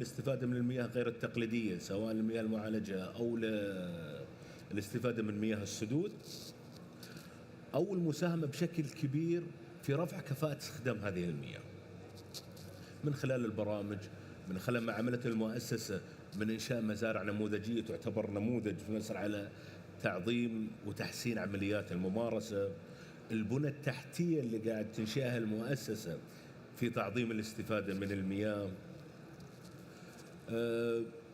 الاستفادة من المياه غير التقليدية سواء المياه المعالجة أو الاستفادة من مياه السدود، أو المساهمة بشكل كبير في رفع كفاءة استخدام هذه المياه من خلال البرامج، من خلال ما عملته المؤسسة من إنشاء مزارع نموذجية تعتبر نموذج في مصر على تعظيم وتحسين عمليات الممارسة، البنى التحتية اللي قاعد تنشئها المؤسسة في تعظيم الاستفادة من المياه،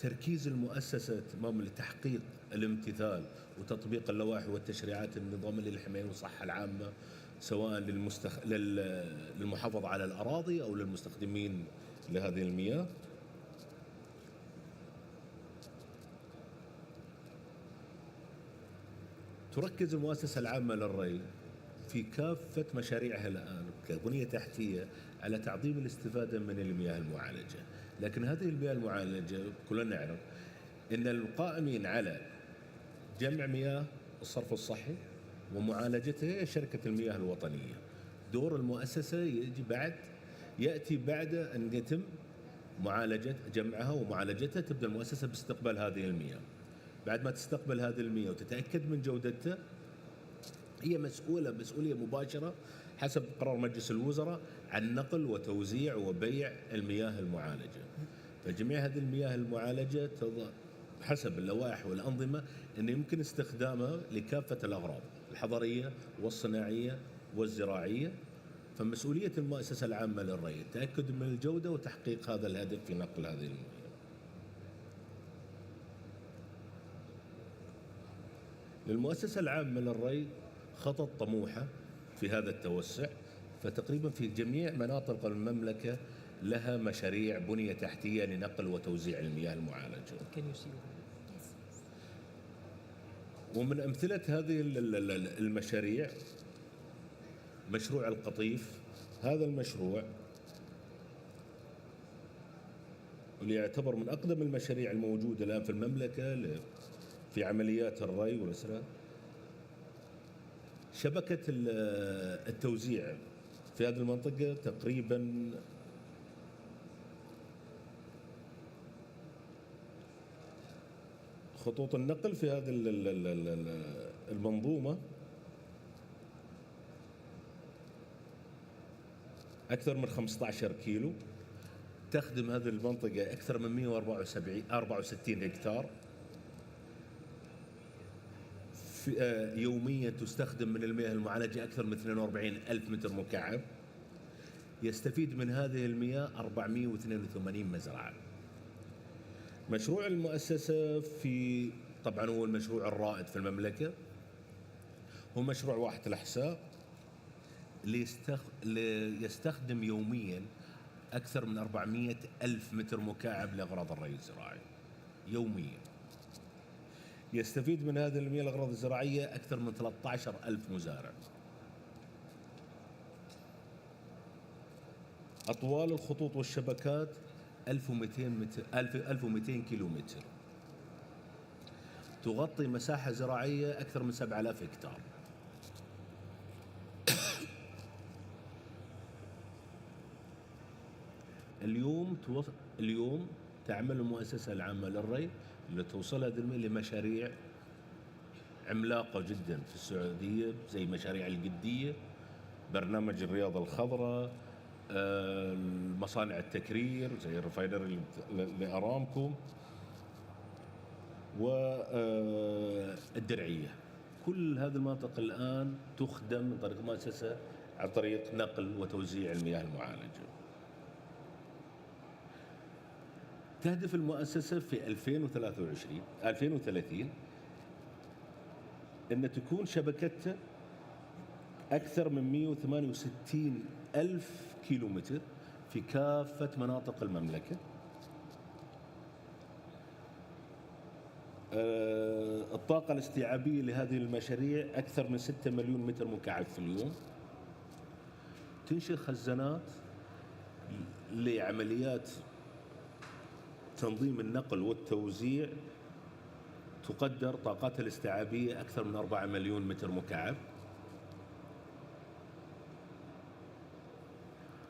تركيز المؤسسة تمام لتحقيق الامتثال وتطبيق اللوائح والتشريعات النظامية للحماية والصحة العامة سواء للمحافظة على الأراضي أو للمستخدمين لهذه المياه. تركز المؤسسة العامة للري في كافة مشاريعها الآن كبنية تحتية على تعظيم الاستفادة من المياه المعالجة، لكن هذه المياه المعالجة كلنا نعرف أن القائمين على جمع مياه الصرف الصحي ومعالجتها هي شركة المياه الوطنية. دور المؤسسة يأتي بعد أن يتم معالجة جمعها ومعالجتها، تبدأ المؤسسة باستقبال هذه المياه. بعد ما تستقبل هذه المياه وتتأكد من جودتها، هي مسؤولية مباشرة حسب قرار مجلس الوزراء عن نقل وتوزيع وبيع المياه المعالجة. فجميع هذه المياه المعالجة حسب اللوائح والأنظمة أن يمكن استخدامها لكافة الأغراض الحضرية والصناعية والزراعية. فمسؤولية المؤسسة العامة للري التأكد من الجودة وتحقيق هذا الهدف في نقل هذه المياه. للمؤسسة العامة للري خطط طموحة في هذا التوسع، فتقريبا في جميع مناطق المملكة لها مشاريع بنية تحتية لنقل وتوزيع المياه المعالجة. ومن أمثلة هذه المشاريع مشروع القطيف. هذا المشروع اللي يعتبر من أقدم المشاريع الموجودة الآن في المملكة في عمليات الري والإسراء. شبكة التوزيع في هذه المنطقة تقريبا خطوط النقل في هذه المنظومة أكثر من 15 كيلو، تخدم هذه المنطقة أكثر من 164 هكتار. يوميا تستخدم من المياه المعالجة أكثر من 42 ألف متر مكعب. يستفيد من هذه المياه 482 مزرعة. مشروع المؤسسة طبعا هو المشروع الرائد في المملكة، هو مشروع واحة الأحساء اللي يستخدم يوميا أكثر من 400 ألف متر مكعب لأغراض الري الزراعي يوميا. يستفيد من هذه المياه الأغراض الزراعية أكثر من 13 ألف مزارع. أطوال الخطوط والشبكات 1200 كيلومتر، تغطي مساحة زراعية أكثر من 7000 هكتار. اليوم تعمل المؤسسة العامة للري لتوصل هذه المياه لمشاريع عملاقة جدا في السعودية زي مشاريع القدية، برنامج الرياض الخضراء، مصانع التكرير زي الريفاينري لأرامكو، والدرعية. كل هذه المناطق الآن تخدم من طريق المؤسسة عن طريق نقل وتوزيع المياه المعالجة. تهدف المؤسسة في 2030 أن تكون شبكتها أكثر من 168 ألف كيلومتر في كافة مناطق المملكة. الطاقة الاستيعابية لهذه المشاريع أكثر من 6 مليون متر مكعب في اليوم. تنشئ خزانات لعمليات تنظيم النقل والتوزيع تقدر طاقتها الاستيعابية أكثر من 4 مليون متر مكعب.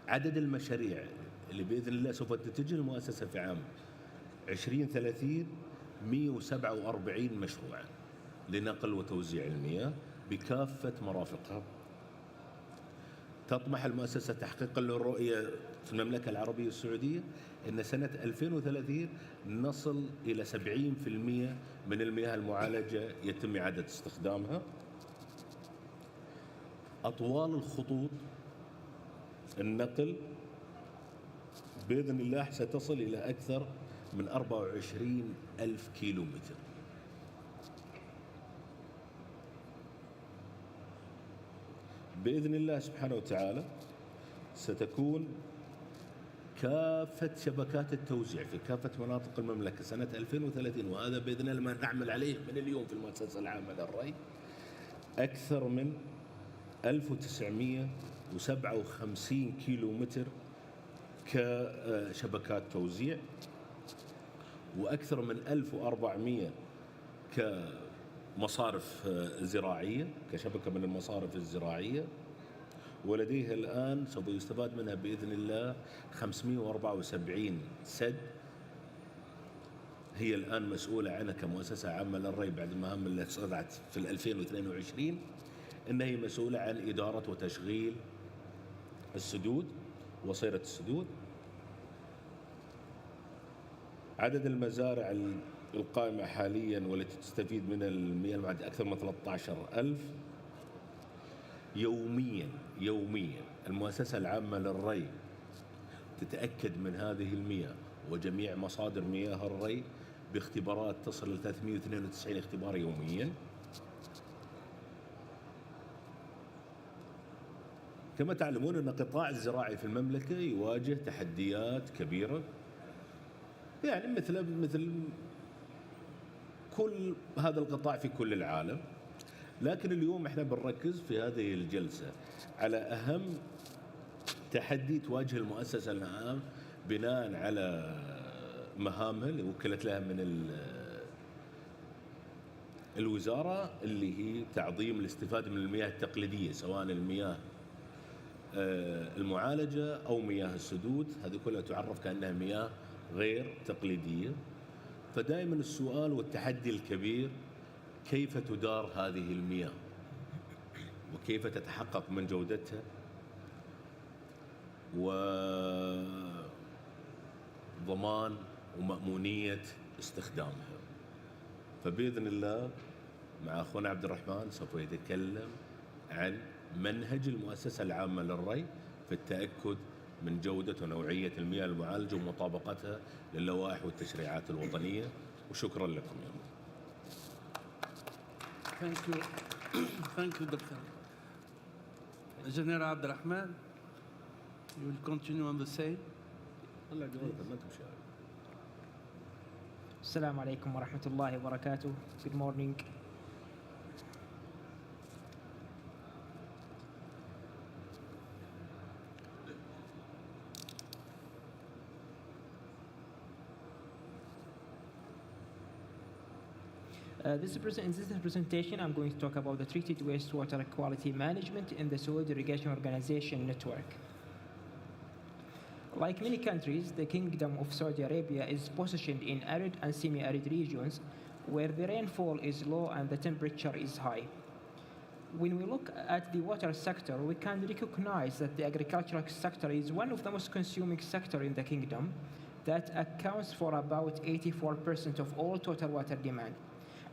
عدد المشاريع اللي بإذن الله سوف تتجه المؤسسة في عام 2030 147 مشروعا لنقل وتوزيع المياه بكافة مرافقها. تطمح المؤسسة تحقيقا للرؤية في المملكة العربية السعودية أن سنة 2030 نصل إلى 70% من المياه المعالجة يتم إعادة استخدامها. أطوال الخطوط النقل بإذن الله ستصل إلى أكثر من 24 ألف كيلومتر. بإذن الله سبحانه وتعالى ستكون كافة شبكات التوزيع في كافة مناطق المملكة سنة 2030، وهذا بإذن الله ما نعمل عليه من اليوم في المؤسسة العامة للري، أكثر من 1957 كيلومتر كشبكات توزيع، وأكثر من 1400 كمصارف زراعية، كشبكة من المصارف الزراعية، ولديها الآن سوف يستفاد منها بإذن الله 574 سد هي الآن مسؤولة عنها كمؤسسة عامة للري بعد المهام اللي صدرت في 2022، إنها هي مسؤولة عن إدارة وتشغيل السدود وصيرة السدود. عدد المزارع القائمة حاليا والتي تستفيد من المياه المعالجة أكثر من 13,000 يوميا. المؤسسة العامة للري تتأكد من هذه المياه وجميع مصادر مياه الري باختبارات تصل إلى 392 اختبار يوميا. كما تعلمون أن القطاع الزراعي في المملكة يواجه تحديات كبيرة، يعني مثل كل هذا القطاع في كل العالم، لكن اليوم احنا بنركز في هذه الجلسة على أهم تحدي تواجه المؤسسة الآن بناء على مهامها اللي وكلت لها من الوزارة، اللي هي تعظيم الاستفادة من المياه التقليدية، سواء المياه المعالجة أو مياه السدود، هذه كلها تعرف كأنها مياه غير تقليدية. فدائما السؤال والتحدي الكبير كيف تدار هذه المياه وكيف تتحقق من جودتها وضمان ومأمونية استخدامها. فبإذن الله مع أخونا عبد الرحمن سوف يتكلم عن منهج المؤسسة العامة للري في التأكد من جودة ونوعية المياه المعالجة ومطابقتها للوائح والتشريعات الوطنية. وشكرا لكم يا الله. Thank you, Dr. General Abdurrahman. You will continue on the same. السلام عليكم ورحمة الله وبركاته. Good morning. In this presentation, I'm going to talk about the treated wastewater quality management in the Soil Irrigation Organization network. Like many countries, the Kingdom of Saudi Arabia is positioned in arid and semi-arid regions where the rainfall is low and the temperature is high. When we look at the water sector, we can recognize that the agricultural sector is one of the most consuming sectors in the kingdom that accounts for about 84% of all total water demand.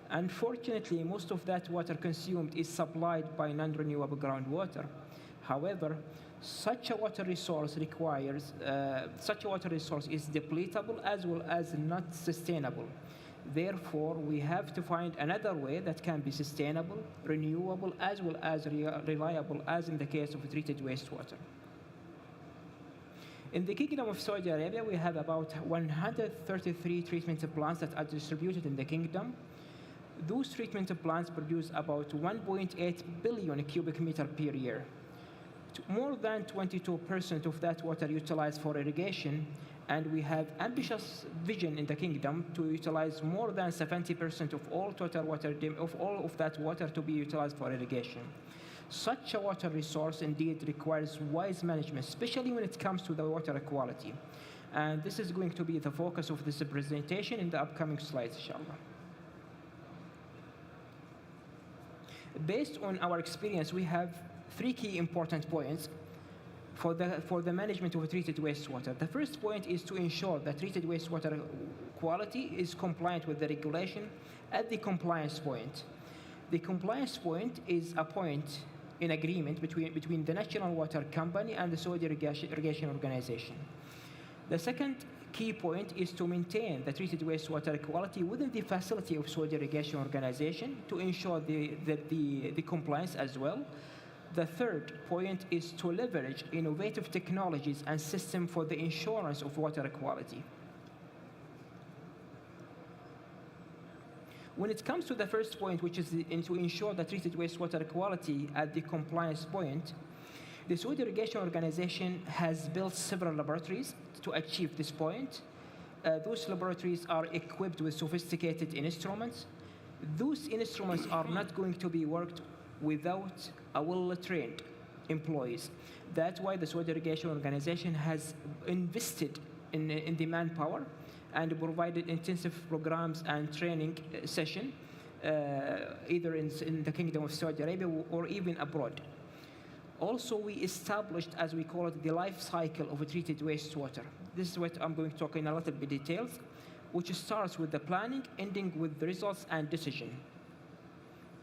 Unfortunately, most of that water consumed is supplied by non-renewable groundwater. However, such a water resource is depletable as well as not sustainable. Therefore, we have to find another way that can be sustainable, renewable, as well as reliable, as in the case of treated wastewater. In the Kingdom of Saudi Arabia, we have about 133 treatment plants that are distributed in the kingdom. Those treatment plants produce about 1.8 billion cubic meter per year. More than 22% of that water utilized for irrigation, and we have ambitious vision in the kingdom to utilize more than 70% of all total water of all of that water to be utilized for irrigation. Such a water resource indeed requires wise management, especially when it comes to the water quality. And this is going to be the focus of this presentation in the upcoming slides, inshallah. Based on our experience, we have three key important points for the management of treated wastewater. The first point is to ensure that treated wastewater quality is compliant with the regulation at the compliance point. The compliance point is a point in agreement between the National Water Company and the Saudi Irrigation Organization. The second key point is to maintain the treated wastewater quality within the facility of Saudi Irrigation Organization to ensure the compliance as well. The third point is to leverage innovative technologies and systems for the insurance of water quality. When it comes to the first point, which is to ensure the treated wastewater quality at the compliance point, the Saudi Irrigation Organization has built several laboratories to achieve this point. Those laboratories are equipped with sophisticated instruments. Those instruments are not going to be worked without a well-trained employees. That's why the Saudi Irrigation Organization has invested in the manpower and provided intensive programs and training session, either in the Kingdom of Saudi Arabia or even abroad. Also, we established, as we call it, the life cycle of a treated wastewater. This is what I'm going to talk in a little bit details, which starts with the planning, ending with the results and decision.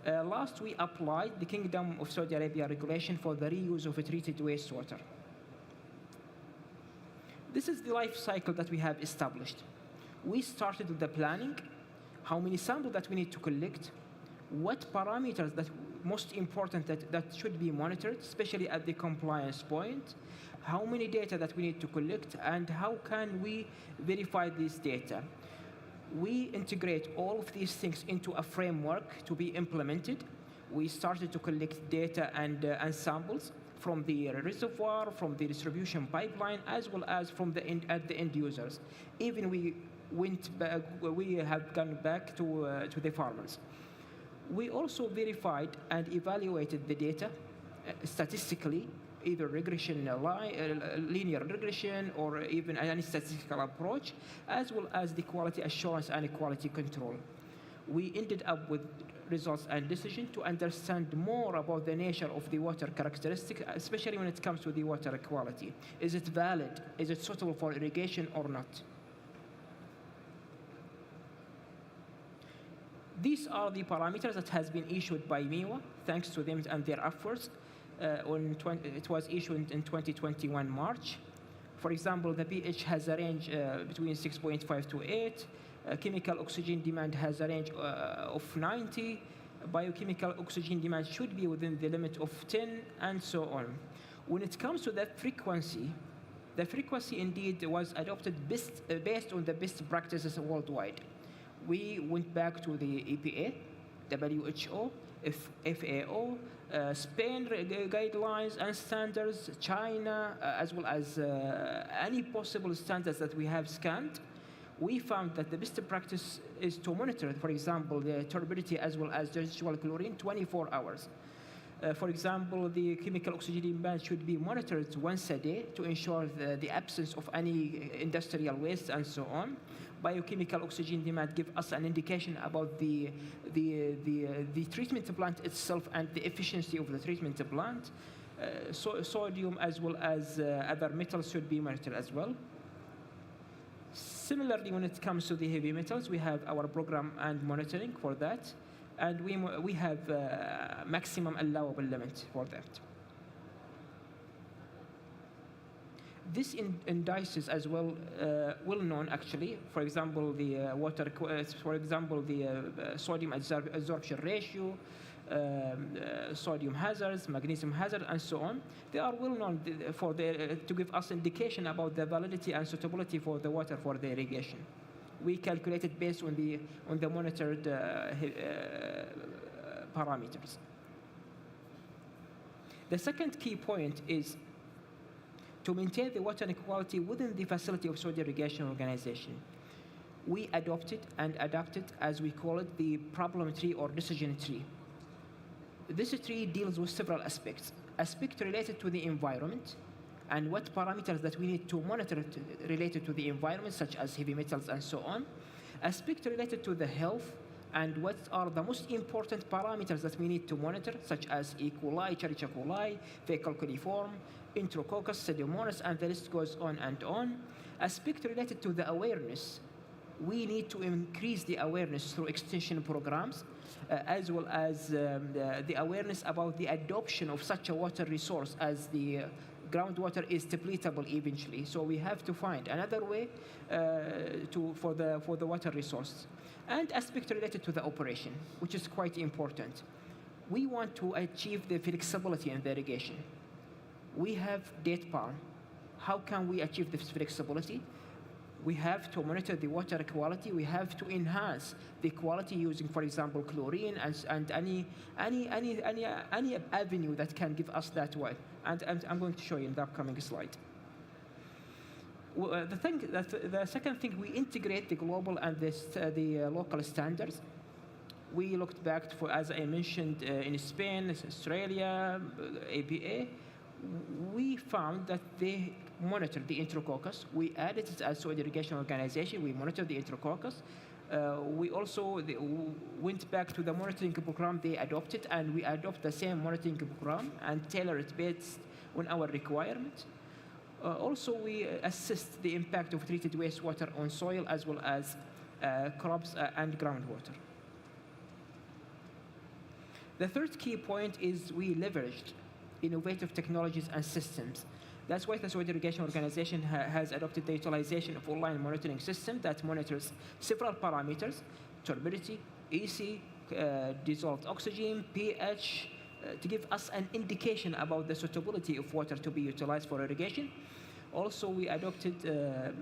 Last, we applied the Kingdom of Saudi Arabia regulation for the reuse of a treated wastewater. This is the life cycle that we have established. We started with the planning, how many samples that we need to collect, what parameters that most important that should be monitored, especially at the compliance point, how many data that we need to collect, and how can we verify this data. We integrate all of these things into a framework to be implemented. We started to collect data and samples from the reservoir, from the distribution pipeline, as well as from the end users. Even we have gone back to the farmers. We also verified and evaluated the data statistically, either regression, linear regression, or even any statistical approach, as well as the quality assurance and quality control. We ended up with results and decision to understand more about the nature of the water characteristic, especially when it comes to the water quality. Is it valid? Is it suitable for irrigation or not? These are the parameters that has been issued by MIWA, thanks to them and their efforts. It was issued in 2021 March. For example, the pH has a range between 6.5 to 8. Chemical oxygen demand has a range of 90. Biochemical oxygen demand should be within the limit of 10, and so on. When it comes to the frequency indeed was adopted based on the best practices worldwide. We went back to the EPA, WHO, FAO, Spain guidelines and standards, China, as well as any possible standards that we have scanned. We found that the best practice is to monitor, for example, the turbidity as well as the residual chlorine 24 hours. For example, the chemical oxygen demand should be monitored once a day to ensure the absence of any industrial waste and so on. Biochemical oxygen demand gives us an indication about the treatment plant itself and the efficiency of the treatment plant. Sodium as well as other metals should be monitored as well. Similarly, when it comes to the heavy metals, we have our program and monitoring for that, and we have maximum allowable limit for that. This indices as well, well known actually. For example, the sodium absorption ratio, sodium hazards, magnesium hazard, and so on. They are well known to give us indication about the validity and suitability for the water for the irrigation. We calculated based on the monitored parameters. The second key point is to maintain the water quality within the facility of Saudi Irrigation Organization. We adopted and adapted, as we call it, the problem tree or decision tree. This tree deals with several aspects. Aspect related to the environment and what parameters that we need to monitor related to the environment, such as heavy metals and so on. Aspect related to the health and what are the most important parameters that we need to monitor, such as E. coli, Escherichia coli, fecal coliform, Enterococcus, Pseudomonas, and the list goes on and on. Aspect related to the awareness. We need to increase the awareness through extension programs, as well as the awareness about the adoption of such a water resource, as the groundwater is depletable eventually. So we have to find another way for the water resource. And aspect related to the operation, which is quite important. We want to achieve the flexibility in the irrigation. We have date palm. How can we achieve this flexibility? We have to monitor the water quality. We have to enhance the quality using, for example, chlorine and any avenue that can give us that way. And I'm going to show you in the upcoming slide. The second thing, we integrate the global and the local standards. We looked back as I mentioned, in Spain, Australia, APA. We found that they monitor the Enterococcus. We added it as soil irrigation organization. We monitor the Enterococcus. We also went back to the monitoring program they adopted, and we adopt the same monitoring program and tailor it based on our requirements. Also, we assess the impact of treated wastewater on soil as well as crops and groundwater. The third key point is we leveraged innovative technologies and systems. That's why the Soil Irrigation Organization has adopted the utilization of online monitoring system that monitors several parameters: turbidity, EC, dissolved oxygen, pH, to give us an indication about the suitability of water to be utilized for irrigation. Also, we adopted the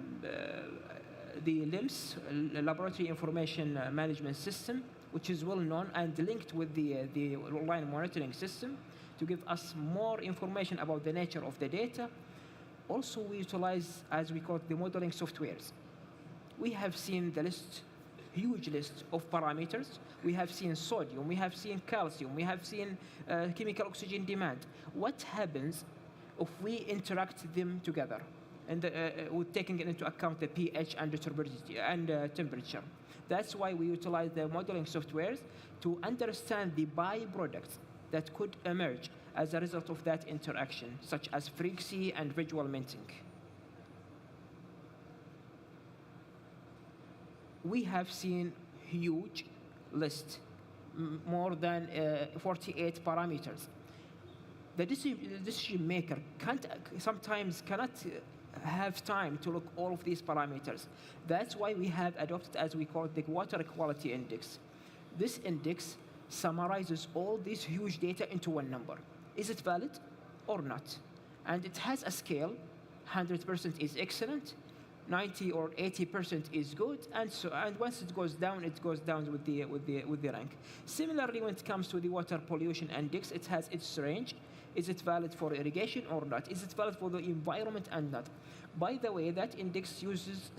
LIMS, Laboratory Information Management System, which is well known and linked with the online monitoring system to give us more information about the nature of the data. Also, we utilize, as we call it, the modeling softwares. We have seen the list, huge list of parameters. We have seen sodium, we have seen calcium, we have seen chemical oxygen demand. What happens if we interact them together, and with taking into account the pH and the turbidity and temperature? That's why we utilize the modeling softwares to understand the byproducts that could emerge as a result of that interaction, such as frequency and visual minting. We have seen huge list, more than 48 parameters. The decision maker sometimes cannot have time to look all of these parameters. That's why we have adopted, as we call it, the water quality index. This index summarizes all this huge data into one number. Is it valid or not? And it has a scale. 100% is excellent, 90 or 80% is good, and once it goes down with the rank. Similarly, when it comes to the water pollution index, it has its range. Is it valid for irrigation or not? Is it valid for the environment and not? By the way, that index uses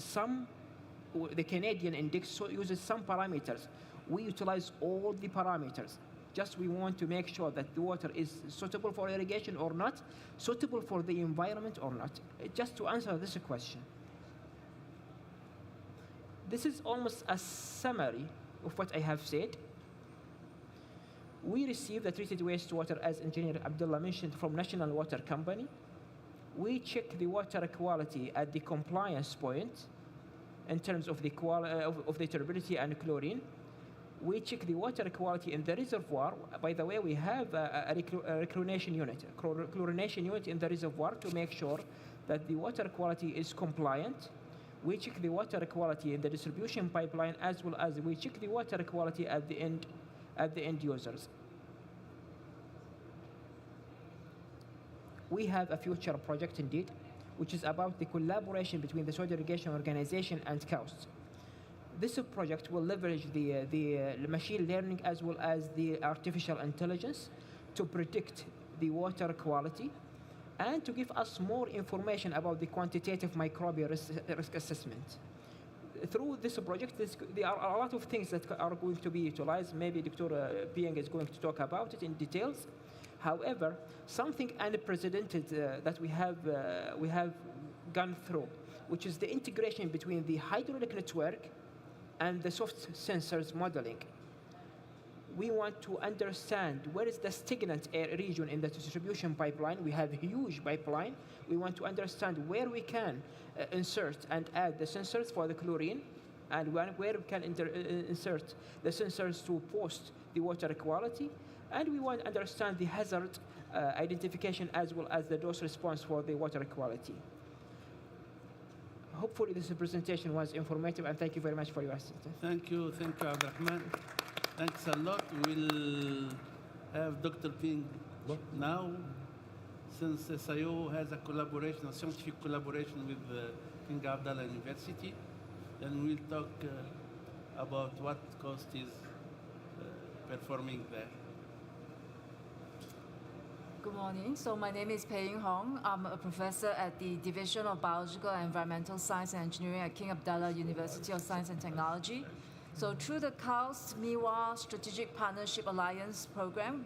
the Canadian index uses some parameters. We utilize all the parameters. Just we want to make sure that the water is suitable for irrigation or not, suitable for the environment or not. Just to answer this question. This is almost a summary of what I have said. We receive the treated wastewater, as Engineer Abdullah mentioned, from National Water Company. We check the water quality at the compliance point in terms of the turbidity and chlorine. We check the water quality in the reservoir. By the way, we have a chlorination unit in the reservoir to make sure that the water quality is compliant. We check the water quality in the distribution pipeline, as well as we check the water quality at the end users. We have a future project indeed, which is about the collaboration between the Soil Irrigation Organization and KAUST. This project will leverage the machine learning as well as the artificial intelligence to predict the water quality and to give us more information about the quantitative microbial risk assessment. through this project, there are a lot of things that are going to be utilized. Maybe Dr. Pieng is going to talk about it in details. However, something unprecedented that we have gone through, which is the integration between the hydraulic network and the soft sensors modeling. We want to understand where is the stagnant air region in the distribution pipeline. We have a huge pipeline. We want to understand where we can insert and add the sensors for the chlorine, and where we can insert the sensors to post the water quality. And we want to understand the hazard identification as well as the dose response for the water quality. Hopefully this presentation was informative, and thank you very much for your assistance. Thank you, Abdurrahman. Thanks a lot. We'll have Dr. Ping now, since SIO has a scientific collaboration with King Abdallah University. Then we'll talk about what cost is performing there. Good morning. So my name is Pei Ying Hong. I'm a professor at the Division of Biological and Environmental Science and Engineering at King Abdallah University of Science and Technology. So through the KAUST-MIWA Strategic Partnership Alliance program,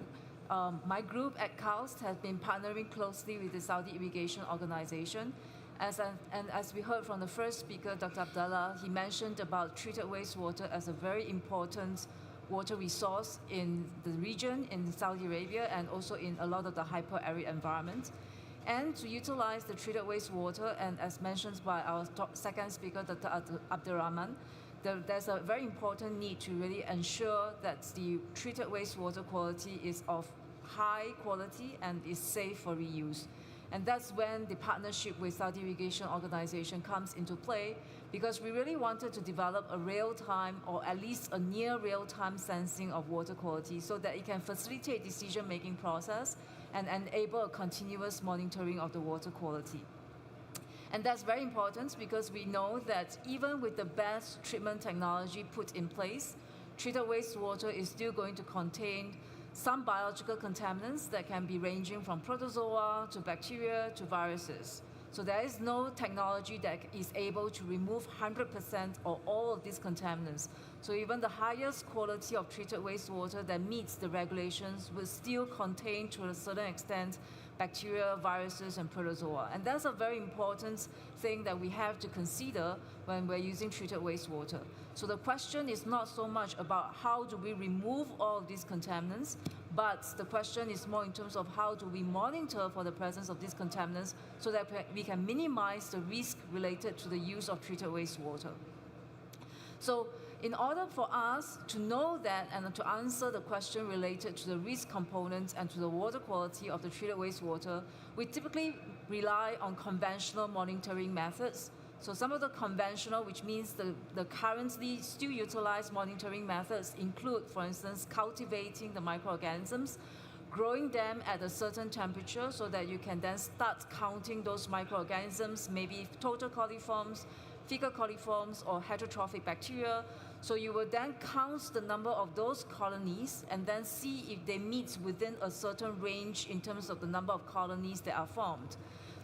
my group at KAUST has been partnering closely with the Saudi Irrigation Organization. And as we heard from the first speaker, Dr. Abdallah, he mentioned about treated wastewater as a very important water resource in the region, in Saudi Arabia, and also in a lot of the hyper-arid environment. And to utilize the treated wastewater, and as mentioned by our second speaker, Dr. Abdurrahman, there's a very important need to really ensure that the treated wastewater quality is of high quality and is safe for reuse. And that's when the partnership with Saudi Irrigation Organization comes into play, because we really wanted to develop a real-time, or at least a near real-time sensing of water quality, so that it can facilitate decision-making process and enable a continuous monitoring of the water quality. And that's very important because we know that even with the best treatment technology put in place, treated wastewater is still going to contain some biological contaminants that can be ranging from protozoa to bacteria to viruses. So there is no technology that is able to remove 100% of all of these contaminants. So even the highest quality of treated wastewater that meets the regulations will still contain, to a certain extent, bacteria, viruses, and protozoa. And that's a very important thing that we have to consider when we're using treated wastewater. So the question is not so much about how do we remove all of these contaminants, but the question is more in terms of how do we monitor for the presence of these contaminants so that we can minimize the risk related to the use of treated wastewater. So in order for us to know that and to answer the question related to the risk components and to the water quality of the treated wastewater, we typically rely on conventional monitoring methods. So some of the conventional, which means the currently still utilized monitoring methods include, for instance, cultivating the microorganisms, growing them at a certain temperature so that you can then start counting those microorganisms, maybe total coliforms, fecal coliforms, or heterotrophic bacteria. So you will then count the number of those colonies and then see if they meet within a certain range in terms of the number of colonies that are formed.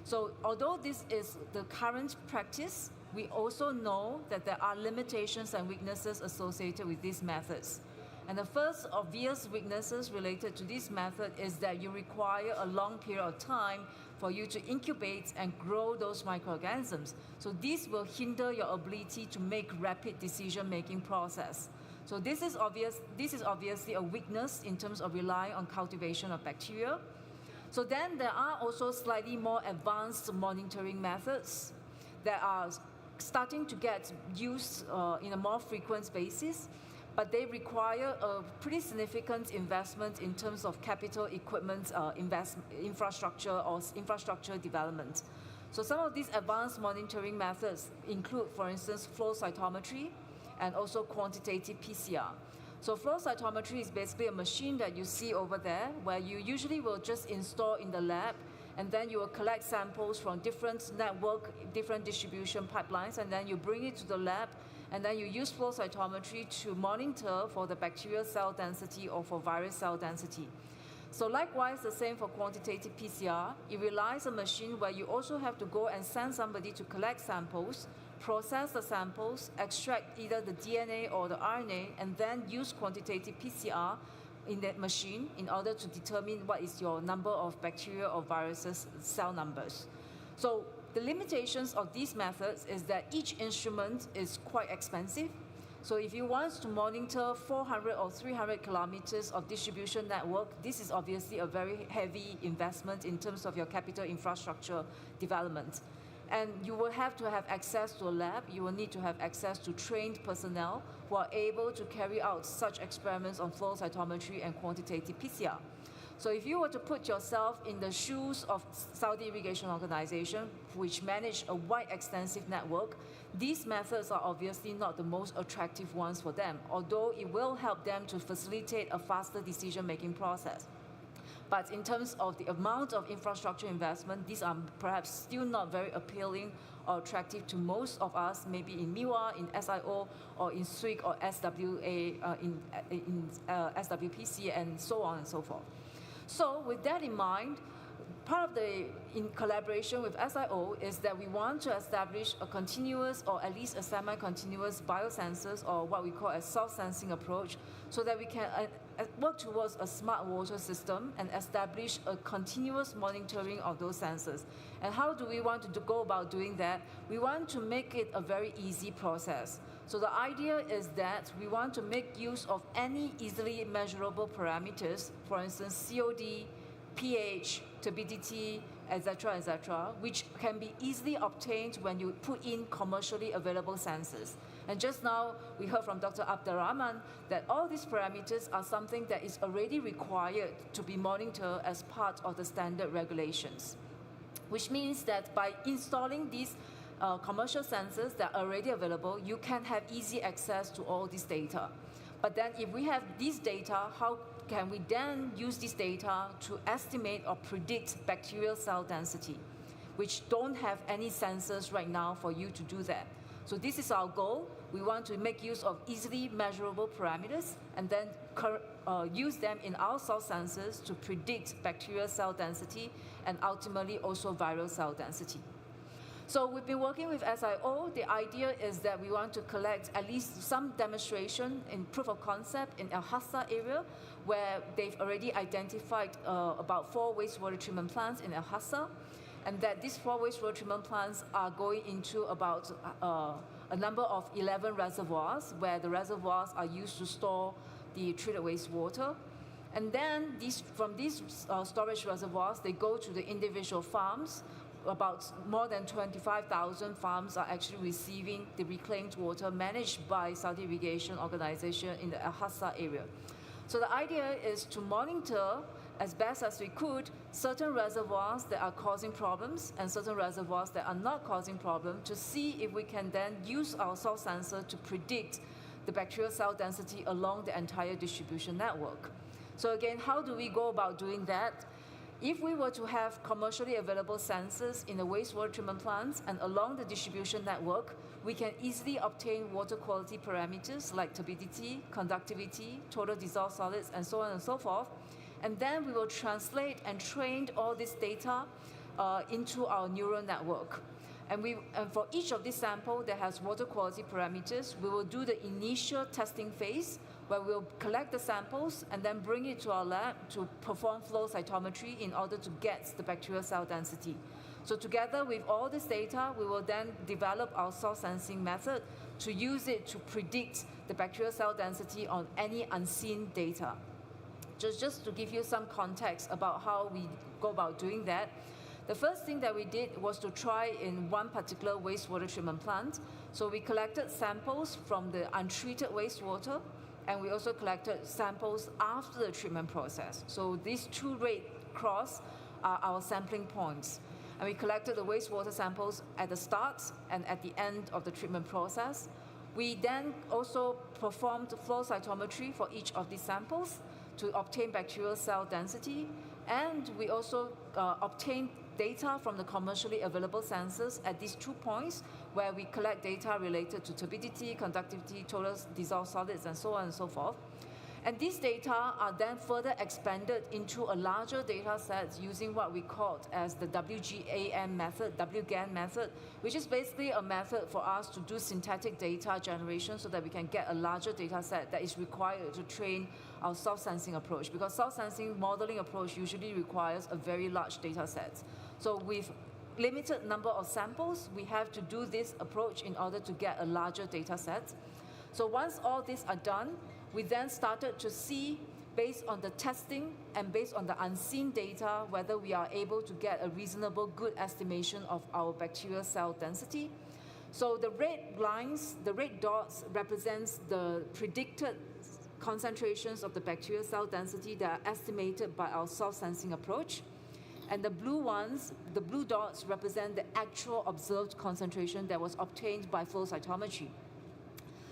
So although this is the current practice, we also know that there are limitations and weaknesses associated with these methods. And the first obvious weaknesses related to this method is that you require a long period of time for you to incubate and grow those microorganisms. So this will hinder your ability to make rapid decision-making process. So this is obviously a weakness in terms of relying on cultivation of bacteria. So then there are also slightly more advanced monitoring methods that are starting to get used in a more frequent basis, but they require a pretty significant investment in terms of capital equipment infrastructure or infrastructure development. So some of these advanced monitoring methods include, for instance, flow cytometry and also quantitative PCR. So flow cytometry is basically a machine that you see over there where you usually will just install in the lab, and then you will collect samples from different network, different distribution pipelines, and then you bring it to the lab, and then you use flow cytometry to monitor for the bacterial cell density or for virus cell density. So likewise, the same for quantitative PCR. It relies on a machine where you also have to go and send somebody to collect samples, process the samples, extract either the DNA or the RNA, and then use quantitative PCR in that machine in order to determine what is your number of bacteria or viruses cell numbers. So the limitations of these methods is that each instrument is quite expensive. So if you want to monitor 400 or 300 kilometers of distribution network, this is obviously a very heavy investment in terms of your capital infrastructure development. And you will have to have access to a lab. You will need to have access to trained personnel who are able to carry out such experiments on flow cytometry and quantitative PCR. So if you were to put yourself in the shoes of Saudi Irrigation Organization, which manage a wide extensive network, these methods are obviously not the most attractive ones for them, although it will help them to facilitate a faster decision-making process. But in terms of the amount of infrastructure investment, these are perhaps still not very appealing or attractive to most of us, maybe in MIWA, in SIO, or in SWIG or SWA, in SWPC, and so on and so forth. So with that in mind, part of in collaboration with SIO is that we want to establish a continuous or at least a semi-continuous biosensors, or what we call a self-sensing approach, so that we can work towards a smart water system and establish a continuous monitoring of those sensors. And how do we want to go about doing that? We want to make it a very easy process. So the idea is that we want to make use of any easily measurable parameters, for instance, COD, pH, turbidity, etc., which can be easily obtained when you put in commercially available sensors. And just now, we heard from Dr. Abderrahman that all these parameters are something that is already required to be monitored as part of the standard regulations, which means that by installing these commercial sensors that are already available, you can have easy access to all this data. But then if we have these data, how can we then use this data to estimate or predict bacterial cell density, which don't have any sensors right now for you to do that? So this is our goal. We want to make use of easily measurable parameters and then use them in our cell sensors to predict bacterial cell density and ultimately also viral cell density. So we've been working with SIO. The idea is that we want to collect at least some demonstration in proof of concept in Al Hassa area, where they've already identified about 4 wastewater treatment plants in Al Hassa, and that these 4 wastewater treatment plants are going into about a number of 11 reservoirs, where the reservoirs are used to store the treated wastewater. And then from these storage reservoirs, they go to the individual farms. About more than 25,000 farms are actually receiving the reclaimed water managed by Saudi Irrigation Organization in the Al Hassa area. So the idea is to monitor as best as we could certain reservoirs that are causing problems and certain reservoirs that are not causing problems, to see if we can then use our cell sensor to predict the bacterial cell density along the entire distribution network. So again, how do we go about doing that? If we were to have commercially available sensors in the wastewater treatment plants and along the distribution network, we can easily obtain water quality parameters like turbidity, conductivity, total dissolved solids, and so on and so forth. And then we will translate and train all this data into our neural network. And for each of these samples that has water quality parameters, we will do the initial testing phase, where we'll collect the samples and then bring it to our lab to perform flow cytometry in order to get the bacterial cell density. So together with all this data, we will then develop our cell sensing method to use it to predict the bacterial cell density on any unseen data. Just to give you some context about how we go about doing that, the first thing that we did was to try in one particular wastewater treatment plant. So we collected samples from the untreated wastewater, and we also collected samples after the treatment process. So these 2 rate cross are our sampling points. And we collected the wastewater samples at the start and at the end of the treatment process. We then also performed flow cytometry for each of these samples to obtain bacterial cell density. And we also obtained data from the commercially available sensors at these 2 points, where we collect data related to turbidity, conductivity, total dissolved solids, and so on and so forth. And these data are then further expanded into a larger data set using what we call as the WGAN method, which is basically a method for us to do synthetic data generation so that we can get a larger data set that is required to train our soft sensing approach, because soft sensing modeling approach usually requires a very large data set. So with limited number of samples, we have to do this approach in order to get a larger data set. So once all these are done, we then started to see, based on the testing and based on the unseen data, whether we are able to get a reasonable good estimation of our bacterial cell density. So the red lines, the red dots represents the predicted concentrations of the bacterial cell density that are estimated by our soft sensing approach. And the blue ones, the blue dots represent the actual observed concentration that was obtained by flow cytometry.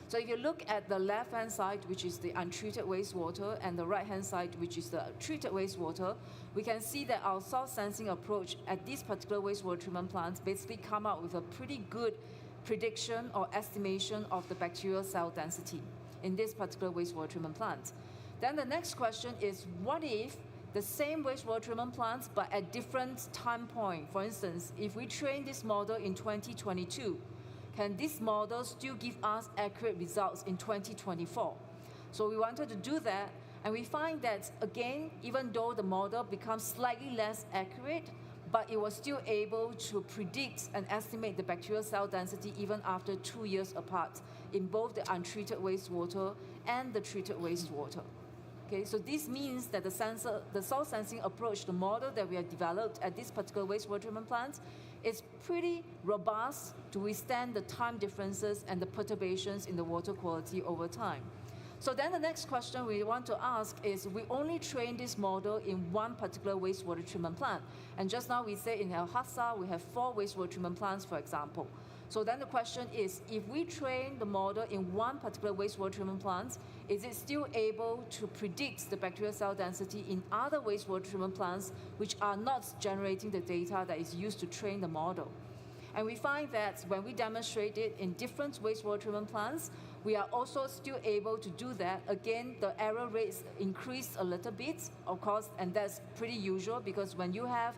So if you look at the left-hand side, which is the untreated wastewater, and the right-hand side, which is the treated wastewater, we can see that our soft sensing approach at these particular wastewater treatment plants basically come out with a pretty good prediction or estimation of the bacterial cell density in this particular wastewater treatment plant. Then the next question is, what if the same wastewater treatment plants but at different time point? For instance, if we train this model in 2022, can this model still give us accurate results in 2024? So we wanted to do that, and we find that, again, even though the model becomes slightly less accurate, but it was still able to predict and estimate the bacterial cell density even after 2 years apart in both the untreated wastewater and the treated wastewater. Okay, so this means that the soil sensing approach, the model that we have developed at this particular wastewater treatment plant, is pretty robust to withstand the time differences and the perturbations in the water quality over time. So then the next question we want to ask is, we only train this model in one particular wastewater treatment plant. And just now we say in El Hassa, we have 4 wastewater treatment plants, for example. So then the question is, if we train the model in one particular wastewater treatment plant, is it still able to predict the bacterial cell density in other wastewater treatment plants which are not generating the data that is used to train the model? And we find that when we demonstrate it in different wastewater treatment plants, we are also still able to do that. Again, the error rates increased a little bit, of course, and that's pretty usual, because when you have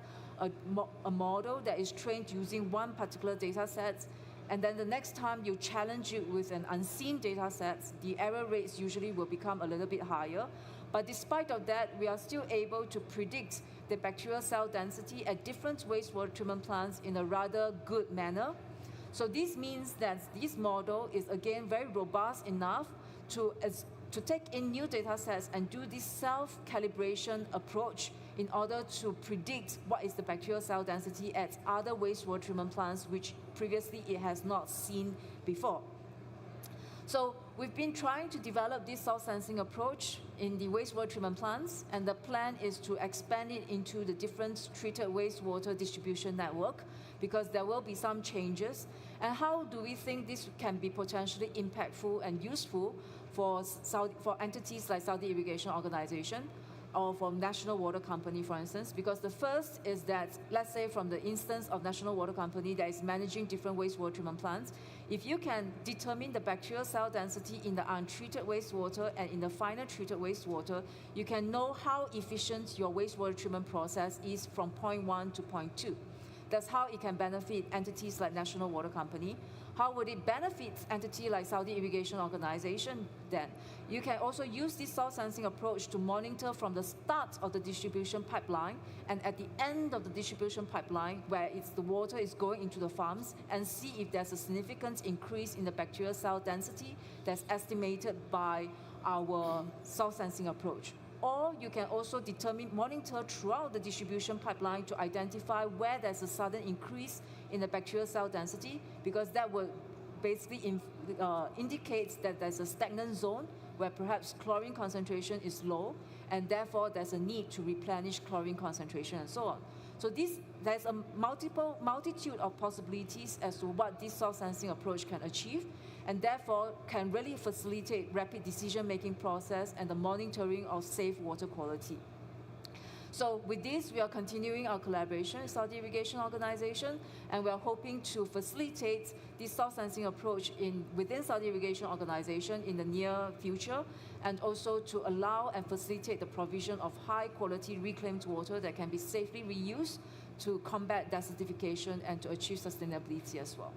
a model that is trained using one particular data set, and then the next time you challenge it with an unseen data set, the error rates usually will become a little bit higher. But despite of that, we are still able to predict the bacterial cell density at different wastewater treatment plants in a rather good manner. So this means that this model is, again, very robust enough to take in new data sets and do this self-calibration approach in order to predict what is the bacterial cell density at other wastewater treatment plants, which previously it has not seen before. So we've been trying to develop this soil sensing approach in the wastewater treatment plants, and the plan is to expand it into the different treated wastewater distribution network, because there will be some changes. And how do we think this can be potentially impactful and useful for entities like Saudi Irrigation Organization or from National Water Company, for instance? Because the first is that, let's say from the instance of National Water Company that is managing different wastewater treatment plants, if you can determine the bacterial cell density in the untreated wastewater and in the final treated wastewater, you can know how efficient your wastewater treatment process is from point 1 to point 2. That's how it can benefit entities like National Water Company. How would it benefit entity like Saudi Irrigation Organization then? You can also use this soil sensing approach to monitor from the start of the distribution pipeline and at the end of the distribution pipeline, where the water is going into the farms, and see if there's a significant increase in the bacterial cell density that's estimated by our soil sensing approach. Or you can also monitor throughout the distribution pipeline to identify where there's a sudden increase in the bacterial cell density, because that will basically indicate that there's a stagnant zone where perhaps chlorine concentration is low, and therefore there's a need to replenish chlorine concentration and so on. So there's a multitude of possibilities as to what this soil sensing approach can achieve, and therefore can really facilitate rapid decision-making process and the monitoring of safe water quality. So with this, we are continuing our collaboration with Saudi Irrigation Organization, and we are hoping to facilitate this soil sensing approach within Saudi Irrigation Organization in the near future, and also to allow and facilitate the provision of high-quality reclaimed water that can be safely reused to combat desertification and to achieve sustainability as well.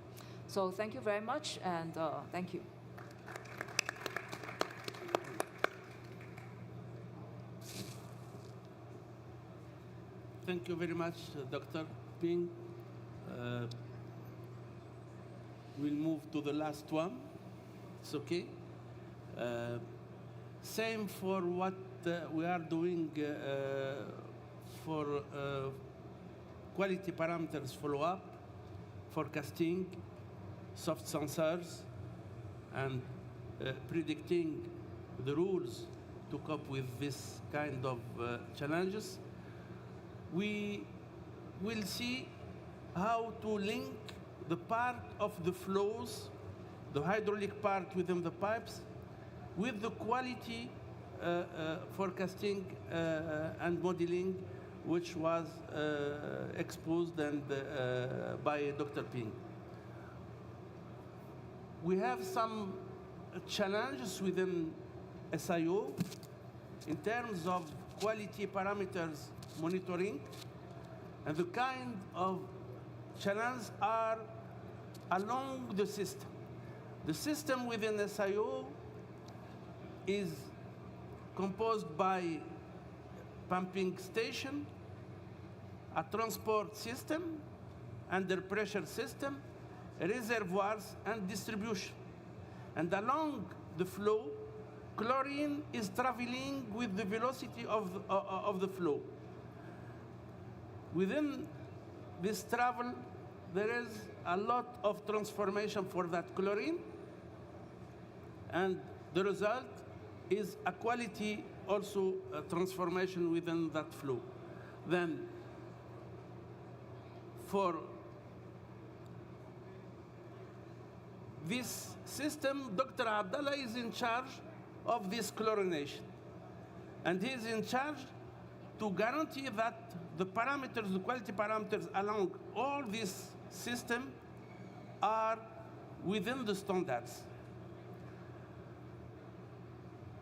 So thank you very much, and thank you. Thank you very much, Dr. Ping. We'll move to the last one. It's okay. Same for what we are doing for quality parameters follow-up, forecasting, soft sensors, and predicting the rules to cope with this kind of challenges. We will see how to link the part of the flows, the hydraulic part within the pipes, with the quality forecasting and modeling, which was exposed and by Dr. Ping. We have some challenges within SIO in terms of quality parameters monitoring, and the kind of challenges are along the system. The system within SIO is composed by pumping station, a transport system, under pressure system, reservoirs, and distribution. And along the flow, chlorine is traveling with the velocity of the flow. Within this travel, there is a lot of transformation for that chlorine, and the result is a quality also transformation within that flow. Then, for this system, Dr. Abdallah is in charge of this chlorination, and he is in charge to guarantee that the parameters, the quality parameters along all this system are within the standards.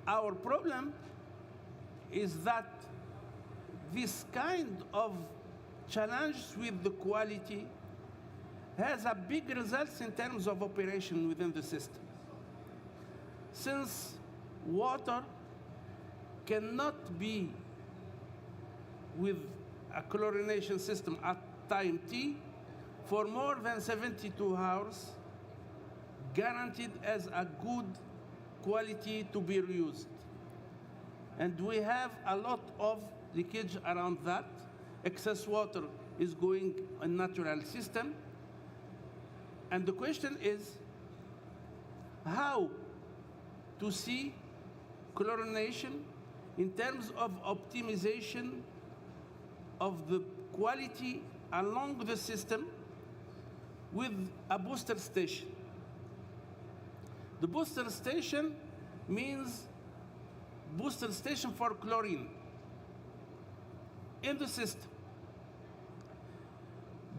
Our problem is that this kind of challenge with the quality has a big results in terms of operation within the system. Since water cannot be with a chlorination system at time t for more than 72 hours, guaranteed as a good quality to be reused. And we have a lot of leakage around that. Excess water is going in natural system. And the question is how to see chlorination in terms of optimization of the quality along the system with a booster station. The booster station means booster station for chlorine in the system.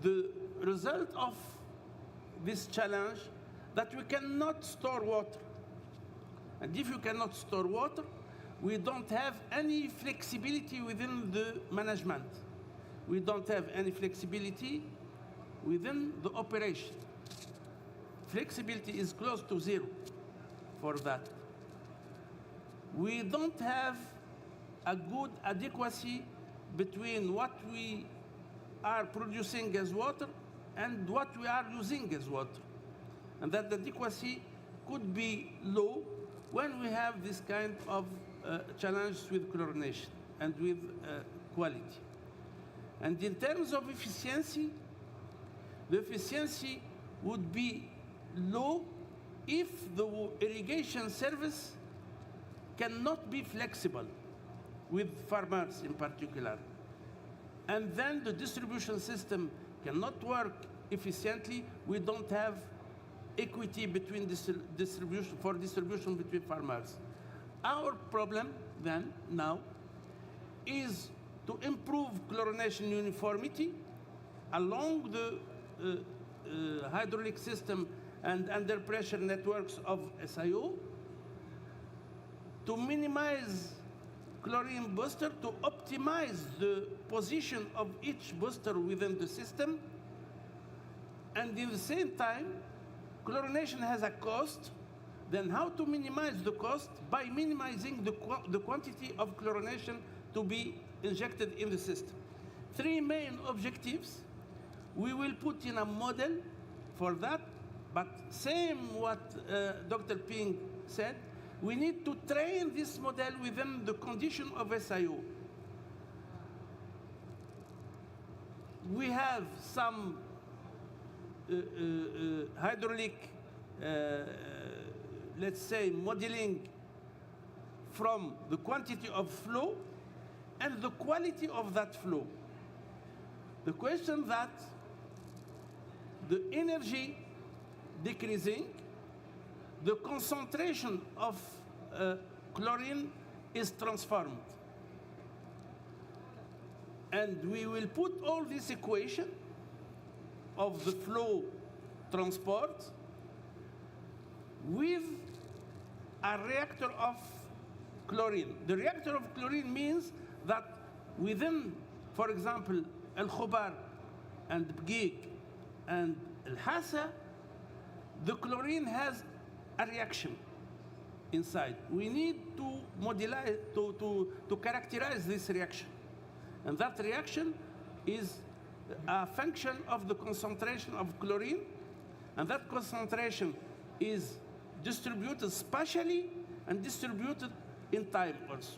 The result of this challenge that we cannot store water. And if you cannot store water, we don't have any flexibility within the management. We don't have any flexibility within the operation. Flexibility is close to zero for that. We don't have a good adequacy between what we are producing as water and what we are using as water. And that adequacy could be low when we have this kind of challenge with chlorination and with quality. And in terms of efficiency, the efficiency would be low if the irrigation service cannot be flexible with farmers in particular. And then the distribution system cannot work efficiently. We don't have equity between distribution between farmers. Our problem then now is to improve chlorination uniformity along the hydraulic system and under pressure networks of SIO, to minimize chlorine booster, to optimize the position of each booster within the system, and at the same time, chlorination has a cost. Then how to minimize the cost? By minimizing the quantity of chlorination to be injected in the system. Three main objectives. We will put in a model for that, but same what Dr. Ping said, we need to train this model within the condition of SIO. We have some hydraulic, let's say, modeling from the quantity of flow and the quality of that flow. The question that the energy decreasing, the concentration of chlorine is transformed. And we will put all this equation of the flow transport with a reactor of chlorine. The reactor of chlorine means that within, for example, Al Khobar and Bgig and Al Hassa, the chlorine has a reaction inside. We need to modelize, to characterize this reaction. And that reaction is a function of the concentration of chlorine, and that concentration is distributed spatially and distributed in time also.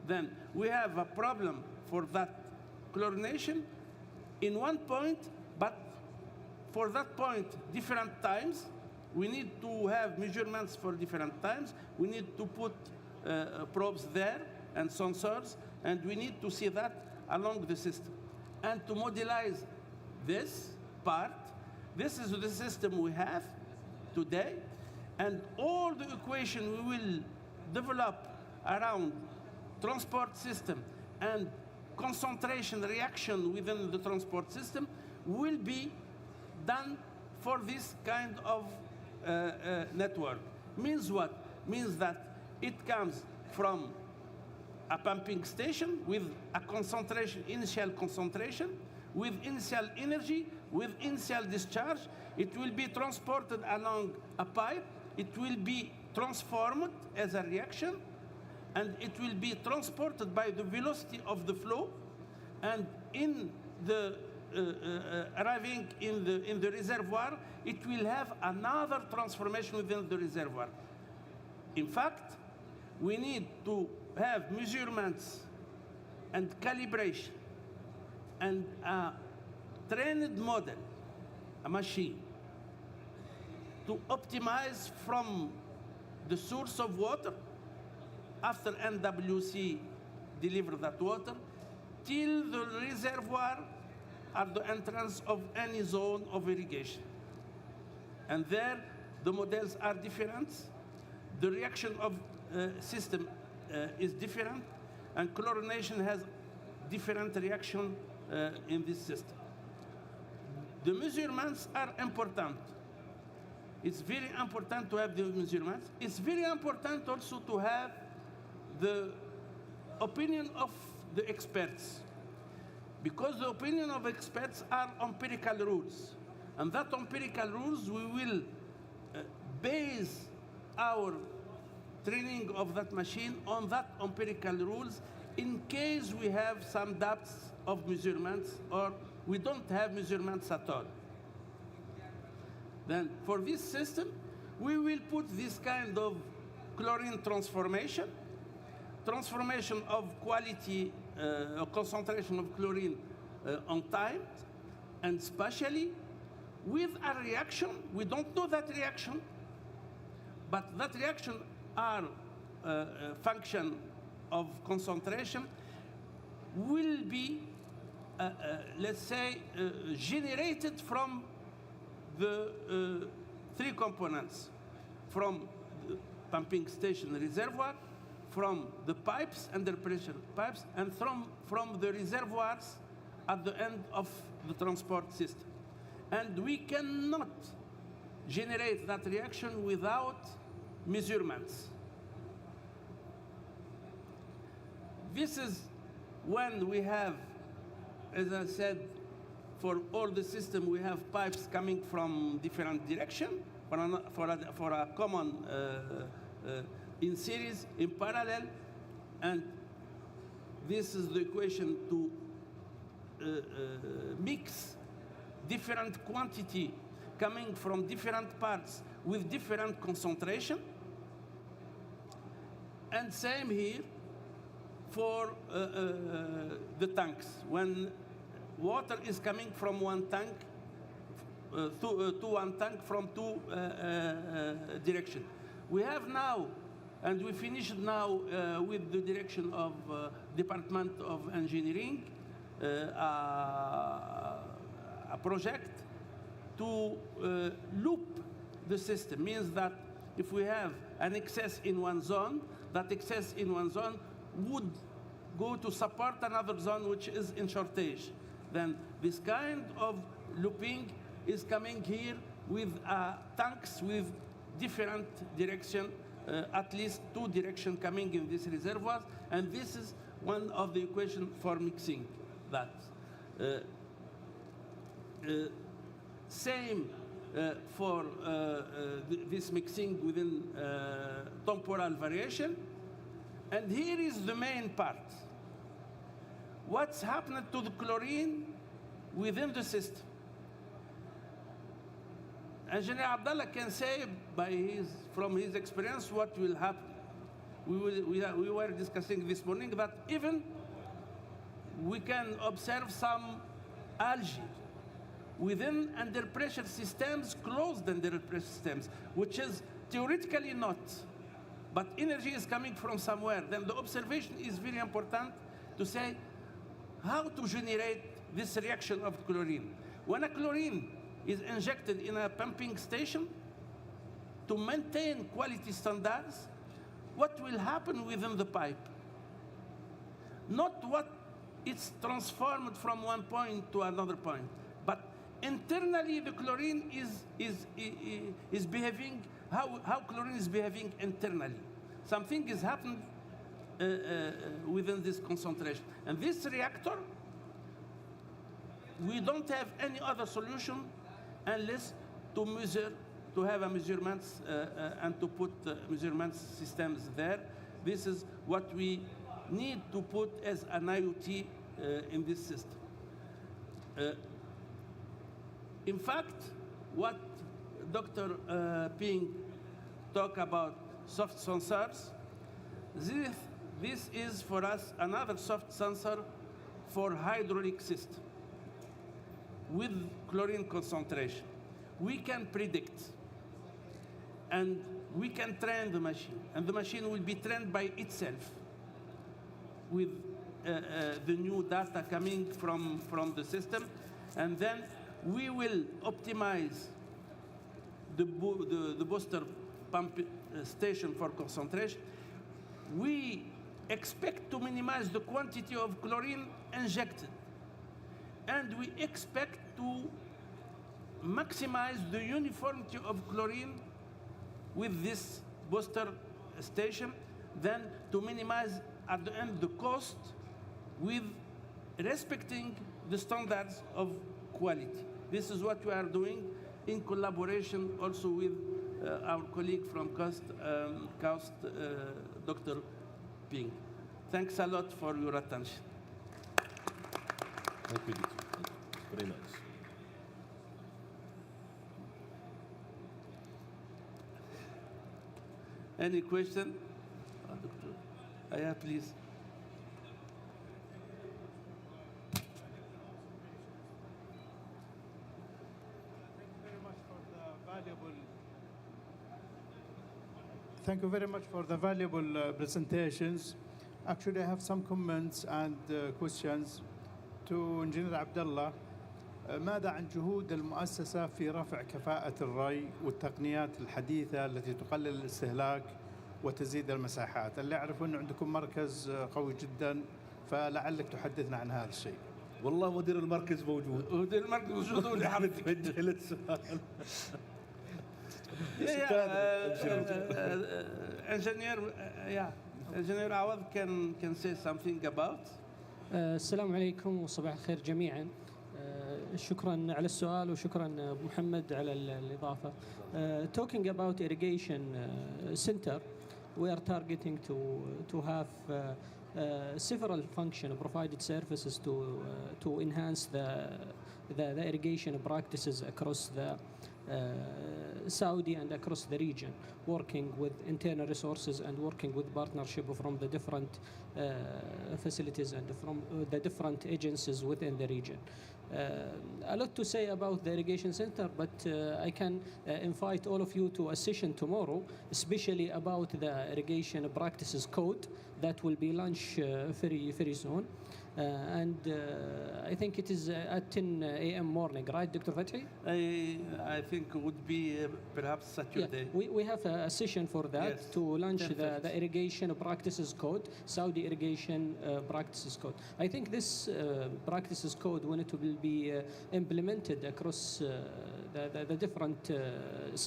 Then we have a problem for that chlorination in one point, but for that point, different times. We need to have measurements for different times. We need to put probes there and sensors, and we need to see that along the system. And to modelize this part, this is the system we have today, and all the equation we will develop around transport system and concentration reaction within the transport system will be done for this kind of network. Means what? Means that it comes from a pumping station with a concentration, initial concentration, with initial energy, with initial discharge. It will be transported along a pipe. It will be transformed as a reaction, and it will be transported by the velocity of the flow, and in the arriving in the reservoir, it will have another transformation within the reservoir. In fact, we need to have measurements and calibration and a trained model, a machine, to optimize from the source of water after NWC deliver that water till the reservoir at the entrance of any zone of irrigation. And there, the models are different. The reaction of system is different, and chlorination has different reaction in this system. The measurements are important. It's very important to have the measurements. It's very important also to have the opinion of the experts, because the opinion of experts are empirical rules. And that empirical rules, we will base our training of that machine on that empirical rules in case we have some doubts of measurements or we don't have measurements at all. Then for this system, we will put this kind of chlorine transformation of quality, concentration of chlorine on time and spatially, with a reaction. We don't know that reaction, but that reaction are a function of concentration, will be, let's say, generated from the three components, from the pumping station reservoir, from the pipes, under pressure pipes, and from the reservoirs at the end of the transport system. And we cannot generate that reaction without measurements. This is when we have, as I said, for all the system, we have pipes coming from different direction for a common in series, in parallel, and this is the equation to mix different quantity coming from different parts with different concentration. And same here for the tanks. When water is coming from one tank to one tank from two directions. We have now, and we finished now with the direction of Department of Engineering, a project to loop the system. Means that if we have an excess in one zone, that excess in one zone would go to support another zone which is in shortage. Then this kind of looping is coming here with tanks with different direction, at least two directions coming in this reservoir, and this is one of the equations for mixing that. Same for this mixing within temporal variation. And here is the main part. What's happened to the chlorine within the system? Engineer Abdallah can say from his experience what will happen. We were discussing this morning that even we can observe some algae within under pressure systems, closed under pressure systems, which is theoretically not, but energy is coming from somewhere. Then the observation is very important to say how to generate this reaction of chlorine. When a chlorine is injected in a pumping station to maintain quality standards, what will happen within the pipe? Not what it's transformed from one point to another point, but internally the chlorine is behaving, how chlorine is behaving internally. Something is happening within this concentration. And this reactor, we don't have any other solution unless to measure, to have a measurements and to put measurements systems there. This is what we need to put as an IoT in this system. In fact, what Dr. Ping talked about soft sensors, this is for us another soft sensor for hydraulic system with chlorine concentration. We can predict and we can train the machine, and the machine will be trained by itself with the new data coming from the system, and then we will optimize the booster pump station for concentration. We expect to minimize the quantity of chlorine injected, and we expect to maximize the uniformity of chlorine with this booster station, then to minimize at the end the cost with respecting the standards of quality. This is what we are doing in collaboration also with our colleague from KAUST, Dr. Ping. Thanks a lot for your attention. Thank you, Dr. Very nice. Any question? Dr. Aya, please. Thank you very much for the valuable presentations. Actually, I have some comments and questions to Engineer Abdallah. ماذا عن جهود المؤسسة في رفع كفاءة الري والتقنيات الحديثة التي تقلل الاستهلاك وتزيد المساحات. اللي أعرف أنه عندكم مركز قوي جدا، فلعلك تحدثنا عن هذا الشيء. والله مدير المركز موجود. مدير المركز موجود واللي حابب توجه للسؤال. Engineer Awad can say something about. السلام عليكم وصباح الخير جميعا. شكرا على السؤال وشكرا أبو محمد على الإضافة. Talking about irrigation center, we are targeting to have several provided services to enhance the irrigation practices across the Saudi and across the region, working with internal resources and working with partnership from the different facilities and from the different agencies within the region. A lot to say about the irrigation center, but I can invite all of you to a session tomorrow, especially about the irrigation practices code that will be launched very soon. And I think it is at 10 a.m. morning, right, Dr. Fathi? I think it would be perhaps Saturday. Yeah, we have a session for that, yes, to launch the irrigation practices code, Saudi irrigation practices code. I think this practices code, when it will be implemented across the different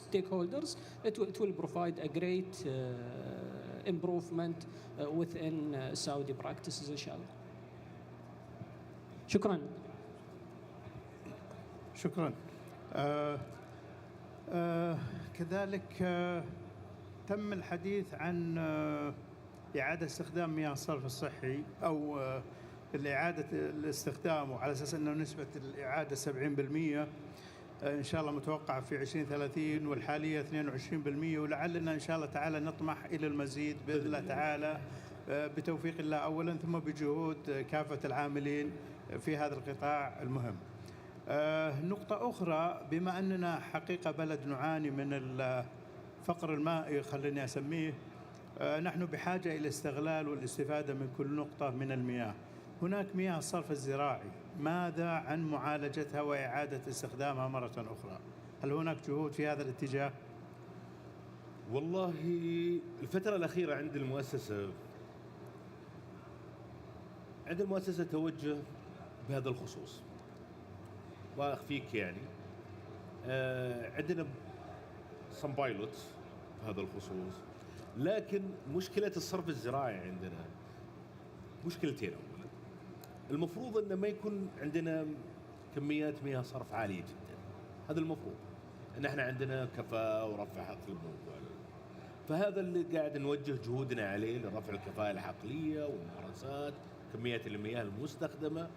stakeholders, it will provide a great improvement within Saudi practices, inshallah. شكرا. شكرا. كذلك تم الحديث عن إعادة استخدام مياه الصرف الصحي أو الإعادة الاستخدام، وعلى أساس أنه نسبة الإعادة 70% إن شاء الله متوقع في 2030، والحالية 22%، ولعلنا إن شاء الله تعالى نطمح إلى المزيد بإذن الله تعالى بتوفيق الله أولا، ثم بجهود كافة العاملين في هذا القطاع المهم. نقطة أخرى، بما أننا حقيقة بلد نعاني من الفقر المائي خليني أسميه، نحن بحاجة إلى استغلال والاستفادة من كل نقطة من المياه. هناك مياه الصرف الزراعي، ماذا عن معالجتها وإعادة استخدامها مرة أخرى؟ هل هناك جهود في هذا الاتجاه؟ والله الفترة الأخيرة عند المؤسسة توجه بهذا الخصوص، وأخفيك يعني عندنا some pilots في هذا الخصوص، لكن مشكلة الصرف الزراعي عندنا مشكلتين. أولا المفروض أن ما يكون عندنا كميات مياه صرف عالية جدا، هذا المفروض أن احنا عندنا كفاءة ورفع حقل الموضوع، فهذا اللي قاعد نوجه جهودنا عليه لرفع الكفاءة الحقلية والممارسات، كميات المياه المستخدمة.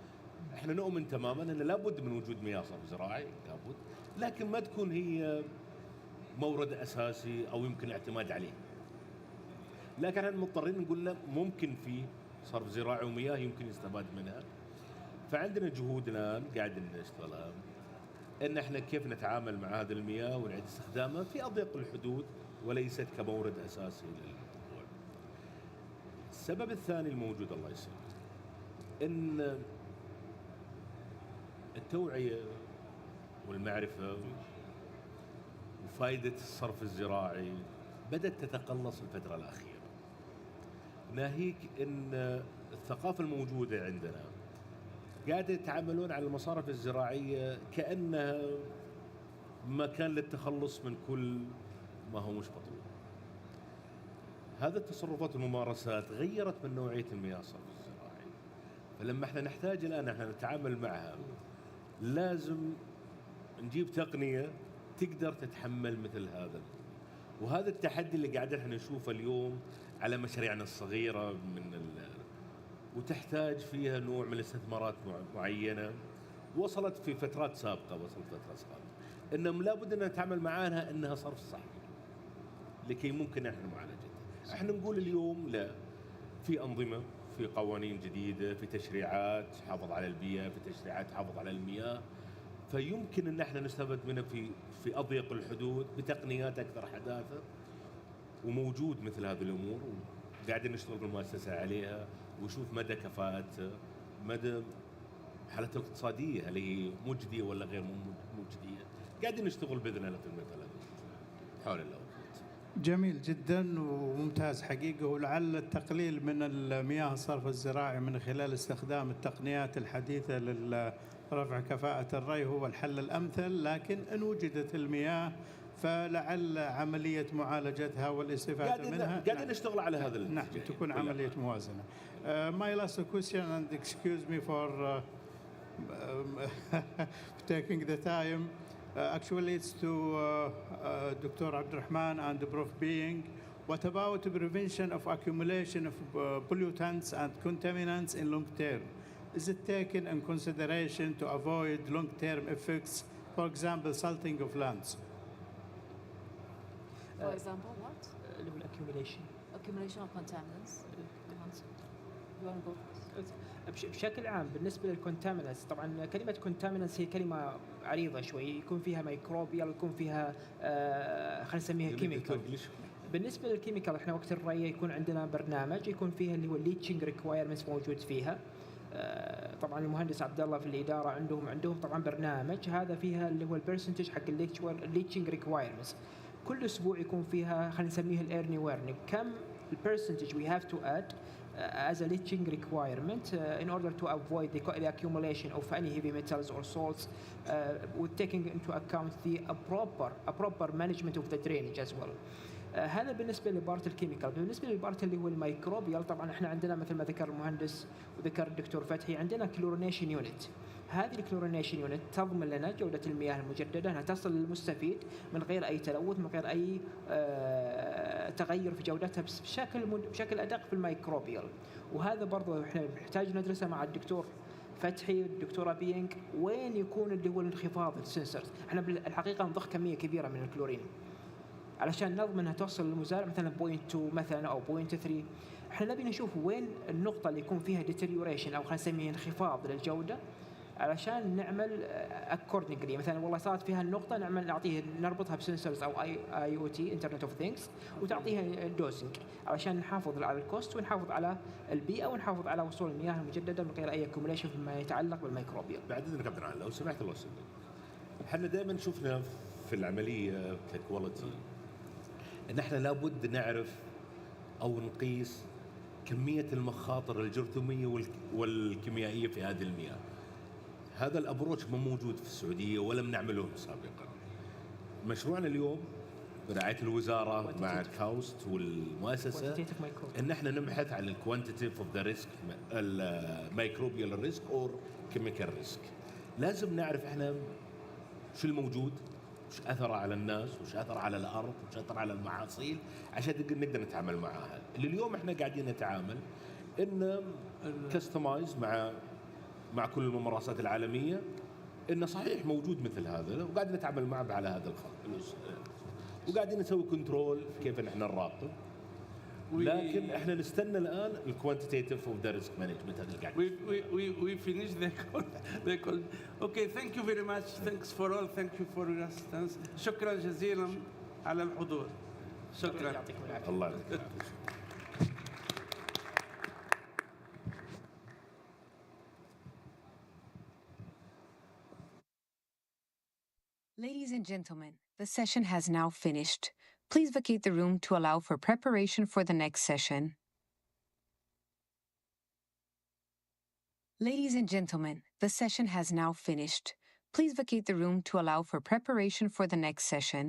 احنا نؤمن تماما ان لابد من وجود مياه صرف زراعي، لابد، لكن ما تكون هي مورد اساسي او يمكن الاعتماد عليه. لكن احنا مضطرين نقول له ممكن في صرف زراعي ومياه يمكن يستفاد منها. فعندنا جهود الان قاعدين نشتغلها ان احنا كيف نتعامل مع هذه المياه ونعيد استخدامها في اضيق الحدود وليست كمورد اساسي للموضوع. السبب الثاني الموجود الله يسلمك ان التوعية والمعرفة وفائدة الصرف الزراعي بدأت تتقلص الفترة الأخيرة، ناهيك أن الثقافة الموجودة عندنا قاعدة يتعاملون على المصارف الزراعية كأنها مكان للتخلص من كل ما هو مش مطلوب. هذا التصرفات والممارسات غيرت من نوعية المياه الصرف الزراعي، فلما احنا نحتاج الآن احنا نتعامل معها لازم نجيب تقنية تقدر تتحمل مثل هذا. وهذا التحدي اللي قاعدين احنا نشوفه اليوم على مشاريعنا الصغيرة وتحتاج فيها نوع من الاستثمارات معينة وصلت في فترات سابقة، انهم لابد ان نتعامل معاها انها صرف صحي لكي ممكن احنا معالجتها. احنا نقول اليوم لا، في أنظمة، في قوانين جديدة، في تشريعات تحافظ على البيئة، في تشريعات تحافظ على المياه، فيمكن ان احنا نستفاد منها في اضيق الحدود بتقنيات اكثر حداثة، وموجود مثل هذه الامور وقاعدين نشتغل بالمؤسسة عليها ونشوف مدى كفاءتها، مدى حالتها الاقتصادية هل هي مجدية ولا غير مجدية. قاعدين نشتغل باذن الله في المثل هذا حول الله. جميل جدا وممتاز حقيقة، ولعل التقليل من المياه الصرف الزراعي من خلال استخدام التقنيات الحديثة لرفع كفاءة الري هو الحل الأمثل، لكن إن وجدت المياه فلعل عملية معالجتها والاستفادة منها قاعدين نشتغل على هذا نعم تكون عملية موازنة. My last question, and excuse me for taking the time. Actually, it's to Dr. Abdurrahman and Prof. Being. What about the prevention of accumulation of pollutants and contaminants in long term? Is it taken in consideration to avoid long-term effects, for example, salting of lands? For example, what? accumulation. Accumulation of contaminants. You want to go first? بشكل عام بالنسبه للكونتامينانتس، طبعا كلمه كونتامينانتس هي كلمه عريضه شوي، يكون فيها ميكروبيال ويكون فيها خلينا نسميها كيميكال. بالنسبه للكيميكال احنا وقت الري يكون عندنا برنامج يكون فيها اللي هو الليتشنج ريكوايرمنتس موجود فيها. طبعا المهندس عبد الله في الاداره عندهم طبعا برنامج هذا فيها اللي هو البرسنتج حق الليتشنج ريكوايرمنتس. كل اسبوع يكون فيها خلينا نسميها الايرني ويرني، كم البرسنتج we have to add as a leaching requirement in order to avoid the accumulation of any heavy metals or salts, with taking into account the proper management of the drainage as well. هذا بالنسبه لبارت الكيميكال. بالنسبه للبارت اللي هو الميكروبيال، طبعا احنا عندنا مثل ما ذكر المهندس وذكر الدكتور فتحي عندنا كلورينيشن يونت. هذه الكلورينيشن يونت تضمن لنا جوده المياه المجدده انها تصل للمستفيد من غير اي تلوث، من غير اي تغير في جودتها، بشكل ادق في الميكروبيال. وهذا برضه احنا نحتاج ندرسه مع الدكتور فتحي والدكتوره بينج، وين يكون اللي هو الانخفاض السنسرز. احنا بالحقيقه نضخ كميه كبيره من الكلورين علشان نضمن انها توصل للمزارع مثلا 0.2 مثلا او 0.3. احنا نبي نشوف وين النقطه اللي يكون فيها deterioration او خلينا نسميه انخفاض للجوده، علشان نعمل accordingly. مثلا والله صارت فيها النقطه نربطها بسنسرز او IoT انترنت اوف ثينجز وتعطيها دوزنج، علشان نحافظ على الكوست ونحافظ على البيئه ونحافظ على وصول المياه المجدده من غير اي اكيوميليشن فيما يتعلق بالميكروبيال. بعد اذنك عبد الرحمن لو سمحت الله يسلمك، احنا دائما شفنا في العمليه ككواليتي ان احنا لابد نعرف او نقيس كميه المخاطر الجرثوميه والكيميائيه في هذه المياه. هذا الابروتش ما موجود في السعوديه ولم نعمله سابقا. مشروعنا اليوم برعايه الوزاره مع كاوست والمؤسسه ان احنا نبحث عن الكوانتيتيف اوف ذا ريسك، الميكروبيال ريسك اور كيميكال ريسك. لازم نعرف احنا شو الموجود، وش اثره على الناس، وش اثره على الارض، وش اثره على المحاصيل، عشان نقدر نتعامل معها. اللي اليوم احنا قاعدين نتعامل ان كستمايز مع كل الممارسات العالميه، انه صحيح موجود مثل هذا وقاعدين نتعامل معه على هذا الخط، وقاعدين نسوي كنترول كيف نحن نراقب. لكن احنا نستنى الان الكوانتيتيف اوف ذا ريسك مانجمنت. هذا اللي قاعد we finished the call. Okay, thank you very much. Thanks for all. Thank you for your assistance. شكرا جزيلا على الحضور. شكرا. يعطيكم العافيه. الله يعطيك العافيه. Ladies and gentlemen, the session has now finished. Please vacate the room to allow for preparation for the next session. Ladies and gentlemen, the session has now finished. Please vacate the room to allow for preparation for the next session.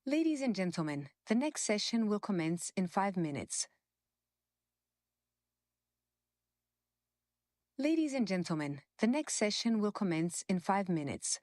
Ladies and gentlemen, the next session will commence in 5 minutes. Ladies and gentlemen, the next session will commence in 5 minutes.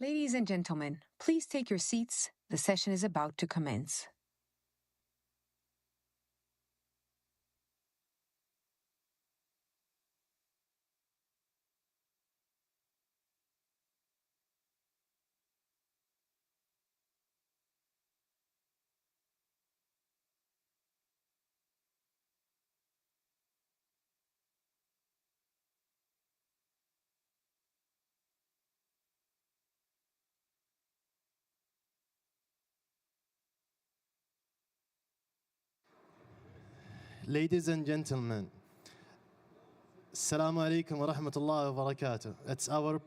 Ladies and gentlemen, please take your seats. The session is about to commence. Ladies and gentlemen, Assalamu alaikum wa rahmatullahi wa barakatuh. It's our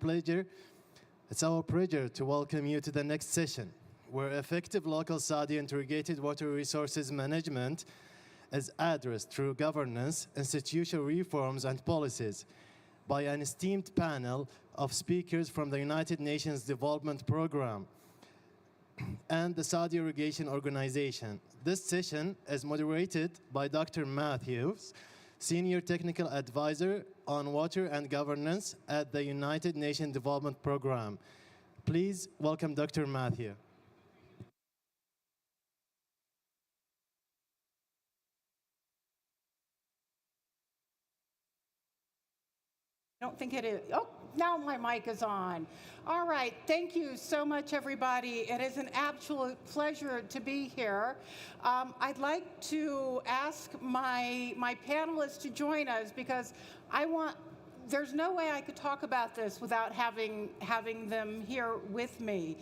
pleasure to welcome you to the next session, where effective local Saudi integrated water resources management is addressed through governance, institutional reforms, and policies by an esteemed panel of speakers from the United Nations Development Programme and the Saudi Irrigation Organization. This session is moderated by Dr. Matthews, Senior Technical Advisor on Water and Governance at the United Nations Development Programme. Please welcome Dr. Matthew. I don't think it is. Oh, now my mic is on. All right, thank you so much, everybody. It is an absolute pleasure to be here. I'd like to ask my panelists to join us because there's no way I could talk about this without having them here with me.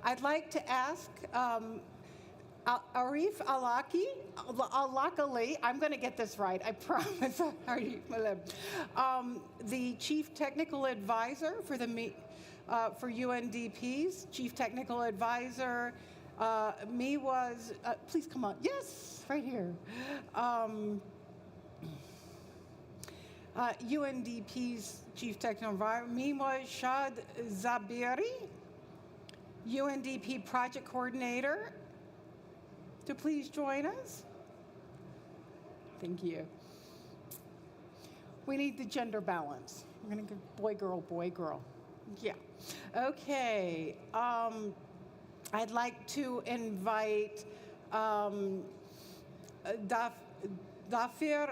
I'd like to ask Arif Alakali, I'm going to get this right, I promise. The Chief Technical Advisor for UNDP's Chief Technical Advisor. Please come on. Yes, right here. UNDP's Chief Technical Advisor, Miwa Shad Zabiri, UNDP Project Coordinator, to please join us. Thank you. We need the gender balance. We're going to go boy, girl, boy, girl. Yeah. Okay. I'd like to invite Dafir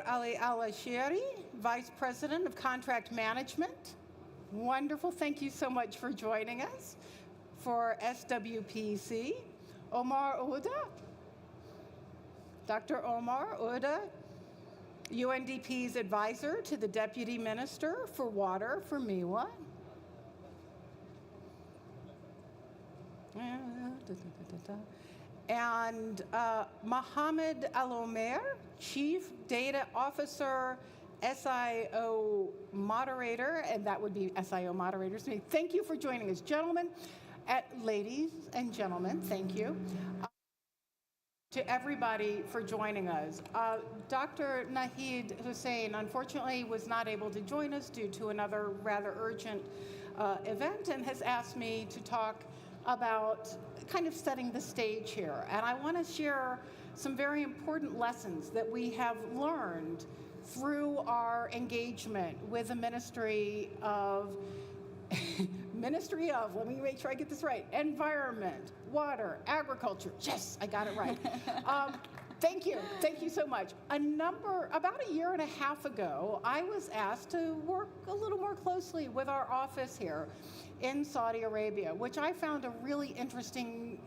Ali Al-Ashiri, Vice President of Contract Management. Wonderful. Thank you so much for joining us for SWPC. Omar Ouda. Dr. Omar Ouda, UNDP's advisor to the Deputy Minister for Water for MIWA. And Mohammed Al-Omer, Chief Data Officer, SIO Moderator, and that would be SIO Moderators. Thank you for joining us, gentlemen, ladies and gentlemen, thank you. To everybody for joining us. Dr. Nahid Hussein, unfortunately, was not able to join us due to another rather urgent event and has asked me to talk about kind of setting the stage here. And I want to share some very important lessons that we have learned through our engagement with the Ministry of let me make sure I get this right, Environment, Water, Agriculture. Yes, I got it right. Thank you so much. About a year and a half ago, I was asked to work a little more closely with our office here in Saudi Arabia, which I found a really interesting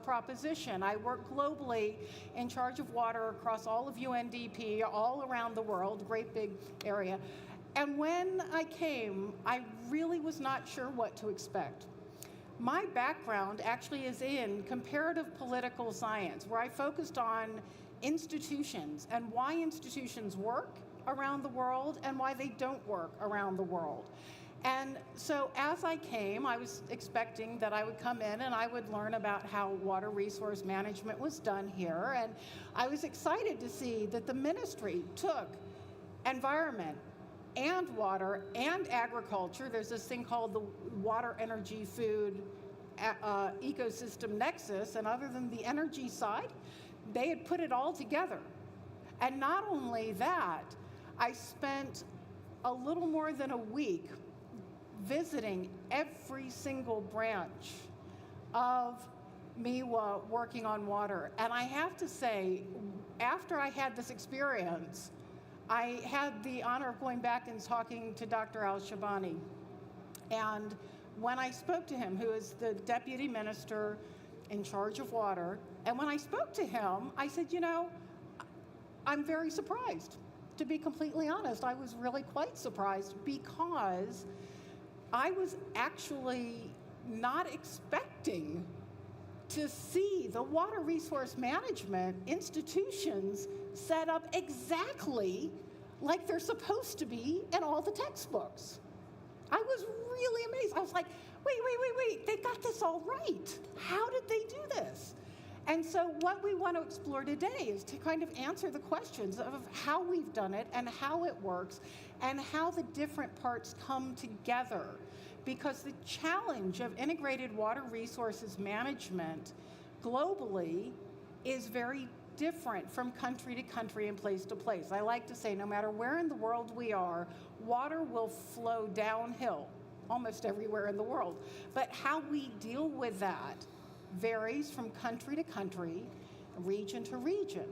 proposition. I work globally in charge of water across all of UNDP, all around the world, great big area. And when I came, I really was not sure what to expect. My background actually is in comparative political science, where I focused on institutions and why institutions work around the world and why they don't work around the world. And so as I came, I was expecting that I would come in and I would learn about how water resource management was done here. And I was excited to see that the ministry took environment and water and agriculture. There's this thing called the Water, Energy, Food Ecosystem Nexus, and other than the energy side, they had put it all together. And not only that, I spent a little more than a week visiting every single branch of MIWA working on water. And I have to say, after I had this experience, I had the honor of going back and talking to Dr. Al-Shabani. And when I spoke to him, who is the Deputy Minister in charge of water, and when I spoke to him, I said, I'm very surprised. To be completely honest, I was really quite surprised because I was actually not expecting to see the water resource management institutions set up exactly like they're supposed to be in all the textbooks. I was really amazed. I was like, wait, they got this all right. How did they do this? And so what we want to explore today is to kind of answer the questions of how we've done it and how it works and how the different parts come together. Because the challenge of integrated water resources management globally is very different from country to country and place to place. I like to say no matter where in the world we are, water will flow downhill almost everywhere in the world. But how we deal with that varies from country to country, region to region.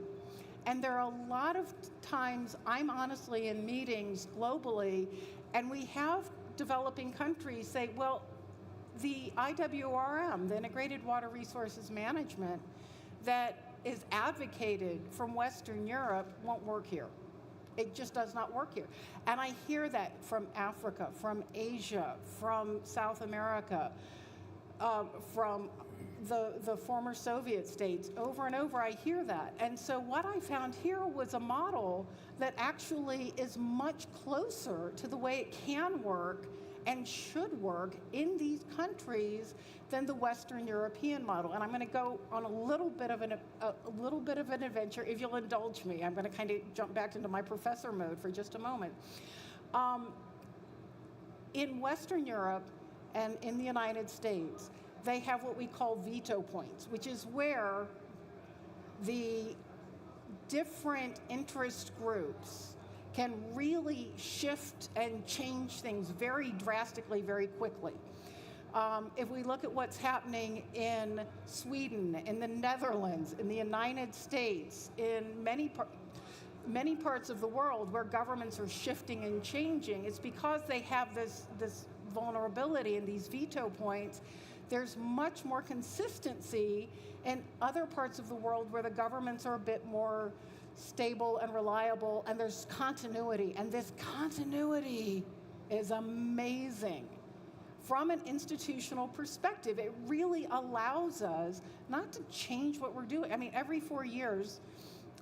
And there are a lot of times I'm honestly in meetings globally, and we have developing countries say, well, the IWRM, the Integrated Water Resources Management, that is advocated from Western Europe won't work here. It just does not work here. And I hear that from Africa, from Asia, from South America, from the former Soviet states. Over and over, I hear that. And so what I found here was a model that actually is much closer to the way it can work and should work in these countries than the Western European model. And I'm going to go on a little bit of an adventure, if you'll indulge me. I'm going to kind of jump back into my professor mode for just a moment. In Western Europe and in the United States, they have what we call veto points, which is where the different interest groups can really shift and change things very drastically, very quickly. If we look at what's happening in Sweden, in the Netherlands, in the United States, in many parts of the world where governments are shifting and changing, it's because they have this vulnerability in these veto points. There's much more consistency in other parts of the world where the governments are a bit more stable and reliable, and there's continuity. And this continuity is amazing. From an institutional perspective, it really allows us not to change what we're doing. I mean, every 4 years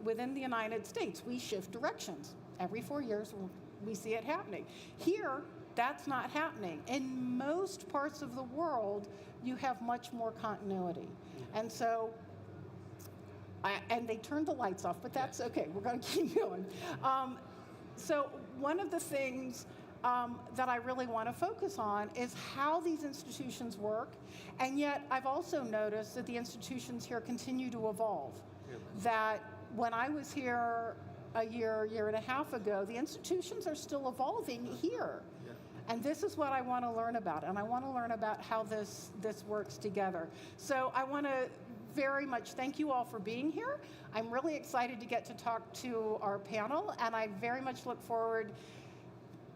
within the United States, we shift directions. Every 4 years, we see it happening. Here, that's not happening. In most parts of the world, you have much more continuity. And so, and they turned the lights off, but that's okay. We're going to keep going. So one of the things that I really want to focus on is how these institutions work. And yet, I've also noticed that the institutions here continue to evolve. That when I was here a year and a half ago, the institutions are still evolving here. And this is what I want to learn about. And I want to learn about how this works together. So I want to very much thank you all for being here. I'm really excited to get to talk to our panel. And I very much look forward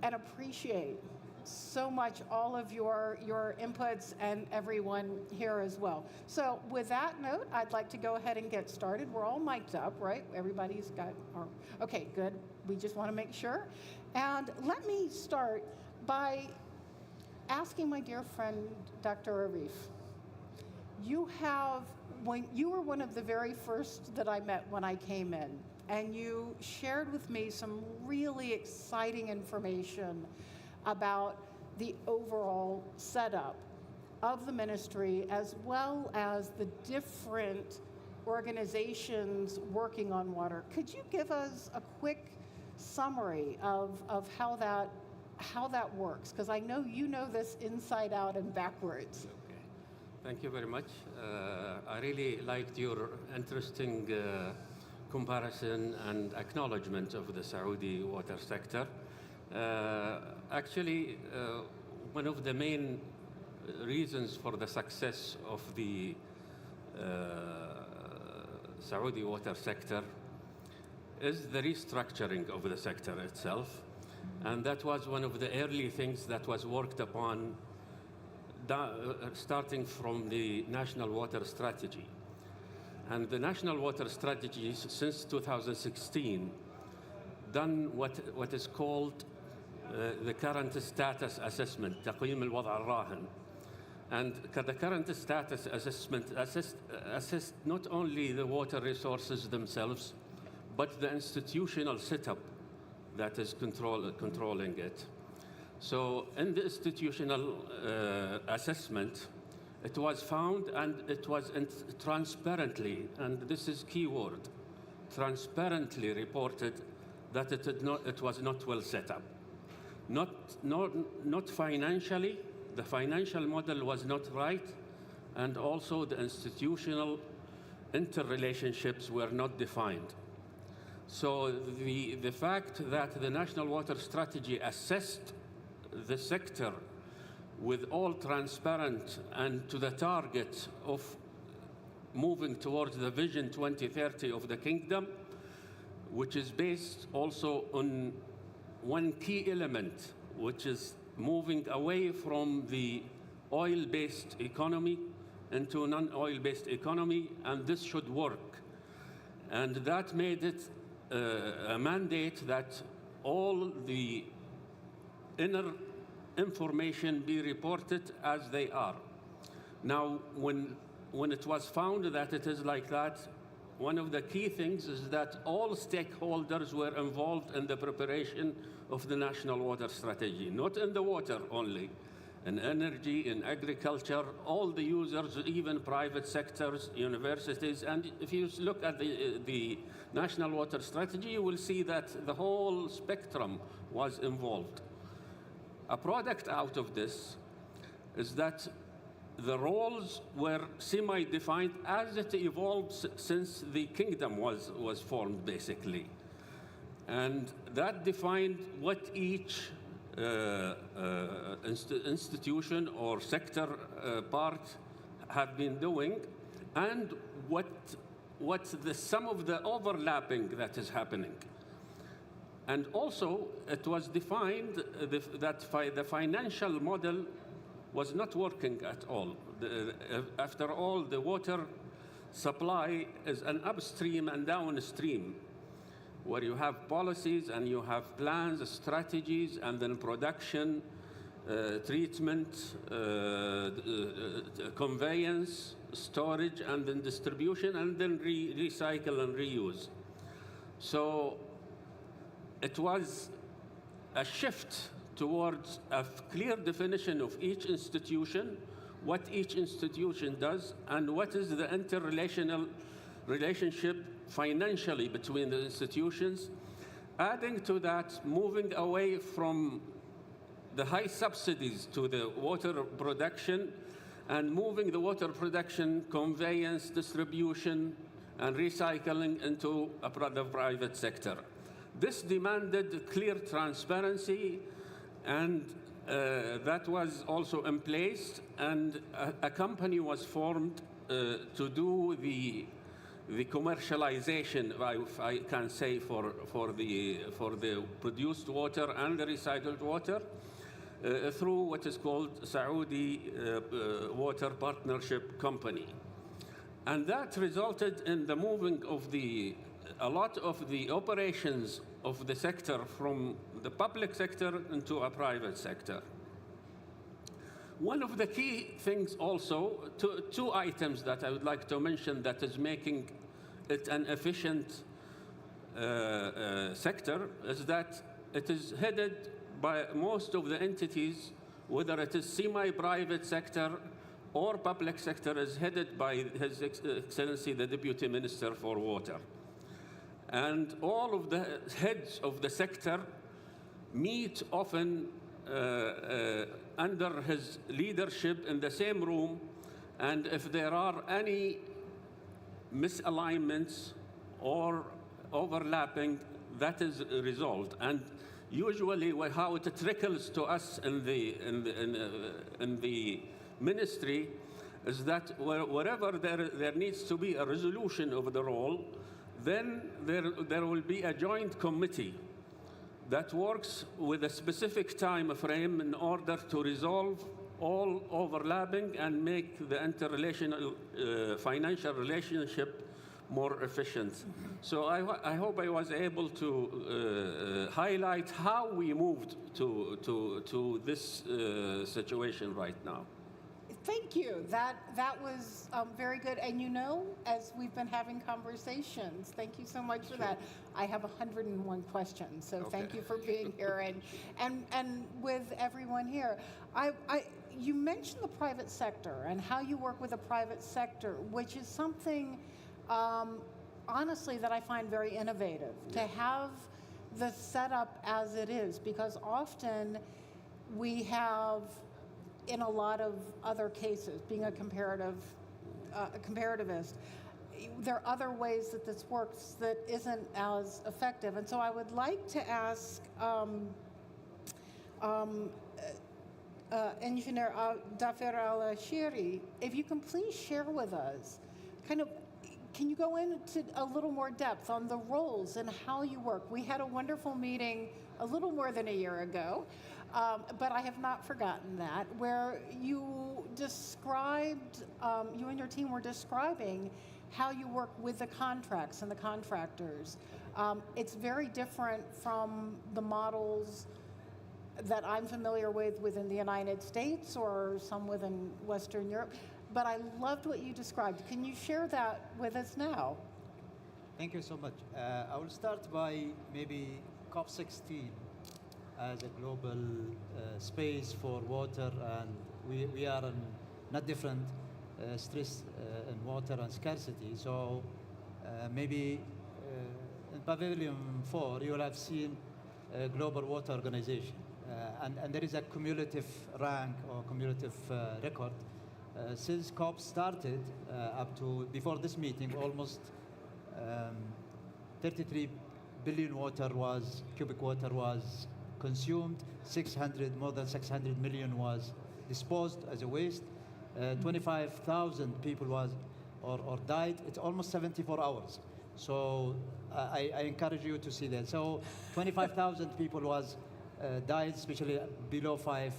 and appreciate so much all of your inputs and everyone here as well. So with that note, I'd like to go ahead and get started. We're all mic'd up, right? Everybody's got our, okay, good. We just want to make sure. And let me start by asking my dear friend, Dr. Arif, you were one of the very first that I met when I came in, and you shared with me some really exciting information about the overall setup of the ministry, as well as the different organizations working on water. Could you give us a quick summary of how that works? Because I know you know this inside out and backwards. Okay. Thank you very much. I really liked your interesting comparison and acknowledgement of the Saudi water sector. Actually, one of the main reasons for the success of the Saudi water sector is the restructuring of the sector itself. And that was one of the early things that was worked upon starting from the National Water Strategy. And the National Water Strategy, since 2016, done what is called the current status assessment, تقييم الوضع الراهن. And the current status assessment assessed not only the water resources themselves, but the institutional setup that is controlling it. So in the institutional assessment, it was found, and it was transparently, and this is key word, transparently reported that it was not well set up. Not financially, the financial model was not right, and also the institutional interrelationships were not defined. So the fact that the National Water Strategy assessed the sector with all transparent and to the target of moving towards the Vision 2030 of the Kingdom, which is based also on one key element, which is moving away from the oil-based economy into a non-oil-based economy, and this should work. And that made it a mandate that all the inner information be reported as they are. Now, when it was found that it is like that, one of the key things is that all stakeholders were involved in the preparation of the National Water Strategy, not in the water only, in energy, in agriculture, all the users, even private sectors, universities. And if you look at the National Water Strategy, you will see that the whole spectrum was involved. A product out of this is that the roles were semi-defined as it evolved since the kingdom was formed, basically. And that defined what each institution or sector part have been doing, and what's some of the overlapping that is happening. And also, it was defined that the financial model was not working at all. After all, the water supply is an upstream and downstream, where you have policies and you have plans, strategies, and then production, treatment, conveyance, storage, and then distribution, and then recycle and reuse. So it was a shift towards a clear definition of each institution, what each institution does, and what is the interrelational relationship financially between the institutions. Adding to that, moving away from the high subsidies to the water production, and moving the water production, conveyance, distribution, and recycling into the private sector. This demanded clear transparency, and that was also in place, and a company was formed to do the commercialization, if I can say, for the produced water and the recycled water through what is called Saudi Water Partnership Company. And that resulted in the moving of a lot of the operations of the sector from the public sector into a private sector. One of the key things also, two items that I would like to mention that is making it an efficient sector, is that it is headed by most of the entities, whether it is semi-private sector or public sector, is headed by His Excellency the Deputy Minister for Water. And all of the heads of the sector meet often under his leadership in the same room, and if there are any misalignments or overlapping, that is resolved. And usually how it trickles to us in the ministry is that wherever there needs to be a resolution of the role, then there will be a joint committee that works with a specific time frame in order to resolve all overlapping and make the interrelational financial relationship more efficient. So I hope I was able to highlight how we moved to this situation right now. Thank you. That was very good. And you know, as we've been having conversations, thank you so much for that. I have 101 questions, so thank you for being here and with everyone here. You mentioned the private sector and how you work with the private sector, which is something, honestly, that I find very innovative. To have the setup as it is, because often we have, in a lot of other cases, being a comparativist, there are other ways that this works that isn't as effective. And so I would like to ask Engineer Dafer Al-Shiri, if you can please share with us, can you go into a little more depth on the roles and how you work? We had a wonderful meeting a little more than a year ago, but I have not forgotten that, where you described, you and your team were describing how you work with the contracts and the contractors. It's very different from the models that I'm familiar with within the United States or some within Western Europe. But I loved what you described. Can you share that with us now? Thank you so much. I will start by maybe COP16 as a global space for water, and we are in not different stress in water and scarcity. So maybe in Pavilion 4, you will have seen a global water organization. And there is a cumulative rank or cumulative record. Since COP started up to before this meeting, almost 33 billion cubic water was consumed, more than 600 million was disposed as a waste, 25,000 people or died. It's almost 74 hours. So I encourage you to see that. So 25,000 people died, especially below 5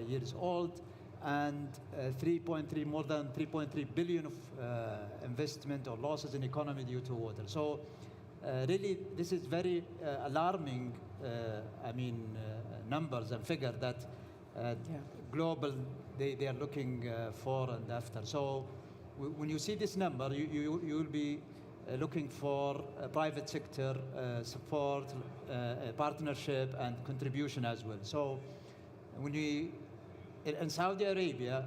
years old, and more than 3.3 billion of investment or losses in economy due to water. So really, this is very alarming, numbers and figure that global, they are looking for and after. So when you see this number, you will be looking for private sector support, partnership, and contribution as well. So in Saudi Arabia,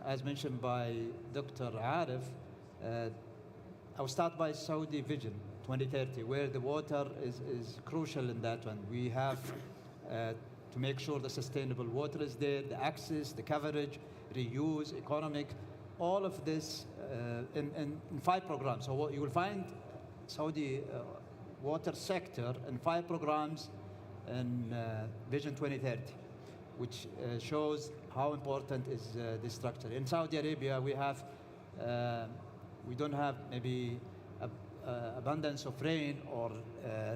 as mentioned by Dr. Arif, I'll start by Saudi Vision 2030, where the water is crucial in that one. We have to make sure the sustainable water is there, the access, the coverage, reuse, economic, all of this in 5 programs. So what you will find Saudi water sector in 5 programs in Vision 2030, which shows how important is this structure. In Saudi Arabia, we don't have maybe abundance of rain or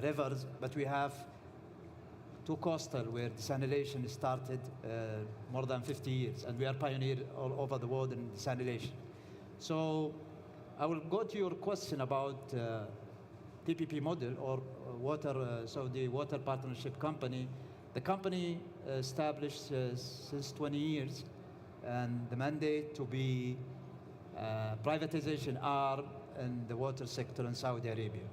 rivers, but we have 2 coastal where desalination started more than 50 years, and we are pioneer all over the world in desalination. So I will go to your question about PPP model or Saudi Water Partnership Company. The company established since 20 years, and the mandate to be privatization arm in the water sector in Saudi Arabia.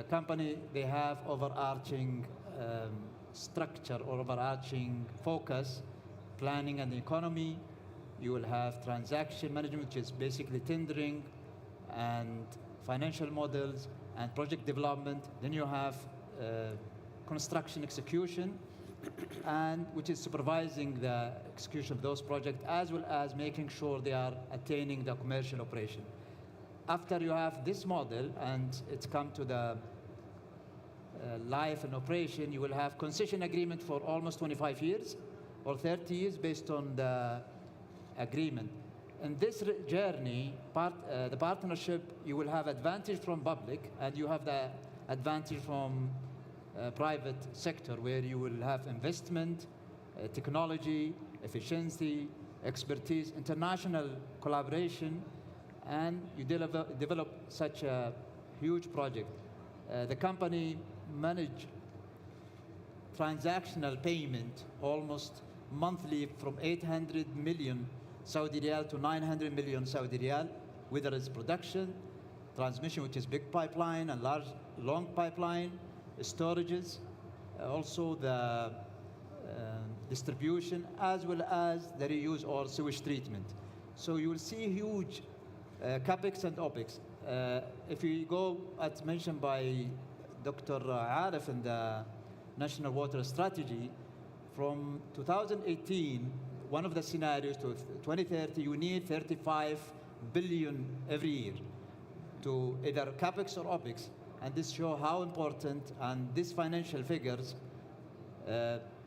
Company, they have overarching structure or overarching focus, planning and economy. You will have transaction management, which is basically tendering and financial models and project development. Then you have construction execution, and which is supervising the execution of those projects, as well as making sure they are attaining the commercial operation. After you have this model and it's come to the life and operation, you will have concession agreement for almost 25 years or 30 years based on the agreement. In this journey, the partnership, you will have advantage from public, and you have the advantage from private sector, where you will have investment, technology, efficiency, expertise, international collaboration, and you develop such a huge project. The company manage transactional payment almost monthly from 800 million Saudi riyal to 900 million Saudi riyal, whether it's production, transmission, which is big pipeline and large, long pipeline, storages, also the distribution, as well as the reuse or sewage treatment. So you will see huge capex and opex. If you go, as mentioned by Dr. Arif in the National Water Strategy, from 2018, one of the scenarios to 2030, you need 35 billion every year to either capex or opex. And this shows how important, and these financial figures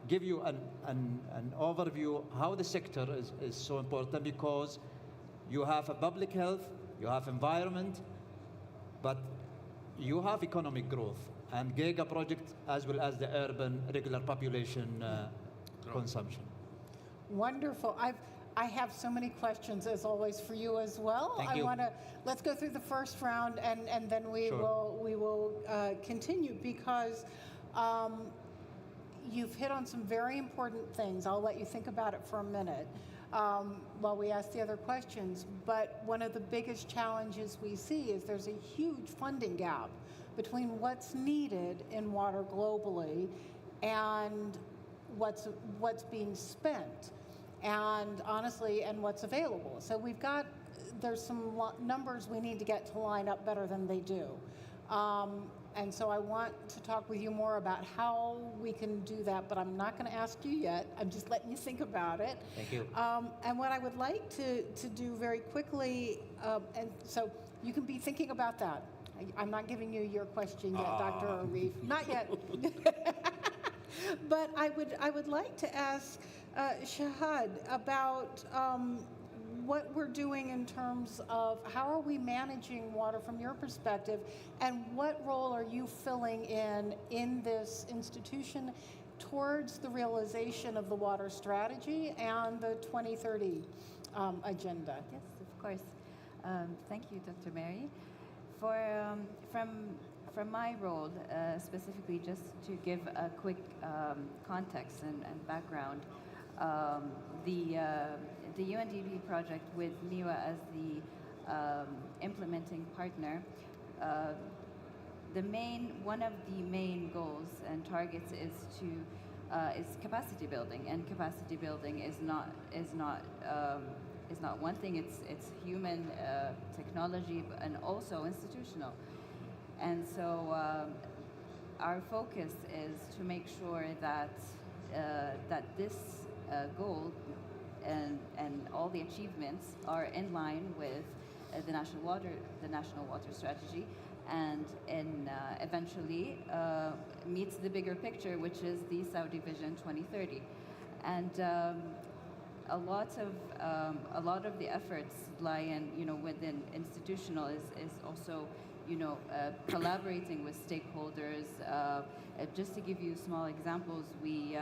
give you an overview how the sector is so important, because you have a public health, you have environment, but you have economic growth and giga project, as well as the urban regular population consumption. Wonderful. I have so many questions, as always, for you as well. Thank you. Let's go through the first round, and then we will continue, because you've hit on some very important things. I'll let you think about it for a minute while we ask the other questions. But one of the biggest challenges we see is there's a huge funding gap between what's needed in water globally and what's being spent, and honestly, and what's available. So there's some numbers we need to get to line up better than they do. And so I want to talk with you more about how we can do that, but I'm not going to ask you yet. I'm just letting you think about it. Thank you. And what I would like to do very quickly, and so you can be thinking about that. I'm not giving you your question yet, Dr. Arif. Not yet. But I would like to ask Shahad about what we're doing in terms of how are we managing water from your perspective, and what role are you filling in this institution towards the realization of the water strategy and the 2030 agenda? Yes, of course. Thank you, Dr. Mary. From my role, specifically, just to give a quick context and background, the UNDP project with NIWA as the implementing partner, one of the main goals and targets is capacity building, and capacity building is not one thing. It's human, technology, and also institutional. And so our focus is to make sure that this goal and all the achievements are in line with the national water strategy, and eventually meets the bigger picture, which is the Saudi Vision 2030. And a lot of the efforts lie in, within institutional is also, collaborating with stakeholders. Just to give you small examples, we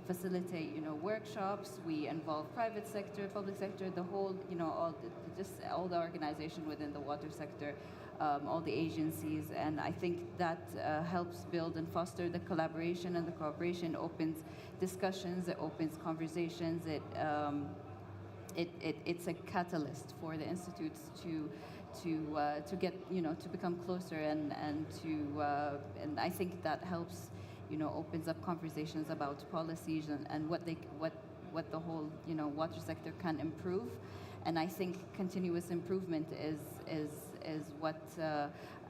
facilitate, workshops. We involve private sector, public sector, the whole, all the organization within the water sector, all the agencies, and I think that helps build and foster the collaboration and the cooperation. It opens discussions, it opens conversations. It's a catalyst for the institutes to get, to become closer, and I think that helps, opens up conversations about policies and what the whole, water sector can improve. And I think continuous improvement is what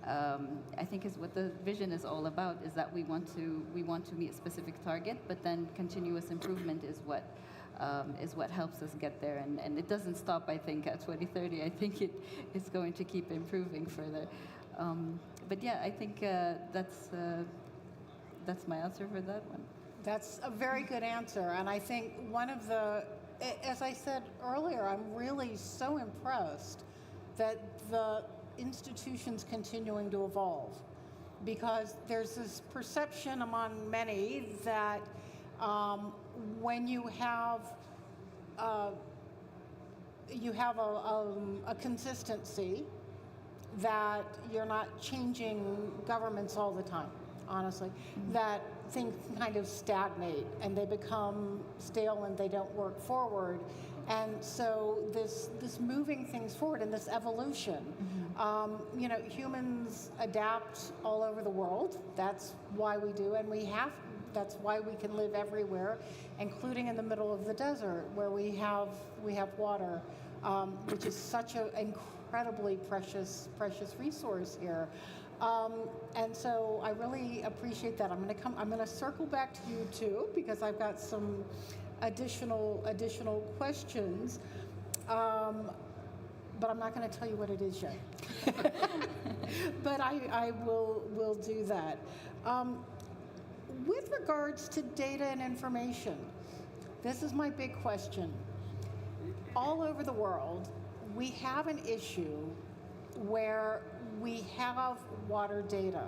I think is what the vision is all about. Is that we want to meet a specific target, but then continuous improvement is what helps us get there, and it doesn't stop, I think, at 2030. I think it's going to keep improving further. But yeah, I think that's my answer for that one. That's a very good answer, and I think one of the, as I said earlier, I'm really so impressed that the institution's continuing to evolve, because there's this perception among many that when you have a consistency, that you're not changing governments all the time, honestly, that things kind of stagnate and they become stale and they don't work forward. And so this moving things forward and this evolution, you know, humans adapt all over the world. That's why we do, and that's why we can live everywhere, including in the middle of the desert where we have water, which is such an incredibly precious resource here. And so I really appreciate that. I'm going to circle back to you too, because I've got some additional questions. But I'm not going to tell you what it is yet. But I will do that. With regards to data and information, this is my big question. All over the world, we have an issue where we have water data.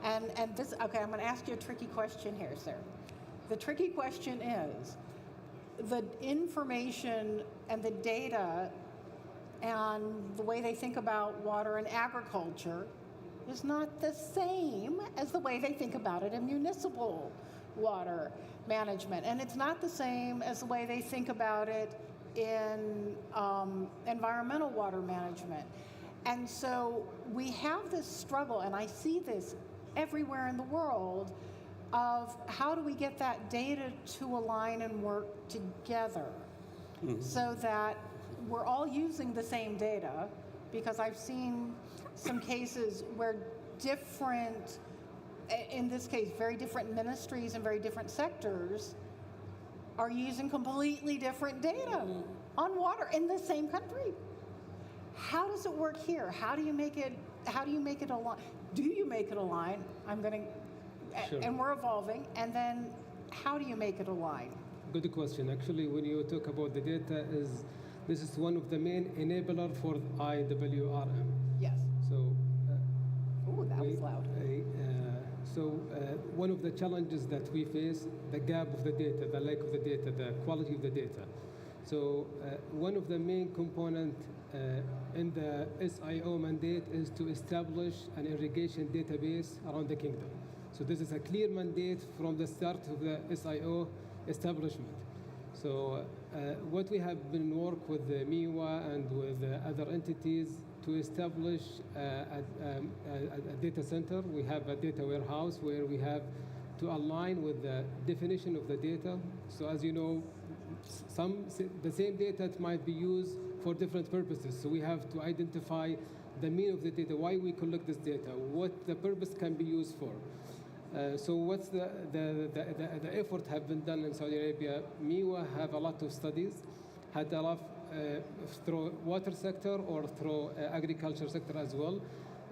And this, okay, I'm going to ask you a tricky question here, sir. The tricky question is, the information and the data and the way they think about water and agriculture is not the same as the way they think about it in municipal water management. And it's not the same as the way they think about it in environmental water management. And so we have this struggle, and I see this everywhere in the world, of how do we get that data to align and work together so that we're all using the same data, because I've seen some cases where different, in this case, very different ministries and very different sectors are using completely different data on water in the same country. How does it work here? How do you make it align? Do you make it align? Sure. And we're evolving. And then how do you make it align? Good question. Actually, when you talk about the data, this is one of the main enabler for IWRM. Yes. So. That was loud. One of the challenges that we face, the gap of the data, the lack of the data, the quality of the data. So one of the main components in the SIO mandate is to establish an irrigation database around the kingdom. So this is a clear mandate from the start of the SIO establishment. So what we have been work with the MIWA and with other entities to establish a data center. We have a data warehouse where we have to align with the definition of the data. So as you know, the same data might be used for different purposes. So we have to identify the meaning of the data, why we collect this data, what the purpose can be used for. So what's the effort have been done in Saudi Arabia? MIWA have a lot of studies, had a lot through water sector or through agriculture sector as well.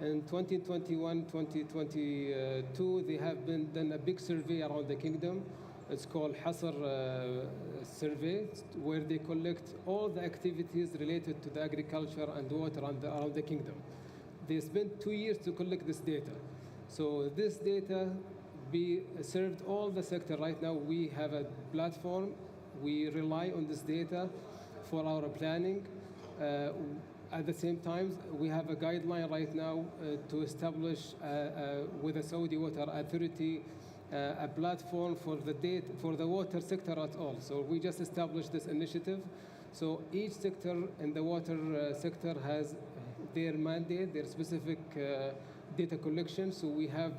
In 2021, 2022, they have been done a big survey around the kingdom. It's called Hasr survey, where they collect all the activities related to the agriculture and water around the kingdom. They spent 2 years to collect this data. So this data be served all the sector. Right now we have a platform. We rely on this data for our planning. At the same time, we have a guideline right now to establish with the Saudi Water Authority a platform for the water sector at all. So we just established this initiative. So each sector in the water sector has their mandate, their specific data collection. So we have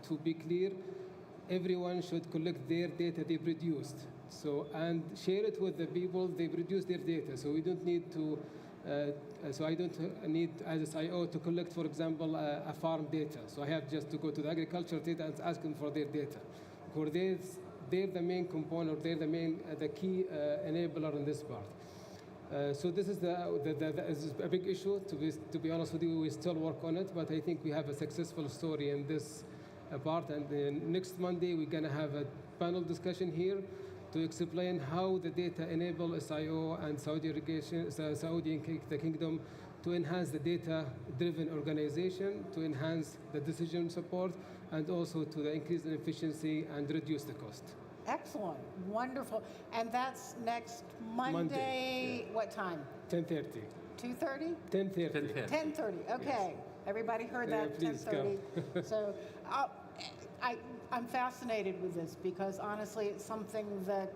to be clear, everyone should collect their data they produced. So, and share it with the people, they produce their data. So we don't need to, so I don't need as a SIO to collect, for example, a farm data. So I have just to go to the agriculture data and ask them for their data. For this, they're the main component, they're the key enabler in this part. So this is is a big issue. To be honest with you, we still work on it, but I think we have a successful story in this part. And then next Monday, we're going to have a panel discussion here to explain how the data enable SIO and Saudi irrigation, Saudi and the kingdom to enhance the data-driven organization, to enhance the decision support, and also to increase the efficiency and reduce the cost. Excellent, wonderful. And that's next Monday. Yeah. What time? 10:30. 2:30? 10:30. 10:30, okay. Yes. Everybody heard that, please 10:30. So I'm fascinated with this because honestly, it's something that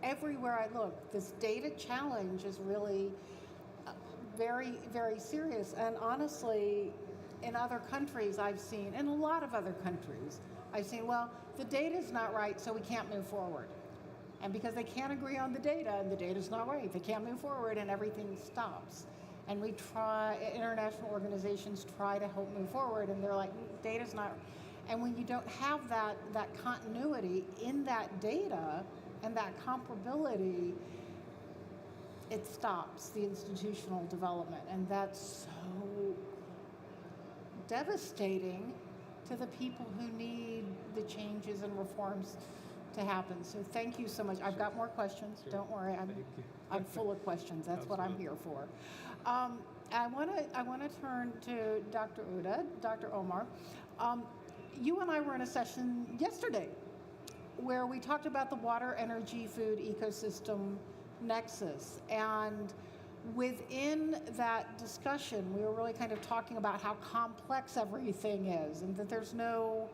everywhere I look, this data challenge is really very, very serious. And honestly, in other countries I've seen, in a lot of other countries, I've seen, well, the data's not right, so we can't move forward. And because they can't agree on the data, and the data's not right, they can't move forward, and everything stops. And we try, international organizations try to help move forward, and they're like, data's not. And when you don't have that continuity in that data and that comparability, it stops the institutional development. And that's so devastating to the people who need the changes and reforms to happen. So thank you so much. I've got more questions. Sure. Don't worry. I'm full of questions. That's what I'm here for. I want to turn to Dr. Uda, Dr. Omar. You and I were in a session yesterday where we talked about the water, energy, food ecosystem nexus. And within that discussion, we were really kind of talking about how complex everything is and that there's no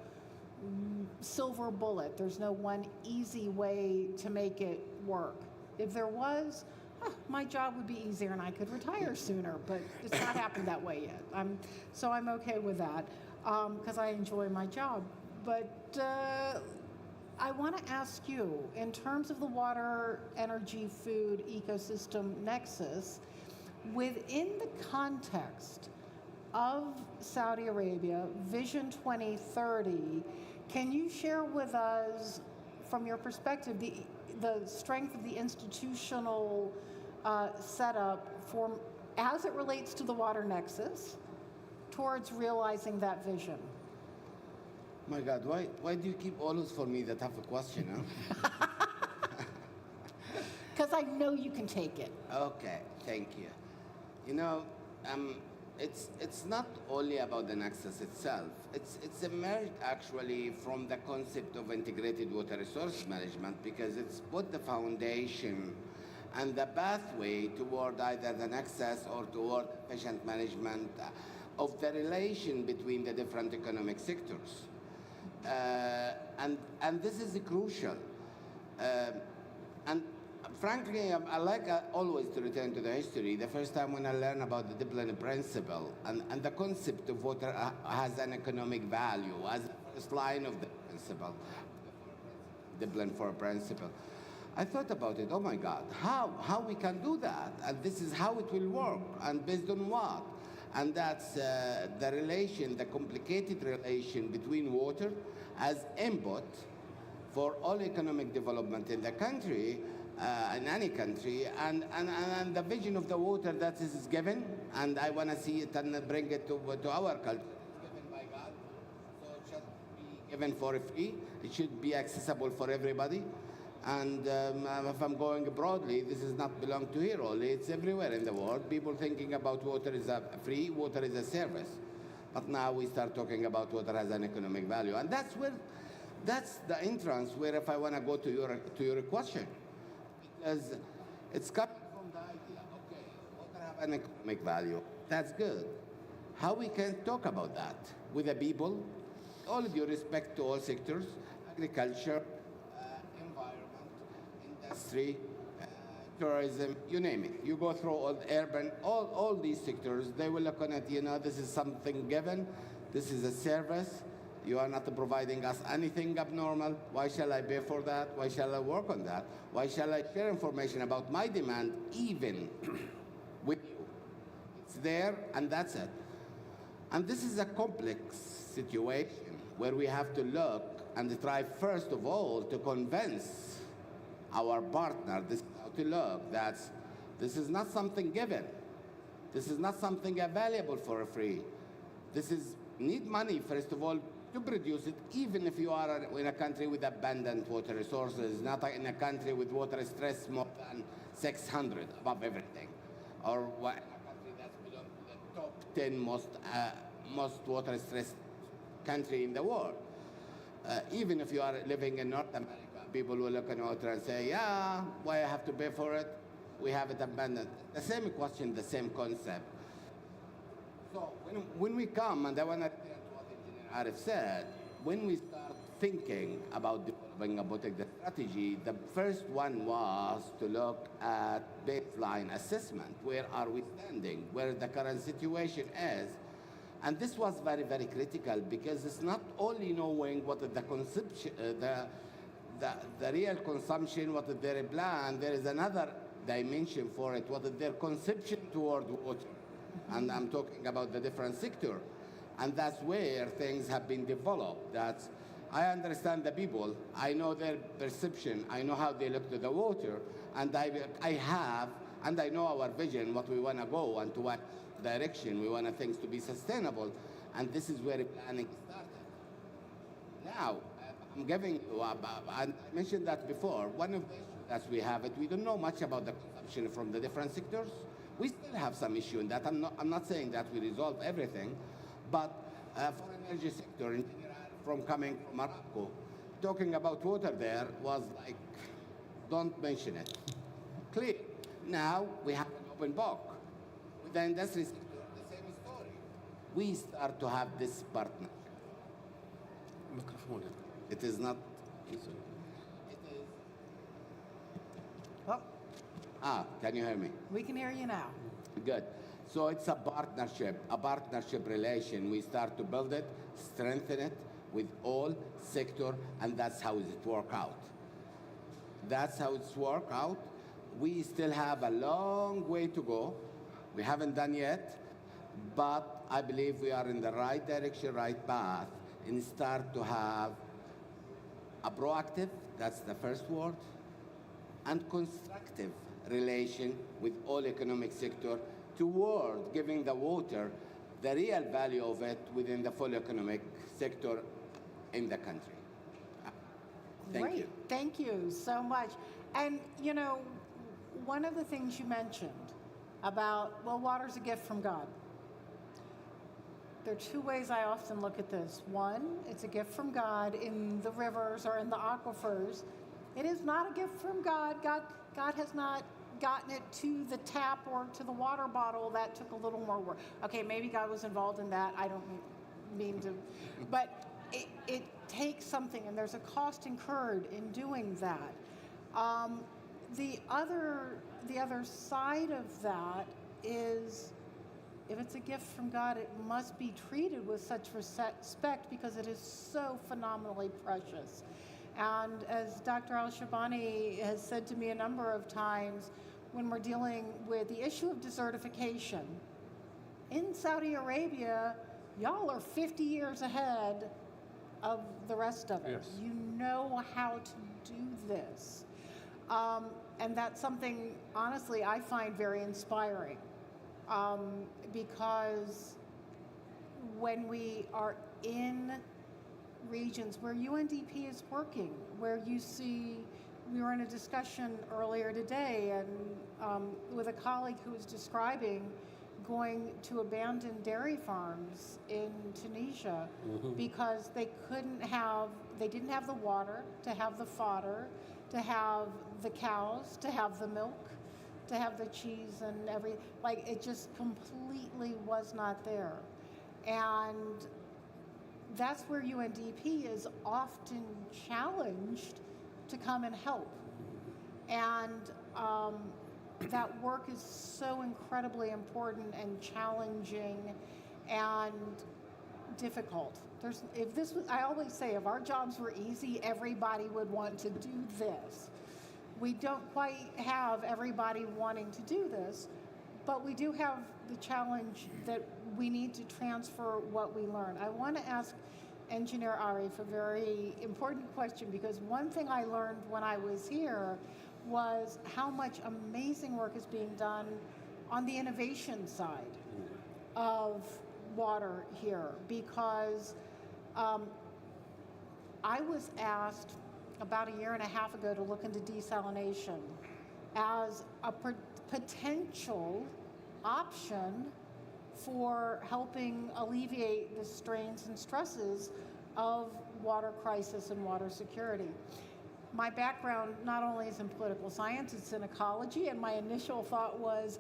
silver bullet. There's no one easy way to make it work. If there was, my job would be easier and I could retire sooner, but it's not happened that way yet. So I'm okay with that because I enjoy my job. But I want to ask you, in terms of the water, energy, food ecosystem nexus, within the context of Saudi Arabia, Vision 2030, can you share with us, from your perspective, the strength of the institutional setup for, as it relates to the water nexus, towards realizing that vision? My God, why do you keep always for me that have a question, huh? Because I know you can take it. Okay, thank you. You know, it's not only about the nexus itself. It's emerged actually from the concept of integrated water resource management because it's put the foundation and the pathway toward either the nexus or toward efficient management of the relation between the different economic sectors. And this is crucial. And frankly, I like always to return to the history. The first time when I learned about the Dublin principle and the concept of water has an economic value as the first line of the principle, Dublin 4 principle, I thought about it, oh my God, how we can do that? And this is how it will work, and based on what? And that's the relation, the complicated relation between water as input for all economic development in the country, in any country, and the vision of the water that is given, and I want to see it and bring it to our culture. It's given by God, so it should be given for free. It should be accessible for everybody. And if I'm going broadly, this does not belong to here only. It's everywhere in the world. People thinking about water is free, water is a service. But now we start talking about water as an economic value. And that's the entrance where if I want to go to your question. Because it's coming from the idea, okay, water have an economic value. That's good. How we can talk about that with the people, all due respect to all sectors, agriculture, industry, tourism, you name it. You go through all the urban, all these sectors, they will look on it, this is something given, this is a service, you are not providing us anything abnormal, why shall I pay for that, why shall I work on that, why shall I share information about my demand even with you? It's there and that's it. And this is a complex situation where we have to look and try first of all to convince our partner, this is how to look, this is not something given. This is not something available for free. This is need money, first of all, to produce it, even if you are in a country with abundant water resources, not in a country with water stress more than 600 above everything, or in a country that's belongs to the top 10 most water stressed country in the world. Even if you are living in North America, people will look at water and say, yeah, why I have to pay for it? We have it abandoned. The same question, the same concept. So when we come, and I want to return to what Engineer Arif said, when we start thinking about developing a botanical strategy, the first one was to look at baseline assessment. Where are we standing? Where the current situation is? And this was very, very critical because it's not only knowing what is the consumption, the real consumption, what is their plan, there is another dimension for it, what is their conception toward water. And I'm talking about the different sector. And that's where things have been developed. That's, I understand the people, I know their perception, I know how they look to the water, and I know our vision, what we want to go and to what direction we want things to be sustainable, and this is where planning started. Now, I'm giving you, I mentioned that before, one of the issues that we have, we don't know much about the consumption from the different sectors. We still have some issue in that. I'm not saying that we resolve everything, but for energy sector, in general, from coming from Morocco, talking about water there was like, don't mention it. Clear. Now we have an open book. With the industry sector, the same story. We start to have this partnership. It is not. It is. Oh, can you hear me? we can hear you now. Good. So it's a partnership relation. We start to build it, strengthen it with all sector, and that's how it work out. That's how it's work out. We still have a long way to go. We haven't done yet, but I believe we are in the right direction, right path, and start to have a proactive, that's the first word, and constructive relation with all economic sector toward giving the water the real value of it within the full economic sector in the country. Thank Great. you. Thank you so much. And, you know, one of the things you mentioned about, well, water's a gift from God. There are two ways I often look at this. One, it's a gift from God in the rivers or in the aquifers. It is not a gift from God. God has not gotten it to the tap or to the water bottle. That took a little more work. Okay, maybe God was involved in that. I don't mean to, but it takes something, and there's a cost incurred in doing that. The other side of that is, if it's a gift from God, it must be treated with such respect because it is so phenomenally precious. And as Dr. Al-Shabani has said to me a number of times, when we're dealing with the issue of desertification, in Saudi Arabia, y'all are 50 years ahead of the rest of it. Yes. You know how to do this. And that's something, honestly, I find very inspiring. Because when we are in regions where UNDP is working, where you see, we were in a discussion earlier today and with a colleague who was describing going to abandoned dairy farms in Tunisia because they didn't have the water to have the fodder, to have the cows, to have the milk, to have the cheese and everything. Like, it just completely was not there. And that's where UNDP is often challenged to come and help. And that work is so incredibly important and challenging and difficult. I always say, if our jobs were easy, everybody would want to do this. We don't quite have everybody wanting to do this, but we do have the challenge that we need to transfer what we learn. I want to ask Engineer Arif a very important question, because one thing I learned when I was here was how much amazing work is being done on the innovation side of water here, because I was asked about a year and a half ago to look into desalination as a potential option for helping alleviate the strains and stresses of water crisis and water security. My background not only is in political science, it's in ecology, and my initial thought was,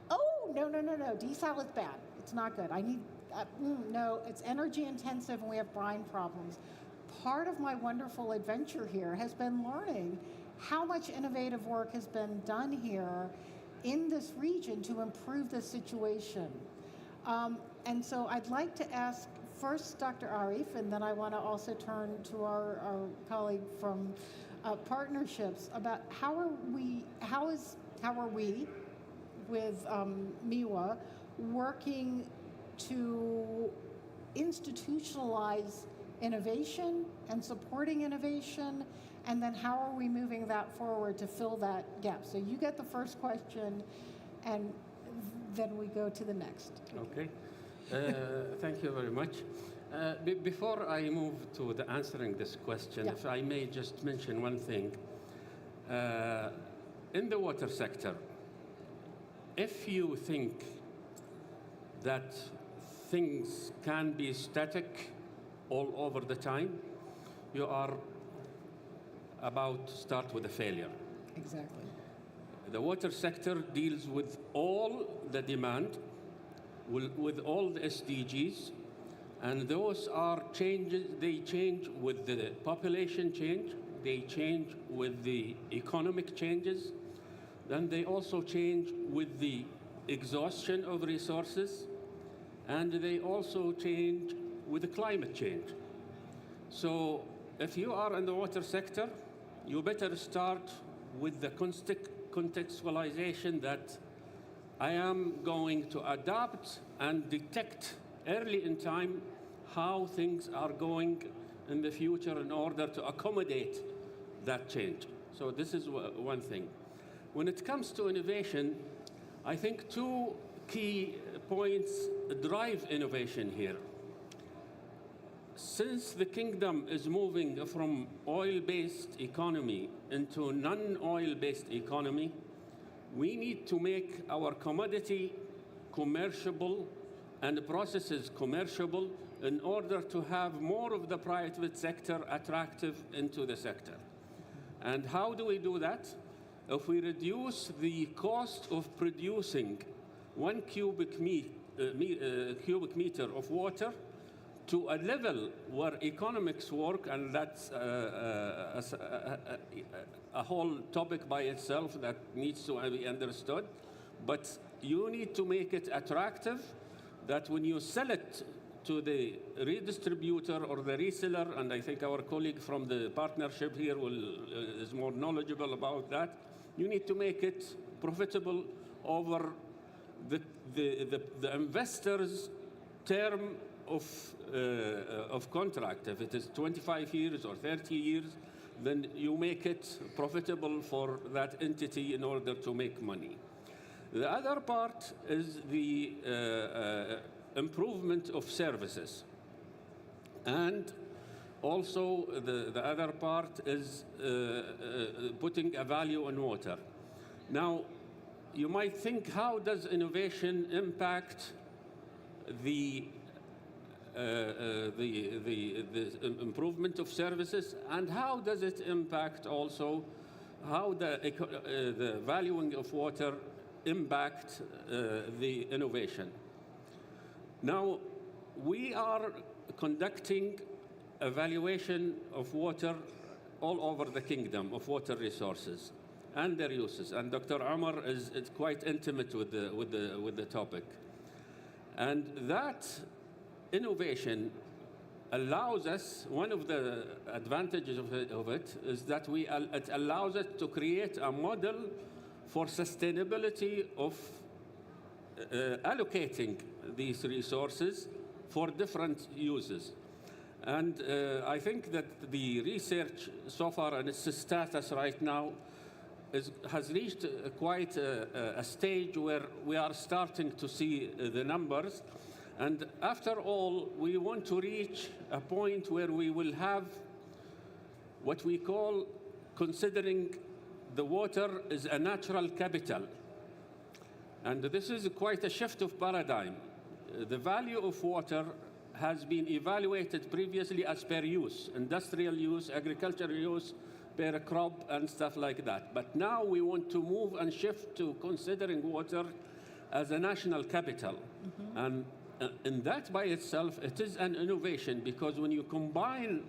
oh, no, desal is bad. It's not good. no, it's energy intensive and we have brine problems. Part of my wonderful adventure here has been learning how much innovative work has been done here in this region to improve the situation. And so I'd like to ask first Dr. Arif, and then I want to also turn to our colleague from partnerships about how are we with MIWA working to institutionalize innovation and supporting innovation, and then how are we moving that forward to fill that gap? So you get the first question, and then we go to the next. Okay. Thank you very much. Before I move to the answering this question, if I may just mention one thing. In the water sector, if you think that things can be static all over the time, you are about to start with a failure. Exactly. The water sector deals with all the demand, with all the SDGs, and those are changes. They change with the population change, they change with the economic changes, then they also change with the exhaustion of resources, and they also change with the climate change. So if you are in the water sector, you better start with the contextualization that I am going to adapt and detect early in time how things are going in the future in order to accommodate that change. So this is one thing. When it comes to innovation, I think two key points drive innovation here. Since the kingdom is moving from oil-based economy into non-oil-based economy, we need to make our commodity commerciable and processes commerciable in order to have more of the private sector attractive into the sector. And how do we do that? If we reduce the cost of producing 1 cubic meter of water to a level where economics work, and that's a whole topic by itself that needs to be understood. But you need to make it attractive that when you sell it to the redistributor or the reseller, and I think our colleague from the partnership here is more knowledgeable about that, you need to make it profitable over the investor's term of contract. If it is 25 years or 30 years, then you make it profitable for that entity in order to make money. The other part is the improvement of services. And also the other part is putting a value on water. Now, you might think, how does innovation impact the improvement of services, and how does it impact also how the valuing of water impact the innovation? Now, we are conducting evaluation of water all over the kingdom, of water resources and their uses, and Dr. Omar is quite intimate with the topic. And that innovation allows us, one of the advantages of it is that it allows us to create a model for sustainability of allocating these resources for different uses. And I think that the research so far and its status right now has reached quite a stage where we are starting to see the numbers. And after all, we want to reach a point where we will have what we call considering the water is a natural capital. And this is quite a shift of paradigm. The value of water has been evaluated previously as per use, industrial use, agricultural use, per crop and stuff like that. But now we want to move and shift to considering water as a national capital. Mm-hmm. And and that by itself, it is an innovation, because when you combine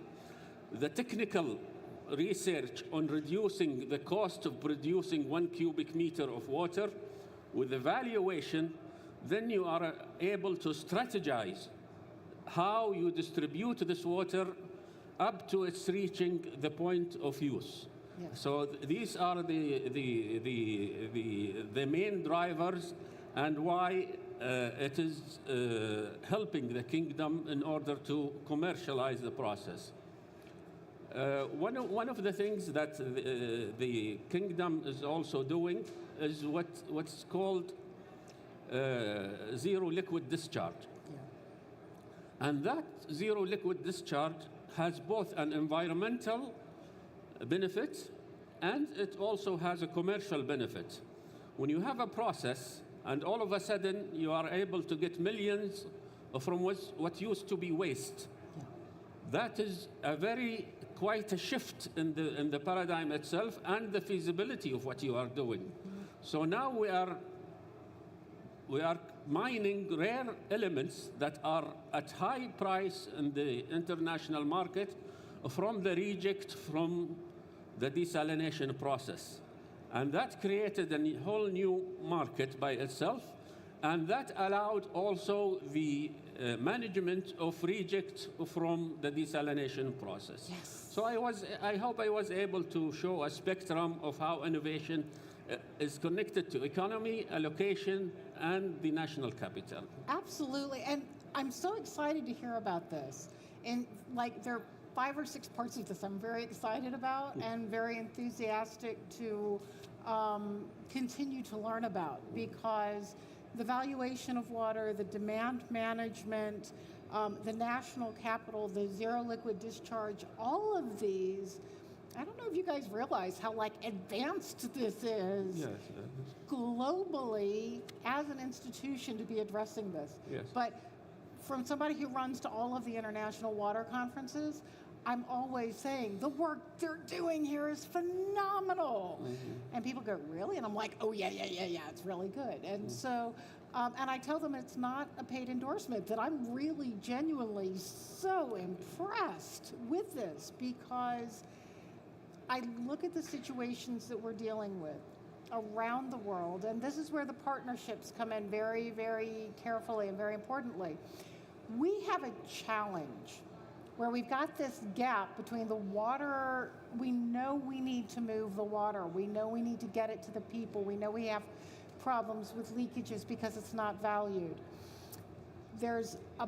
the technical research on reducing the cost of producing 1 cubic meter of water with evaluation, then you are able to strategize how you distribute this water up to its reaching the point of use. Yes. So these are the main drivers, and why it is helping the kingdom in order to commercialize the process. One of the things that the kingdom is also doing is what's called zero liquid discharge. And that zero liquid discharge has both an environmental benefit and it also has a commercial benefit. When you have a process and all of a sudden you are able to get millions from what used to be waste, that is quite a shift in the paradigm itself and the feasibility of what you are doing. So now we are mining rare elements that are at high price in the international market from the reject from the desalination process. And that created a whole new market by itself, and that allowed also the management of reject from the desalination process. Yes. So I hope I was able to show a spectrum of how innovation is connected to economy, allocation, and the national capital. Absolutely, and I'm so excited to hear about this. And like there are 5 or 6 parts of this I'm very excited about and very enthusiastic to continue to learn about, because the valuation of water, the demand management, the national capital, the zero liquid discharge, all of these, I don't know if you guys realize how advanced this is. Yes. Globally as an institution to be addressing this. Yes. But from somebody who runs to all of the international water conferences, I'm always saying the work they're doing here is phenomenal. Mm-hmm. And people go, really? And I'm like, oh yeah, it's really good. And so, and I tell them it's not a paid endorsement, that I'm really genuinely so impressed with this, because I look at the situations that we're dealing with around the world, and this is where the partnerships come in very, very carefully and very importantly. We have a challenge where we've got this gap between the water. We know we need to move the water. We know we need to get it to the people. We know we have problems with leakages because it's not valued. There's a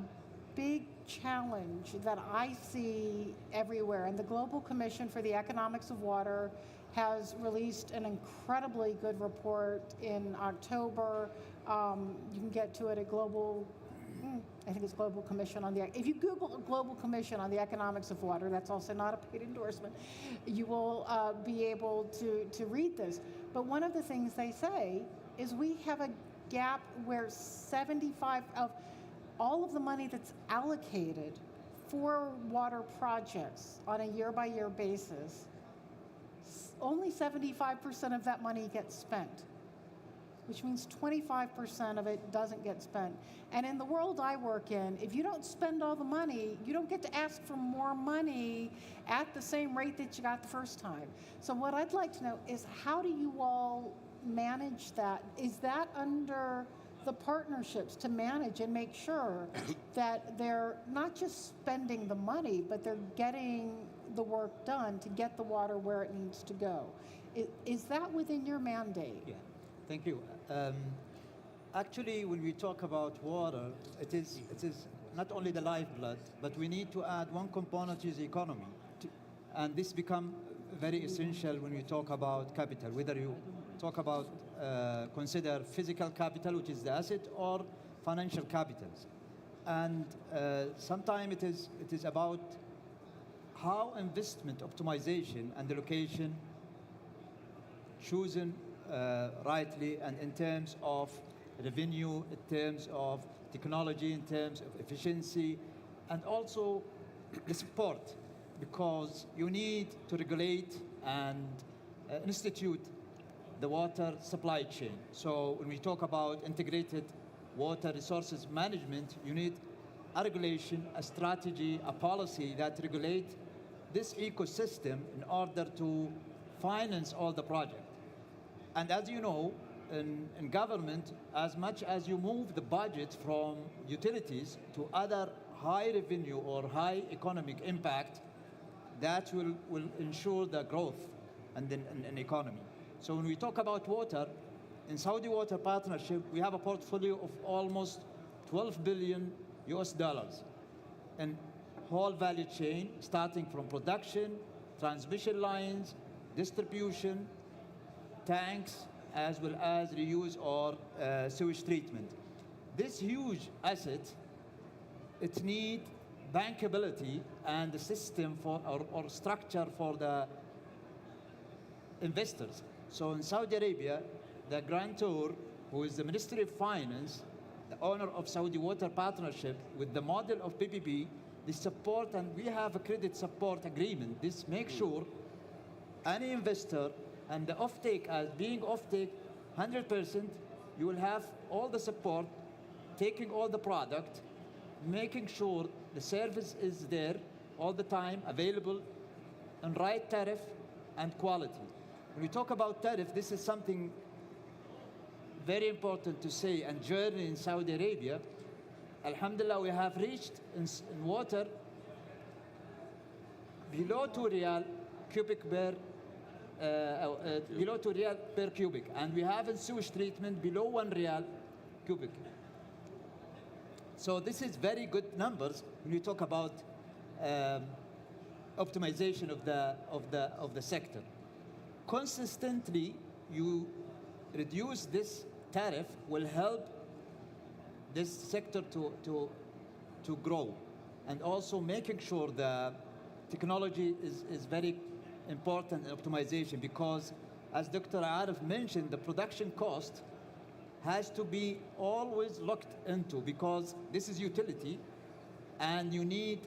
big challenge that I see everywhere, and the Global Commission for the Economics of Water has released an incredibly good report in October. You can get to it at I think it's Global Commission on the, if you Google Global Commission on the Economics of Water, that's also not a paid endorsement, you will be able to read this. But one of the things they say is we have a gap where 75 of all of the money that's allocated for water projects on a year-by-year basis, only 75% of that money gets spent, which means 25% of it doesn't get spent. And in the world I work in, if you don't spend all the money, you don't get to ask for more money at the same rate that you got the first time. So what I'd like to know is, how do you all manage that? Is that under the partnerships to manage and make sure that they're not just spending the money, but they're getting the work done to get the water where it needs to go? Is that within your mandate? Yeah, thank you. Actually, when we talk about water, it is not only the lifeblood, but we need to add one component, is economy. And this becomes very essential when we talk about capital, whether you talk about consider physical capital, which is the asset, or financial capitals. And sometimes it is about how investment optimization and allocation chosen rightly, and in terms of revenue, in terms of technology, in terms of efficiency, and also the support, because you need to regulate and institute the water supply chain. So when we talk about integrated water resources management, you need a regulation, a strategy, a policy that regulate this ecosystem in order to finance all the project. And as you know, in government, as much as you move the budget from utilities to other high revenue or high economic impact, that will ensure the growth and an economy. So when we talk about water, in Saudi Water Partnership, we have a portfolio of almost 12 billion US dollars in whole value chain, starting from production, transmission lines, distribution, tanks, as well as reuse or sewage treatment. This huge asset, it needs bankability and the system for or structure for the investors. So in Saudi Arabia, the grantor, who is the Ministry of Finance, the owner of Saudi Water Partnership, with the model of PPP, they support, and we have a credit support agreement. This makes sure any investor and the offtake, as being offtake 100%, you will have all the support, taking all the product, making sure the service is there all the time, available, and right tariff and quality. When we talk about tariff, this is something very important to say, and journey in Saudi Arabia. Alhamdulillah, we have reached in water below 2 riyal cubic per below 2 riyal per cubic, and we have in sewage treatment below 1 riyal cubic. So this is very good numbers when you talk about optimization of the sector. Consistently, you reduce this tariff will help this sector to grow, and also making sure the technology is very important in optimization, because as Dr. Arif mentioned, the production cost has to be always looked into, because this is utility, and you need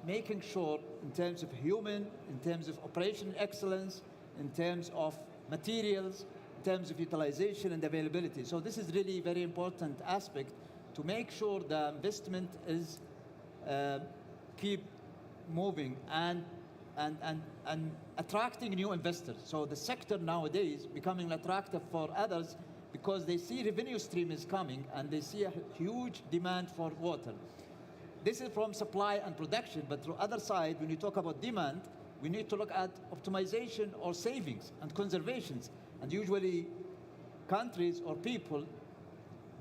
making sure in terms of human, in terms of operational excellence, in terms of materials, in terms of utilization and availability. So this is really very important aspect to make sure the investment is keep moving and attracting new investors. So the sector nowadays becoming attractive for others because they see revenue stream is coming and they see a huge demand for water. This is from supply and production, but through other side, when you talk about demand, we need to look at optimization or savings and conservations. And usually countries or people,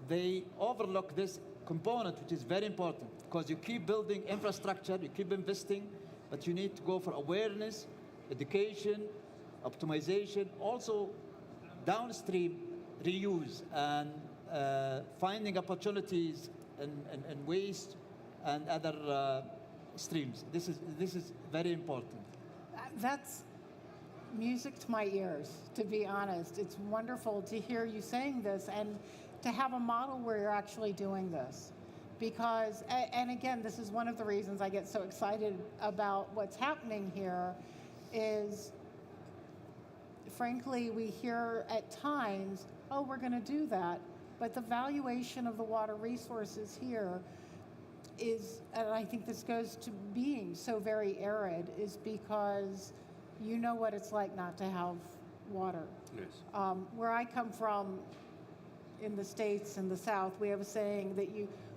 they overlook this component, which is very important, because you keep building infrastructure, you keep investing, but you need to go for awareness, education, optimization, also downstream reuse and finding opportunities in waste and other streams. This is very important. That's music to my ears, to be honest. It's wonderful to hear you saying this and to have a model where you're actually doing this. Because, and again, this is one of the reasons I get so excited about what's happening here is, frankly, we hear at times, oh, we're going to do that, but the valuation of the water resources here is, and I think this goes to being so very arid, is because you know what it's like not to have water. Yes. Where I come from in the States, in the South, we have a saying that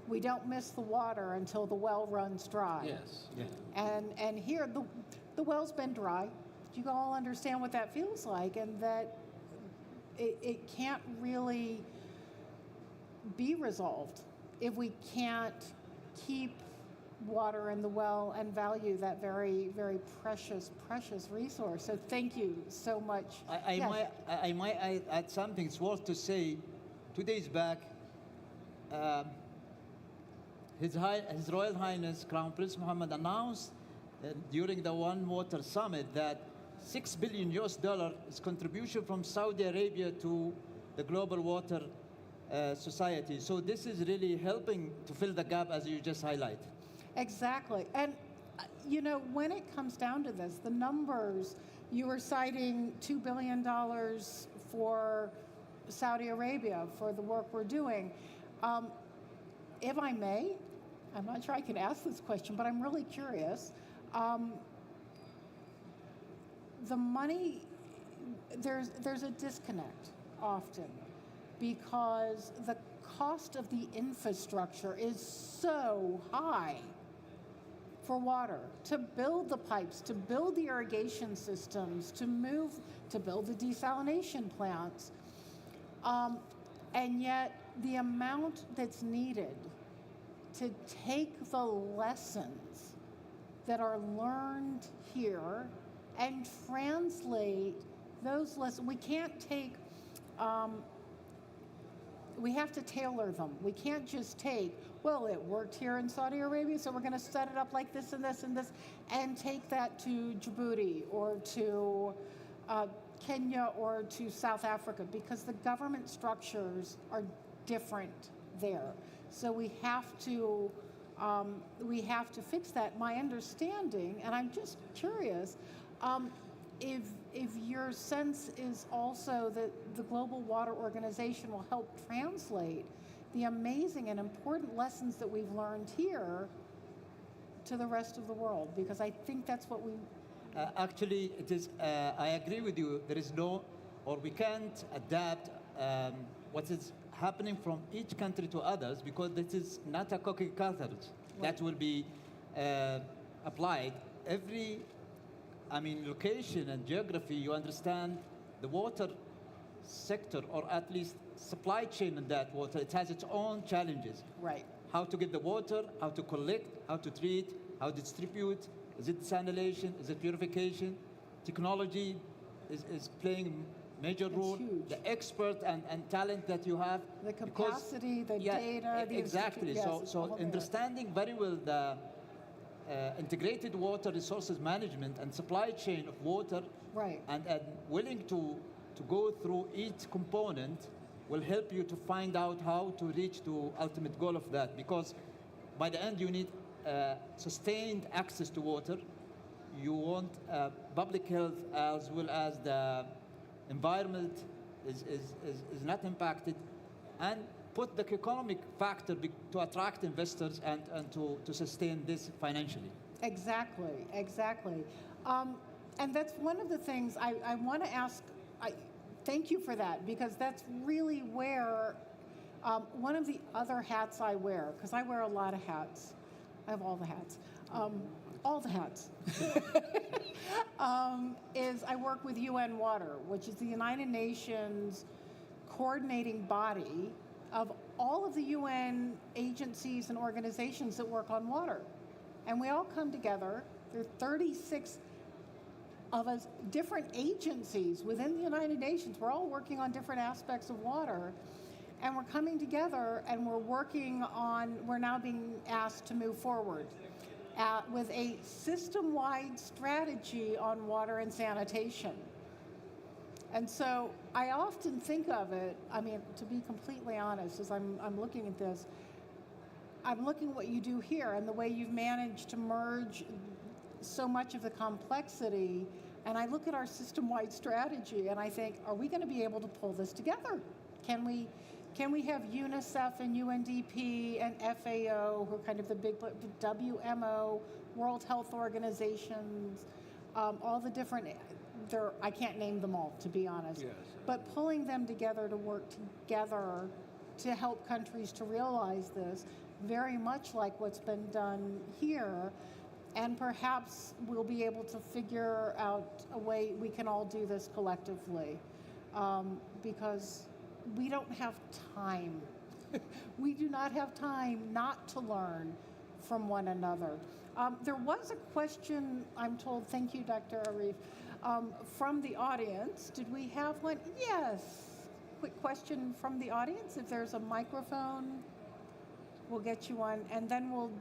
we don't miss the water until the well runs dry. Yes. Yeah. And here, the well's been dry. You all understand what that feels like, and that it can't really be resolved if we can't keep water in the well and value that very, very precious, precious resource. So thank you so much. I might add something. It's worth to say, 2 days back, His Royal Highness Crown Prince Mohammed announced during the One Water Summit that $6 billion is contribution from Saudi Arabia to the global water society. So this is really helping to fill the gap, as you just highlight. Exactly. And, you know, when it comes down to this, the numbers, you were citing $2 billion for Saudi Arabia for the work we're doing. If I may, I'm not sure I can ask this question, but I'm really curious. The money, there's a disconnect often because the cost of the infrastructure is so high for water, to build the pipes, to build the irrigation systems, to build the desalination plants. And yet the amount that's needed to take the lessons that are learned here and translate those lessons. We can't take, we have to tailor them. We can't just take, well, it worked here in Saudi Arabia, so we're going to set it up like this and this and this, and take that to Djibouti or to Kenya or to South Africa, because the government structures are different there. So we have to fix that. My understanding, and I'm just curious, if your sense is also that the Global Water Organization will help translate the amazing and important lessons that we've learned here to the rest of the world, because I think that's what we... Actually, it is, I agree with you. There is no, or we can't adapt what is happening from each country to others, because this is not a cookie cutter that will be applied. Every, location and geography, you understand the water sector, or at least supply chain in that water, it has its own challenges. Right. How to get the water, how to collect, how to treat, how to distribute. Is it desalination? Is it purification? Technology is playing a major role. The expert and talent that you have. The capacity, the data. Exactly. So understanding very well the integrated water resources management and supply chain of water, right, and willing to go through each component will help you to find out how to reach the ultimate goal of that. Because by the end, you need sustained access to water. You want public health as well as the environment is not impacted, and put the economic factor to attract investors and to sustain this financially. Exactly. And that's one of the things I want to ask. Thank you for that, because that's really where one of the other hats I wear, because I wear a lot of hats. I have all the hats. Is I work with UN Water, which is the United Nations coordinating body of all of the UN agencies and organizations that work on water. And we all come together. There are 36 of us, different agencies within the United Nations. We're all working on different aspects of water. And we're coming together and we're now being asked to move forward with a system-wide strategy on water and sanitation. And so I often think of it, to be completely honest, as I'm looking at this, I'm looking at what you do here and the way you've managed to merge so much of the complexity, and I look at our system-wide strategy and I think, are we going to be able to pull this together? Can we have UNICEF and UNDP and FAO, who are kind of the big, WMO, World Health Organizations, all the different, I can't name them all, to be honest. Yes. But pulling them together to work together to help countries to realize this, very much like what's been done here. And perhaps we'll be able to figure out a way we can all do this collectively, because we don't have time. We do not have time not to learn from one another. There was a question, I'm told, thank you, Dr. Arif, from the audience. Did we have one? Yes. Quick question from the audience. If there's a microphone, we'll get you one, and then we'll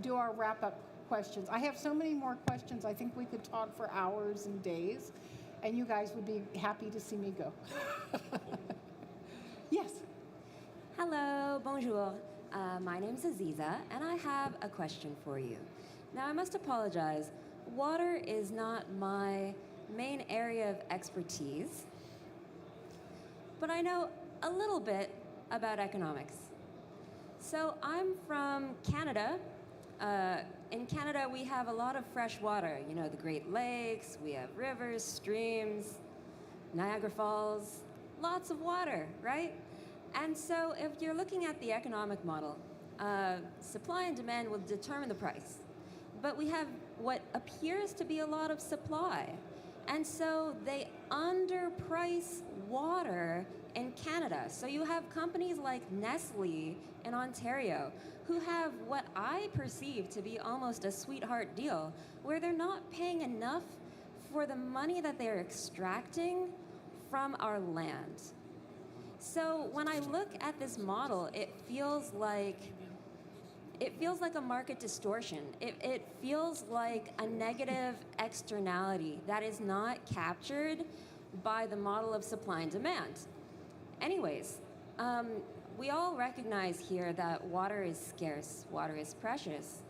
do our wrap-up questions. I have so many more questions. I think we could talk for hours and days, and you guys would be happy to see me go. Yes. Hello, bonjour. My name is Aziza, and I have a question for you. Now, I must apologize. Water is not my main area of expertise, but I know a little bit about economics. So I'm from Canada. In Canada, we have a lot of fresh water. You know, the Great Lakes, we have rivers, streams, Niagara Falls, lots of water, right? And so if you're looking at the economic model, supply and demand will determine the price. But we have what appears to be a lot of supply. And so they underprice water in Canada. So you have companies like Nestle in Ontario who have what I perceive to be almost a sweetheart deal, where they're not paying enough for the money that they're extracting from our land. So when I look at this model, it feels like a market distortion. It feels like a negative externality that is not captured by the model of supply and demand. Anyways, we all recognize here that water is scarce, water is precious,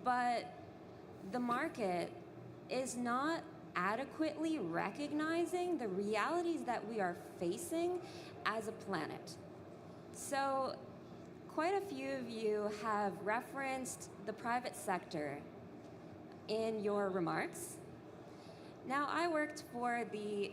but the market is not adequately recognizing the realities that we are facing as a planet. So quite a few of you have referenced the private sector in your remarks. Now, I worked for the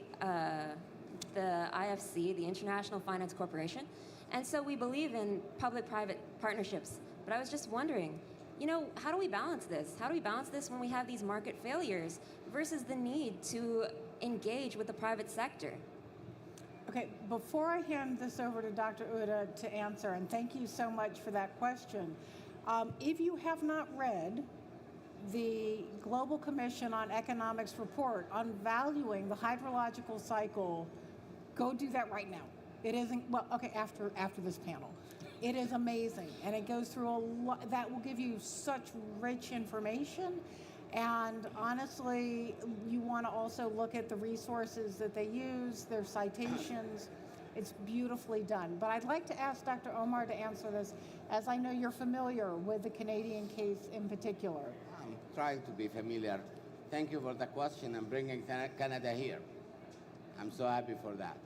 IFC, the International Finance Corporation, and so we believe in public-private partnerships. But I was just wondering, you know, how do we balance this? How do we balance this when we have these market failures versus the need to engage with the private sector? Okay, before I hand this over to Dr. Uda to answer, and thank you so much for that question, if you have not read the Global Commission on Economics report on valuing the hydrological cycle, go do that right now. It isn't, well, okay, after this panel. It is amazing, and it goes through a lot, that will give you such rich information. And honestly, you want to also look at the resources that they use, their citations. It's beautifully done. But I'd like to ask Dr. Omar to answer this, as I know you're familiar with the Canadian case in particular. I'm trying to be familiar. Thank you for the question and bringing Canada here. I'm so happy for that.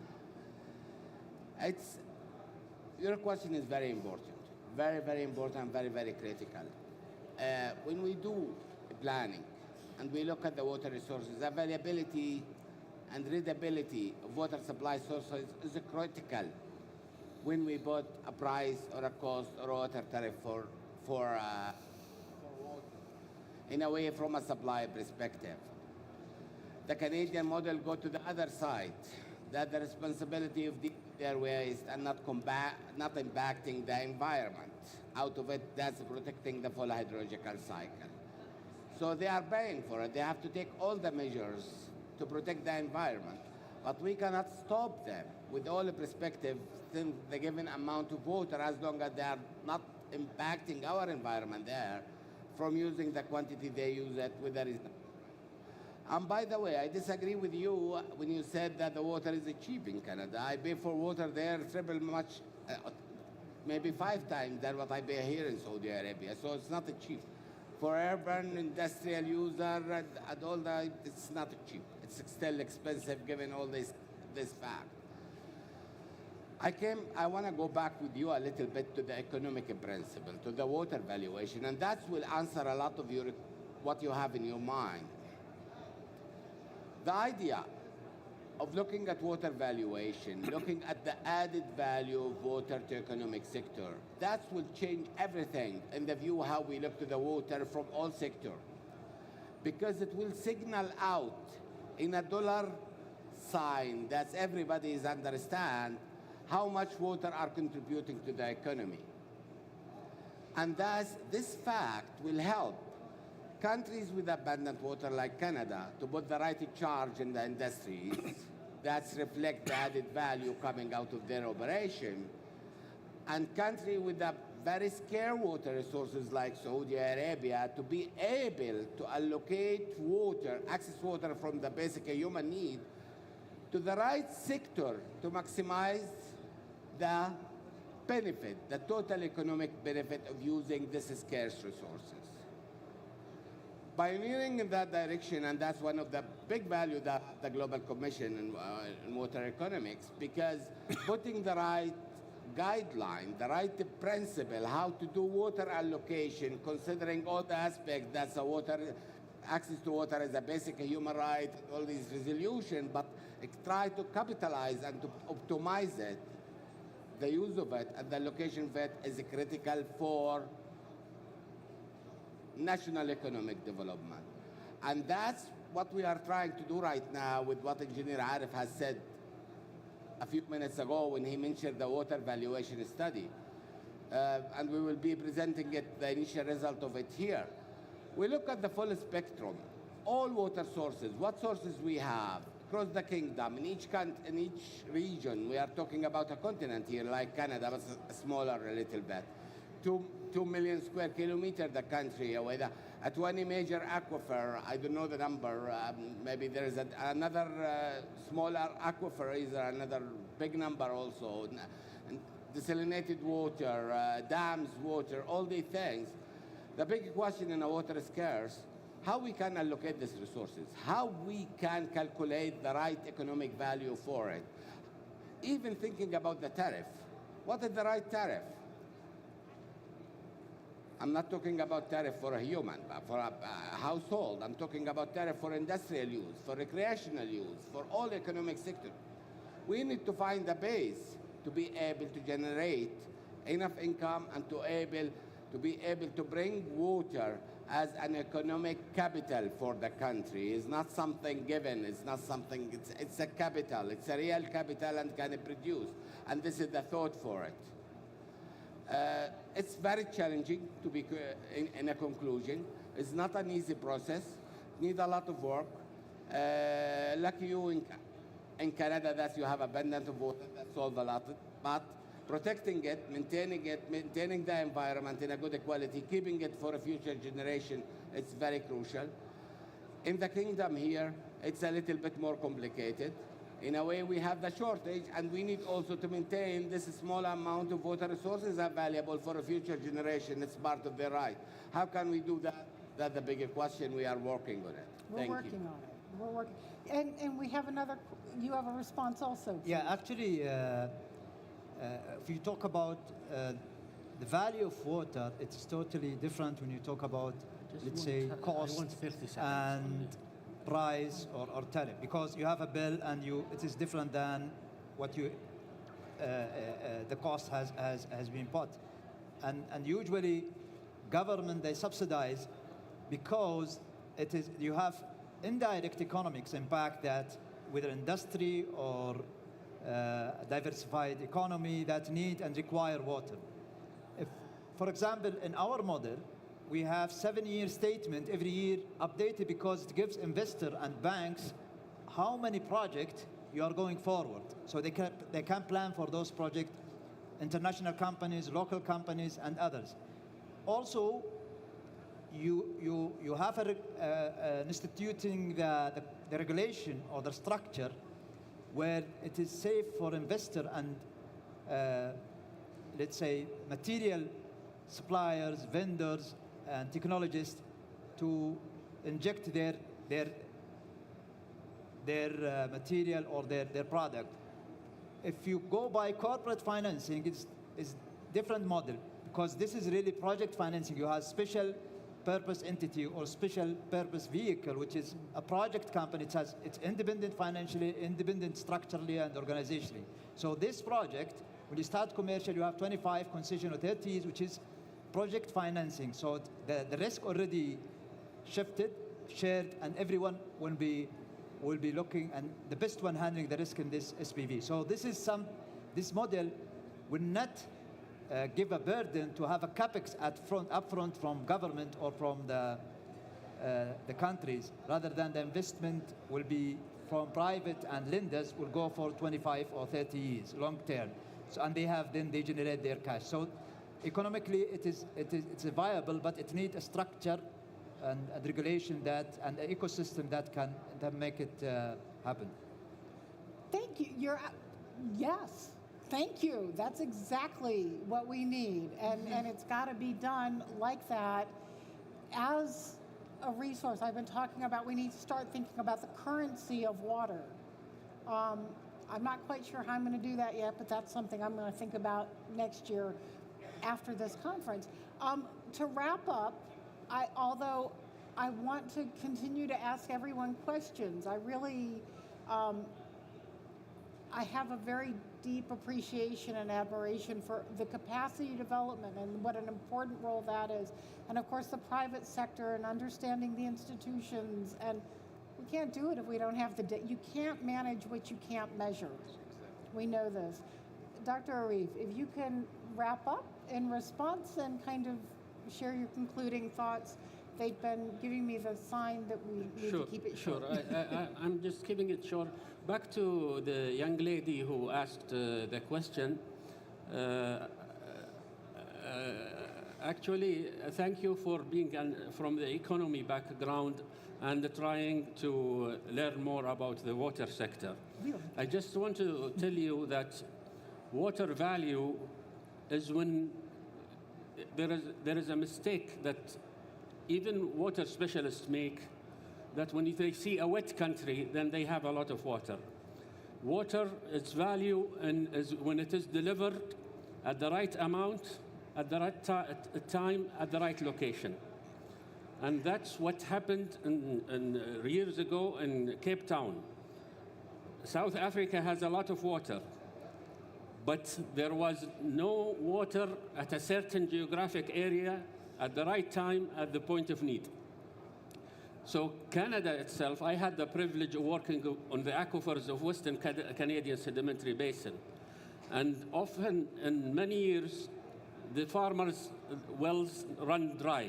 Your question is very important. Very, very important, very, very critical. When we do planning and we look at the water resources, availability and readability of water supply sources is critical when we put a price or a cost or a water tariff for water, in a way from a supply perspective. The Canadian model go to the other side, that the responsibility of their waste and not impacting the environment. Out of it, that's protecting the full hydrological cycle. So they are paying for it. They have to take all the measures to protect the environment. But we cannot stop them with all the perspective in the given amount of water, as long as they are not impacting our environment there from using the quantity they use it with the reason. And by the way, I disagree with you when you said that the water is cheap in Canada. I pay for water there triple much, maybe 5 times than what I pay here in Saudi Arabia. So it's not cheap. For urban industrial user and all that, it's not cheap. It's still expensive given all this fact. I want to go back with you a little bit to the economic principle, to the water valuation, and that will answer a lot of what you have in your mind. The idea of looking at water valuation, looking at the added value of water to economic sector, that will change everything in the view how we look to the water from all sector. Because it will signal out in a dollar sign that everybody is understand how much water are contributing to the economy. And this fact will help countries with abundant water like Canada to put the right charge in the industries that reflect the added value coming out of their operation, and countries with a very scarce water resources like Saudi Arabia to be able to allocate water, access water from the basic human need to the right sector to maximize the benefit, the total economic benefit of using this scarce resources. Pioneering in that direction, and that's one of the big value that the Global Commission in water economics, because putting the right guideline, the right principle, how to do water allocation, considering all the aspects that access to water is a basic human right, all these resolutions, but try to capitalize and to optimize it. The use of it and the allocation of it is critical for national economic development. And that's what we are trying to do right now with what Engineer Arif has said a few minutes ago when he mentioned the water valuation study. And we will be presenting the initial result of it here. We look at the full spectrum, all water sources, what sources we have across the kingdom, in each region. We are talking about a continent here, like Canada, but smaller a little bit. 2 million square kilometers, the country, with a 20 major aquifer. I don't know the number. Maybe there is another smaller aquifer, is there another big number also. And desalinated water, dams water, all these things. The big question in a water scarce, how we can allocate these resources, how we can calculate the right economic value for it. Even thinking about the tariff, what is the right tariff? I'm not talking about tariff for a human, but for a household. I'm talking about tariff for industrial use, for recreational use, for all economic sectors. We need to find a base to be able to generate enough income and to be able to bring water as an economic capital for the country. It's not something given, it's not something, it's a capital, it's a real capital and can produce. And this is the thought for it. It's very challenging to be in a conclusion. It's not an easy process, needs a lot of work. Lucky you in Canada that you have abundance of water, that solves a lot, but protecting it, maintaining the environment in a good quality, keeping it for a future generation, it's very crucial. In the kingdom here, it's a little bit more complicated. In a way, we have the shortage, and we need also to maintain this small amount of water resources available for a future generation. It's part of their right. How can we do that? That's the bigger question. We are working on it. We're working on it. We're working. And we have another, you have a response also. Please. Yeah, actually, if you talk about the value of water, it's totally different when you talk about, let's say, cost and price or tariff, because you have a bill and it is different than what the cost has been put. And usually government, they subsidize because you have indirect economics impact that whether industry or diversified economy that need and require water. If, for example, in our model, we have 7-year statement every year updated because it gives investor and banks how many projects you are going forward. So they can plan for those projects, international companies, local companies, and others. Also, you have instituting the regulation or the structure where it is safe for investor and, let's say, material suppliers, vendors, and technologists to inject their material or their product. If you go by corporate financing, it's different model, because this is really project financing. You have special purpose entity or special purpose vehicle, which is a project company. It's independent financially, independent structurally and organizationally. So this project, when you start commercial, you have 25 concession or 30 years, which is project financing. So the risk already shifted, shared, and everyone will be looking, and the best one handling the risk in this SPV. So this model will not give a burden to have a capex upfront from government or from the countries, rather than the investment will be from private, and lenders will go for 25 or 30 years, long term. So, and they generate their cash. So economically, it's viable, but it needs a structure and a regulation and an ecosystem that make it happen. Thank you. Yes. Thank you. That's exactly what we need. And it's got to be done like that as a resource. I've been talking about we need to start thinking about the currency of water. I'm not quite sure how I'm going to do that yet, but that's something I'm going to think about next year after this conference. To wrap up, although I want to continue to ask everyone questions, I really, I have a very deep appreciation and admiration for the capacity development and what an important role that is. And of course, the private sector and understanding the institutions. And we can't do it if we don't have the data. You can't manage what you can't measure. We know this. Dr. Arif, if you can wrap up in response and kind of share your concluding thoughts. They've been giving me the sign that we need to keep it short. Sure. I'm just keeping it short. Back to the young lady who asked the question. Actually, thank you for being from the economy background and trying to learn more about the water sector. Really? I just want to tell you that water value is when there is a mistake that even water specialists make, that when they see a wet country, then they have a lot of water. Water, its value is when it is delivered at the right amount, at the right time, at the right location. And that's what happened years ago in Cape Town. South Africa has a lot of water, but there was no water at a certain geographic area at the right time, at the point of need. So Canada itself, I had the privilege of working on the aquifers of Western Canadian Sedimentary Basin. And often, in many years, the farmers' wells run dry.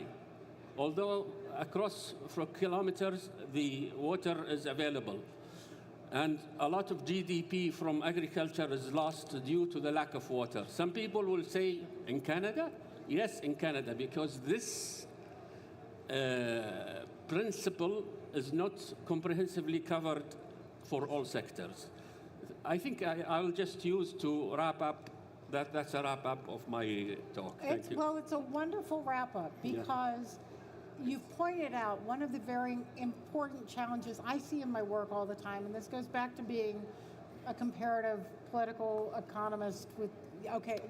Although across for kilometers, the water is available. And a lot of GDP from agriculture is lost due to the lack of water. Some people will say, in Canada? Yes, in Canada, because this principle is not comprehensively covered for all sectors. I think I'll just use to wrap up. That's a wrap up of my talk. Thank you. Well, it's a wonderful wrap up because you've pointed out one of the very important challenges I see in my work all the time, and this goes back to being a comparative political economist with,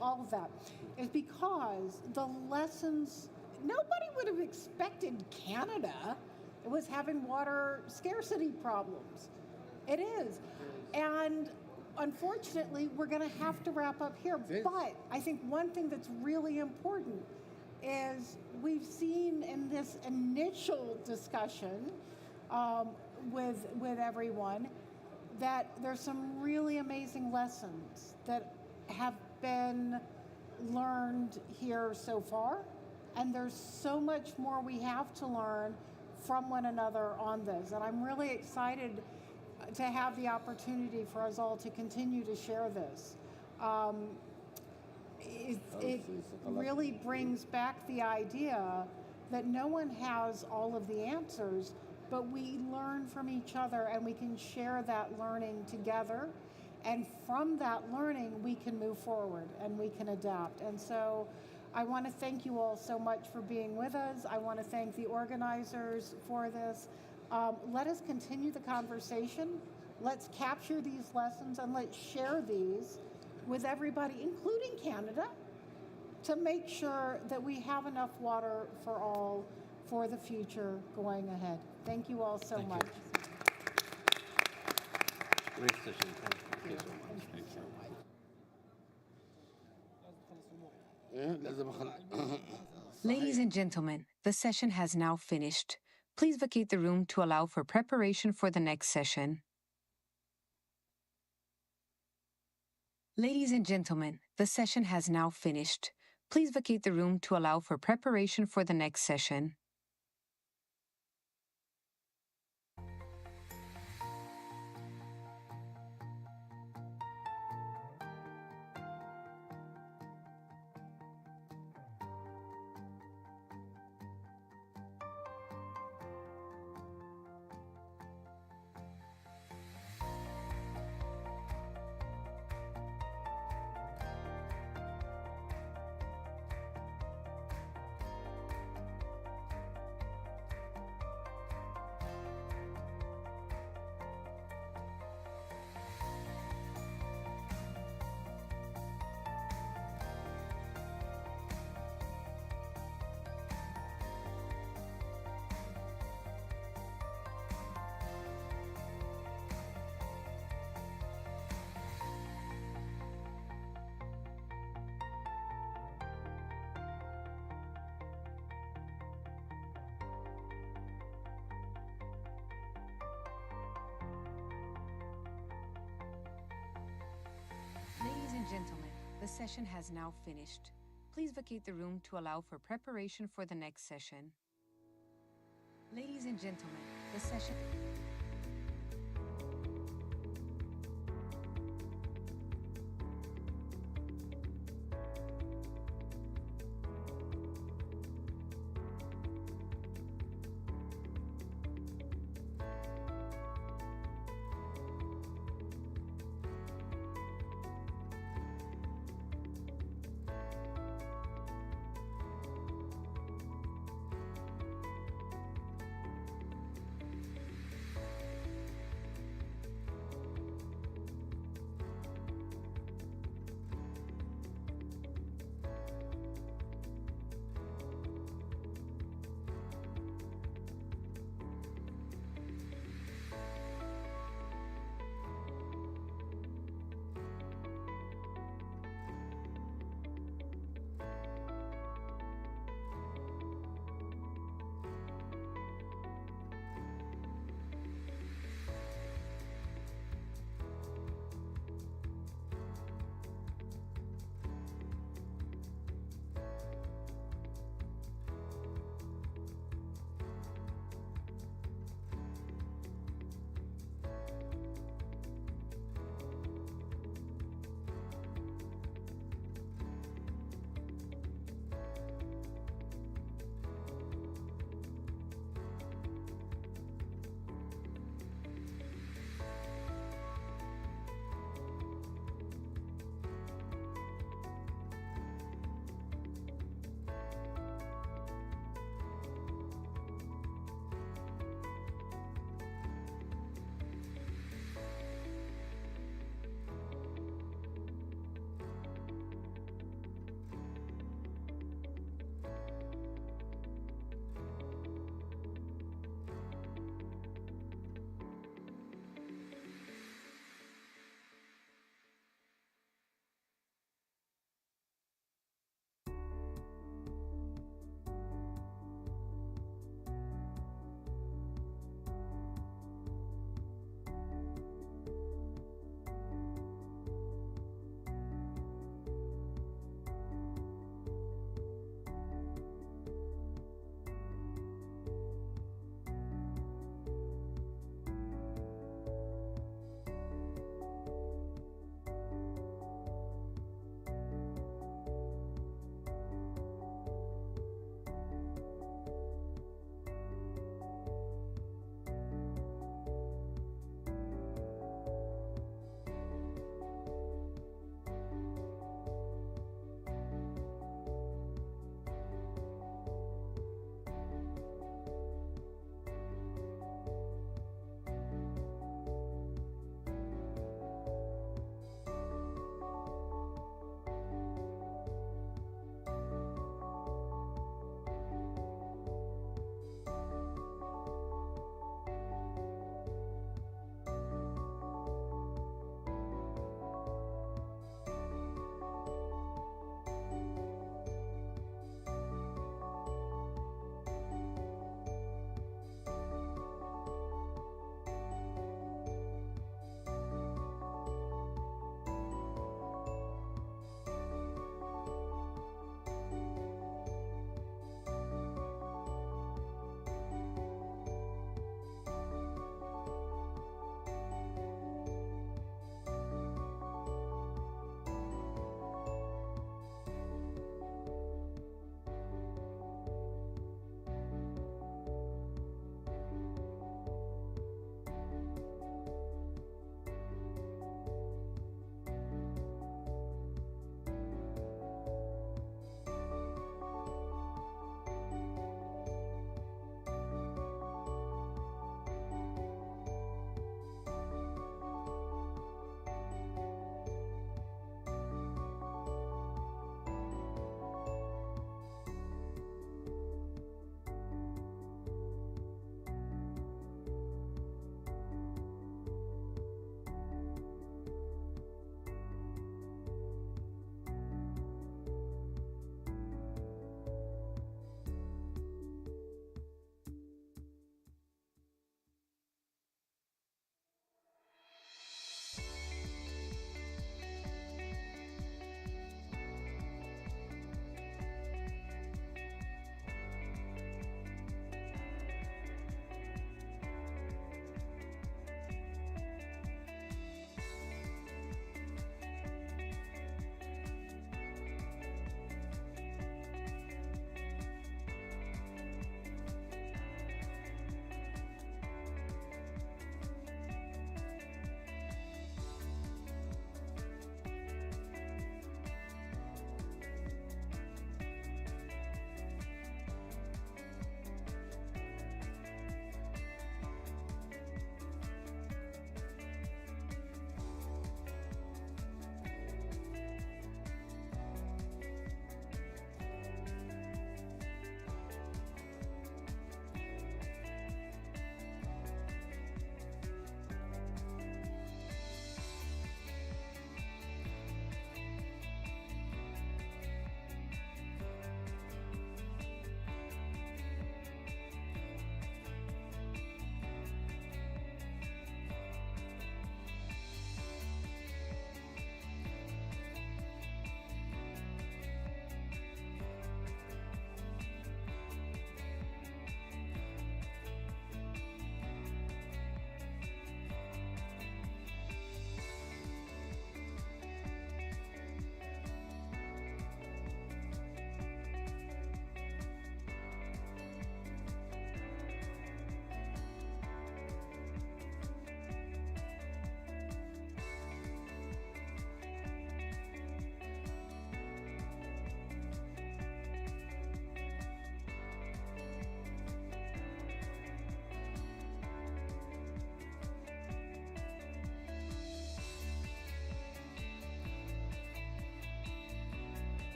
all of that, is because the lessons, nobody would have expected Canada was having water scarcity problems. It is. And unfortunately, we're going to have to wrap up here. But I think one thing that's really important is we've seen in this initial discussion with everyone that there's some really amazing lessons that have been learned here so far. And there's so much more we have to learn from one another on this. And I'm really excited to have the opportunity for us all to continue to share this. It really brings back the idea that no one has all of the answers, but we learn from each other and we can share that learning together. And from that learning, we can move forward and we can adapt. And so I want to thank you all so much for being with us. I want to thank the organizers for this. Let us continue the conversation. Let's capture these lessons and let's share these with everybody, including Canada, to make sure that we have enough water for all for the future going ahead. Thank you all so much. Great session. Thank you so much. Ladies and gentlemen, the session has now finished. Please vacate the room to allow for preparation for the next session. Ladies and gentlemen, the session has now finished. Please vacate the room to allow for preparation for the next session. session has now finished. Please vacate the room to allow for preparation for the next session. Ladies and gentlemen, the session...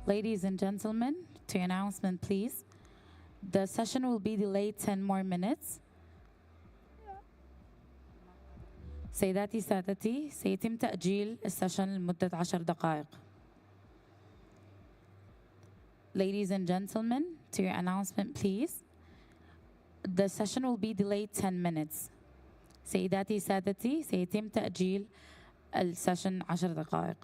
Ladies and gentlemen, to your announcement, please. The session will be delayed 10 more minutes. سيداتي سادتي سيتم تأجيل السيشن لمدة 10 دقائق. Ladies and gentlemen, to your announcement, please. The session will be delayed 10 minutes. سيداتي سادتي سيتم تأجيل السيشن 10 دقائق.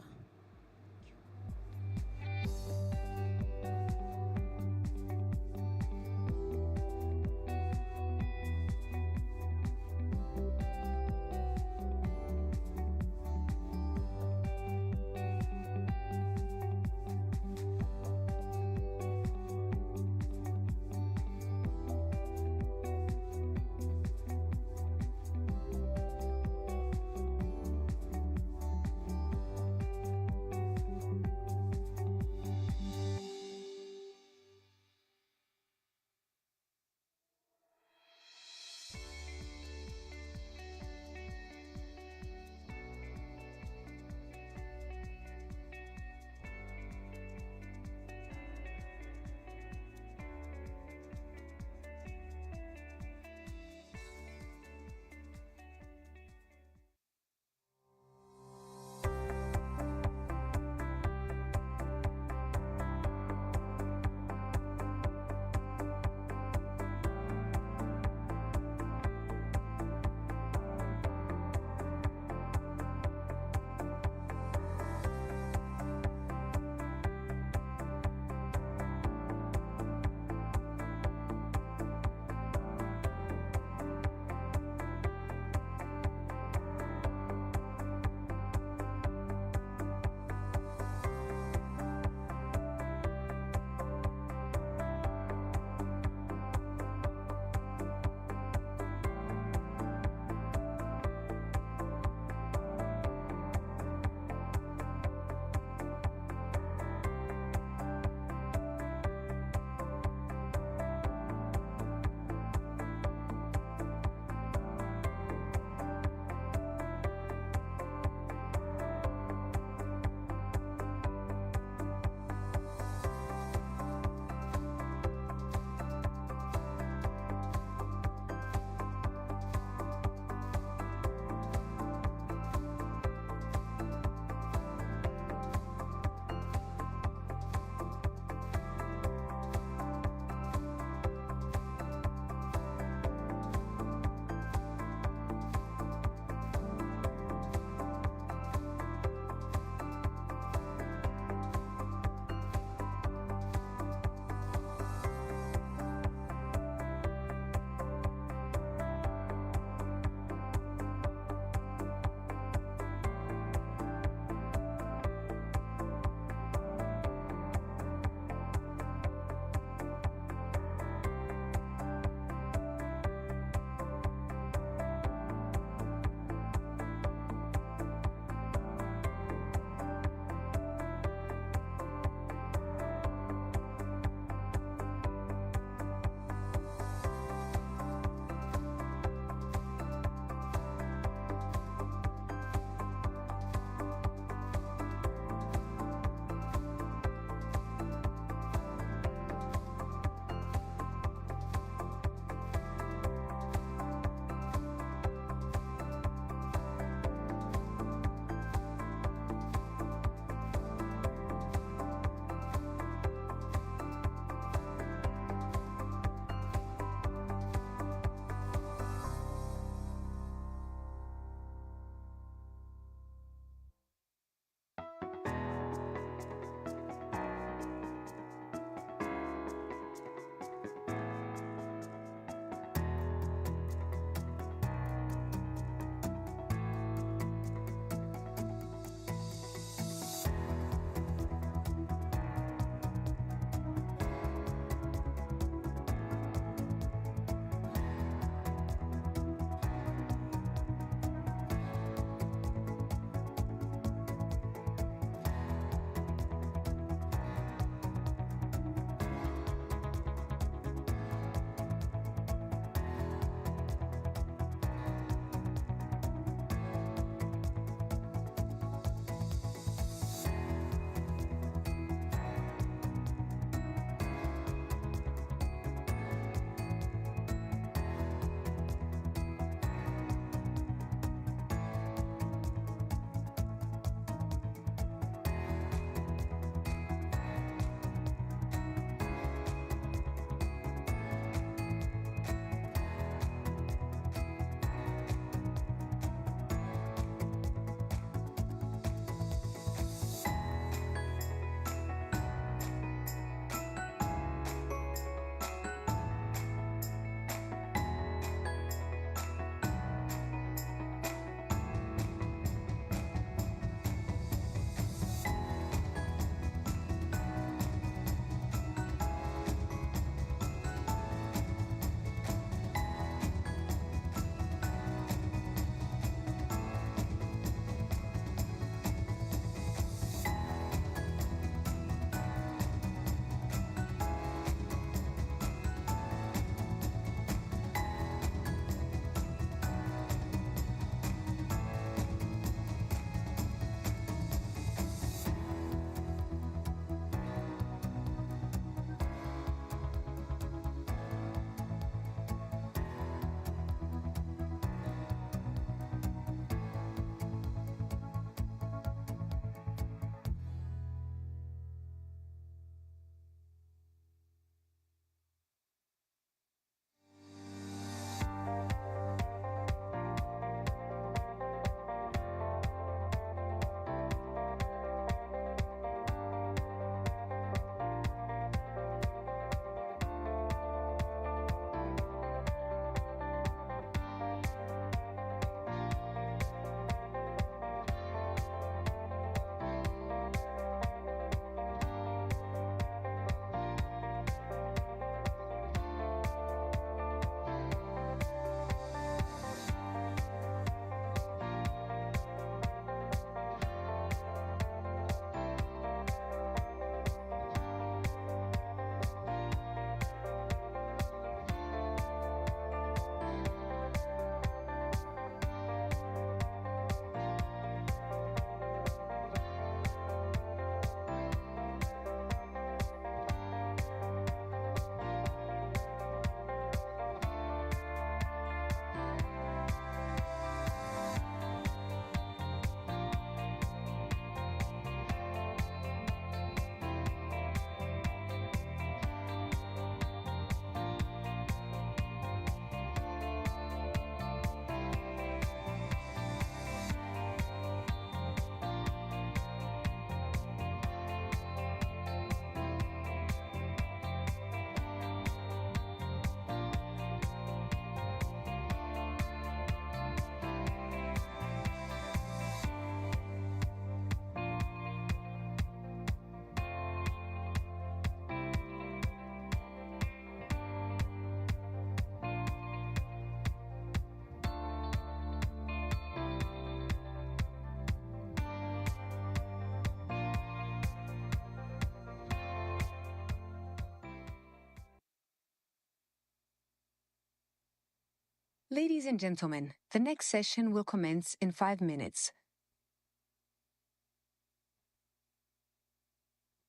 Ladies and gentlemen, the next session will commence in 5 minutes.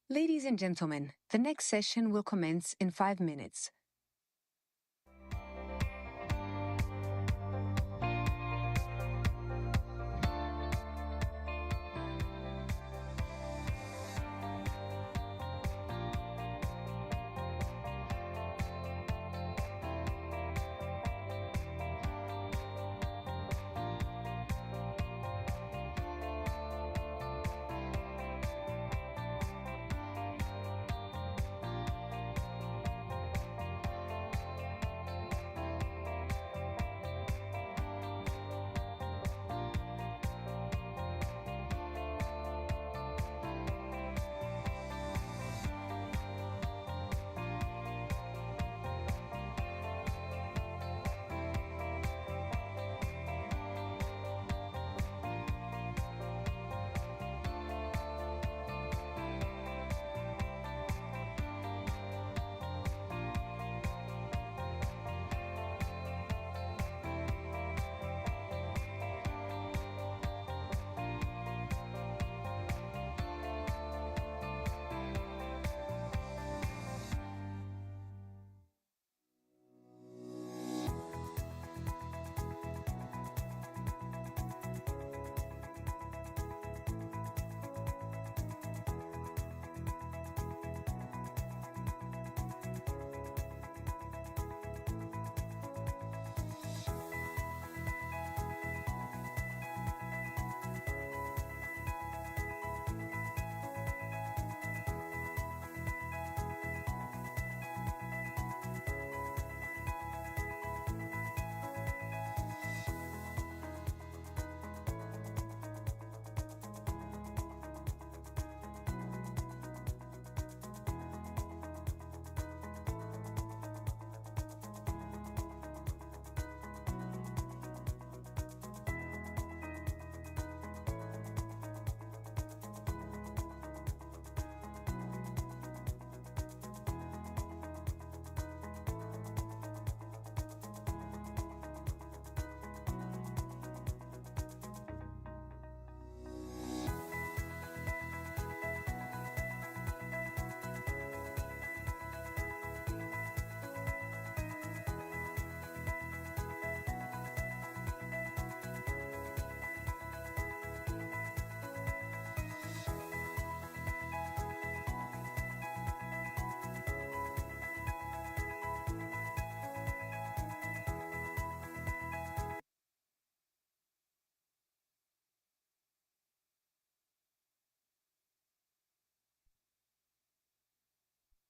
Ladies and gentlemen, the next session will commence in 5 minutes.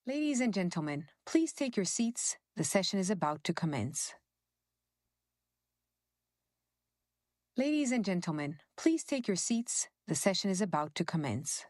Ladies and gentlemen, please take your seats. The session is about to commence. Ladies and gentlemen, please take your seats. The session is about to commence.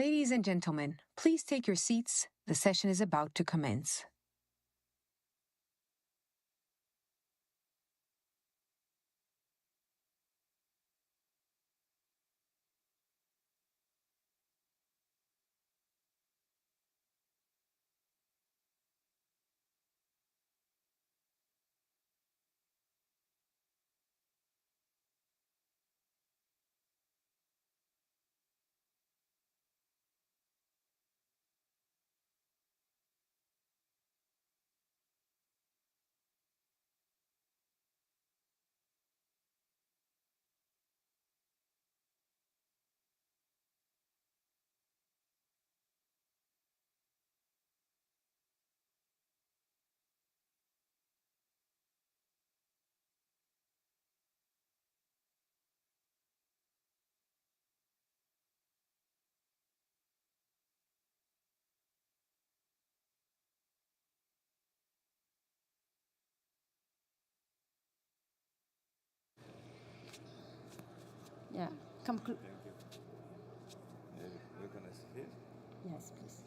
Ladies and gentlemen, please take your seats. The session is about to commence. Yeah, come close. We're going to sit here. Yes, please.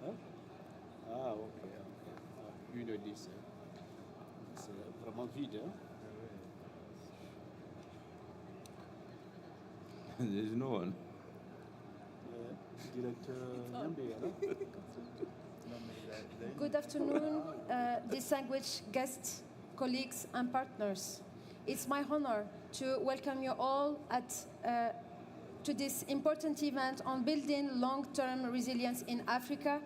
Huh? Ah, okay. You know this. C'est vraiment vide. Hein? There's no one. Good afternoon, distinguished guests, colleagues, and partners. It's my honor to welcome you all to this important event on building long-term resilience in Africa,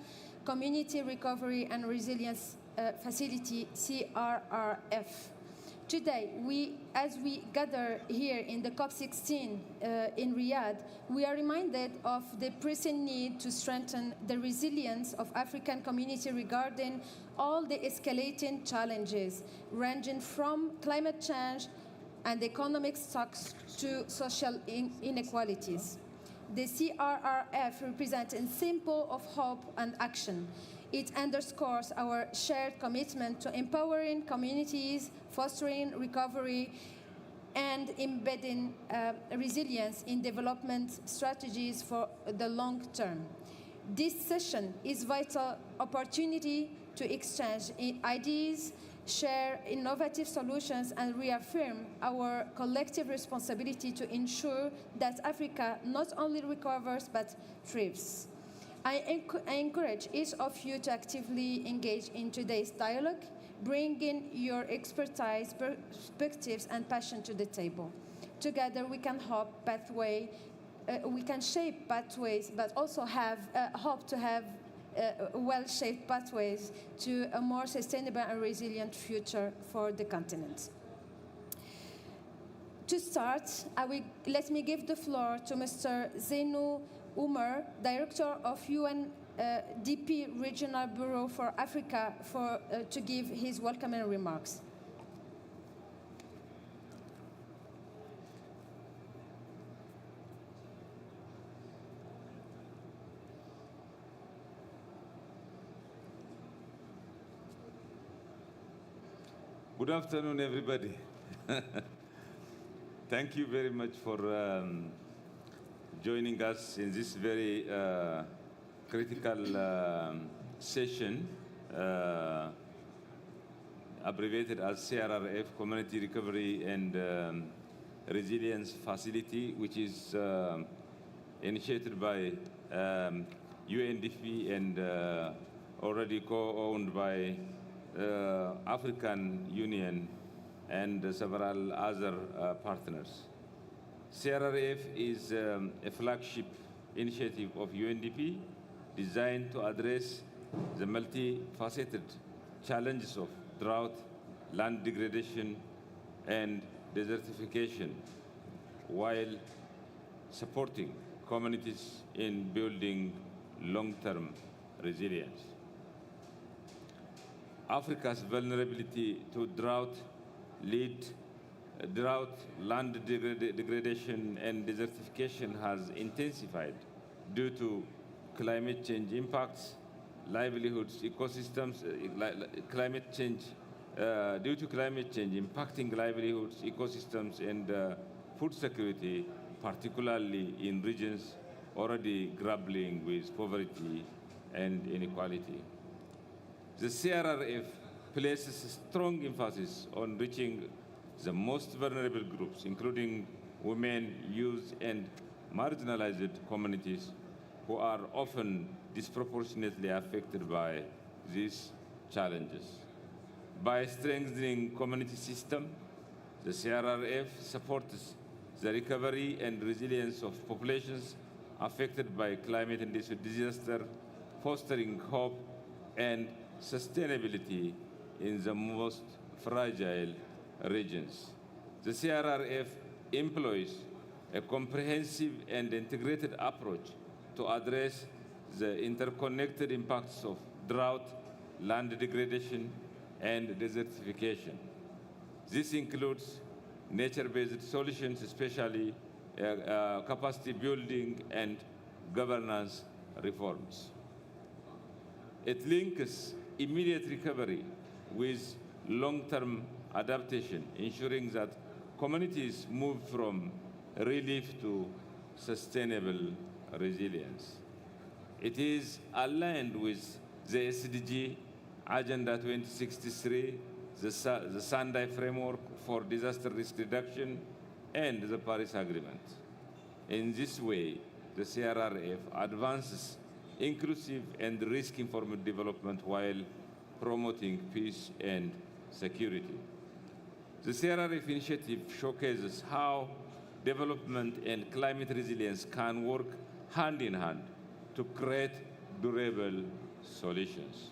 Community Recovery and Resilience Facility, CRRF. Today, as we gather here in the COP16 in Riyadh, we are reminded of the pressing need to strengthen the resilience of African community regarding all the escalating challenges, ranging from climate change and economic shocks to social inequalities. The CRRF represents a symbol of hope and action. It underscores our shared commitment to empowering communities, fostering recovery, and embedding resilience in development strategies for the long term. This session is a vital opportunity to exchange ideas, share innovative solutions, and reaffirm our collective responsibility to ensure that Africa not only recovers but thrives. I encourage each of you to actively engage in today's dialogue, bringing your expertise, perspectives, and passion to the table. Together, we can shape pathways, but also hope to have well-shaped pathways to a more sustainable and resilient future for the continent. To start, let me give the floor to Mr. Zeynou Umar, Director of UNDP Regional Bureau for Africa, to give his welcoming remarks. Good afternoon, everybody. Thank you very much for joining us in this very critical session, abbreviated as CRRF, Community Recovery and Resilience Facility, which is initiated by UNDP and already co-owned by African Union and several other partners. CRRF is a flagship initiative of UNDP designed to address the multifaceted challenges of drought, land degradation, and desertification, while supporting communities in building long-term resilience. Africa's vulnerability to drought lead drought, land degradation, and desertification has intensified due to climate change impacts, livelihoods, ecosystems, climate change, due to climate change impacting livelihoods, ecosystems, and food security, particularly in regions already grappling with poverty and inequality. The CRRF places a strong emphasis on reaching the most vulnerable groups, including women, youth, and marginalized communities who are often disproportionately affected by these challenges. By strengthening community system, the CRRF supports the recovery and resilience of populations affected by climate and disaster, fostering hope and sustainability in the most fragile regions. The CRRF employs a comprehensive and integrated approach to address the interconnected impacts of drought, land degradation, and desertification. This includes nature-based solutions, especially capacity building and governance reforms. It links immediate recovery with long-term adaptation, ensuring that communities move from relief to sustainable resilience. It is aligned with the SDG Agenda 2063, the Sendai Framework for Disaster Risk Reduction, and the Paris Agreement. In this way, the CRRF advances inclusive and risk-informed development while promoting peace and security. The CRRF initiative showcases how development and climate resilience can work hand in hand to create durable solutions.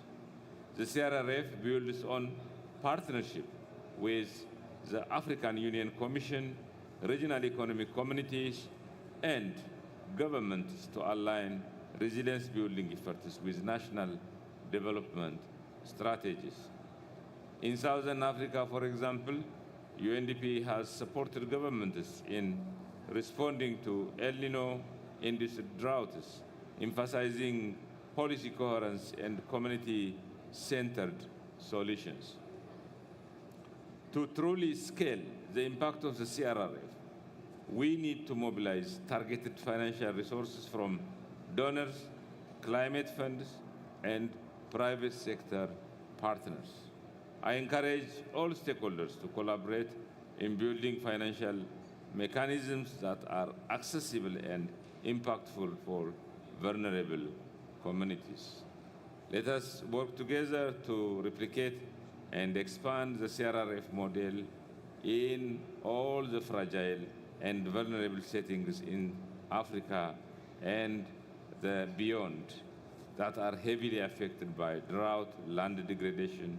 The CRRF builds on partnership with the African Union Commission, regional economic communities, and governments to align resilience building efforts with national development strategies. In Southern Africa, for example, UNDP has supported governments in responding to El Nino-induced droughts, emphasizing policy coherence and community-centered solutions. To truly scale the impact of the CRRF, we need to mobilize targeted financial resources from donors, climate funds, and private sector partners. I encourage all stakeholders to collaborate in building financial mechanisms that are accessible and impactful for vulnerable communities. Let us work together to replicate and expand the CRRF model in all the fragile and vulnerable settings in Africa and the beyond that are heavily affected by drought, land degradation,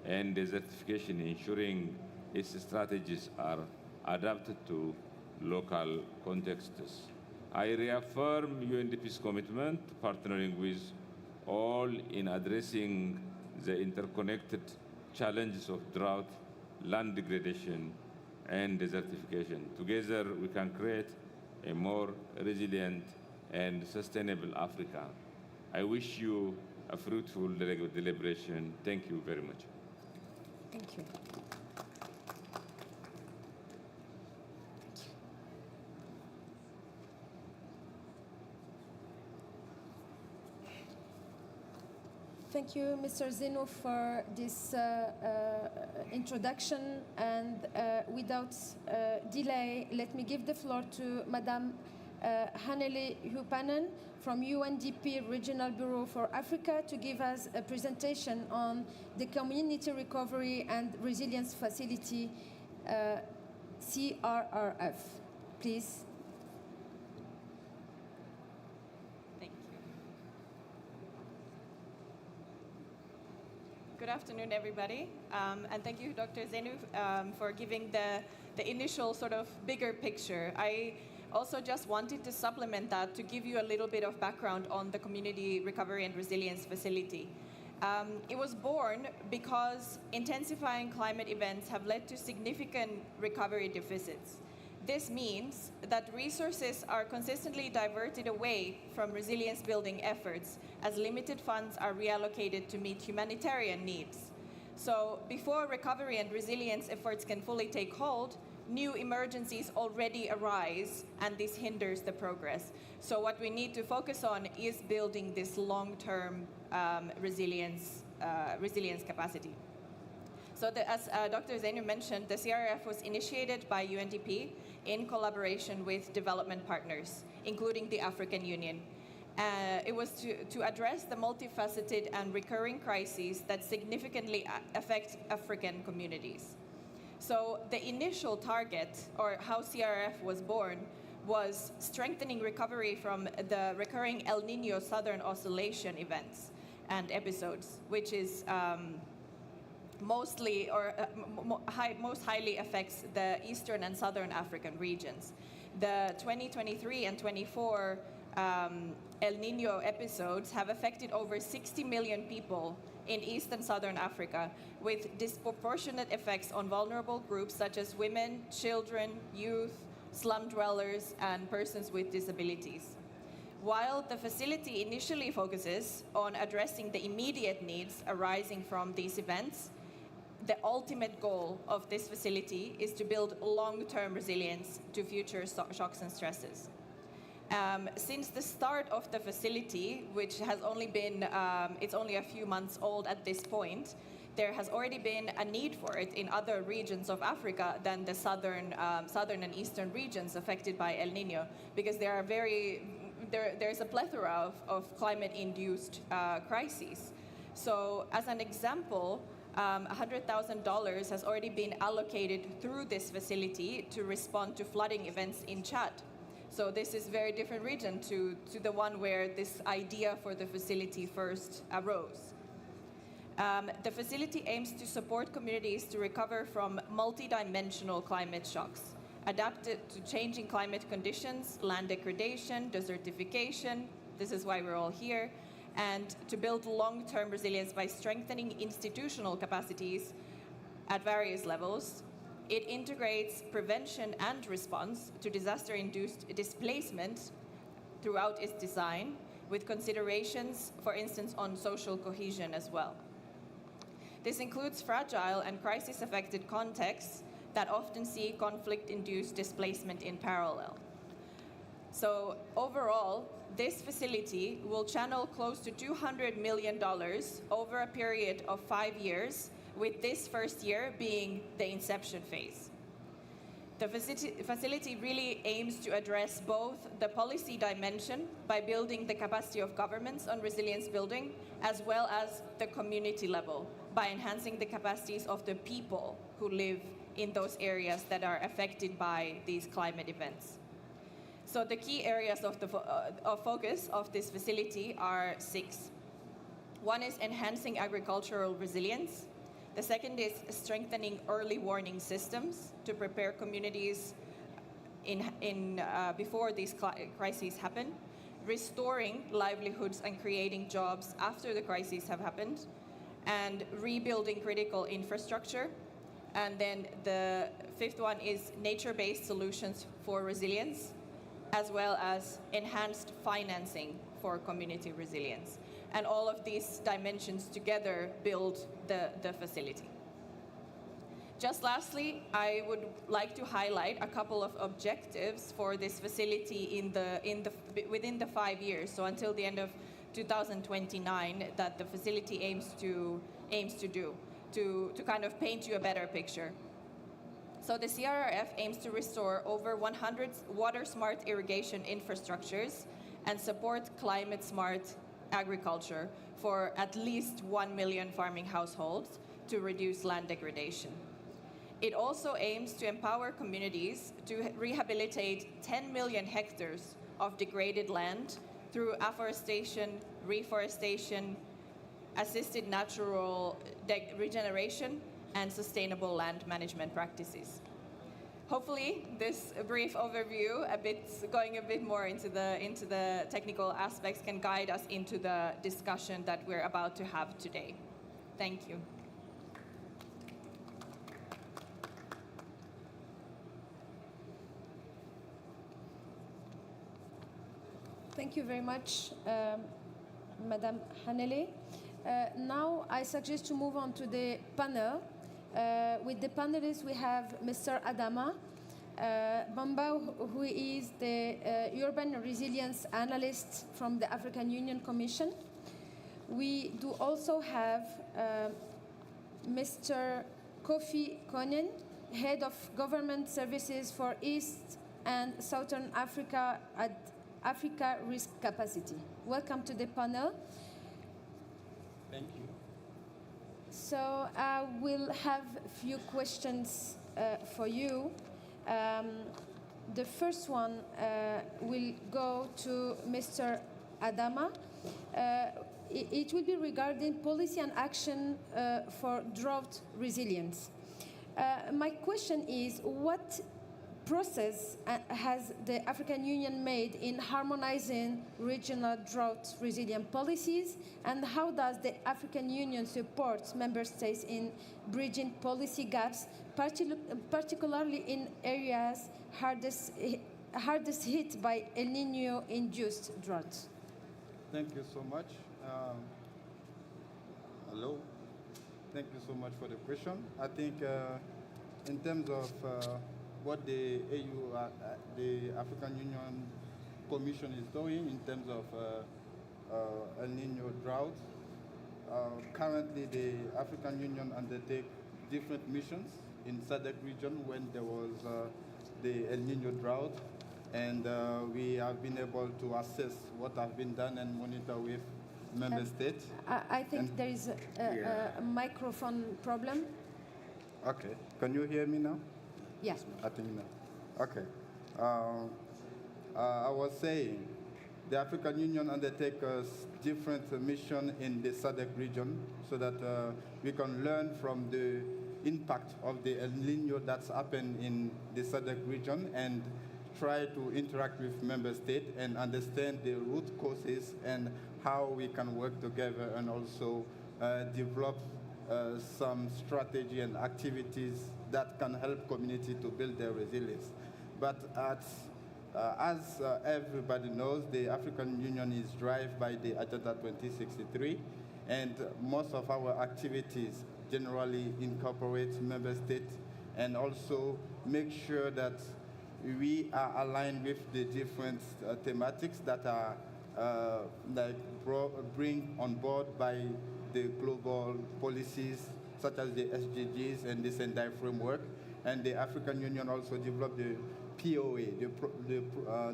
and desertification, ensuring its strategies are adapted to local contexts. I reaffirm UNDP's commitment to partnering with all in addressing the interconnected challenges of drought, land degradation, and desertification. Together, we can create a more resilient and sustainable Africa. I wish you a fruitful deliberation. Thank you very much. Thank you. Thank you, Mr. Zeno, for this introduction. And without delay, let me give the floor to Madame Hannele Hupanen from UNDP Regional Bureau for Africa to give us a presentation on the Community Recovery and Resilience Facility, CRRF. Please. Good afternoon, everybody. And thank you, Dr. Zenu, for giving the initial sort of bigger picture. I also just wanted to supplement that to give you a little bit of background on the Community Recovery and Resilience Facility. It was born because intensifying climate events have led to significant recovery deficits. This means that resources are consistently diverted away from resilience building efforts as limited funds are reallocated to meet humanitarian needs. So before recovery and resilience efforts can fully take hold, new emergencies already arise, and this hinders the progress. So what we need to focus on is building this long-term resilience capacity. So as Dr. Zainu mentioned, the CRF was initiated by UNDP in collaboration with development partners, including the African Union. It was to address the multifaceted and recurring crises that significantly affect African communities. So the initial target, or how CRF was born, was strengthening recovery from the recurring El Niño Southern Oscillation events and episodes, which is most highly affects the Eastern and Southern African regions. The 2023 and 24 El Niño episodes have affected over 60 million people in East and Southern Africa, with disproportionate effects on vulnerable groups such as women, children, youth, slum dwellers, and persons with disabilities. While the facility initially focuses on addressing the immediate needs arising from these events, the ultimate goal of this facility is to build long-term resilience to future shocks and stresses. Since the start of the facility, which has only been, it's only a few months old at this point, there has already been a need for it in other regions of Africa than the southern and eastern regions affected by El Niño, because there are there's a plethora of climate-induced crises. So as an example, $100,000 has already been allocated through this facility to respond to flooding events in Chad. So this is a very different region to the one where this idea for the facility first arose. The facility aims to support communities to recover from multidimensional climate shocks, adapted to changing climate conditions, land degradation, desertification, this is why we're all here, and to build long-term resilience by strengthening institutional capacities at various levels. It integrates prevention and response to disaster-induced displacement throughout its design, with considerations, for instance, on social cohesion as well. This includes fragile and crisis-affected contexts that often see conflict-induced displacement in parallel. So overall, this facility will channel close to $200 million over a period of 5 years, with this first year being the inception phase. The facility really aims to address both the policy dimension by building the capacity of governments on resilience building, as well as the community level by enhancing the capacities of the people who live in those areas that are affected by these climate events. So the key areas of focus of this facility are 6. One is enhancing agricultural resilience. The second is strengthening early warning systems to prepare communities before these crises happen, restoring livelihoods and creating jobs after the crises have happened, and rebuilding critical infrastructure. And then the 5th one is nature-based solutions for resilience, as well as enhanced financing for community resilience. And all of these dimensions together build the facility. Just lastly, I would like to highlight a couple of objectives for this facility within the 5 years, so until the end of 2029, that the facility aims to do, to kind of paint you a better picture. So the CRRF aims to restore over 100 water-smart irrigation infrastructures and support climate-smart agriculture for at least 1 million farming households to reduce land degradation. It also aims to empower communities to rehabilitate 10 million hectares of degraded land through afforestation, reforestation, assisted natural regeneration, and sustainable land management practices. hopefully this brief overview, going a bit more into the technical aspects, can guide us into the discussion that we're about to have today. Thank you. Thank you very much, Madam Hanele. Now I suggest to move on to the panel. With the panelists, we have Mr. Adama Bamba, who is the Urban Resilience Analyst from the African Union Commission. We do also have Mr. Kofi Konen, Head of Government Services for East and Southern Africa at Africa Risk Capacity. Welcome to the panel. Thank you. So I will have a few questions for you. The first one will go to Mr. Adama. It will be regarding policy and action for drought resilience. My question is, what process has the African Union made in harmonizing regional drought resilient policies, and how does the African Union support member states in bridging policy gaps, particularly in areas hardest hit by El Niño-induced drought? Thank you so much. Hello. Thank you so much for the question. I think in terms of what the AU, the African Union Commission is doing in terms of El Niño drought. Currently, the African Union undertake different missions in SADC region when there was the El Niño drought, and we have been able to assess what has been done and monitor with member states. I think there is a microphone problem. Okay, can you hear me now? Yes. I think no. Okay. I was saying the African Union undertakes different missions in the SADC region so that we can learn from the impact of the El Niño that's happened in the SADC region and try to interact with member states and understand the root causes and how we can work together and also develop some strategy and activities that can help community to build their resilience. But as everybody knows, the African Union is driven by the Agenda 2063, and most of our activities generally incorporate member states and also make sure that we are aligned with the different thematics that are bring on board by the global policies such as the SDGs and the Sendai framework. And the African Union also developed the POA,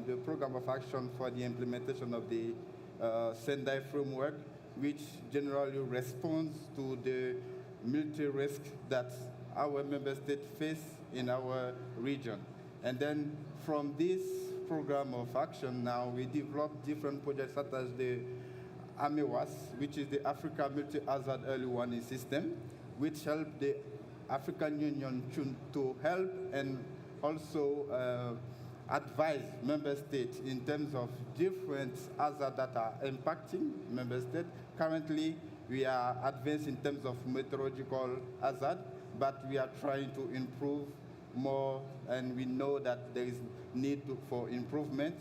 the Program of Action for the Implementation of the Sendai framework, which generally responds to the military risk that our member states face in our region. And then from this program of action now, we develop different projects such as the AMEWAS, which is the Africa Multi-Hazard Early Warning System, which help the African Union to help and also advise member states in terms of different hazards that are impacting member states. Currently, we are advanced in terms of meteorological hazard, but we are trying to improve more, and we know that there is need for improvement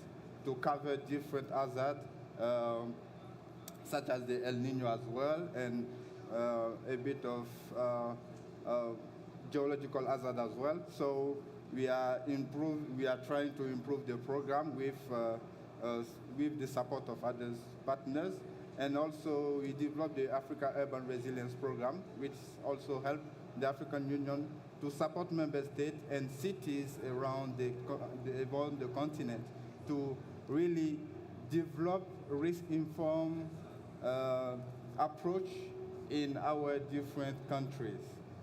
to cover different hazards, such as the El Niño as well, and a bit of geological hazard as well. So we are trying to improve the program with the support of other partners. And also we developed the Africa Urban Resilience Program, which also helped the African Union to support member states and cities around the continent to really develop risk-informed approach in our different countries,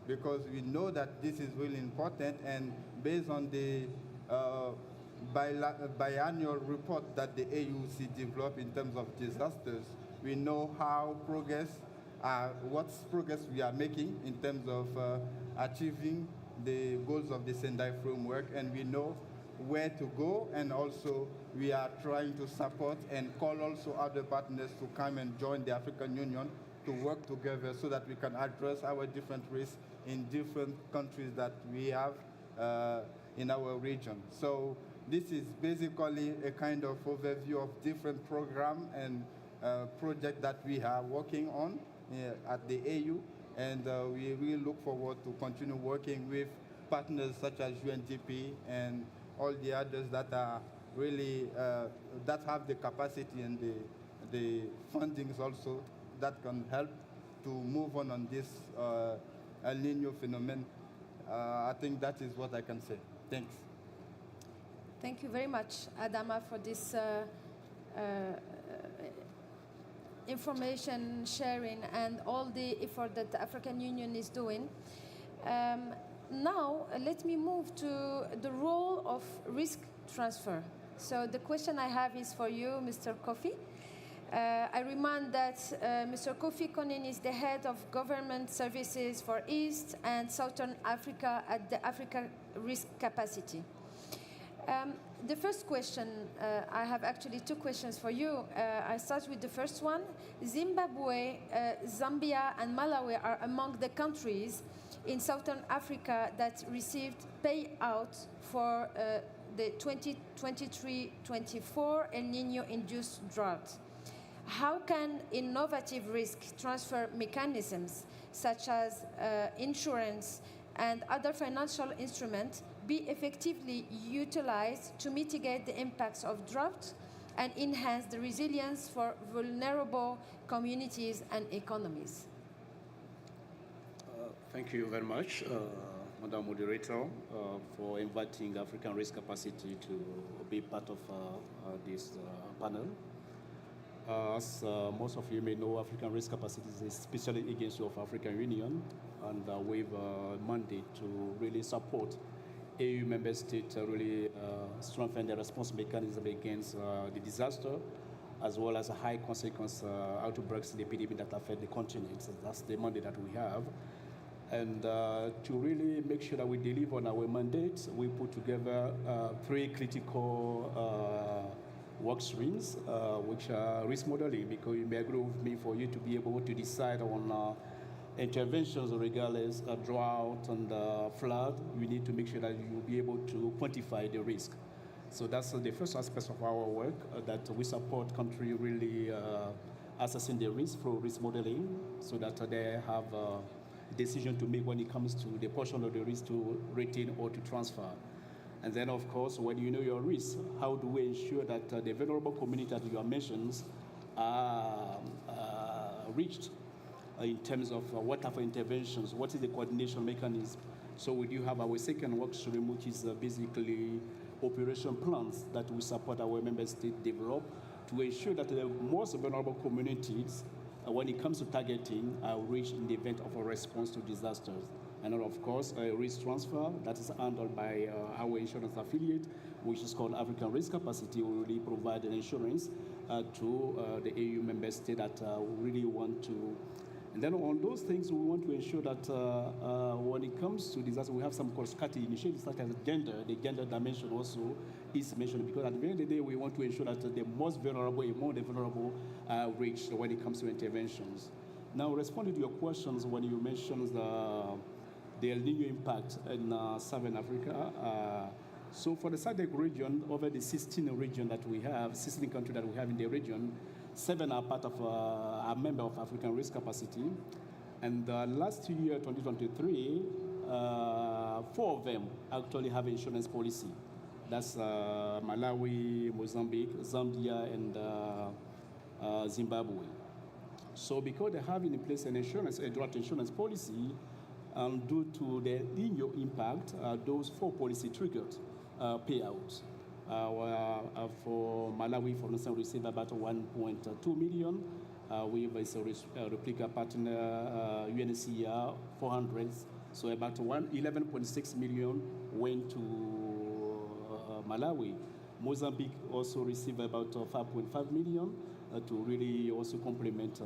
because we know that this is really important, and based on the biannual report that the AUC developed in terms of disasters, we know what progress we are making in terms of achieving the goals of the Sendai framework, and we know where to go, and also we are trying to support and call also other partners to come and join the African Union to work together so that we can address our different risks in different countries that we have in our region. So this is basically a kind of overview of different programs and projects that we are working on at the AU, and we really look forward to continue working with partners such as UNDP and all the others that are really that have the capacity and the fundings also that can help to move on this El Nino phenomenon. I think that is what I can say. Thanks. Thank you very much, Adama, for this information sharing and all the effort that the African Union is doing. Now, let me move to the role of risk transfer. So the question I have is for you, Mr. Kofi. I remind that Mr. Kofi Konin is the head of government services for East and Southern Africa at the Africa Risk Capacity. The first question, I have actually two questions for you. I start with the first one. Zimbabwe, Zambia, and Malawi are among the countries in Southern Africa that received payout for the 2023-24 El Nino-induced drought. How can innovative risk transfer mechanisms such as insurance and other financial instruments be effectively utilized to mitigate the impacts of drought and enhance the resilience for vulnerable communities and economies? Thank you very much, Madam Moderator, for inviting African Risk Capacity to be part of this panel. As most of you may know, African Risk Capacity is a special agency of African Union, and we have a mandate to really support AU member states really strengthen the response mechanism against the disaster, as well as high consequence outbreaks in the epidemic that affect the continent. So that's the mandate that we have. And to really make sure that we deliver on our mandate, we put together three critical work streams, which are risk modeling, because you may agree with me, for you to be able to decide on interventions regardless of drought and flood, you need to make sure that you will be able to quantify the risk. So that's the first aspect of our work, that we support country really assessing the risk through risk modeling, so that they have a decision to make when it comes to the portion of the risk to retain or to transfer. And then, of course, when you know your risk, how do we ensure that the vulnerable community that you have mentioned are reached in terms of what type of interventions, what is the coordination mechanism? So we do have our second work stream, which is basically operation plans that we support our member states develop to ensure that the most vulnerable communities, when it comes to targeting, are reached in the event of a response to disasters. And then, of course, a risk transfer that is handled by our insurance affiliate, which is called African Risk Capacity. We really provide an insurance to the AU member state that really want to. And then on those things, we want to ensure that when it comes to disaster, we have some called scarcity initiatives such as gender. The gender dimension also is mentioned, because at the end of the day, we want to ensure that the most vulnerable, among the vulnerable, are reached when it comes to interventions. Now, responding to your questions, when you mentioned the El Nino impact in Southern Africa, so for the SADC region, over the 16 region that we have, 16 countries that we have in the region, 7 are part of a member of African Risk Capacity. And last year, 2023, 4 of them actually have insurance policy. That's Malawi, Mozambique, Zambia, and Zimbabwe. So because they have in place an insurance, a drought insurance policy, due to the El Nino impact, those 4 policy triggered payouts. For Malawi, for instance, we received about 1.2 million. We have a replica partner, UNHCR, 400. So about 11.6 million went to Malawi. Mozambique also received about 5.5 million to really also complement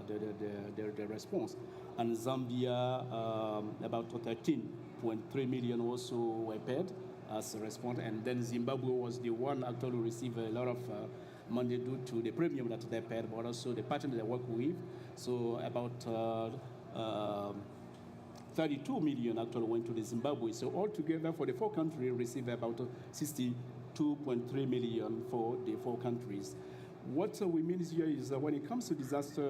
the response. And Zambia, about 13 2.3 million also were paid as a response. And then Zimbabwe was the one actually received a lot of money due to the premium that they paid, but also the partner they work with. So about 32 million actually went to the Zimbabwe. So altogether for the 4 countries received about 62.3 million for the 4 countries. What we mean here is when it comes to disaster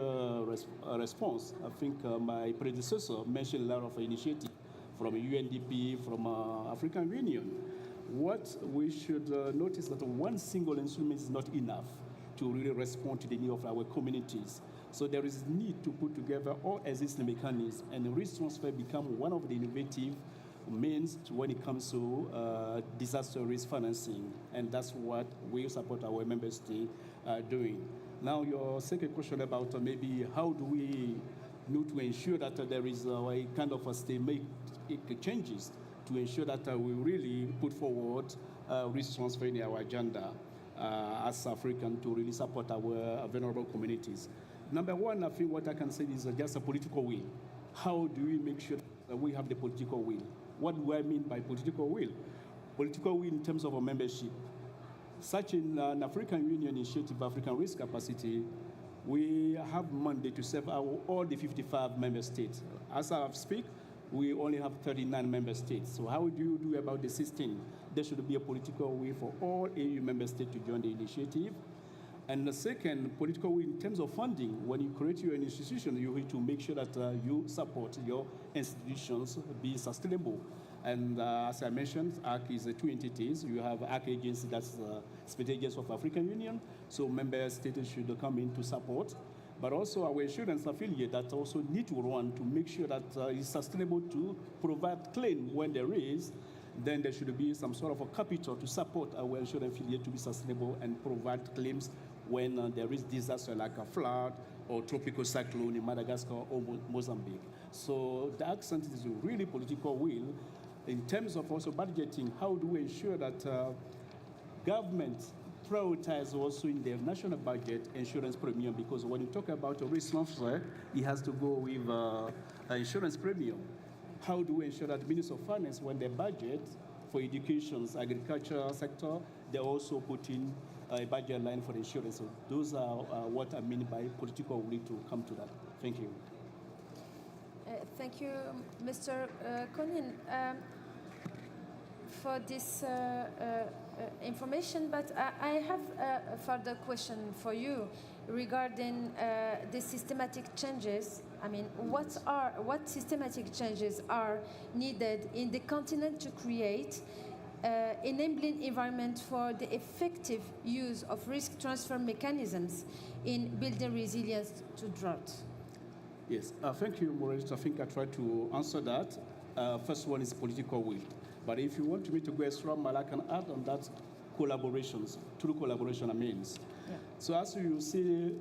response, I think my predecessor mentioned a lot of initiatives from UNDP, from African Union. What we should notice that one single instrument is not enough to really respond to the need of our communities. So there is need to put together all existing mechanisms, and risk transfer become one of the innovative means when it comes to disaster risk financing, and that's what we support our member states doing. Now, your second question about maybe how do we need to ensure that there is a kind of a make changes to ensure that we really put forward risk transfer in our agenda as African to really support our vulnerable communities. Number one, I think what I can say is just a political will. How do we make sure that we have the political will? What do I mean by political will? Political will in terms of a membership. Such an African Union initiative, African Risk Capacity, we have mandate to serve all the 55 member states. As I speak, we only have 39 member states. So how do you do about the 16? There should be a political will for all AU member states to join the initiative. And the second, political will in terms of funding. When you create your institution, you need to make sure that you support your institutions be sustainable. And as I mentioned, ARC is 2 entities. You have ARC agency, that's Special Agency of African Union. So member states should come in to support. But also our insurance affiliate that also need to run to make sure that it's sustainable to provide claim when there is. Then there should be some sort of a capital to support our insurance affiliate to be sustainable and provide claims when there is disaster like a flood or tropical cyclone in Madagascar or Mozambique. So the accent is really political will. In terms of also budgeting, how do we ensure that governments prioritize also in their national budget insurance premium? Because when you talk about a risk transfer, it has to go with insurance premium. How do we ensure that the Minister of Finance, when they budget for education, agriculture sector, they also put in a budget line for insurance? So those are what I mean by political will to come to that. Thank you. Thank you, Mr. Konin, for this information. But I have a further question for you regarding the systematic changes. I mean, what systematic changes are needed in the continent to create enabling environment for the effective use of risk transfer mechanisms in building resilience to drought? Yes, thank you, Maurice. I think I tried to answer that. First one is political will. But if you want me to go extra mile, I can add on that collaborations, through collaboration means. Yeah. So as you see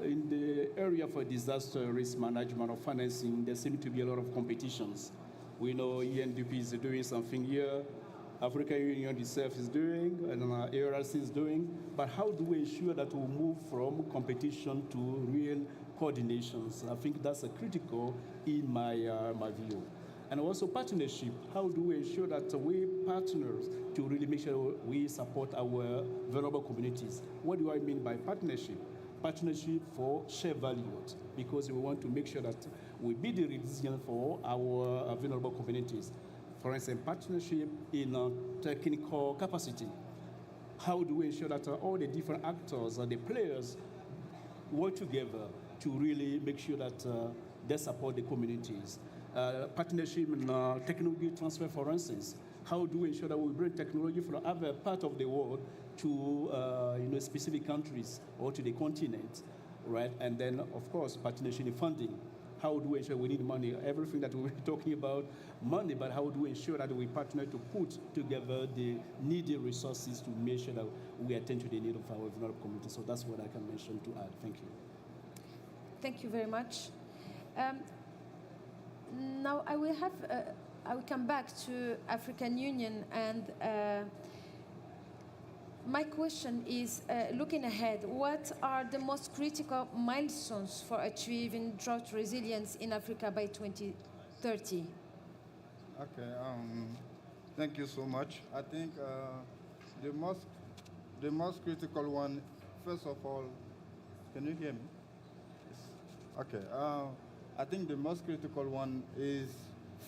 in the area for disaster risk management or financing, there seem to be a lot of competitions. We know UNDP is doing something here, African Union itself is doing, and ARC is doing. But how do we ensure that we move from competition to real coordinations? I think that's a critical in my view. And also partnership. How do we ensure that we partners to really make sure we support our vulnerable communities? What do I mean by partnership? Partnership for shared values, because we want to make sure that we be the resilient for our vulnerable communities. For instance, partnership in technical capacity. How do we ensure that all the different actors and the players work together to really make sure that they support the communities? Partnership in technology transfer, for instance. How do we ensure that we bring technology from other parts of the world to specific countries or to the continent, right? And then, of course, partnership in funding. How do we ensure we need money? Everything that we're talking about, money, but how do we ensure that we partner to put together the needed resources to make sure that we attend to the need of our vulnerable community? So that's what I can mention to add. Thank you. Thank you very much. Now I will come back to African Union, and my question is, looking ahead, what are the most critical milestones for achieving drought resilience in Africa by 2030? Okay. Thank you so much. I think the most critical one, first of all, can you hear me? Yes. Okay. I think the most critical one is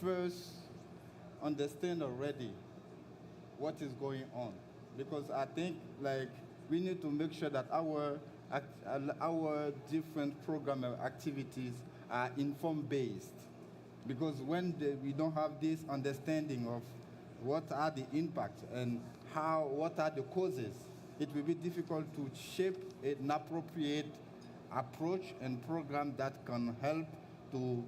first understand already what is going on, because I think like we need to make sure that our different program activities are informed based, because when we don't have this understanding of what are the impacts and what are the causes, it will be difficult to shape an appropriate approach and program that can help to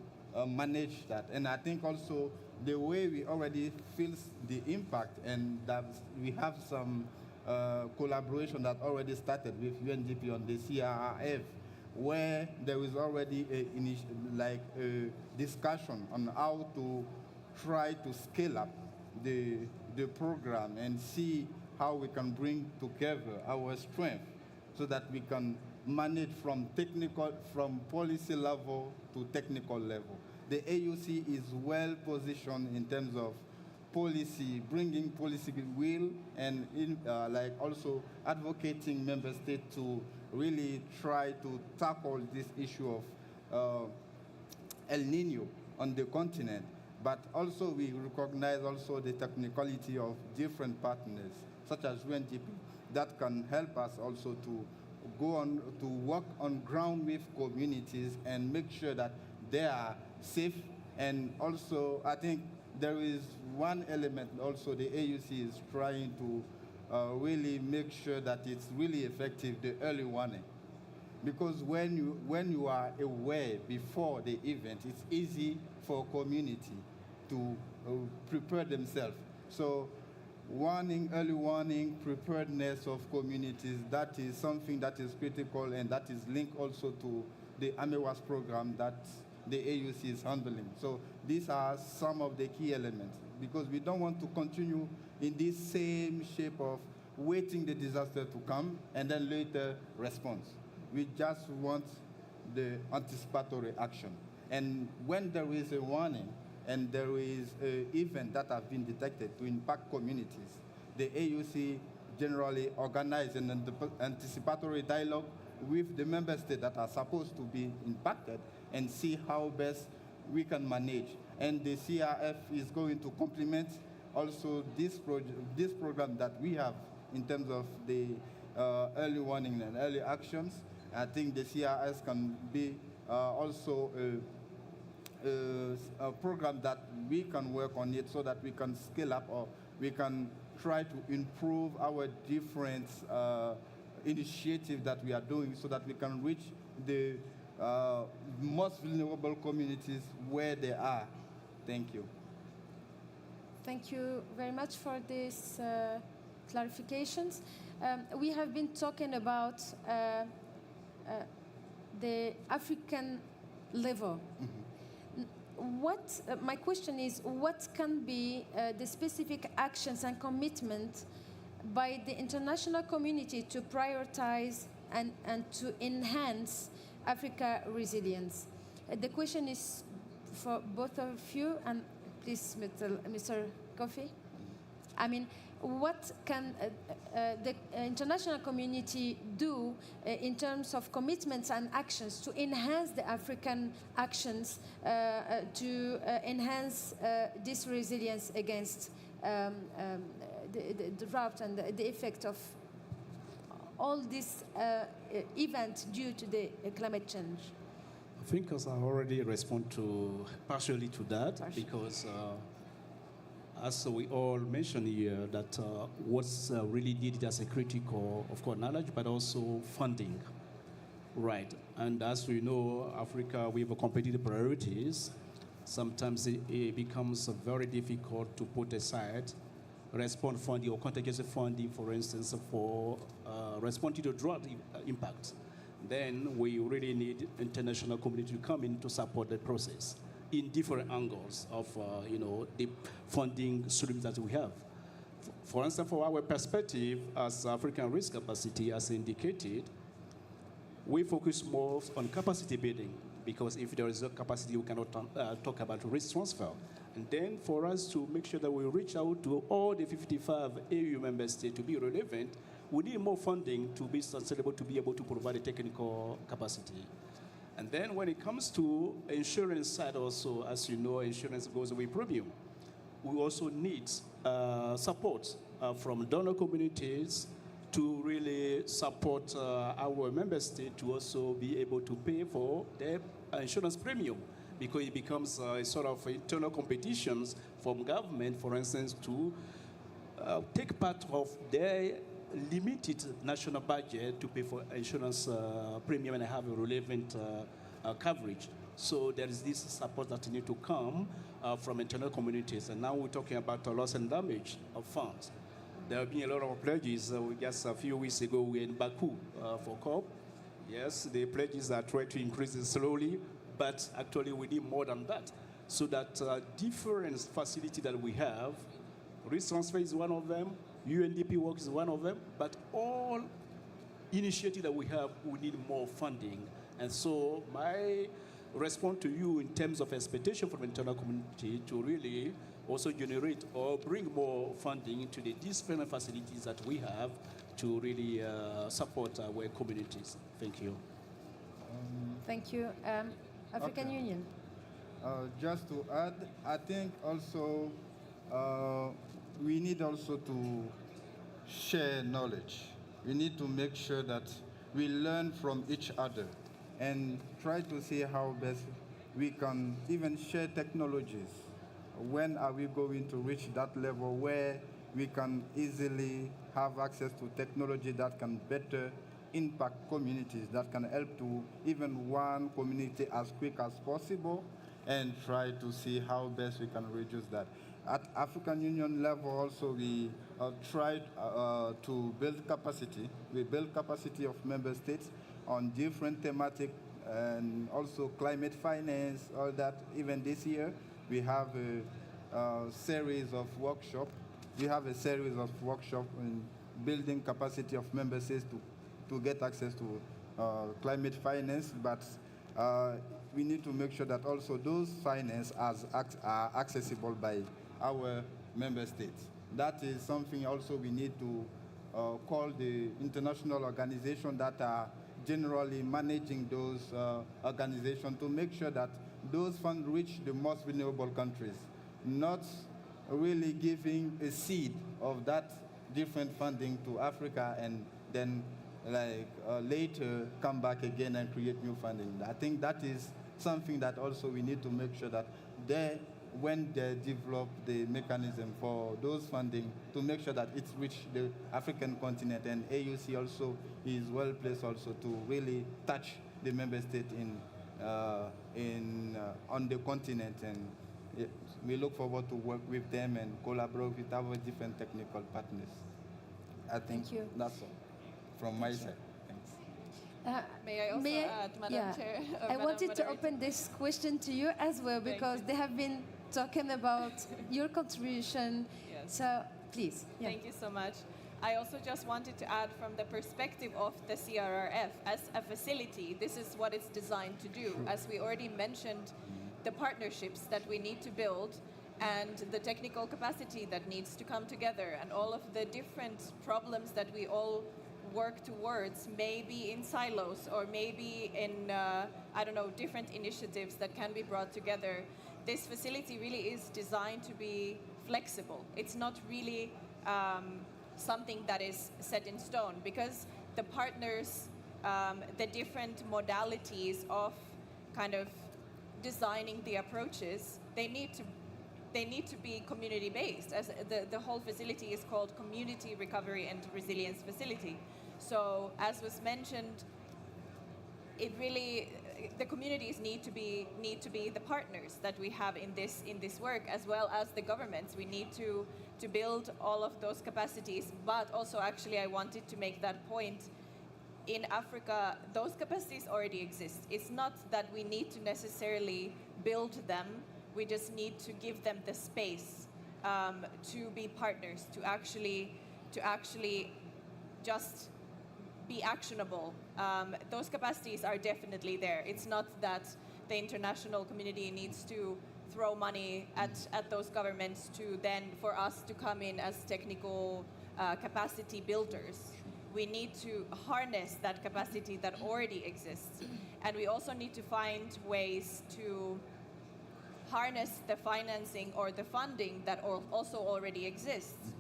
manage that. And I think also the way we already feel the impact, and that we have some collaboration that already started with UNDP on the CRRF, where there is already a discussion on how to try to scale up the program and see how we can bring together our strength so that we can manage from policy level to technical level. The AUC is well positioned in terms of policy, bringing policy will, and also advocating member states to really try to tackle this issue of El Nino on the continent. But also we recognize also the technicality of different partners, such as UNDP, that can help us also to go on to work on ground with communities and make sure that they are safe. And also, I think there is one element also the AUC is trying to really make sure that it's really effective, the early warning. Because when you are aware before the event, it's easy for community to prepare themselves. So early warning, preparedness of communities, that is something that is critical, and that is linked also to the AMEWAS program that the AUC is handling. So these are some of the key elements, because we don't want to continue in this same shape of waiting the disaster to come and then later response. We just want the anticipatory action. And when there is a warning and there is an event that has been detected to impact communities, the AUC generally organizes an anticipatory dialogue with the member states that are supposed to be impacted and see how best we can manage. And the CRF is going to complement also this program that we have in terms of the early warning and early actions. I think the CRS can be also a program that we can work on it so that we can scale up, or we can try to improve our different initiatives that we are doing so that we can reach the most vulnerable communities where they are. Thank you. Thank you very much for these clarifications. We have been talking about the African level. My question is, what can be the specific actions and commitment by the international community to prioritize and to enhance Africa resilience? The question is for both of you, and please, Mr. Kofi. I mean, what can the international community do in terms of commitments and actions to enhance the African actions to enhance this resilience against the drought and the effect of all these events due to the climate change? I think as I already respond to partially to that, because as we all mentioned here, that what's really needed as a critical, of course, knowledge, but also funding, right? And as we know, Africa, we have competitive priorities. Sometimes it becomes very difficult to put aside response funding or contingency funding, for instance, for responding to drought impact. Then we really need international community to come in to support the process in different angles of the funding streams that we have. For instance, for our perspective as African risk capacity, as indicated, we focus more on capacity building because if there is a capacity, we cannot talk about risk transfer. And then for us to make sure that we reach out to all the 55 AU member states to be relevant, we need more funding to be sustainable, to be able to provide a technical capacity. And then when it comes to insurance side also, as you know, insurance goes with premium. We also need support from donor communities to really support our member state to also be able to pay for their insurance premium, because it becomes a sort of internal competitions from government, for instance, to take part of their limited national budget to pay for insurance premium and have a relevant coverage. So there is this support that need to come from internal communities. And now we're talking about loss and damage of funds. There have been a lot of pledges. Just a few weeks ago, we were in Baku for COP. Yes, the pledges are trying to increase it slowly, but actually we need more than that. So that different facility that we have, risk transfer is one of them, UNDP work is one of them, but all initiatives that we have, we need more funding. And so my response to you in terms of expectation from the internal community to really also generate or bring more funding into the different facilities that we have to really support our communities. Thank you. Thank you. African Union. Just to add, I think also we need also to share knowledge. We need to make sure that we learn from each other and try to see how best we can even share technologies. When are we going to reach that level where we can easily have access to technology that can better impact communities, that can help to even one community as quick as possible, and try to see how best we can reduce that. At African Union level also, we tried to build capacity. We build capacity of member states on different thematic and also climate finance, all that. Even this year, we have a series of workshops. We have a series of workshops in building capacity of member states to get access to climate finance, but we need to make sure that also those finance are accessible by our member states. That is something also we need to call the international organizations that are generally managing those organizations to make sure that those funds reach the most vulnerable countries, not really giving a seed of that different funding to Africa and then later come back again and create new funding. I think that is something that also we need to make sure that when they develop the mechanism for those funding, to make sure that it's reached the African continent, and AUC also is well placed also to really touch the member state on the continent, and we look forward to work with them and collaborate with our different technical partners. I think that's all from my side. Thanks. May I also add, Madam Chair? I wanted to open this question to you as well, because they have been talking about your contribution. Yes. So please. Thank you so much. I also just wanted to add from the perspective of the CRRF as a facility, this is what it's designed to do. As we already mentioned, the partnerships that we need to build and the technical capacity that needs to come together, and all of the different problems that we all work towards, maybe in silos or maybe in, I don't know, different initiatives that can be brought together. This facility really is designed to be flexible. It's not really something that is set in stone, because the partners, the different modalities of kind of designing the approaches, they need to be community-based, as the whole facility is called Community Recovery and Resilience Facility. So as was mentioned, it really, the communities need to be the partners that we have in this work, as well as the governments. We need to build all of those capacities, but also actually I wanted to make that point. In Africa, those capacities already exist. It's not that we need to necessarily build them. We just need to give them the space to be partners, to actually just be actionable. Those capacities are definitely there. It's not that the international community needs to throw money at those governments to then for us to come in as technical capacity builders. We need to harness that capacity that already exists. And we also need to find ways to harness the financing or the funding that also already exists.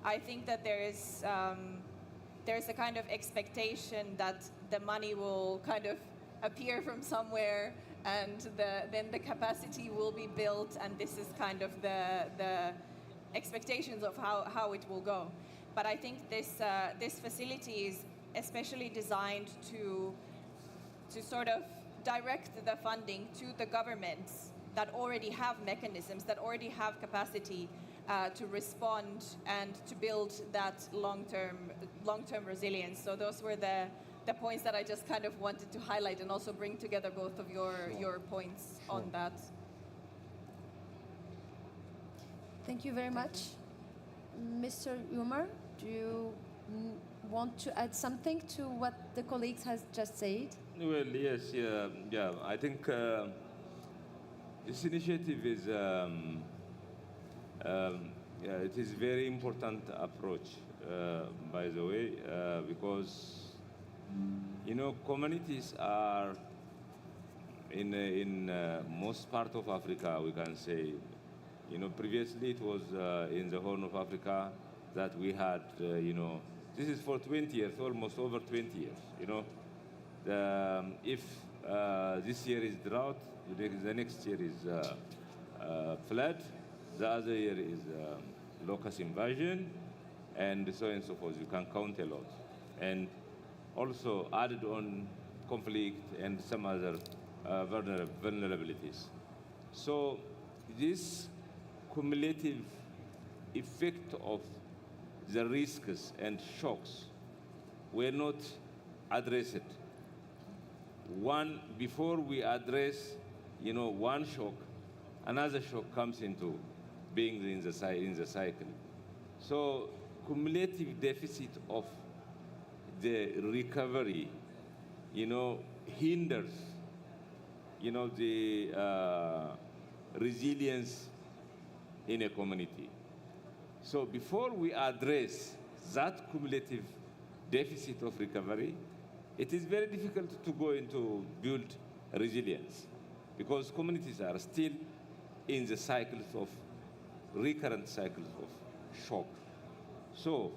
I think that there's a kind of expectation that the money will kind of appear from somewhere and then the capacity will be built, and this is kind of the expectations of how it will go. But I think this facility is especially designed to sort of direct the funding to the governments that already have mechanisms, that already have capacity to respond and to build that long-term resilience. So those were the points that I just kind of wanted to highlight and also bring together both of your points on that. Thank you very much. Mr. Umar, do you want to add something to what the colleagues has just said? Well, yes, yeah. I think this initiative is, it is very important approach, by the way, because communities are in most part of Africa, we can say. Previously it was in the Horn of Africa that we had, this is for 20 years, almost over 20 years, if this year is drought, the next year is flood, the other year is locust invasion, and so on and so forth. You can count a lot. And also added on conflict and some other vulnerabilities. So this cumulative effect of the risks and shocks were not addressed. Before we address, one shock, another shock comes into being in the cycle. So cumulative deficit of the recovery, hinders, the resilience in a community. So before we address that cumulative deficit of recovery, it is very difficult to go into build resilience because communities are still in the cycles of recurrent cycles of shock. So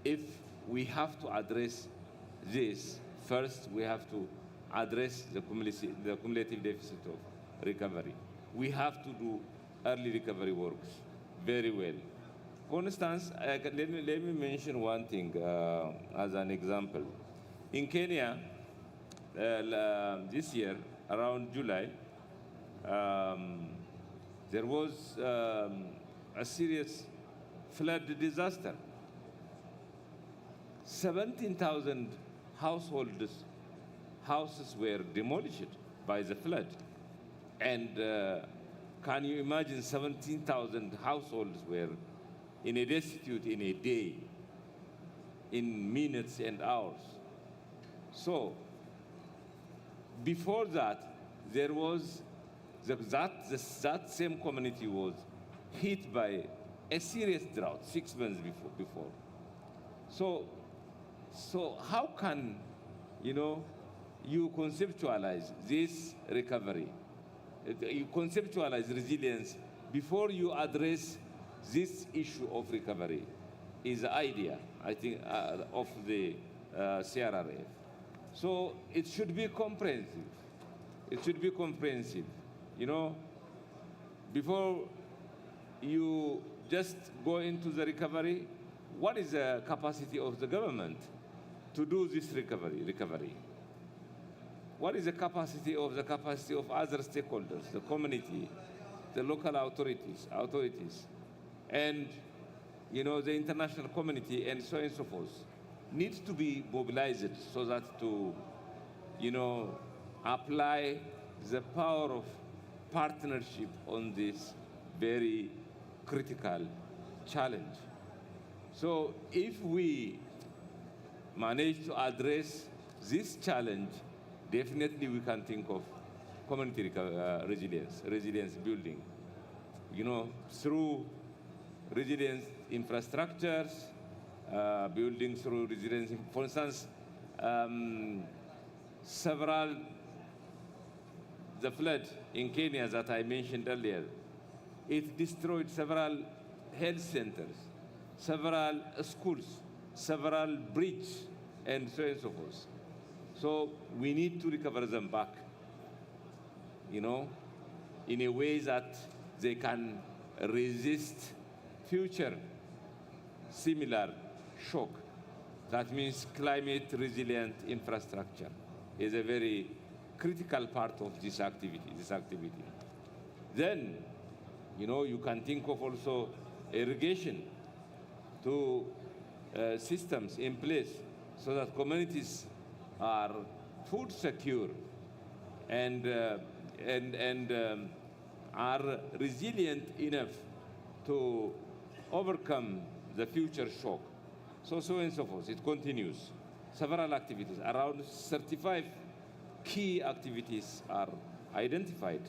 if we have to address this, first we have to address the cumulative deficit of recovery. We have to do early recovery works very well. For instance, let me mention one thing as an example. In Kenya, this year, around July, there was a serious flood disaster. 17,000 houses were demolished by the flood. And can you imagine 17,000 households were in a destitute in a day, in minutes and hours? So, before that, there was, that same community was hit by a serious drought 6 months before. So how can, you conceptualize this recovery? You conceptualize resilience before you address this issue of recovery is the idea, I think, of the CRRF. So it should be comprehensive. It should be comprehensive. Before you just go into the recovery, what is the capacity of the government to do this recovery? What is the capacity of other stakeholders, the community, the local authorities, and the international community, and so on and so forth, needs to be mobilized so that to apply the power of partnership on this very critical challenge. So if we manage to address this challenge, definitely we can think of community resilience building. You know, through resilience infrastructures, building through resilience. For instance, the flood in Kenya that I mentioned earlier, it destroyed several health centers, several schools, several bridges, and so on and so forth. So we need to recover them back, you know, in a way that they can resist future similar shock. That means climate resilient infrastructure is a very critical part of this activity. Then, you know, you can think of also irrigation to systems in place so that communities are food secure and are resilient enough to overcome the future shock. So and so forth. It continues. Several activities, around 35 key activities are identified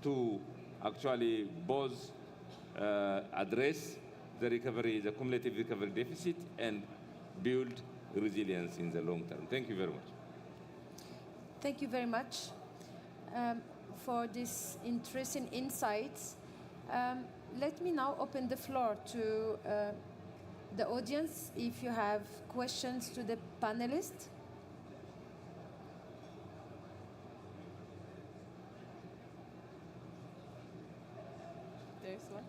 to actually both address the recovery, the cumulative recovery deficit, and build resilience in the long term. Thank you very much. Thank you very much for these interesting insights. Let me now open the floor to the audience if you have questions to the panelists. There's one.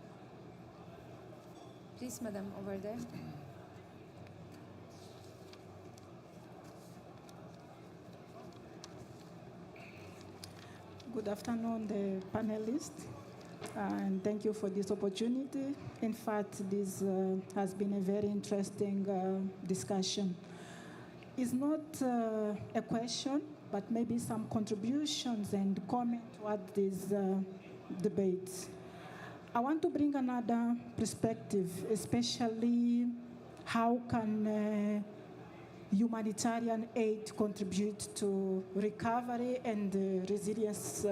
Please, madam, over there. Good afternoon, the panelists, and thank you for this opportunity. In fact, this has been a very interesting discussion. It's not a question, but maybe some contributions and comments toward this debate. I want to bring another perspective, especially how can humanitarian aid contribute to recovery and resilience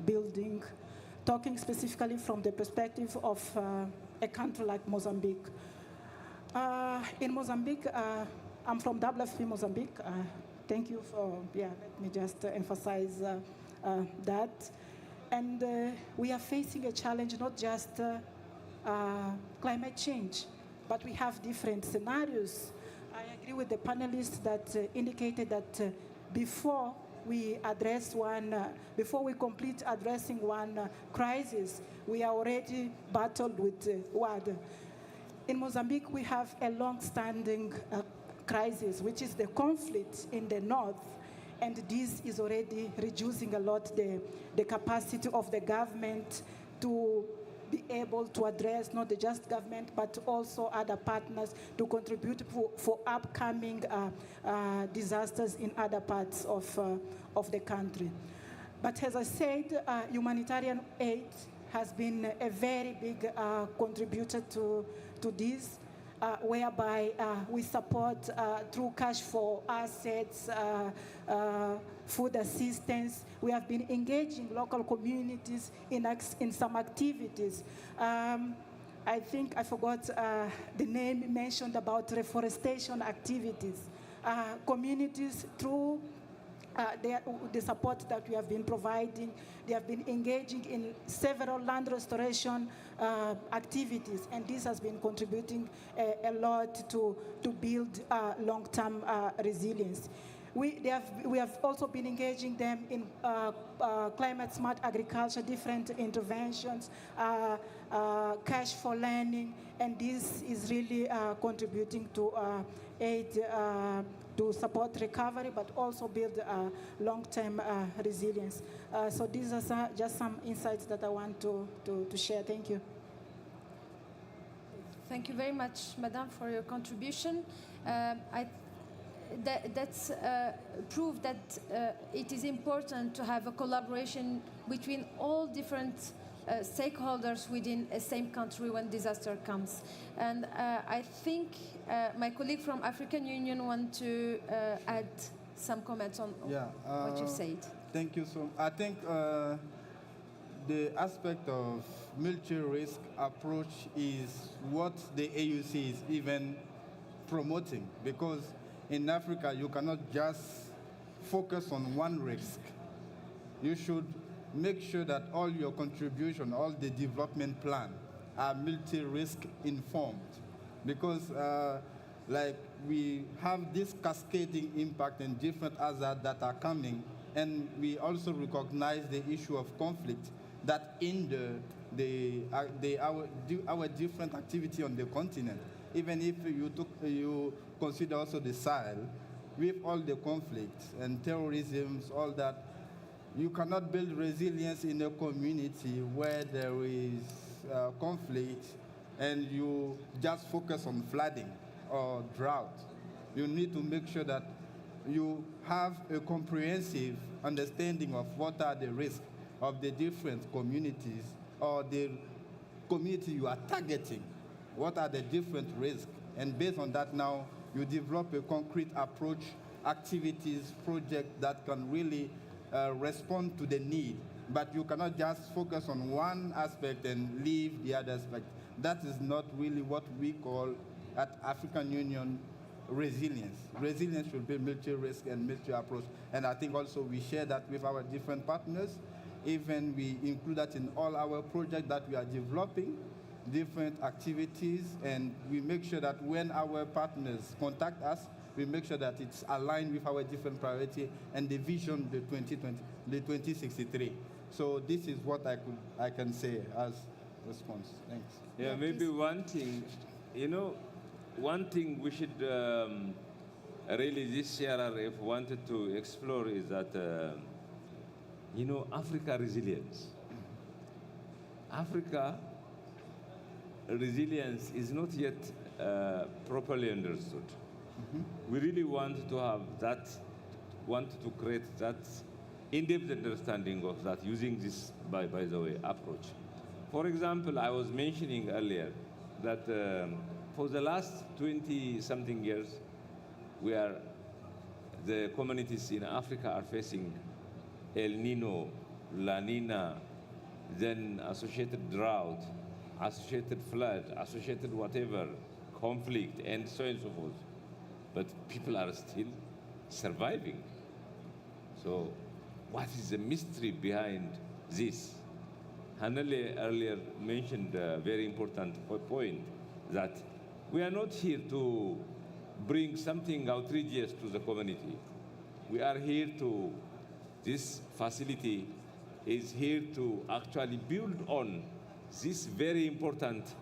building, talking specifically from the perspective of a country like Mozambique. In Mozambique, I'm from WFP Mozambique. Thank you for, let me just emphasize that. And we are facing a challenge, not just climate change, but we have different scenarios. I agree with the panelists that indicated that before we address before we complete addressing one crisis, we are already battled with water. In Mozambique, we have a long-standing crisis, which is the conflict in the north, and this is already reducing a lot the capacity of the government to be able to address not just government, but also other partners to contribute for upcoming disasters in other parts of the country. But as I said, humanitarian aid has been a very big contributor to this, whereby we support through cash for assets, food assistance. We have been engaging local communities in some activities. I think I forgot the name mentioned about reforestation activities. Communities through the support that we have been providing, they have been engaging in several land restoration activities, and this has been contributing a lot to build long-term resilience. We have also been engaging them in climate-smart agriculture, different interventions, cash for learning, and this is really contributing to aid to support recovery, but also build long-term resilience. So these are just some insights that I want to share. Thank you. Thank you very much, Madam, for your contribution. That's proof that it is important to have a collaboration between all different stakeholders within a same country when disaster comes. And I think my colleague from African Union want to add some comments on what you've said. Thank you so much. I think the aspect of multi-risk approach is what the AUC is even promoting, because in Africa you cannot just focus on one risk. You should make sure that all your contribution, all the development plan are multi-risk informed, because like we have this cascading impact and different hazards that are coming, and we also recognize the issue of conflict that hinder our different activity on the continent. Even if you consider also the Sahel, with all the conflicts and terrorism, all that, you cannot build resilience in a community where there is conflict and you just focus on flooding or drought. You need to make sure that you have a comprehensive understanding of what are the risks of the different communities or the community you are targeting. What are the different risks? And based on that now, you develop a concrete approach, activities, project that can really respond to the need. But you cannot just focus on one aspect and leave the other aspect. That is not really what we call at African Union resilience. Resilience should be multi-risk and multi-approach. And I think also we share that with our different partners. Even we include that in all our projects that we are developing, different activities, and we make sure that when our partners contact us, we make sure that it's aligned with our different priority and the vision, the 2063. So this is what I can say as response. Thanks. Yeah, maybe one thing, one thing we should really this CRRF wanted to explore is that, Africa resilience. Africa resilience is not yet properly understood. We really want to have that, want to create that in-depth understanding of that using this, by the way, approach. For example, I was mentioning earlier that for the last 20-something years, the communities in Africa are facing El Nino, La Nina, then associated drought, associated flood, associated whatever, conflict, and so on and so forth. But people are still surviving. So what is the mystery behind this? Hanele earlier mentioned a very important point, that we are not here to bring something outrageous to the community. We are here to, this facility is here to actually build on this very important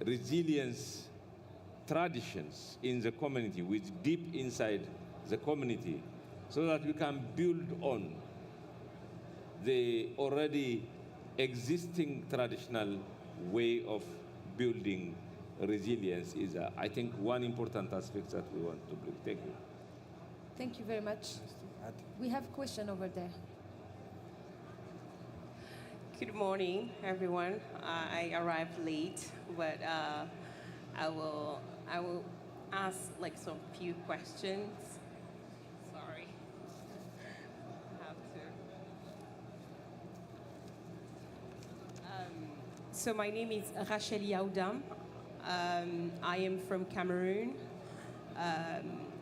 resilience traditions in the community, which deep inside the community, so that we can build on the already existing traditional way of building resilience is, I think, one important aspect that we want to bring. Thank you. Thank you very much. We have a question over there. Good morning, everyone. I arrived late, but I will ask like some few questions. Sorry, I have to. So my name is Rachel Yaoudam. I am from Cameroon.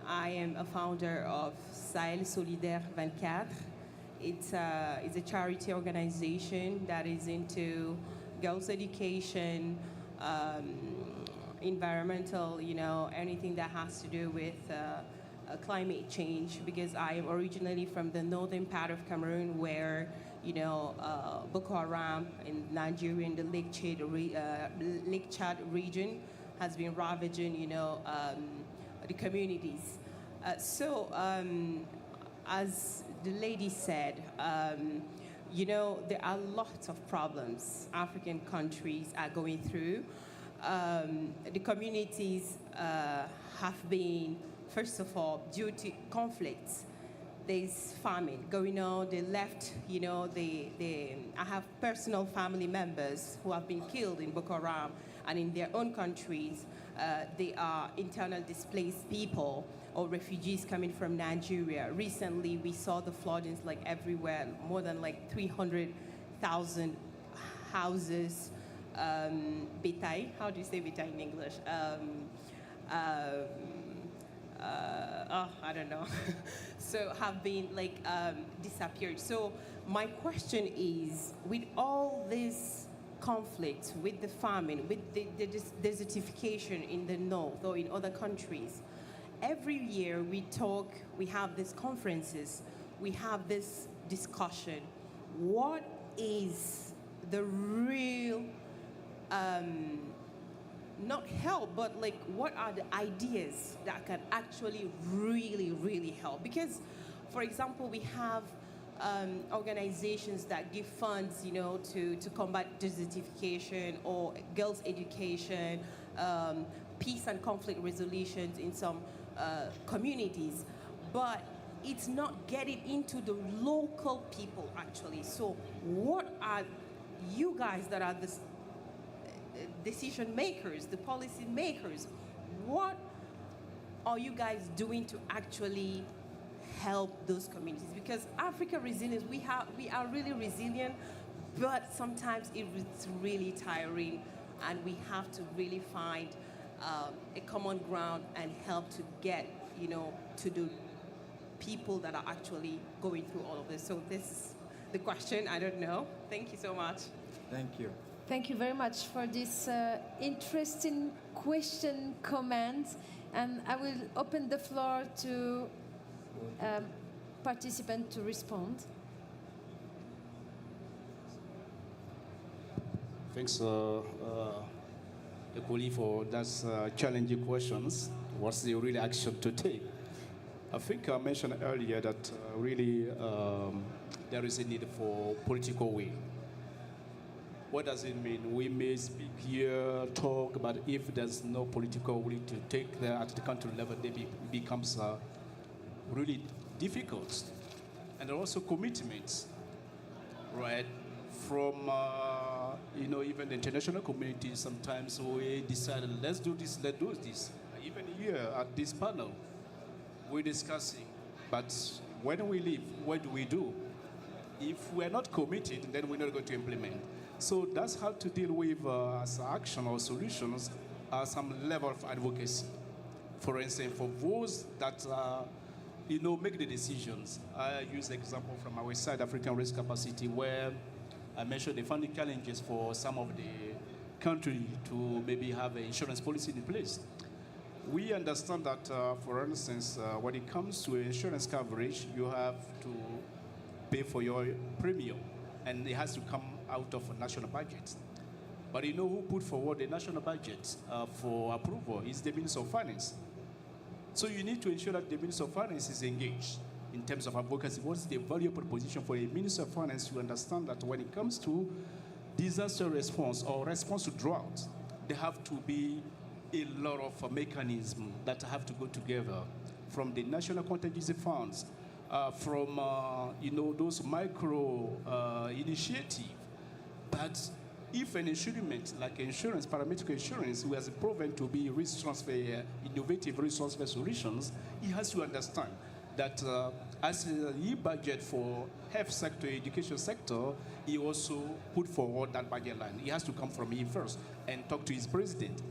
I am a founder of Sahel Solidaire 24. It's a charity organization that is into girls' education, environmental, anything that has to do with climate change, because I am originally from the northern part of Cameroon where, Boko Haram in Nigeria in the Lake Chad region has been ravaging, the communities. As the lady said, there are lots of problems African countries are going through. The communities have been, first of all, due to conflicts. There's famine going on. They left, I have personal family members who have been killed in Boko Haram and in their own countries. they are internal displaced people or refugees coming from Nigeria. Recently, we saw the floodings like everywhere, more than like 300,000 houses, betai, how do you say betai in English? I don't know. So have been like disappeared. So my question is, with all this conflict, with the famine, with the desertification in the north or in other countries, every year we talk, we have these conferences, we have this discussion. What is the real, not help, but like what are the ideas that can actually really, really help? Because, for example, we have organizations that give funds, to combat desertification or girls' education, peace and conflict resolutions in some communities, but it's not getting into the local people actually. So what are you guys that are the decision makers, the policy makers, what are you guys doing to actually help those communities? Because Africa resilience, we are really resilient, but sometimes it's really tiring, and we have to really find a common ground and help to get, to the people that are actually going through all of this. So this is the question. I don't know. Thank you so much. Thank you. Thank you very much for this interesting question, comment, and I will open the floor to participants to respond. Thanks, equally for those challenging questions. What's the real action to take? I think I mentioned earlier that really there is a need for political will. What does it mean? We may speak here, talk, but if there's no political will to take there at the country level, it becomes really difficult. And also commitments, right? From, even the international community, sometimes we decide, let's do this, let's do this. Even here at this panel, we're discussing, but when we leave, what do we do? If we're not committed, then we're not going to implement. So that's how to deal with as action or solutions, some level of advocacy. For instance, for those that make the decisions. I use the example from our side, African risk capacity, where I mentioned the funding challenges for some of the country to maybe have an insurance policy in place. We understand that, for instance, when it comes to insurance coverage, you have to pay for your premium, and it has to come out of a national budget. But who put forward the national budget for approval is the Minister of Finance. So you need to ensure that the Minister of Finance is engaged in terms of advocacy. What's the value proposition for a Minister of Finance to understand that when it comes to disaster response or response to drought, there have to be a lot of mechanisms that have to go together, from the national contingency funds, from those micro initiatives. But if an instrument like insurance, parametric insurance, who has proven to be risk transfer, innovative risk transfer solutions, he has to understand that as he budget for health sector, education sector, he also put forward that budget line. He has to come from him first and talk to his president.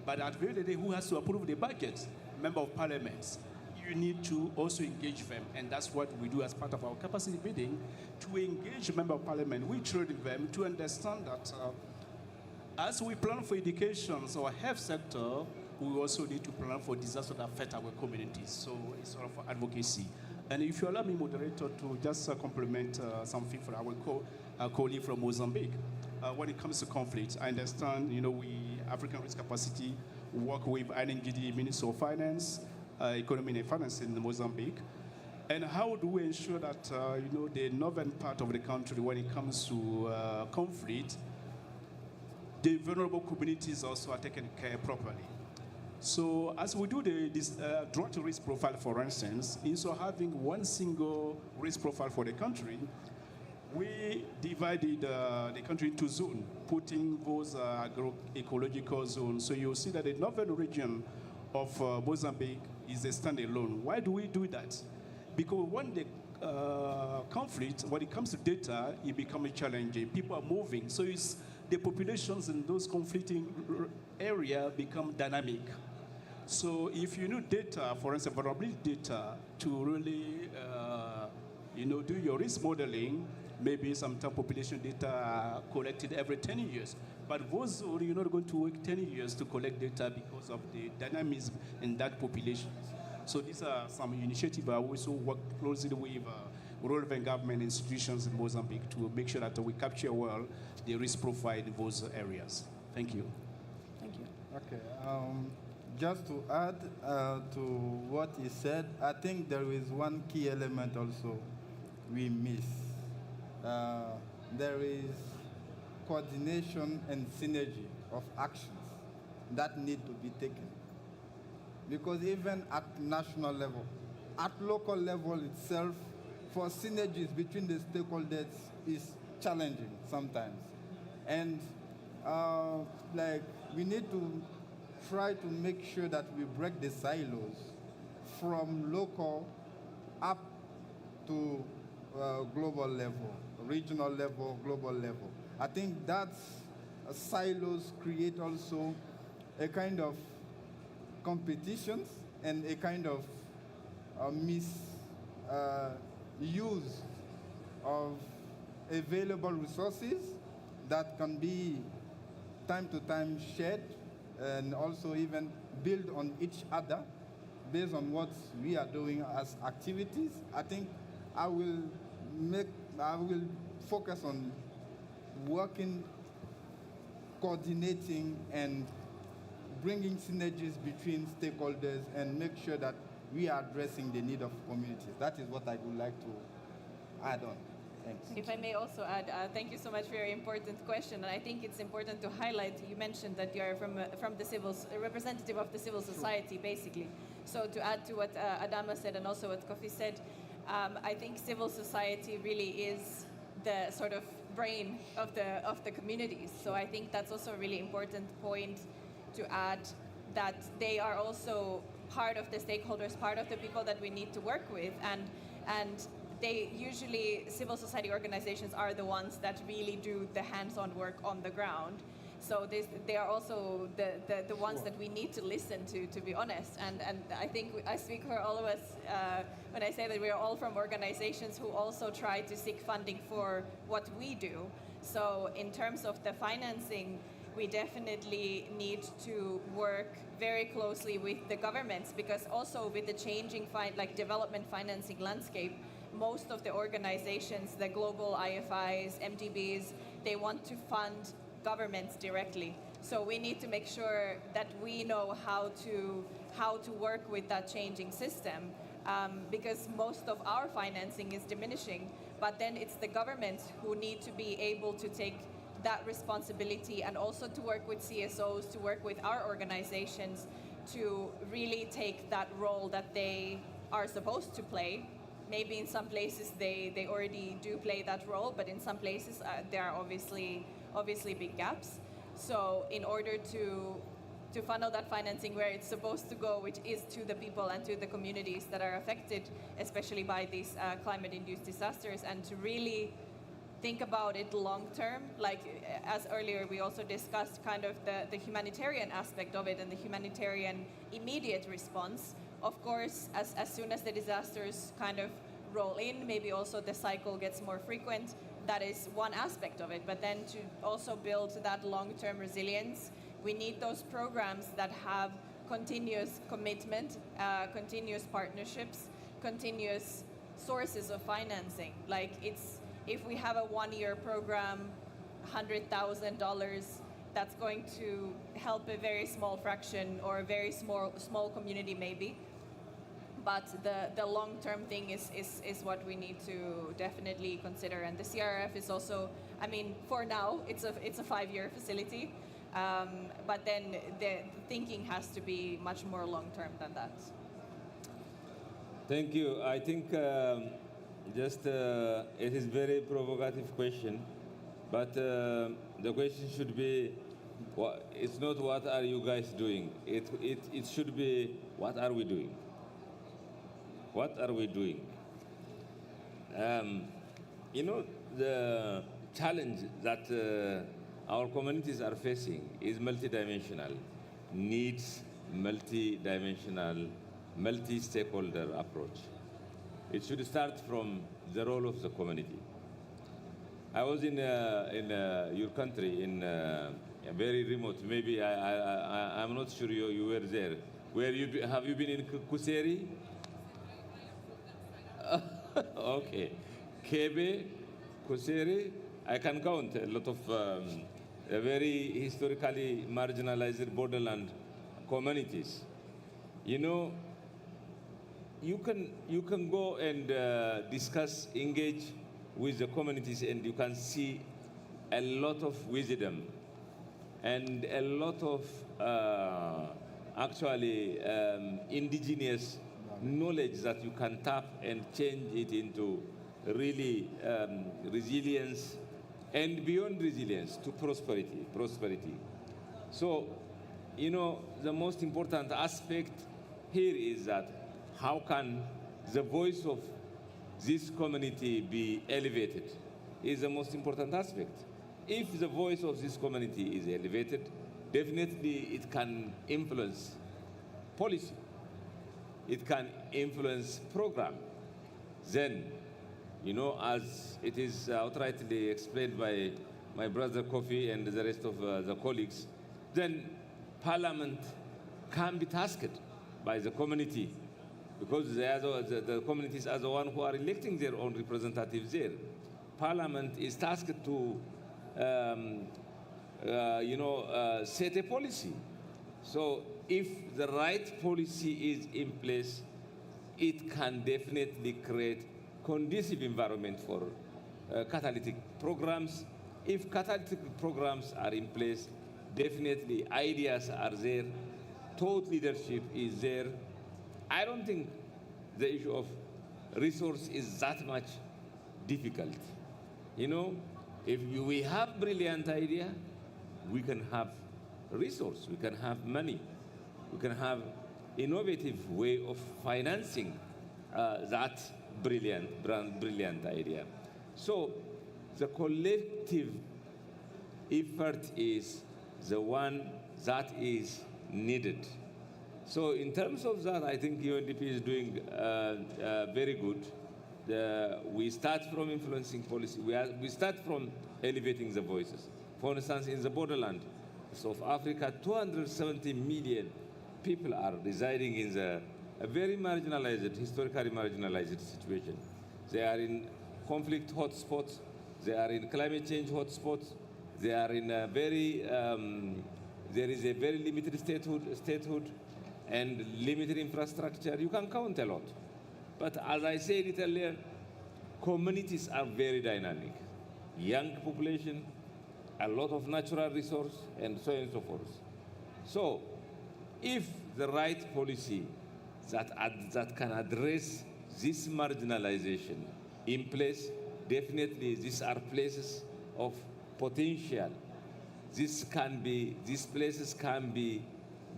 But at the end of the day, who has to approve the budget? Member of Parliament. You need to also engage them, and that's what we do as part of our capacity building, to engage Member of Parliament. We train them to understand that as we plan for education or health sector, we also need to plan for disasters that affect our communities. So it's sort of advocacy. And if you allow me, moderator, to just complement something for our colleague from Mozambique. When it comes to conflict, I understand, we, African Risk Capacity, work with INGD, Minister of Finance, Economy and Finance in Mozambique. And how do we ensure that, the northern part of the country, when it comes to conflict, the vulnerable communities also are taken care of properly? So as we do this drought risk profile, for instance, instead of having one single risk profile for the country, we divided the country into zones, putting those agroecological zones. So you'll see that the northern region of Mozambique is a standalone. Why do we do that? Because when the conflict, when it comes to data, it becomes challenging. People are moving, so the populations in those conflicting areas become dynamic. So if you need data, for instance, vulnerability data, to really do your risk modeling, maybe sometimes population data are collected every 10 years. But those, you're not going to wait 10 years to collect data because of the dynamism in that population. So these are some initiatives. I also work closely with relevant government institutions in Mozambique to make sure that we capture well the risk profile in those areas. Thank you. Thank you. Okay. Just to add to what he said, I think there is one key element also we miss. There is coordination and synergy of actions that need to be taken. Because even at national level, at local level itself, for synergies between the stakeholders is challenging sometimes. And we need to try to make sure that we break the silos from local up to global level, regional level, global level. I think that silos create also a kind of competitions and a kind of misuse of available resources that can be time to time shared and also even build on each other based on what we are doing as activities. I think I will focus on working, coordinating, and bringing synergies between stakeholders and make sure that we are addressing the need of communities. That is what I would like to add on. Thanks. If I may also add, thank you so much for your important question. And I think it's important to highlight, you mentioned that you are from the a representative of the civil society, basically. So to add to what Adama said and also what Kofi said, I think civil society really is the sort of brain of the communities. So I think that's also a really important point to add, that they are also part of the stakeholders, part of the people that we need to work with, and they usually, civil society organizations are the ones that really do the hands-on work on the ground. So they are also the ones that we need to listen to be honest. And I think I speak for all of us when I say that we are all from organizations who also try to seek funding for what we do. So in terms of the financing, we definitely need to work very closely with the governments, because also with the changing development financing landscape, most of the organizations, the global IFIs, MDBs, they want to fund governments directly. So we need to make sure that we know how to work with that changing system, because most of our financing is diminishing, but then it's the governments who need to be able to take that responsibility and also to work with CSOs, to work with our organizations to really take that role that they are supposed to play. Maybe in some places they already do play that role, but in some places there are obviously big gaps. So in order to funnel that financing where it's supposed to go, which is to the people and to the communities that are affected, especially by these climate-induced disasters, and to really think about it long term, like as earlier we also discussed kind of the humanitarian aspect of it and the humanitarian immediate response. Of course, as soon as the disasters kind of roll in, maybe also the cycle gets more frequent. That is one aspect of it. But then to also build that long-term resilience, we need those programs that have continuous commitment, continuous partnerships, continuous sources of financing. Like if we have a one-year program, $100,000, that's going to help a very small fraction or a very small community maybe. But the long-term thing is what we need to definitely consider. And the CRF is also, I mean, for now, it's a 5-year facility. But then the thinking has to be much more long-term than that. Thank you. I think it is very provocative question, but the question should be, it's not what are you guys doing? It should be, what are we doing? What are we doing? You know, the challenge that our communities are facing is multidimensional, needs multidimensional, multi-stakeholder approach. It should start from the role of the community. I was in your country, in very remote, maybe I'm not sure you were there. Have you been in Kuseri? Okay. Kebe, Kuseri, I can count a lot of very historically marginalized borderland communities. You know, you can go and discuss, engage with the communities, and you can see a lot of wisdom and a lot of actually indigenous knowledge that you can tap and change it into really resilience, and beyond resilience to prosperity. So, you know, the most important aspect here is that how can the voice of this community be elevated is the most important aspect. If the voice of this community is elevated, definitely it can influence policy. It can influence program. Then, you know, as it is outrightly explained by my brother Kofi and the rest of the colleagues, then Parliament can be tasked by the community, because the communities are the ones who are electing their own representatives there. Parliament is tasked to, set a policy. So if the right policy is in place, it can definitely create conducive environment for catalytic programs. If catalytic programs are in place, definitely ideas are there, thought leadership is there. I don't think the issue of resource is that much difficult. You know, if we have brilliant idea, we can have resource, we can have money, we can have innovative way of financing that brilliant idea. So the collective effort is the one that is needed. So in terms of that, I think UNDP is doing very good. We start from influencing policy. We start from elevating the voices. For instance, in the borderland of Africa, 270 million people are residing in a very marginalized, historically marginalized situation. They are in conflict hotspots. They are in climate change hotspots. They are in a very, there is a very limited statehood and limited infrastructure. You can count a lot. But as I said it earlier, communities are very dynamic. Young population, a lot of natural resource, and so on and so forth. So if the right policy that can address this marginalization in place, definitely these are places of potential. These places can be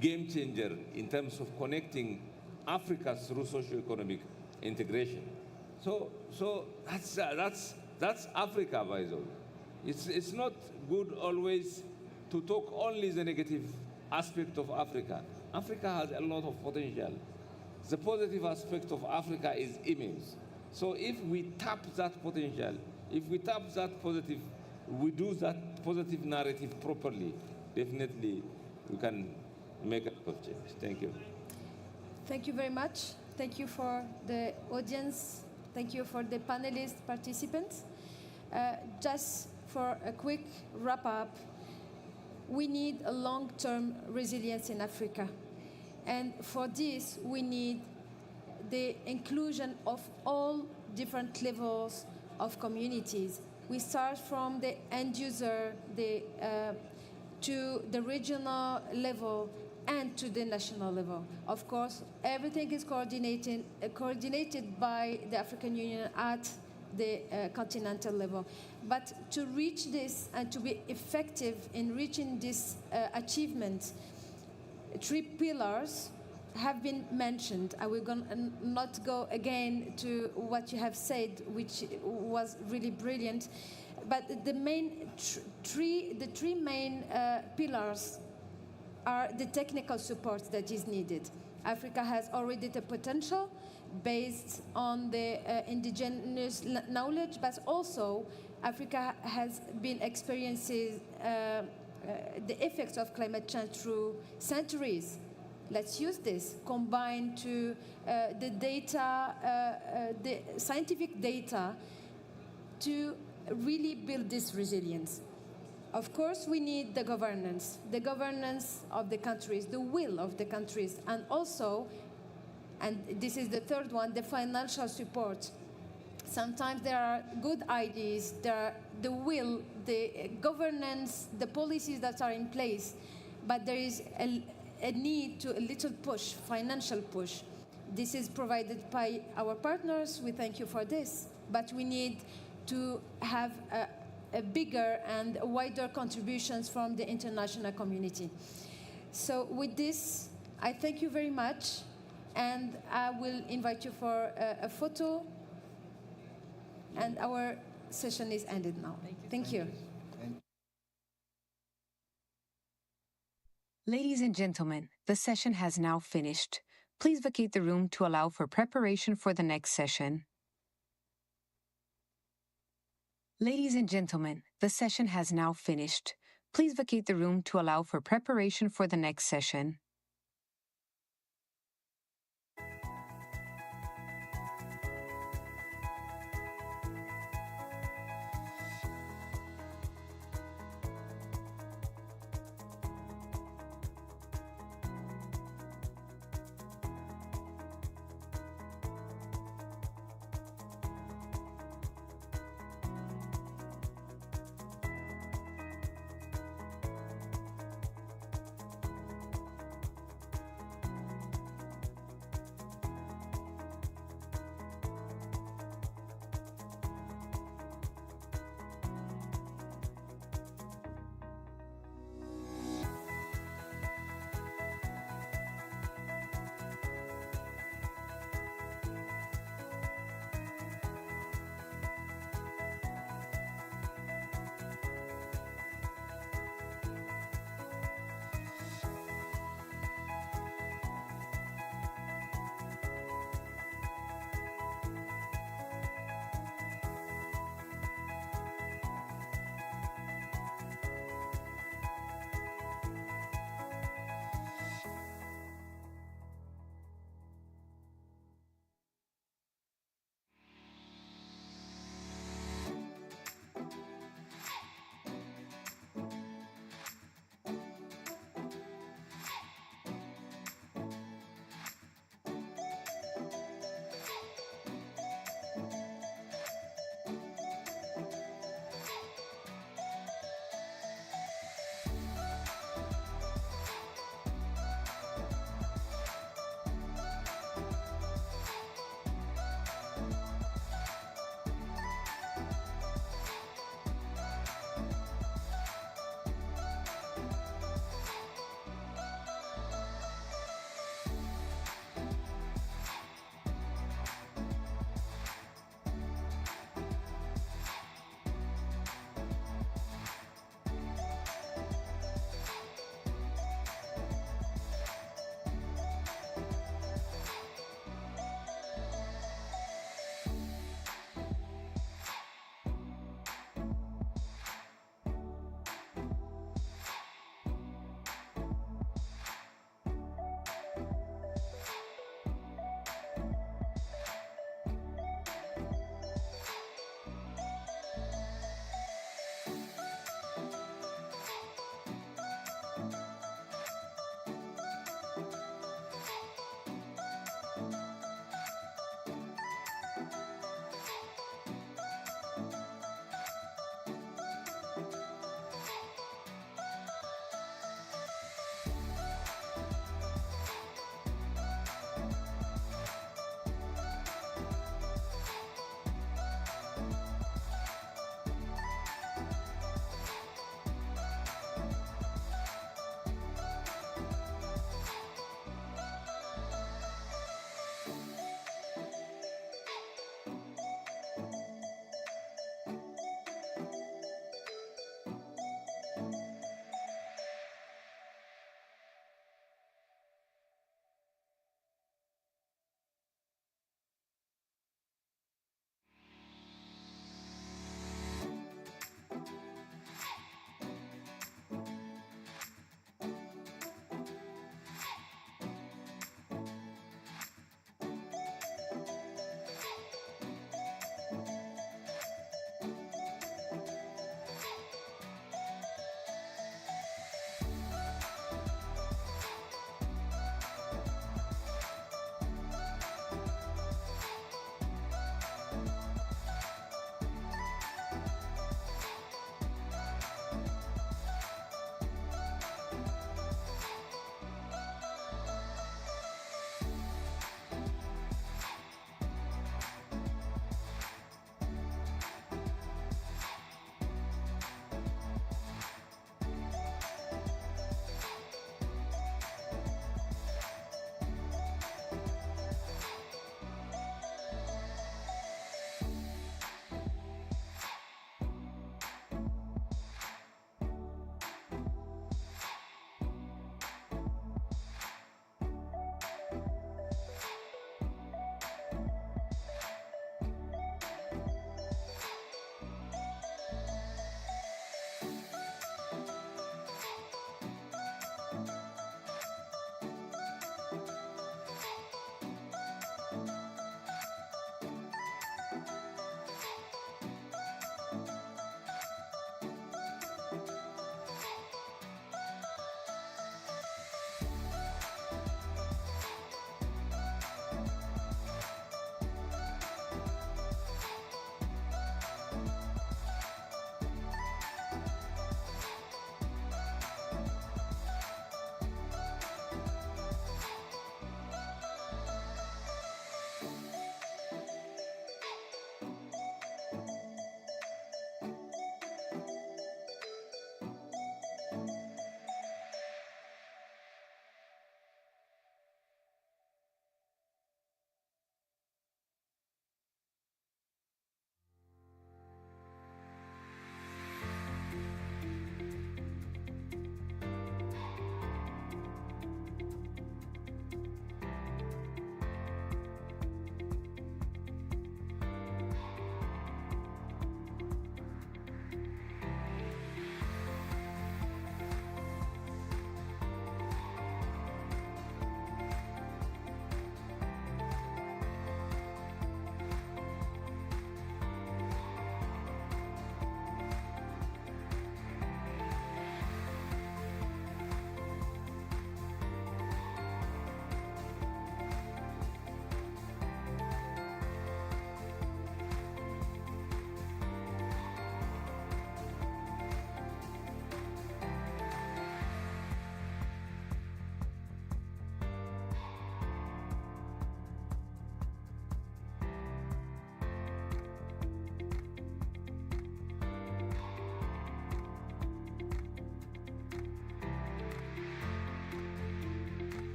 game changer in terms of connecting Africa through socio-economic integration. So that's Africa, by the way. It's not good always to talk only the negative aspect of Africa. Africa has a lot of potential. The positive aspect of Africa is immense. So if we tap that potential, if we tap that positive, we do that positive narrative properly, definitely we can make a lot of change. Thank you. Thank you very much. Thank you for the audience. Thank you for the panelist participants. Just for a quick wrap up, we need a long-term resilience in Africa. And for this, we need the inclusion of all different levels of communities. We start from the end user to the regional level, and to the national level. Of course, everything is coordinated by the African Union at the continental level. But to reach this and to be effective in reaching this achievement, 3 pillars have been mentioned. I will not go again to what you have said, which was really brilliant. But the three main pillars are the technical support that is needed. Africa has already the potential based on the indigenous knowledge, but also Africa has been experiencing the effects of climate change through centuries. Let's use this combined to the data, the scientific data, to really build this resilience. Of course, we need the governance of the countries, the will of the countries, and also, and this is the third one, the financial support. Sometimes there are good ideas, there are the will, the governance, the policies that are in place, but there is a need to a little push, financial push. This is provided by our partners. We thank you for this, but we need to have a bigger and wider contributions from the international community. So with this, I thank you very much, and I will invite you for a photo, and our session is ended now. Thank you. Ladies and gentlemen, the session has now finished. Please vacate the room to allow for preparation for the next session. Ladies and gentlemen, the session has now finished. Please vacate the room to allow for preparation for the next session.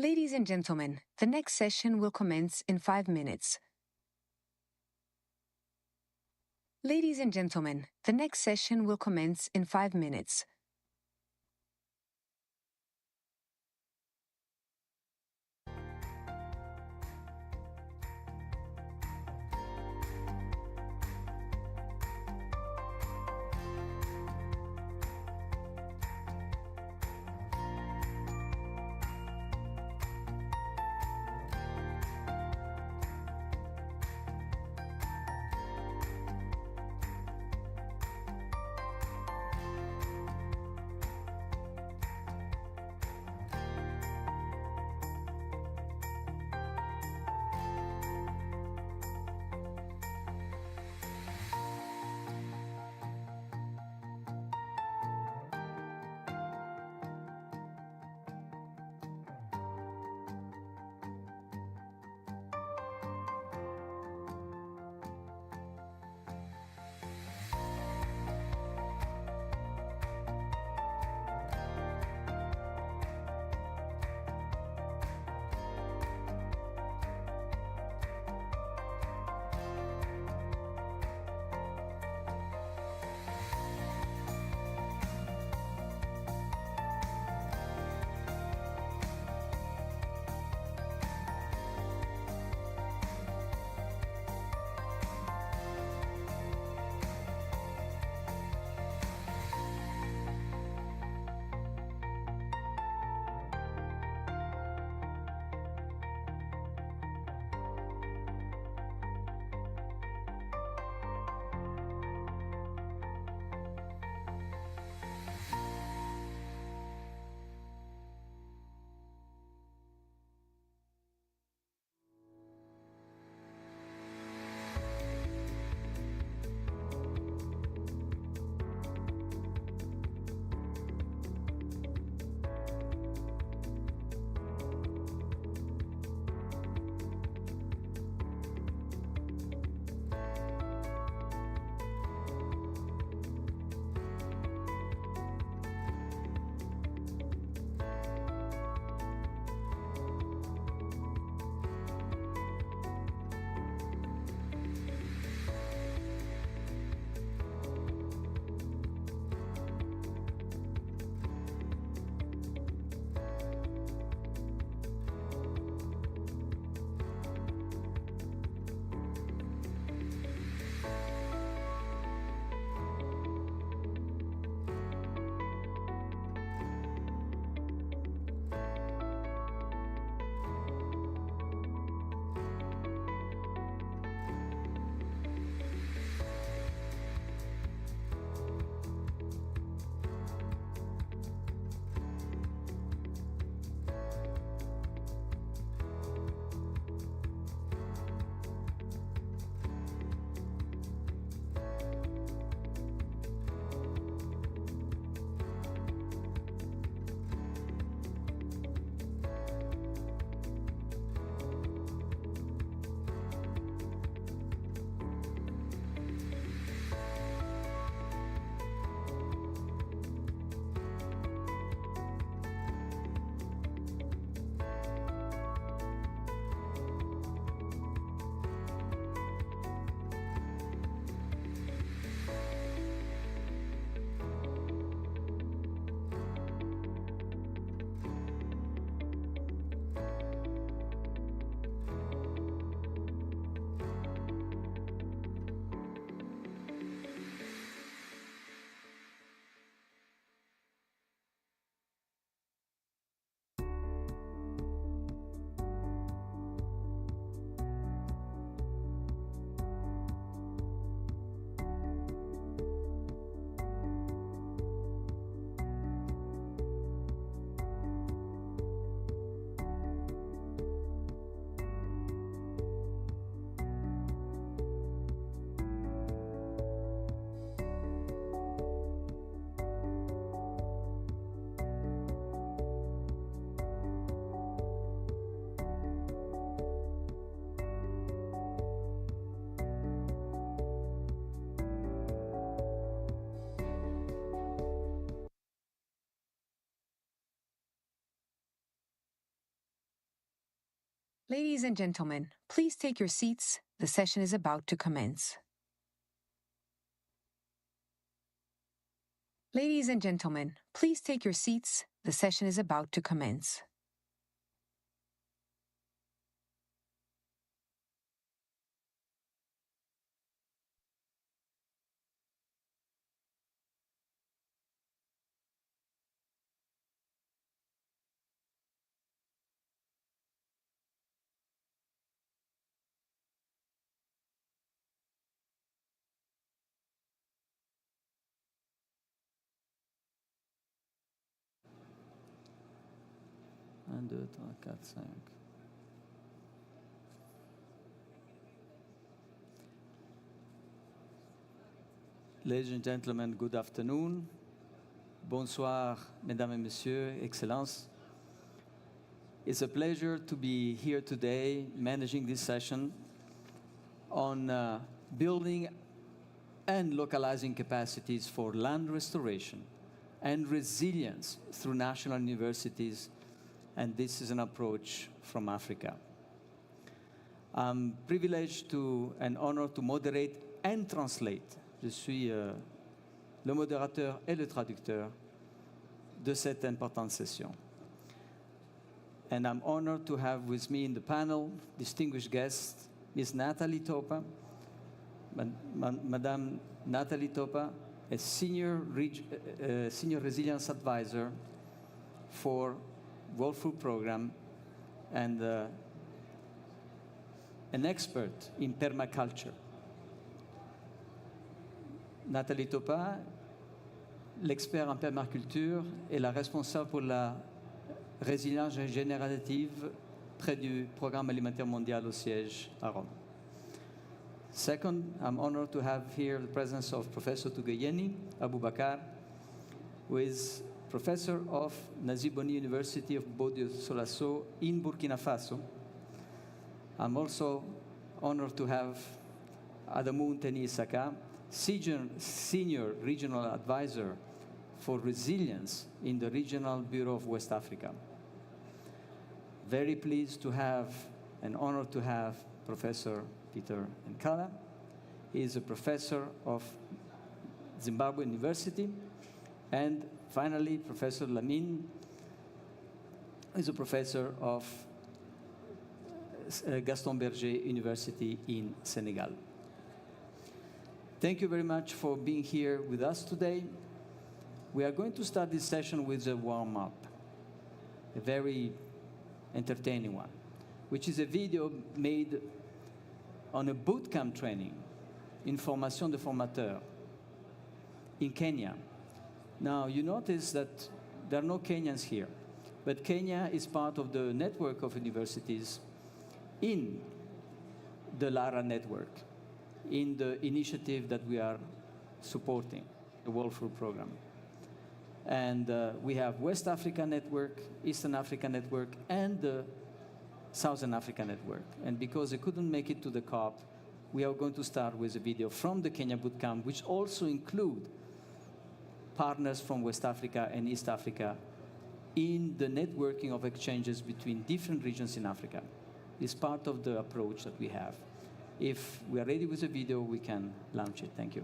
Ladies and gentlemen, the next session will commence in 5 minutes. Ladies and gentlemen, the next session will commence in 5 minutes. Ladies and gentlemen, please take your seats. The session is about to commence. Ladies and gentlemen, please take your seats. The session is about to commence. Un, deux, trois, quatre, cinq. Ladies and gentlemen, good afternoon. Bonsoir, mesdames et messieurs, excellences. It's a pleasure to be here today managing this session on building and localizing capacities for land restoration and resilience through national universities, and this is an approach from Africa. I'm privileged and honored to moderate and translate. Je suis le modérateur et le traducteur de cette importante session. And I'm honored to have with me in the panel distinguished guests, Ms. Nathalie Topa. Madame Nathalie Topa, a senior resilience advisor for World Food Program and an expert in permaculture. Nathalie Topa, l'expert en permaculture, est la responsable pour la résilience générative près du Programme alimentaire mondial au siège à Rome. Second, I'm honored to have here the presence of Professor Tugayeni Abubakar, who is professor of Naziboni University of Bodio-Solaso in Burkina Faso. I'm also honored to have Adamou Nteni Isaka, Senior Regional Advisor for Resilience in the Regional Bureau of West Africa. Very pleased to have and honored to have Professor Peter Nkala. He is a professor of Zimbabwe University. And finally, Professor Lamine is a professor of Gaston Berger University in Senegal. Thank you very much for being here with us today. We are going to start this session with a warm-up, a very entertaining one, which is a video made on a bootcamp training in Formation de Formateur in Kenya. Now, you notice that there are no Kenyans here, but Kenya is part of the network of universities in the LARA network, in the initiative that we are supporting, the World Food Program. And we have West Africa Network, Eastern Africa Network, and the Southern Africa Network. And because they couldn't make it to the COP, we are going to start with a video from the Kenya Bootcamp, which also include partners from West Africa and East Africa in the networking of exchanges between different regions in Africa. It's part of the approach that we have. If we are ready with the video, we can launch it. Thank you.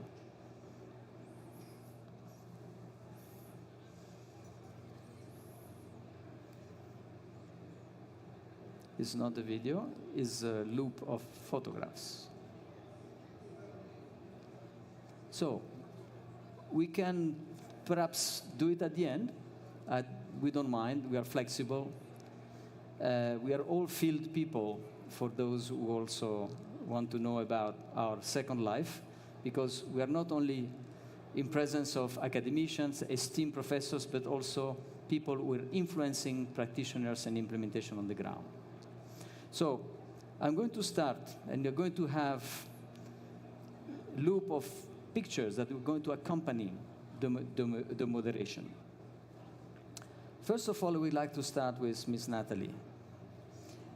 It's not a video, it's a loop of photographs. So, we can perhaps do it at the end. We don't mind, we are flexible. We are all field people for those who also want to know about our second life, because we are not only in presence of academicians, esteemed professors, but also people who are influencing practitioners and implementation on the ground. So I'm going to start, and you're going to have a loop of pictures that are going to accompany the moderation. First of all, we'd like to start with Ms. Nathalie.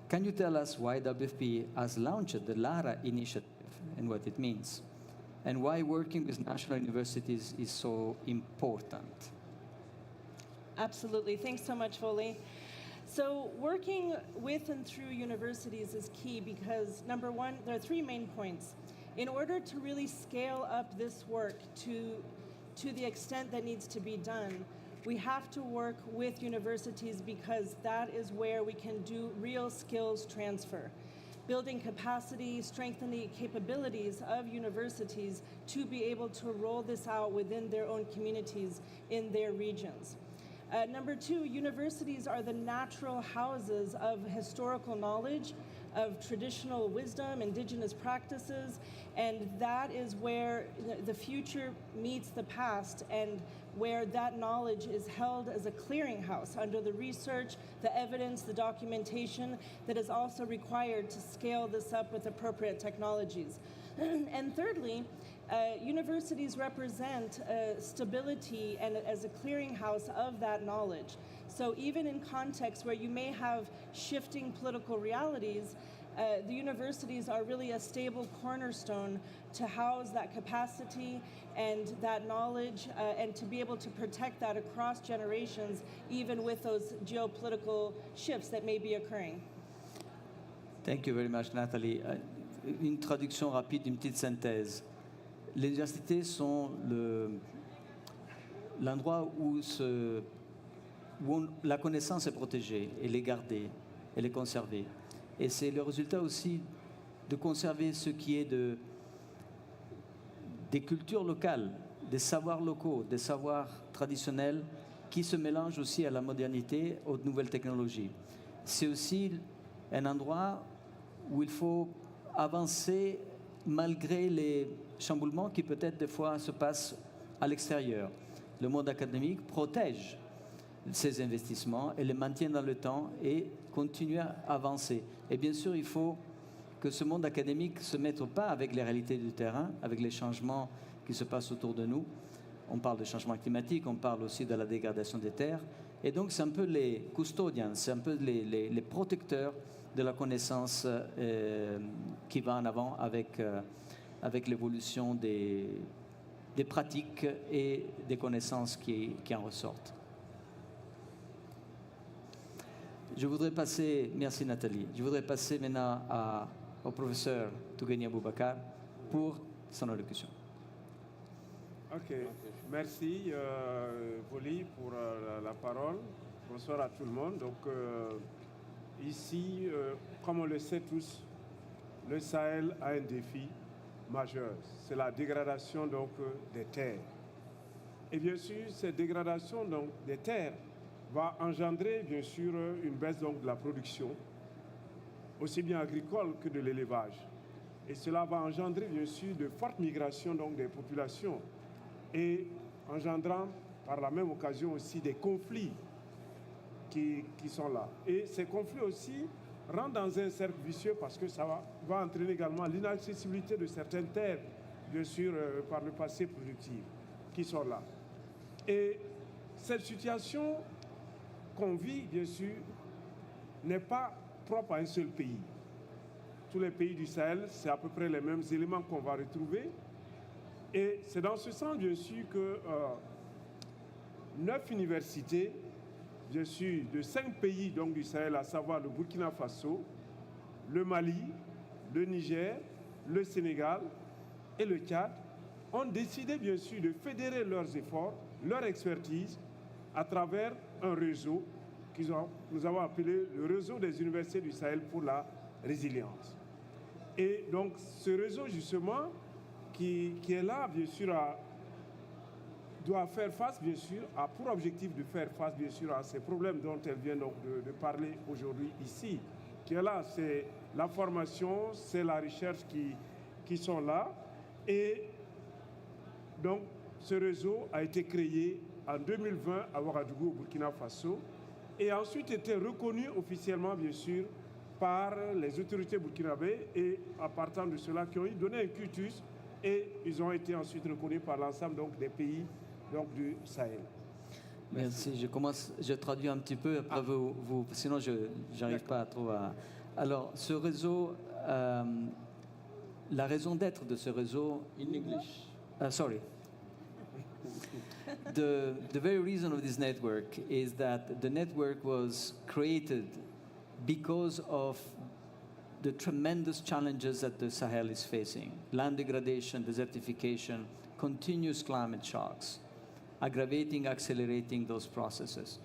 Can you tell us why WFP has launched the LARA initiative and what it means, and why working with national universities is so important? Absolutely. Thanks so much, Foley. So working with and through universities is key because, number one, there are three main points. In order to really scale up this work to the extent that needs to be done, we have to work with universities because that is where we can do real skills transfer. Building capacity, strengthening capabilities of universities to be able to roll this out within their own communities in their regions. Number two, universities are the natural houses of historical knowledge, of traditional wisdom, indigenous practices, and that is where the future meets the past and where that knowledge is held as a clearinghouse under the research, the evidence, the documentation that is also required to scale this up with appropriate technologies. And thirdly, universities represent stability and as a clearinghouse of that knowledge. So even in contexts where you may have shifting political realities, the universities are really a stable cornerstone to house that capacity and that knowledge and to be able to protect that across generations, even with those geopolitical shifts that may be occurring. Thank you very much, Nathalie. Une traduction rapide, une petite synthèse. Les universités sont l'endroit où la connaissance est protégée, elle est gardée, elle est conservée. Et c'est le résultat aussi de conserver ce qui est des cultures locales, des savoirs locaux, des savoirs traditionnels qui se mélangent aussi à la modernité, aux nouvelles technologies. C'est aussi un endroit où il faut avancer malgré les chamboulements qui peut-être des fois se passent à l'extérieur. Le monde académique protège ces investissements et les maintient dans le temps et continue à avancer. Et bien sûr, il faut que ce monde académique ne se mette pas avec les réalités du terrain, avec les changements qui se passent autour de nous. On parle de changement climatique, on parle aussi de la dégradation des terres. Et donc, c'est un peu les custodians, c'est un peu les protecteurs de la connaissance qui va en avant avec l'évolution des pratiques et des connaissances qui en ressortent. Je voudrais passer, merci Nathalie, je voudrais passer maintenant au professeur Tougani Boubacar pour son allocution. Ok, merci Voli pour la parole. Bonsoir à tout le monde. Donc ici, comme on le sait tous, le Sahel a un défi majeur. C'est la dégradation donc des terres. Et bien sûr, cette dégradation donc des terres va engendrer bien sûr une baisse donc de la production, aussi bien agricole que de l'élevage. Et cela va engendrer bien sûr de fortes migrations donc des populations et engendrant par la même occasion aussi des conflits qui sont là. Et ces conflits aussi rentrent dans un cercle vicieux parce que ça va entraîner également l'inaccessibilité de certaines terres, bien sûr par le passé productif, qui sont là. Et cette situation qu'on vit, bien sûr, n'est pas propre à un seul pays. Tous les pays du Sahel, c'est à peu près les mêmes éléments qu'on va retrouver. Et c'est dans ce sens, bien sûr, que 9 universités, bien sûr, de 5 pays donc, du Sahel, à savoir le Burkina Faso, le Mali, le Niger, le Sénégal et le Tchad, ont décidé, bien sûr, de fédérer leurs efforts, leur expertise, à travers un réseau que nous avons appelé le réseau des universités du Sahel pour la résilience. Et donc ce réseau justement qui est là bien sûr doit faire face bien sûr, a pour objectif de faire face bien sûr à ces problèmes dont elle vient donc de parler aujourd'hui ici, qui est là, c'est la formation, c'est la recherche qui sont là. Et donc ce réseau a été créé en 2020 à Ouagadougou, au Burkina Faso, et ensuite été reconnu officiellement, bien sûr, par les autorités burkinabées, et à partir de cela, qui ont donné un cutus, et ils ont été ensuite reconnus par l'ensemble donc, des pays donc, du Sahel. Merci. Je traduis un petit peu, après sinon je n'arrive pas à trouver. Alors, ce réseau, la raison d'être de ce réseau... In English. Sorry. The very reason of this network is that the network was created because of the tremendous challenges that the Sahel is facing: land degradation, desertification, continuous climate shocks, aggravating, accelerating those processes.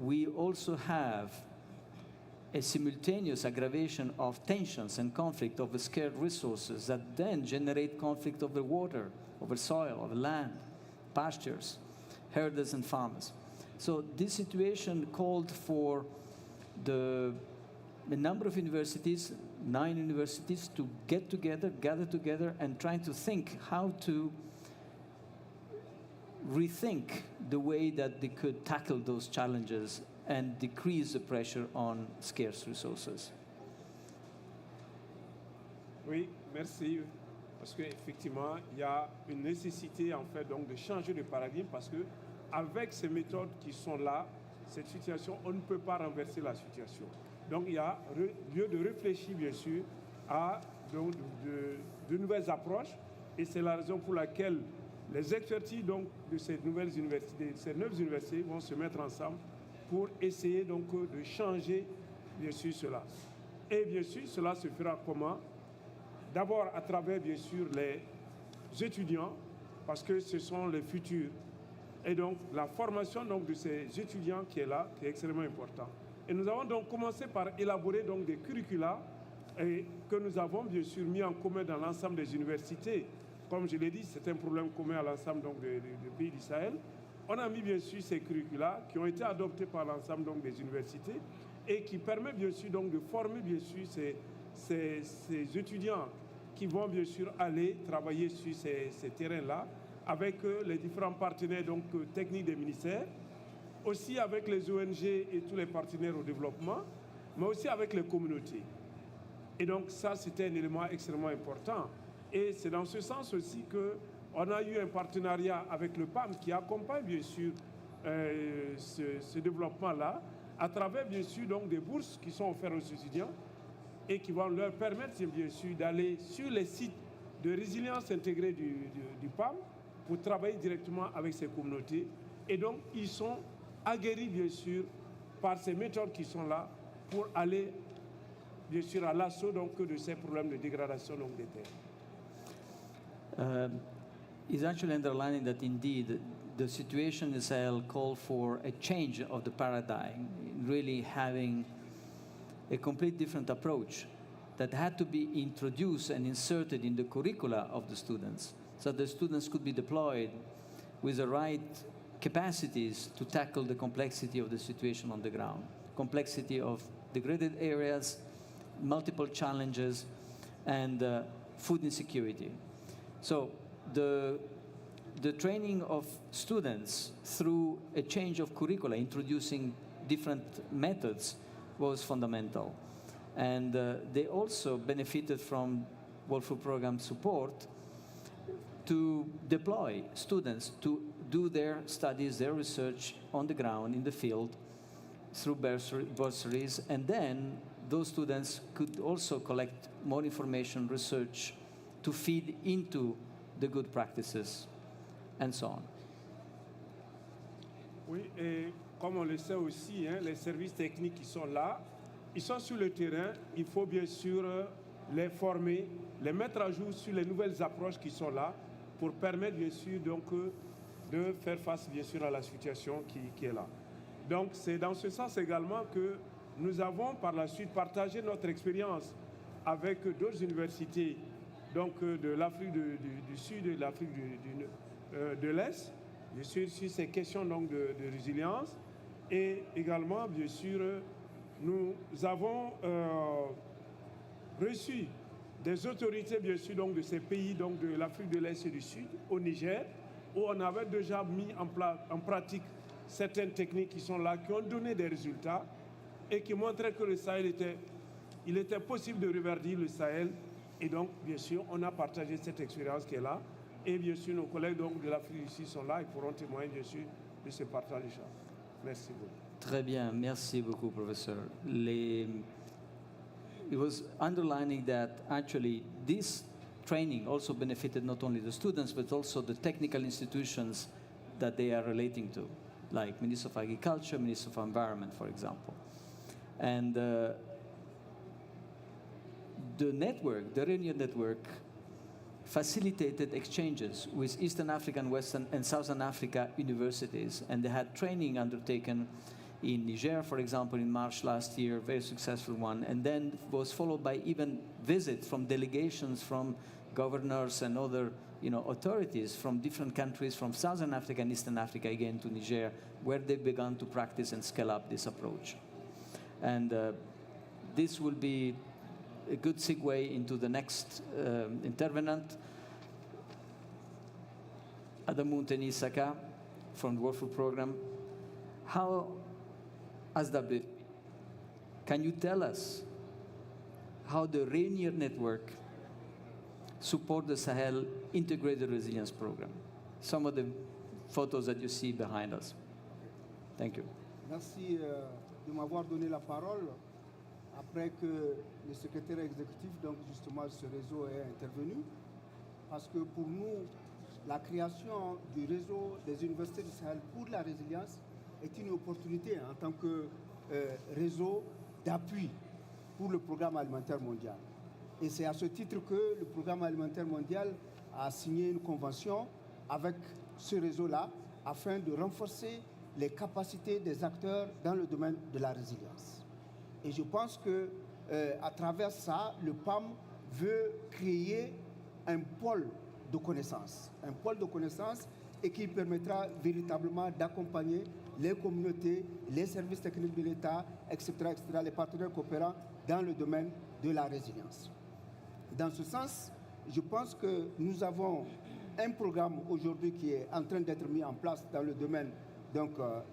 We also have a simultaneous aggravation of tensions and conflict over scarce resources that then generate conflict over water, over soil, over land, pastures, herders and farmers. So this situation called for a number of universities, 9 universities, to get together, gather together, and trying to think how to rethink the way that they could tackle those challenges and decrease the pressure on scarce resources. Oui, merci. Parce qu'effectivement, il y a une nécessité en fait donc de changer de paradigme parce que avec ces méthodes qui sont là, cette situation, on ne peut pas renverser la situation. Donc il y a lieu de réfléchir bien sûr à donc, de nouvelles approches et c'est la raison pour laquelle les expertises donc, de ces nouvelles universités, ces 9 universités vont se mettre ensemble pour essayer donc de changer bien sûr cela. Et bien sûr, cela se fera comment? D'abord à travers bien sûr les étudiants, parce que ce sont les futurs. Et donc la formation donc, de ces étudiants qui est là, qui est extrêmement important. Et nous avons donc commencé par élaborer donc des curricula et que nous avons bien sûr mis en commun dans l'ensemble des universités. Comme je l'ai dit, c'est un problème commun à l'ensemble des pays du Sahel. On a mis bien sûr ces curricula qui ont été adoptés par l'ensemble donc, des universités et qui permettent bien sûr donc, de former bien sûr ces étudiants qui vont bien sûr aller travailler sur ces terrains-là avec les différents partenaires donc, techniques des ministères, aussi avec les ONG et tous les partenaires au développement, mais aussi avec les communautés. Et donc ça, c'était un élément extrêmement important. Et c'est dans ce sens aussi qu'on a eu un partenariat avec le PAM qui accompagne bien sûr ce développement-là à travers bien sûr donc, des bourses qui sont offertes aux étudiants et qui vont leur permettre bien sûr d'aller sur les sites de résilience intégrée du PAM pour travailler directement avec ces communautés. Et donc, ils sont aguerris bien sûr par ces méthodes qui sont là pour aller bien sûr à l'assaut donc, de ces problèmes de dégradation donc, des terres. Is actually underlining that indeed the situation in Sahel called for a change of the paradigm, really having a complete different approach that had to be introduced and inserted in the curricula of the students so the students could be deployed with the right capacities to tackle the complexity of the situation on the ground, complexity of degraded areas, multiple challenges, and food insecurity. So the training of students through a change of curricula, introducing different methods, was fundamental. And they also benefited from World Food Programme support to deploy students to do their studies, their research on the ground, in the field, through bursaries, and then those students could also collect more information, research, to feed into the good practices, and so on. Oui, et comme on le sait aussi, hein, les services techniques qui sont là, ils sont sur le terrain, il faut bien sûr les former, les mettre à jour sur les nouvelles approches qui sont là, pour permettre bien sûr donc, de faire face bien sûr à la situation qui est là. Donc c'est dans ce sens également que nous avons par la suite partagé notre expérience avec d'autres universités donc de l'Afrique du Sud et de l'Afrique de l'Est, bien sûr sur ces questions donc, de résilience. Et également, bien sûr, nous avons reçu des autorités, bien sûr, donc, de ces pays donc, de l'Afrique de l'Est et du Sud, au Niger, où on avait déjà mis en pratique certaines techniques qui sont là, qui ont donné des résultats et qui montraient que le Sahel il était possible de reverdir le Sahel. Et donc, bien sûr, on a partagé cette expérience qui est là. Et bien sûr, nos collègues donc, de l'Afrique du Sud sont là et pourront témoigner, bien sûr, de ce partage. Merci beaucoup. Très bien, merci beaucoup, Professor. It was underlining that actually this training also benefited not only the students, but also the technical institutions that they are relating to, like Minister of Agriculture, Minister of Environment, for example. And the network, the Reunion Network, facilitated exchanges with Eastern African, Western, and Southern Africa universities, and they had training undertaken in Niger, for example, in March last year, very successful one, and then was followed by even visits from delegations from governors and other authorities from different countries, from Southern Africa and Eastern Africa, again to Niger, where they began to practice and scale up this approach. And this will be a good segue into the next intervenant, Adamunteni Saka from the World Food Programme. How, SW, can you tell us how the Rainier Network support the Sahel Integrated Resilience Program? Some of the photos that you see behind us. Thank you. Merci de m'avoir donné la parole après que le secrétaire exécutif, donc justement ce réseau, est intervenu. Parce que pour nous, la création du réseau des universités du Sahel pour la résilience est une opportunité en tant que réseau d'appui pour le programme alimentaire mondial. Et c'est à ce titre que le programme alimentaire mondial a signé une convention avec ce réseau-là afin de renforcer les capacités des acteurs dans le domaine de la résilience. Et je pense que à travers ça, le PAM veut créer un pôle de connaissances et qui permettra véritablement d'accompagner les communautés, les services techniques de l'État, etc., les partenaires coopérants dans le domaine de la résilience. Dans ce sens, je pense que nous avons un programme aujourd'hui qui est en train d'être mis en place dans le domaine donc,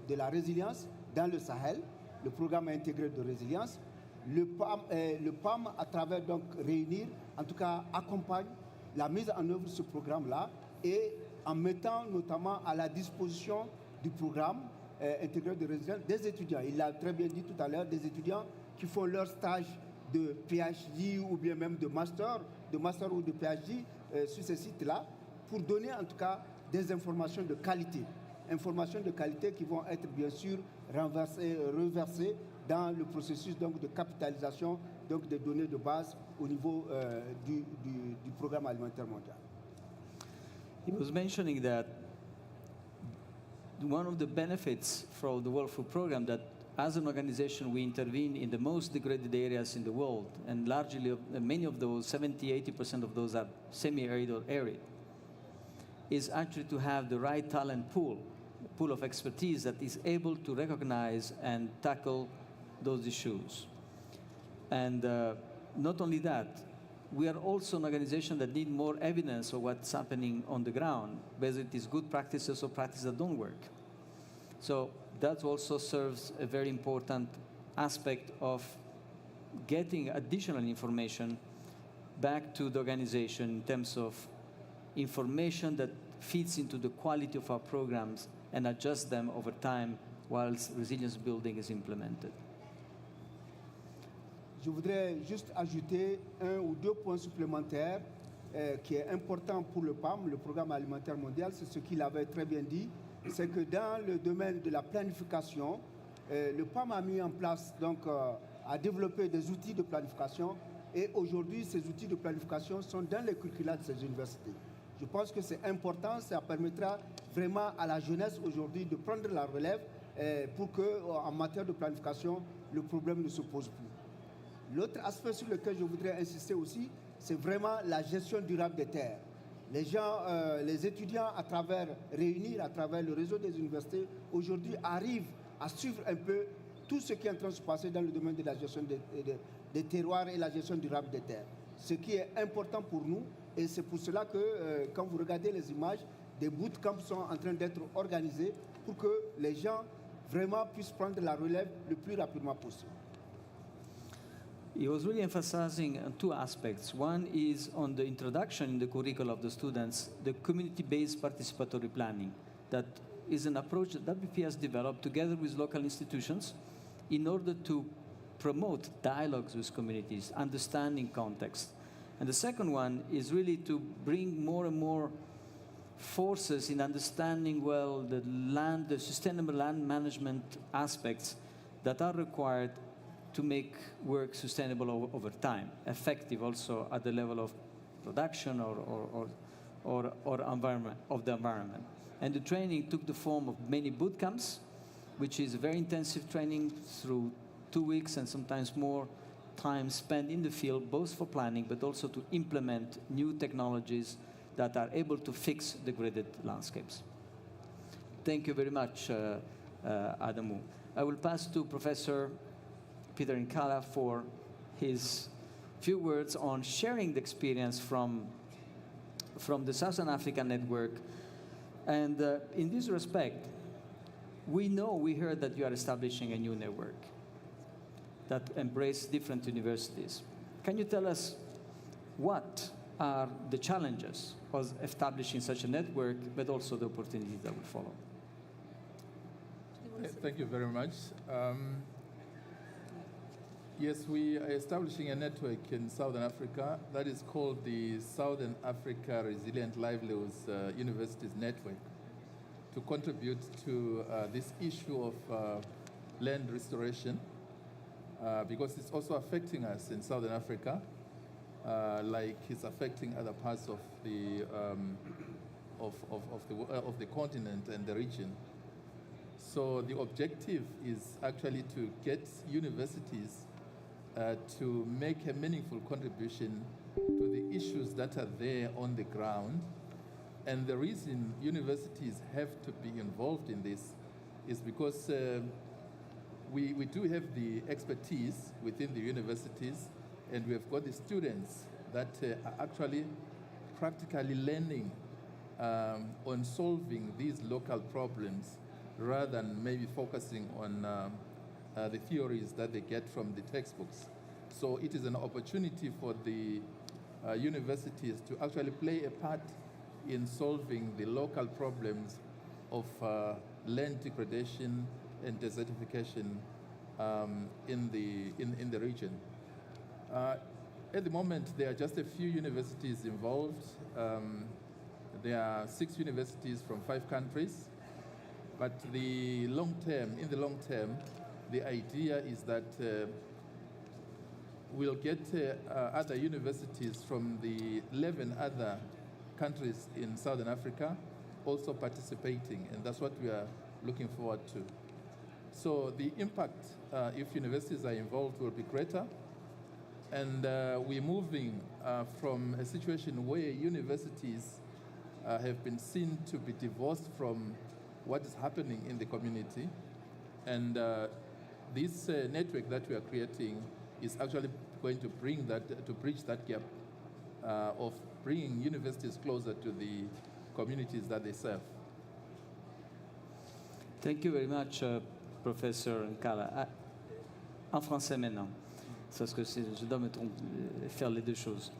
de la résilience dans le Sahel, le programme intégré de résilience. Le PAM, à travers donc Réunir, en tout cas accompagne la mise en œuvre de ce programme-là et en mettant notamment à la disposition du programme intégré de résilience des étudiants. Il l'a très bien dit tout à l'heure, des étudiants qui font leur stage de PhD ou bien même de master ou de PhD sur ces sites-là, pour donner en tout cas des informations de qualité qui vont être bien sûr reversées dans le processus donc, de capitalisation donc, des données de base au niveau du programme alimentaire mondial. He was mentioning that one of the benefits from the World Food Programme, that as an organization we intervene in the most degraded areas in the world, and largely many of those, 70–80% of those are semi-arid or arid, is actually to have the right talent pool of expertise that is able to recognize and tackle those issues. And not only that, we are also an organization that need more evidence of what's happening on the ground, whether it is good practices or practices that don't work. So that also serves a very important aspect of getting additional information back to the organization in terms of information that feeds into the quality of our programs and adjust them over time whilst resilience building is implemented. Je voudrais juste ajouter un ou deux points supplémentaires qui est important pour le PAM, le Programme alimentaire mondial. C'est ce qu'il avait très bien dit. C'est que dans le domaine de la planification, le PAM a mis en place, donc, a développé des outils de planification. Et aujourd'hui, ces outils de planification sont dans les curricula de ces universités. Je pense que c'est important, ça permettra vraiment à la jeunesse aujourd'hui de prendre la relève pour qu'en matière de planification, le problème ne se pose plus. L'autre aspect sur lequel je voudrais insister aussi, c'est vraiment la gestion durable des terres. Les gens, les étudiants à travers Réunir, à travers le réseau des universités, aujourd'hui arrivent à suivre un peu tout ce qui est en train de se passer dans le domaine de la gestion des terroirs et la gestion durable des terres. Ce qui est important pour nous, et c'est pour cela que quand vous regardez les images, des bootcamps sont en train d'être organisés pour que les gens vraiment puissent prendre la relève le plus rapidement possible. He was really emphasizing on two aspects. One is on the introduction in the curricula of the students, the community-based participatory planning. That is an approach that WP has developed together with local institutions in order to promote dialogues with communities, understanding context, And the second one is really to bring more and more forces in understanding well the sustainable land management aspects that are required to make work sustainable over time, effective also at the level of production or environment of the environment. And the training took the form of many boot camps, which is very intensive training through 2 weeks and sometimes more time spent in the field, both for planning but also to implement new technologies that are able to fix degraded landscapes. Thank you very much, Adamu. I will pass to Professor Peter Nkala for his few words on sharing the experience from the Southern African network. And in this respect, we heard that you are establishing a new network that embraces different universities. Can you tell us what are the challenges of establishing such a network, but also the opportunities that will follow? Thank you very much. Yes, we are establishing a network in Southern Africa that is called the Southern Africa Resilient Livelihoods Universities Network to contribute to this issue of land restoration because it's also affecting us in Southern Africa like it's affecting other parts of the continent and the region. So the objective is actually to get universities to make a meaningful contribution to the issues that are there on the ground. And the reason universities have to be involved in this is because we do have the expertise within the universities, and we have got the students that are actually practically learning on solving these local problems rather than maybe focusing on the theories that they get from the textbooks. So it is an opportunity for the universities to actually play a part in solving the local problems of land degradation and desertification in the region. At the moment, there are just a few universities involved. There are 6 universities from 5 countries. But in the long term, the idea is that we'll get other universities from the 11 other countries in Southern Africa also participating, and that's what we are looking forward to. So the impact, if universities are involved, will be greater. And we're moving from a situation where universities have been seen to be divorced from what is happening in the community. And this network that we are creating is actually going to bring that, to bridge that gap of bringing universities closer to the communities that they serve. Thank you very much, Professor Nkala. En français maintenant, parce que je dois faire les deux choses.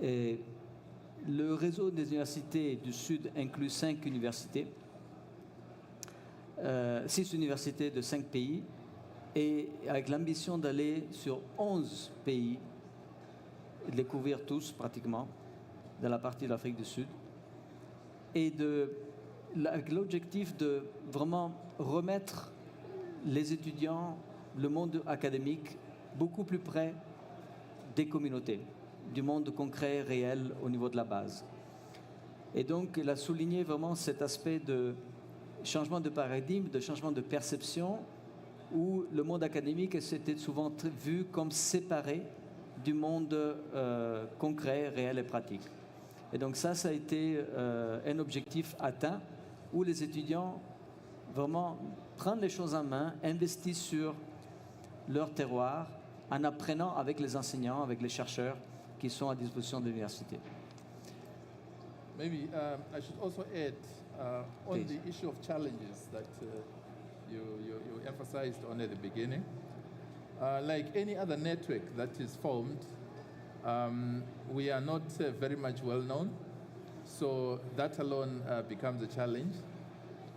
Le réseau des universités du Sud inclut 5 universités, 6 universités de 5 pays, et avec l'ambition d'aller sur 11 pays, de les couvrir tous pratiquement, dans la partie de l'Afrique du Sud, et avec l'objectif de vraiment remettre les étudiants, le monde académique, beaucoup plus près des communautés, du monde concret, réel, au niveau de la base. Et donc, il a souligné vraiment cet aspect de changement de paradigme, de changement de perception, où le monde académique était souvent vu comme séparé du monde concret, réel et pratique. Et donc ça a été un objectif atteint, où les étudiants vraiment prennent les choses en main, investissent sur leur terroir, en apprenant avec les enseignants, avec les chercheurs qui sont à disposition de l'université. Maybe I should also add on the issue of challenges that you emphasized on at the beginning. Like any other network that is formed, we are not very much well known, so that alone becomes a challenge,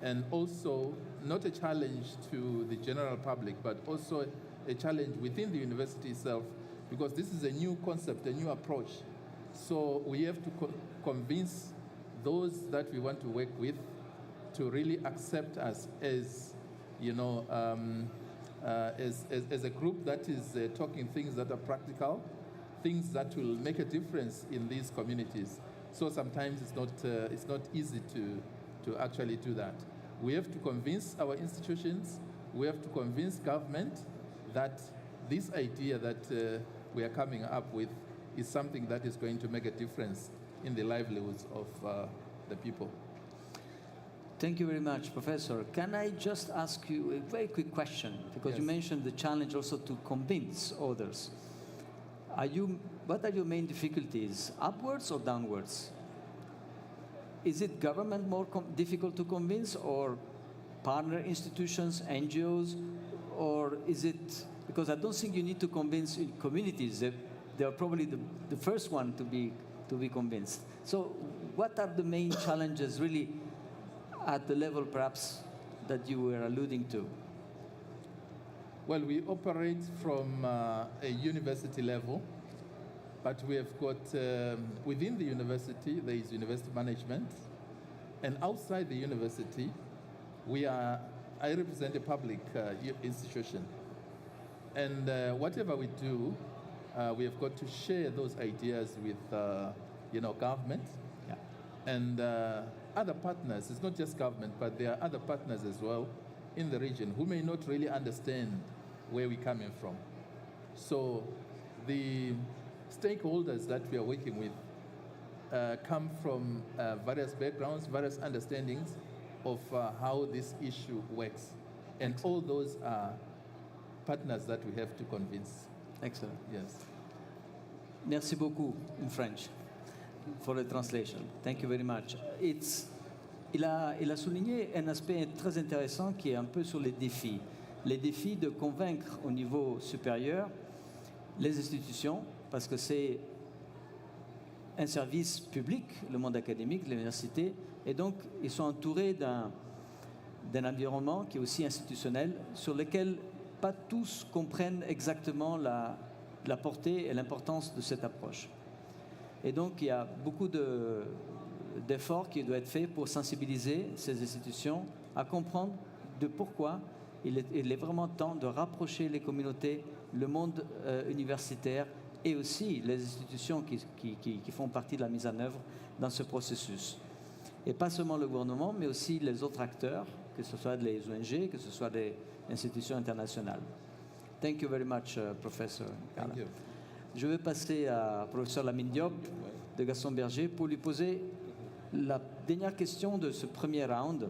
and also not a challenge to the general public, but also a challenge within the university itself, because this is a new concept, a new approach. So we have to convince those that we want to work with to really accept us as, you know, as a group that is talking things that are practical, things that will make a difference in these communities. So sometimes it's not easy to actually do that. We have to convince our institutions, we have to convince government that this idea that we are coming up with is something that is going to make a difference in the livelihoods of the people. Thank you very much, Professor. Can I just ask you a very quick question? Because you mentioned the challenge also to convince others. What are your main difficulties, upwards or downwards? Is it government more difficult to convince, or partner institutions, NGOs, or is it, because I don't think you need to convince communities, they are probably the first one to be convinced. So what are the main challenges really at the level perhaps that you were alluding to? Well, we operate from a university level, but we have got, within the university, there is university management, and outside the university, I represent a public institution. And whatever we do, we have got to share those ideas with, government and other partners. It's not just government, but there are other partners as well in the region who may not really understand where we're coming from. So the stakeholders that we are working with come from various backgrounds, various understandings of how this issue works. And all those are partners that we have to convince. Excellent. Yes. Merci beaucoup in French for the translation. Thank you very much. Il a souligné un aspect très intéressant qui est un peu sur les défis. Les défis de convaincre au niveau supérieur les institutions, parce que c'est un service public, le monde académique, l'université, et donc ils sont entourés d'un environnement qui est aussi institutionnel, sur lequel pas tous comprennent exactement la portée et l'importance de cette approche. Et donc il y a beaucoup d'efforts qui doivent être faits pour sensibiliser ces institutions à comprendre de pourquoi il est vraiment temps de rapprocher les communautés, le monde universitaire et aussi les institutions qui font partie de la mise en œuvre dans ce processus. Et pas seulement le gouvernement, mais aussi les autres acteurs, que ce soit les ONG, que ce soit des institutions internationales. Thank you very much, Professor. Thank you. Je vais passer à Professeur Lamine Diop de Gaston Berger pour lui poser la dernière question de ce premier round.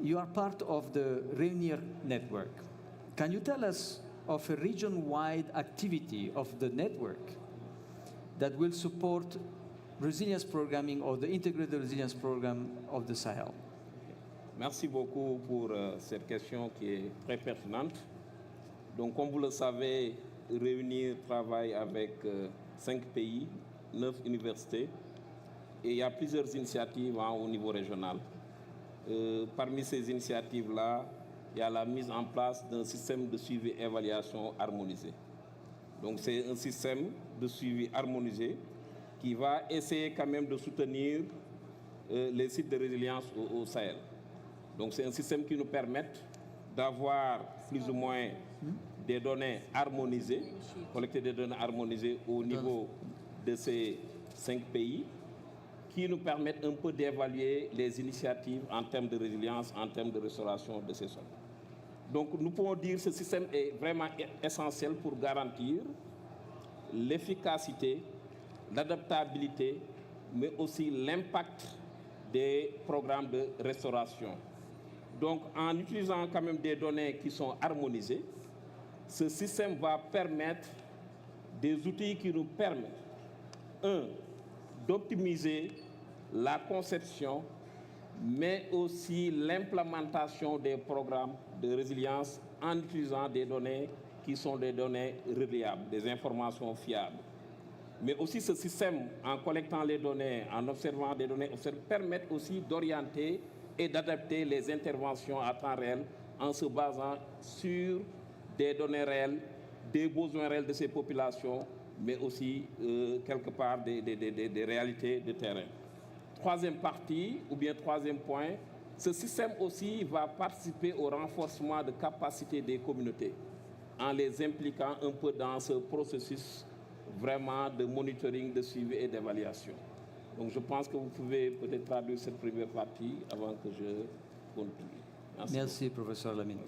You are part of the Reunir network. Can you tell us of a region-wide activity of the network that will support resilience programming or the integrated resilience program of the Sahel? Merci beaucoup pour cette question qui est très pertinente. Donc, comme vous le savez, Réunir travaille avec 5 pays, 9 universités, et il y a plusieurs initiatives au niveau régional. Parmi ces initiatives-là, il y a la mise en place d'un système de suivi et évaluation harmonisé. Donc, c'est un système de suivi harmonisé qui va essayer quand même de soutenir les sites de résilience au Sahel. Donc, c'est un système qui nous permet d'avoir plus ou moins des données harmonisées, collecter des données harmonisées au niveau de ces 5 pays, qui nous permettent un peu d'évaluer les initiatives en termes de résilience, en termes de restauration de ces sols. Donc, nous pouvons dire que ce système est vraiment essentiel pour garantir l'efficacité, l'adaptabilité, mais aussi l'impact des programmes de restauration. Donc, en utilisant quand même des données qui sont harmonisées, ce système va permettre des outils qui nous permettent, d'optimiser la conception, mais aussi l'implémentation des programmes de résilience en utilisant des données qui sont des données reliables, des informations fiables. Mais aussi ce système, en collectant les données, en observant des données, permet aussi d'orienter et d'adapter les interventions à temps réel en se basant sur des données réelles, des besoins réels de ces populations, mais aussi quelque part des réalités de terrain. Troisième partie, ou bien troisième point, ce système aussi va participer au renforcement de capacités des communautés en les impliquant un peu dans ce processus vraiment de monitoring, de suivi et d'évaluation. Donc je pense que vous pouvez peut-être traduire cette première partie avant que je continue. Merci, Professor Lamine.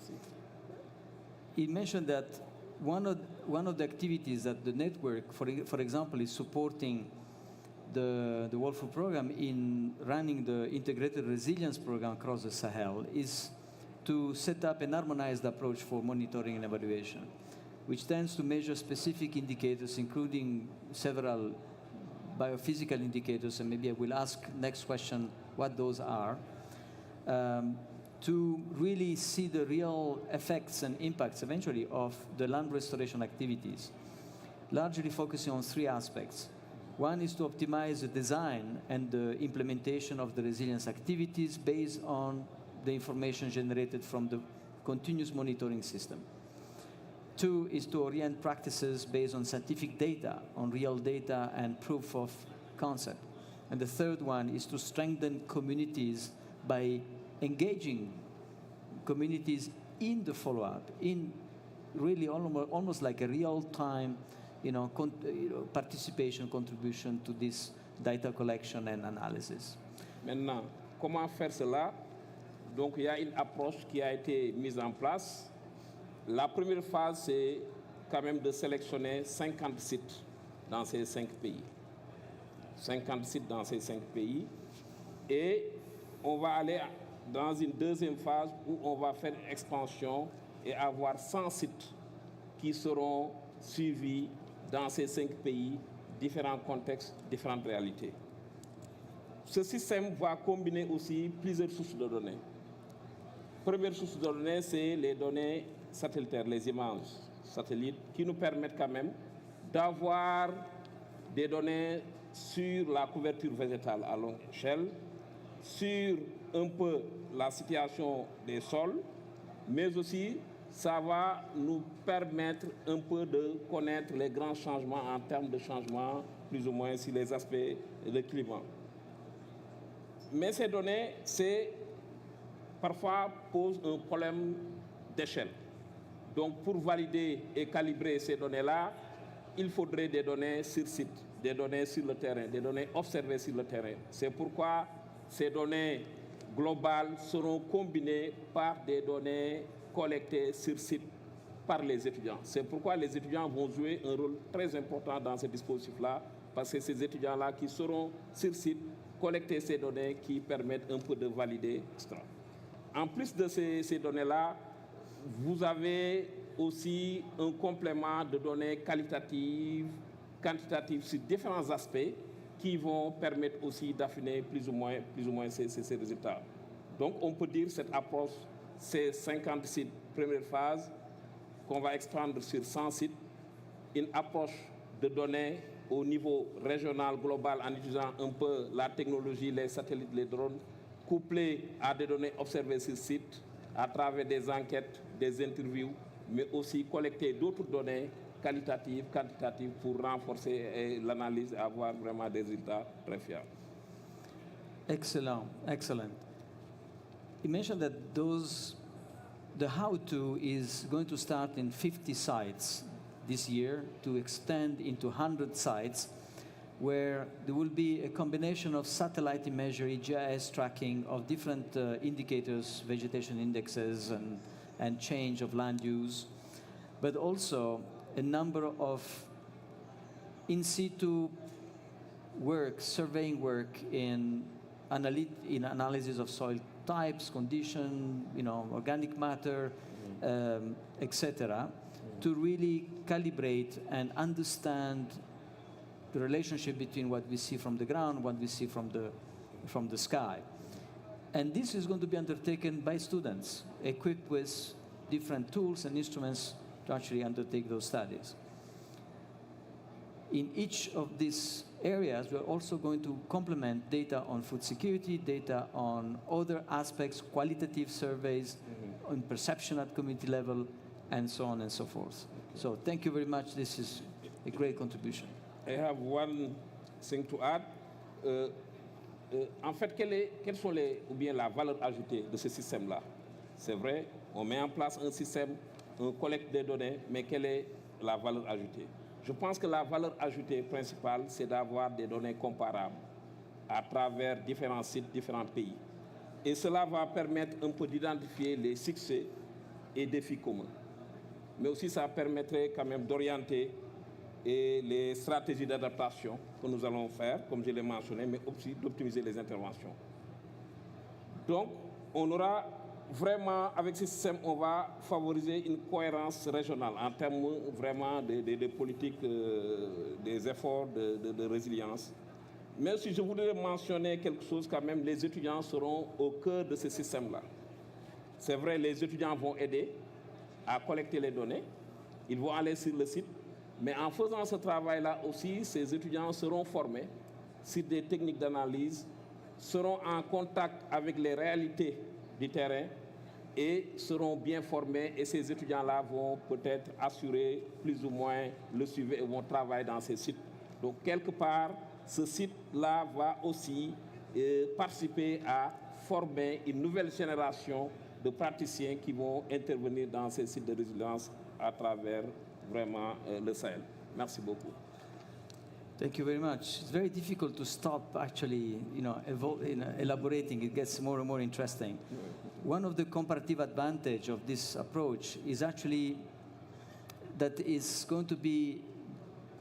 He mentioned that one of the activities that the network, for example, is supporting the World Food Program in running the integrated resilience program across the Sahel is to set up an harmonized approach for monitoring and evaluation, which tends to measure specific indicators, including several biophysical indicators, and maybe I will ask next question what those are, to really see the real effects and impacts eventually of the land restoration activities, largely focusing on three aspects. One is to optimize the design and the implementation of the resilience activities based on the information generated from the continuous monitoring system. Two is to orient practices based on scientific data, on real data and proof of concept. And the third one is to strengthen communities by engaging communities in the follow-up, in really almost like a real-time participation, contribution to this data collection and analysis. Maintenant, comment faire cela? Donc, il y a une approche qui a été mise en place. La première phase, c'est quand même de sélectionner 50 sites dans ces 5 pays. 50 sites dans ces 5 pays. Et on va aller dans une deuxième phase où on va faire expansion et avoir 100 sites qui seront suivis dans ces 5 pays, différents contextes, différentes réalités. Ce système va combiner aussi plusieurs sources de données. Première source de données, c'est les données satellitaires, les images satellites, qui nous permettent quand même d'avoir des données sur la couverture végétale à longue échelle, sur un peu la situation des sols, mais aussi ça va nous permettre un peu de connaître les grands changements en termes de changement, plus ou moins sur les aspects du climat. Mais ces données, parfois posent un problème d'échelle. Donc pour valider et calibrer ces données-là, il faudrait des données sur site, des données sur le terrain, des données observées sur le terrain. C'est pourquoi ces données globales seront combinées par des données collectées sur site par les étudiants. C'est pourquoi les étudiants vont jouer un rôle très important dans ce dispositif-là, parce que ces étudiants-là qui seront sur site collecter ces données qui permettent un peu de valider, etc. En plus de ces données-là, vous avez aussi un complément de données qualitatives, quantitatives sur différents aspects qui vont permettre aussi d'affiner plus ou moins ces résultats. Donc on peut dire que cette approche, c'est 50 sites, première phase, qu'on va expandre sur 100 sites, une approche de données au niveau régional, global, en utilisant un peu la technologie, les satellites, les drones, couplés à des données observées sur site, à travers des enquêtes, des interviews, mais aussi collecter d'autres données qualitatives, quantitatives, pour renforcer l'analyse et avoir vraiment des résultats très fiables. Excellent, excellent. You mentioned that the how-to is going to start in 50 sites this year to extend into 100 sites, where there will be a combination of satellite imagery, GIS tracking of different indicators, vegetation indexes, and change of land use, but also a number of in situ work, surveying work in analysis of soil types, condition, organic matter, etc., to really calibrate and understand the relationship between what we see from the ground, what we see from the sky. And this is going to be undertaken by students equipped with different tools and instruments to actually undertake those studies. In each of these areas, we're also going to complement data on food security, data on other aspects, qualitative surveys, on perception at community level, and so on and so forth. So thank you very much. This is a great contribution. I have one thing to add. En fait, quelles sont ou bien la valeur ajoutée de ce système-là? C'est vrai, on met en place un système, on collecte des données, mais quelle est la valeur ajoutée? Je pense que la valeur ajoutée principale, c'est d'avoir des données comparables à travers différents sites, différents pays. Et cela va permettre un peu d'identifier les succès et défis communs. Mais aussi, ça permettrait quand même d'orienter les stratégies d'adaptation que nous allons faire, comme je l'ai mentionné, mais aussi d'optimiser les interventions. Donc, on aura vraiment, avec ce système, on va favoriser une cohérence régionale en termes vraiment de politiques, des efforts de résilience. Mais si je voudrais mentionner quelque chose quand même, les étudiants seront au cœur de ce système-là. C'est vrai, les étudiants vont aider à collecter les données, ils vont aller sur le site, mais en faisant ce travail-là aussi, ces étudiants seront formés sur des techniques d'analyse, seront en contact avec les réalités du terrain et seront bien formés. Et ces étudiants-là vont peut-être assurer plus ou moins le suivi et vont travailler dans ces sites. Donc, quelque part, ce site-là va aussi participer à former une nouvelle génération de praticiens qui vont intervenir dans ces sites de résilience à travers vraiment le Sahel. Merci beaucoup. Thank you very much. It's very difficult to stop actually, elaborating. It gets more and more interesting. One of the comparative advantage of this approach is actually that it's going to be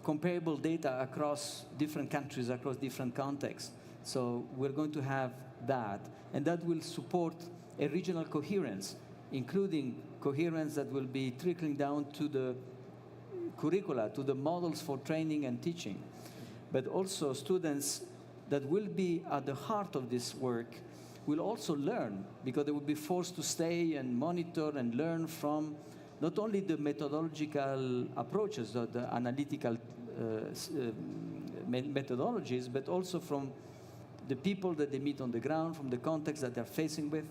comparable data across different countries, across different contexts. So we're going to have that, and that will support a regional coherence, including coherence that will be trickling down to the curricula, to the models for training and teaching. But also students that will be at the heart of this work will also learn, because they will be forced to stay and monitor and learn from not only the methodological approaches, or the analytical methodologies, but also from the people that they meet on the ground, from the context that they're facing with.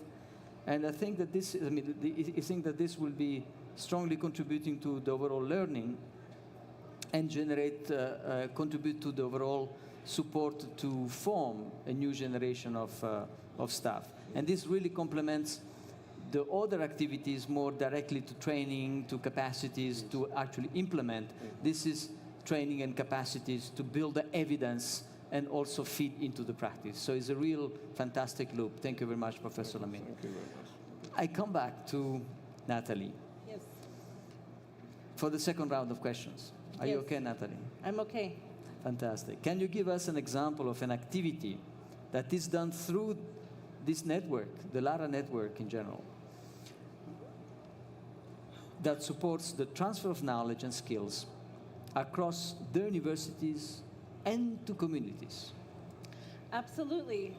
And I think that this will be strongly contributing to the overall learning and contribute to the overall support to form a new generation of staff. And this really complements the other activities more directly to training, to capacities, to actually implement. This is training and capacities to build the evidence and also feed into the practice. So it's a real fantastic loop. Thank you very much, Professor Lamin. Thank you very much. I come back to Natalie. Yes. For the second round of questions. Are you okay, Natalie? I'm okay. Fantastic. Can you give us an example of an activity that is done through this network, the LARA network in general, that supports the transfer of knowledge and skills across the universities and to communities? Absolutely.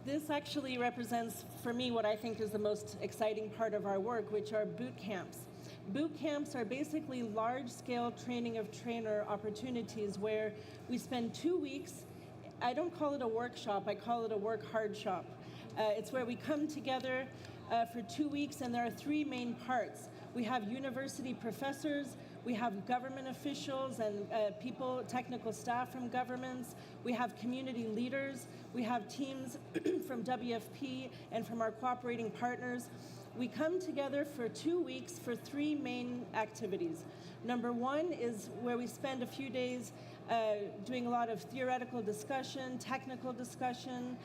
This actually represents, for me, what I think is the most exciting part of our work, which are boot camps. Boot camps are basically large-scale training of trainer opportunities where we spend 2 weeks. I don't call it a workshop, I call it a work-hard shop. It's where we come together for 2 weeks, and there are 3 main parts. We have university professors, we have government officials and technical staff from governments, we have community leaders, we have teams from WFP and from our cooperating partners. We come together for 2 weeks for 3 main activities. Number 1 is where we spend a few days doing a lot of theoretical discussion, technical discussion,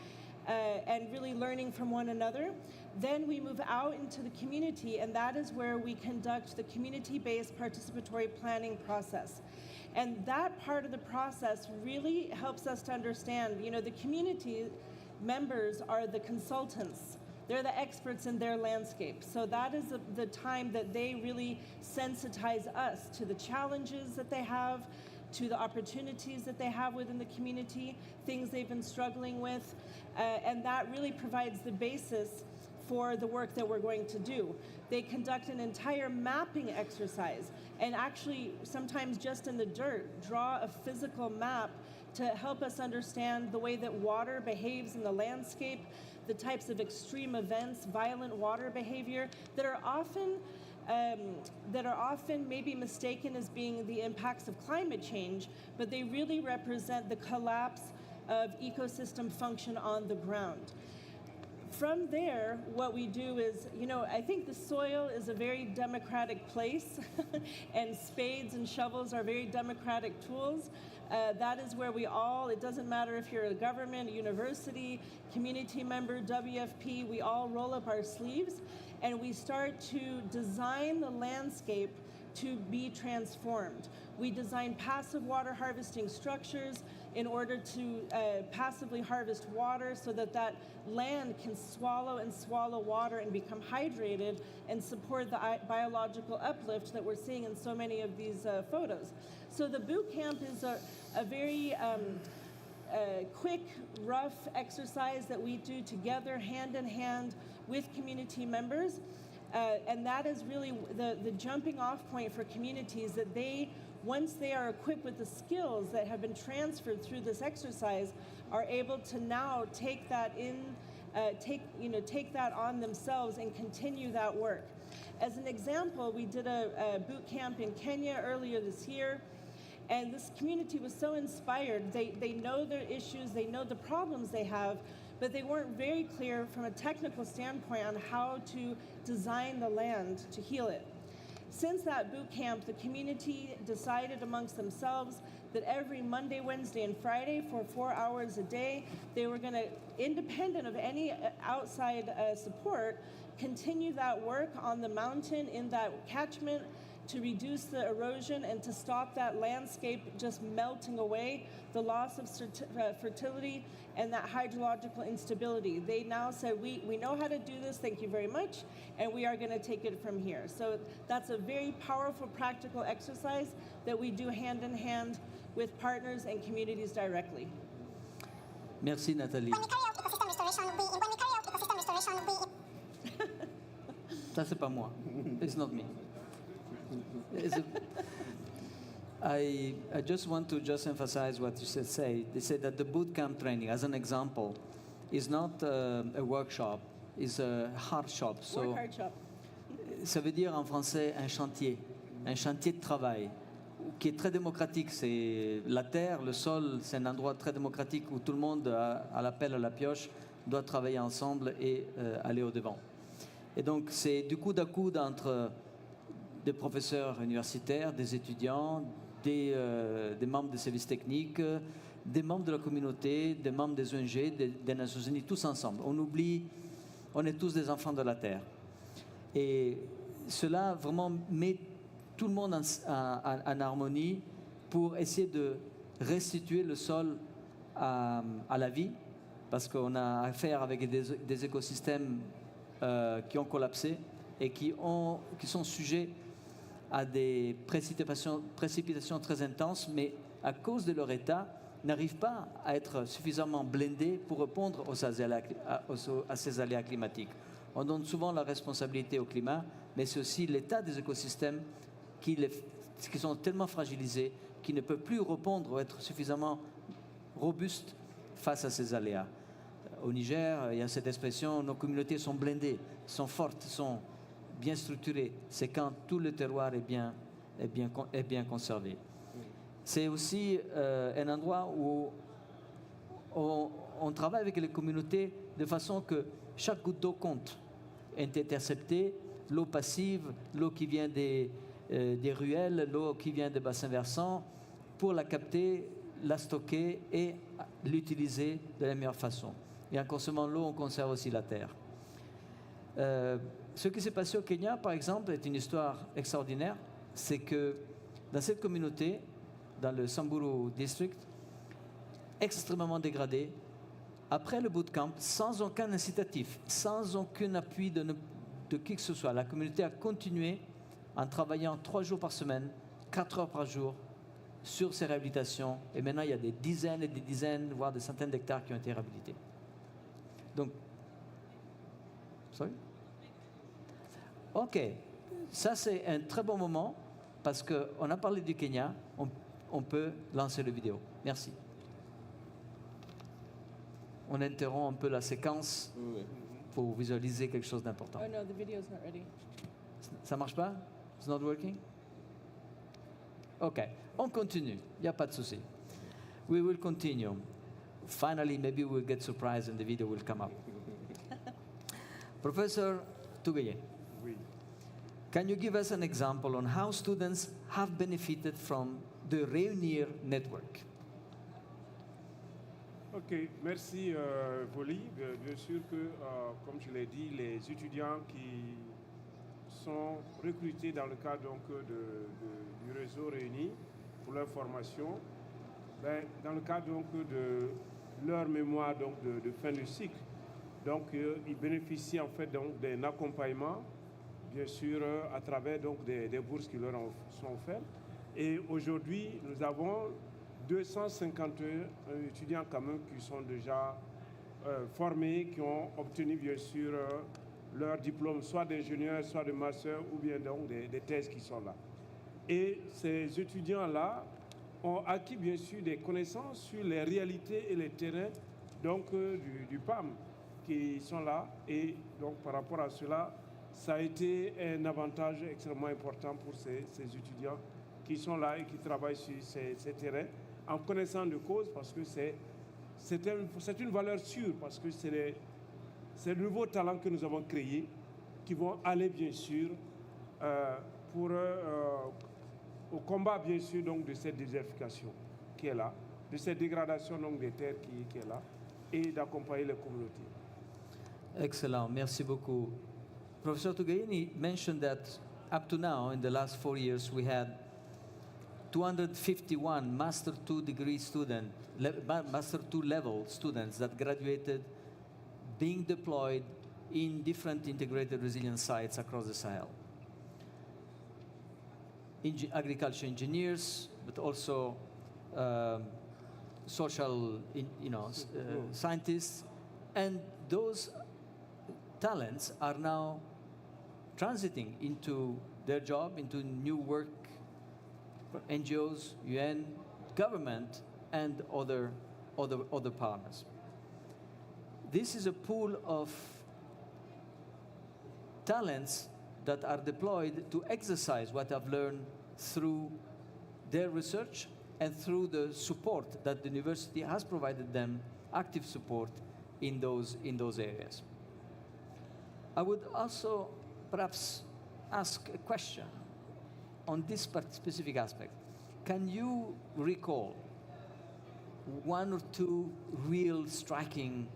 and really learning from one another. Then we move out into the community, and that is where we conduct the community-based participatory planning process. And that part of the process really helps us to understand, the community members are the consultants. They're the experts in their landscape. So that is the time that they really sensitize us to the challenges that they have, to the opportunities that they have within the community, things they've been struggling with. And that really provides the basis for the work that we're going to do. They conduct an entire mapping exercise and actually, sometimes just in the dirt, draw a physical map to help us understand the way that water behaves in the landscape, the types of extreme events, violent water behavior that are often that are often maybe mistaken as being the impacts of climate change, but they really represent the collapse of ecosystem function on the ground. From there, what we do is, I think the soil is a very democratic place, and spades and shovels are very democratic tools. That is where it doesn't matter if you're a government, a university, community member, WFP, we all roll up our sleeves and we start to design the landscape to be transformed. We design passive water harvesting structures in order to passively harvest water so that land can swallow water and become hydrated and support the biological uplift that we're seeing in so many of these photos. So the boot camp is a very quick, rough exercise that we do together, hand in hand with community members. And that is really the jumping off point for communities, that once they are equipped with the skills that have been transferred through this exercise, are able to now take that on themselves and continue that work. As an example, we did a boot camp in Kenya earlier this year, and this community was so inspired. They know their issues, they know the problems they have, but they weren't very clear from a technical standpoint on how to design the land to heal it. Since that boot camp, the community decided amongst themselves that every Monday, Wednesday, and Friday for 4 hours a day, they were going to, independent of any outside support, continue that work on the mountain in that catchment to reduce the erosion and to stop that landscape just melting away, the loss of fertility and that hydrological instability. They now said, we know how to do this, thank you very much, and we are going to take it from here. So that's a very powerful practical exercise that we do hand in hand with partners and communities directly. Merci Nathalie. Ça c'est pas moi. It's not me. I just want to emphasize what you say. They say that the boot camp training, as an example, is not a workshop, it's a hard shop. So, hard shop. Ça veut dire en français un chantier de travail qui est très démocratique. C'est la terre, le sol, c'est un endroit très démocratique où tout le monde, à l'appel à la pioche, doit travailler ensemble et aller au-devant. Et donc c'est du coude à coude entre des professeurs universitaires, des étudiants, des membres des services techniques, des membres de la communauté, des membres des ONG, des Nations Unies, tous ensemble. On est tous des enfants de la Terre. Et cela vraiment met tout le monde en harmonie pour essayer de restituer le sol à la vie, parce qu'on a affaire avec des écosystèmes qui ont collapsé et qui sont sujets à des précipitations très intenses, mais à cause de leur état, n'arrivent pas à être suffisamment blindés pour répondre à ces aléas climatiques. On donne souvent la responsabilité au climat, mais c'est aussi l'état des écosystèmes qui sont tellement fragilisés qu'ils ne peuvent plus répondre ou être suffisamment robustes face à ces aléas. Au Niger, il y a cette expression, nos communautés sont blindées, sont fortes, sont bien structuré, c'est quand tout le terroir est bien conservé. C'est aussi un endroit où on travaille avec les communautés de façon que chaque goutte d'eau compte, est interceptée, l'eau passive, l'eau qui vient des ruelles, l'eau qui vient des bassins versants, pour la capter, la stocker et l'utiliser de la meilleure façon. Et en consommant l'eau, on conserve aussi la terre. Ce qui s'est passé au Kenya, par exemple, est une histoire extraordinaire. C'est que dans cette communauté, dans le Samburu District, extrêmement dégradée, après le bootcamp, sans aucun incitatif, sans aucun appui de qui que ce soit, la communauté a continué en travaillant 3 jours par semaine, 4 heures par jour, sur ces réhabilitations. Et maintenant, il y a des dizaines et des dizaines, voire des centaines d'hectares qui ont été réhabilités. Donc, sorry? Ok, ça c'est un très bon moment parce qu'on a parlé du Kenya, on peut lancer la vidéo. Merci. On interrompt un peu la séquence pour visualiser quelque chose d'important. Oh no, the video's not ready. Ça marche pas? It's not working? OK. On continue. Il n'y a pas de souci. We will continue. Finally, maybe we'll get surprised and the video will come up. Professor Tougayen, Oui. can you give us an example on how students have benefited from the Reunir network? OK, merci Voli. Bien sûr que, comme je l'ai dit, les étudiants qui sont recrutés dans le cadre donc, du réseau réuni pour leur formation, ben, dans le cadre donc, de leur mémoire donc, de fin de cycle, donc ils bénéficient en fait donc, d'un accompagnement, bien sûr, à travers donc, des bourses qui leur sont offertes. Et aujourd'hui, nous avons 251 étudiants quand même qui sont déjà formés, qui ont obtenu bien sûr leur diplôme, soit d'ingénieur, soit de master, ou bien donc des thèses qui sont là. Et ces étudiants-là ont acquis bien sûr des connaissances sur les réalités et les terrains donc, du PAM qui sont là. Et donc par rapport à cela, ça a été un avantage extrêmement important pour ces étudiants qui sont là et qui travaillent sur ces terrains en connaissant de cause, parce que c'est une valeur sûre, parce que c'est de nouveaux talents que nous avons créés qui vont aller bien sûr au combat bien sûr donc, de cette désertification qui est là, de cette dégradation donc, des terres qui est là, et d'accompagner les communautés. Excellent, merci beaucoup. Professor Tougayen mentioned that up to now, in the last 4 years, we had 251 Master 2 degree students, Master 2 level students that graduated being deployed in different integrated resilience sites across the Sahel. Agriculture engineers, but also social scientists. And those talents are now transiting into their job, into new work, NGOs, UN, government, and other partners. This is a pool of talents that are deployed to exercise what I've learned through their research and through the support that the university has provided them, active support in those areas. I would also perhaps ask a question on this specific aspect. Can you recall one or two real striking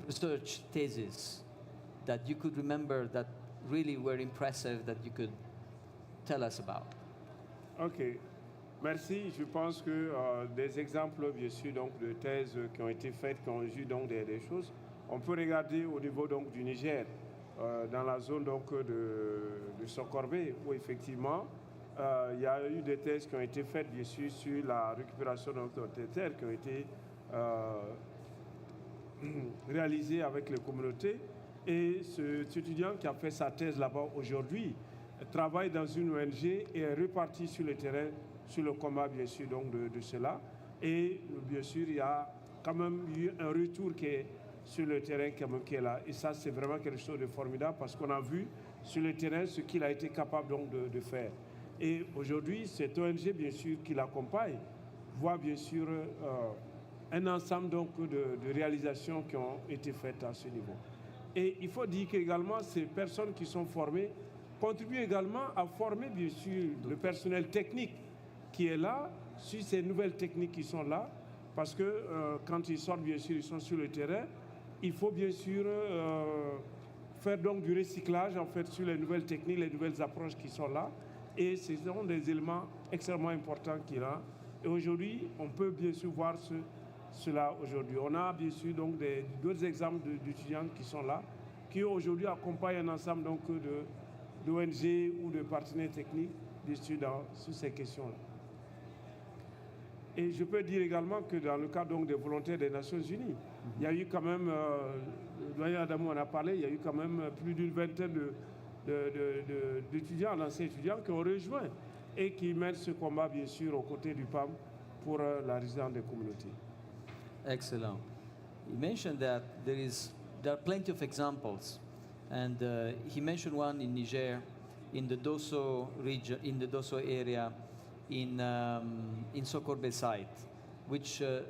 research theses that you could remember that really were impressive, that you could tell us about? OK. Merci. Je pense que des exemples, bien sûr, donc, de thèses qui ont été faites, qui ont eu donc, des choses, on peut regarder au niveau donc, du Niger, dans la zone donc, de Sokorbe, où effectivement, il y a eu des thèses qui ont été faites, bien sûr, sur la récupération donc, des terres qui ont été réalisées avec les communautés. Et cet étudiant qui a fait sa thèse là-bas aujourd'hui travaille dans une ONG et est reparti sur le terrain, sur le combat, bien sûr, donc de cela. Et bien sûr, il y a quand même eu un retour qui est sur le terrain qui est là. Et ça, c'est vraiment quelque chose de formidable parce qu'on a vu sur le terrain ce qu'il a été capable donc, de faire. Et aujourd'hui, cette ONG, bien sûr, qui l'accompagne, voit bien sûr un ensemble donc, de réalisations qui ont été faites à ce niveau. Et il faut dire qu'également, ces personnes qui sont formées contribuent également à former, bien sûr, le personnel technique qui est là, sur ces nouvelles techniques qui sont là, parce que quand ils sortent, bien sûr, ils sont sur le terrain, il faut bien sûr faire donc du recyclage, en fait, sur les nouvelles techniques, les nouvelles approches qui sont là, et ce sont des éléments extrêmement importants qu'il y a. Et aujourd'hui, on peut bien sûr voir cela aujourd'hui. On a bien sûr donc d'autres exemples d'étudiants qui sont là, qui aujourd'hui accompagnent un ensemble donc d'ONG ou de partenaires techniques bien sûr sur ces questions-là. Et je peux dire également que dans le cadre donc des volontaires des Nations Unies, il y a eu quand même, le doyen Adamou en a parlé, il y a eu quand même plus d'une vingtaine d'étudiants, d'anciens étudiants qui ont rejoint et qui mènent ce combat bien sûr aux côtés du PAM pour la résilience des communautés. Excellent. You mentioned that there are plenty of examples And he mentioned one in Niger, in the Dosso region, in the Dosso area, in Sokorbe site, which a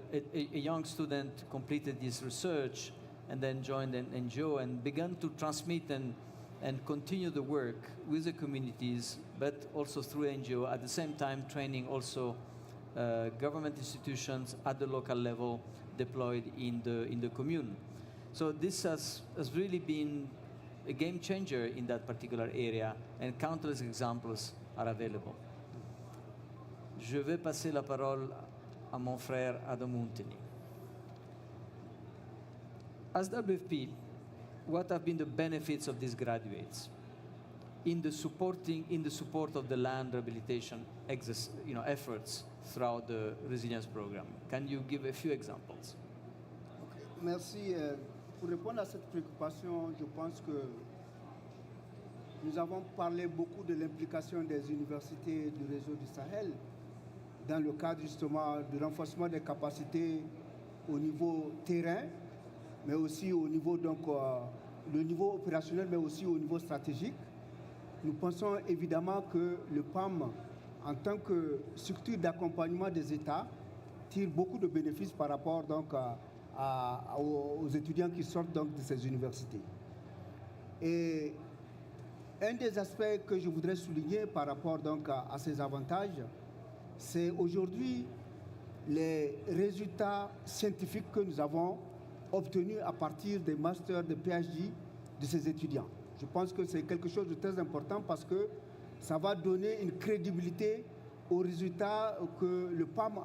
young student completed his research and then joined an NGO and began to transmit and continue the work with the communities, but also through NGO, at the same time training also government institutions at the local level deployed in the commune. So this has really been a game changer in that particular area, and countless examples are available. Je vais passer la parole à mon frère Adam Muntini. As WFP, what have been the benefits of these graduates in the support of the land rehabilitation efforts throughout the resilience program? Can you give a few examples? Merci. Pour répondre à cette préoccupation, je pense que nous avons parlé beaucoup de l'implication des universités du réseau du Sahel dans le cadre justement du renforcement des capacités au niveau terrain, mais aussi au niveau, le niveau opérationnel, mais aussi au niveau stratégique. Nous pensons évidemment que le PAM, en tant que structure d'accompagnement des États, tire beaucoup de bénéfices par rapport aux étudiants qui sortent de ces universités. Et un des aspects que je voudrais souligner par rapport à ces avantages, c'est aujourd'hui les résultats scientifiques que nous avons obtenus à partir des masters de PhD de ces étudiants. Je pense que c'est quelque chose de très important parce que ça va donner une crédibilité aux résultats que le PAM,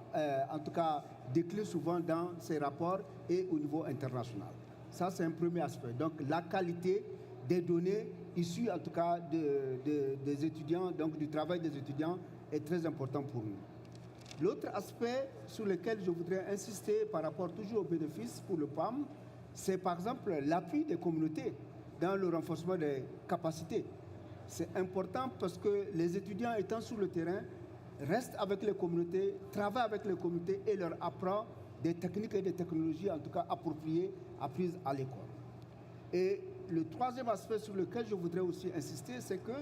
en tout cas, décline souvent dans ses rapports et au niveau international. Ça, c'est un premier aspect. Donc, la qualité des données issues, en tout cas, des étudiants, donc du travail des étudiants, est très important pour nous. L'autre aspect sur lequel je voudrais insister par rapport toujours aux bénéfices pour le PAM, c'est par exemple l'appui des communautés dans le renforcement des capacités. C'est important parce que les étudiants étant sur le terrain restent avec les communautés, travaillent avec les communautés et leur apprennent des techniques et des technologies en tout cas appropriées, apprises à l'école. Et le troisième aspect sur lequel je voudrais aussi insister, c'est que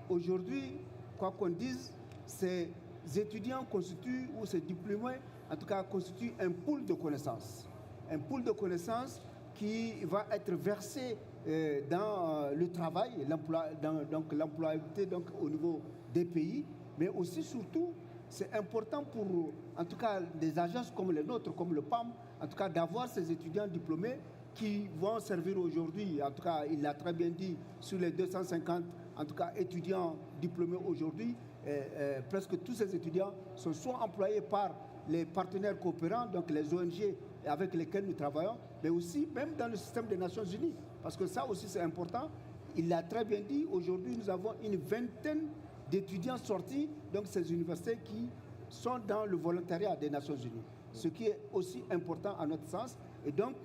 aujourd'hui, quoi qu'on dise, ces étudiants constituent, ou ces diplômés, en tout cas, constituent un pool de connaissances. Un pool de connaissances qui va être versé dans le travail, l'employabilité au niveau des pays, mais aussi, surtout, c'est important pour, en tout cas, des agences comme les nôtres, comme le PAM, en tout cas, d'avoir ces étudiants diplômés qui vont servir aujourd'hui, en tout cas, il l'a très bien dit, sur les 250, en tout cas, étudiants diplômés aujourd'hui, presque tous ces étudiants sont soit employés par les partenaires coopérants, donc les ONG avec lesquels nous travaillons, mais aussi même dans le système des Nations Unies, parce que ça aussi c'est important. Il l'a très bien dit, aujourd'hui nous avons une vingtaine d'étudiants sortis de ces universités qui sont dans le volontariat des Nations Unies, ce qui est aussi important à notre sens. Et donc,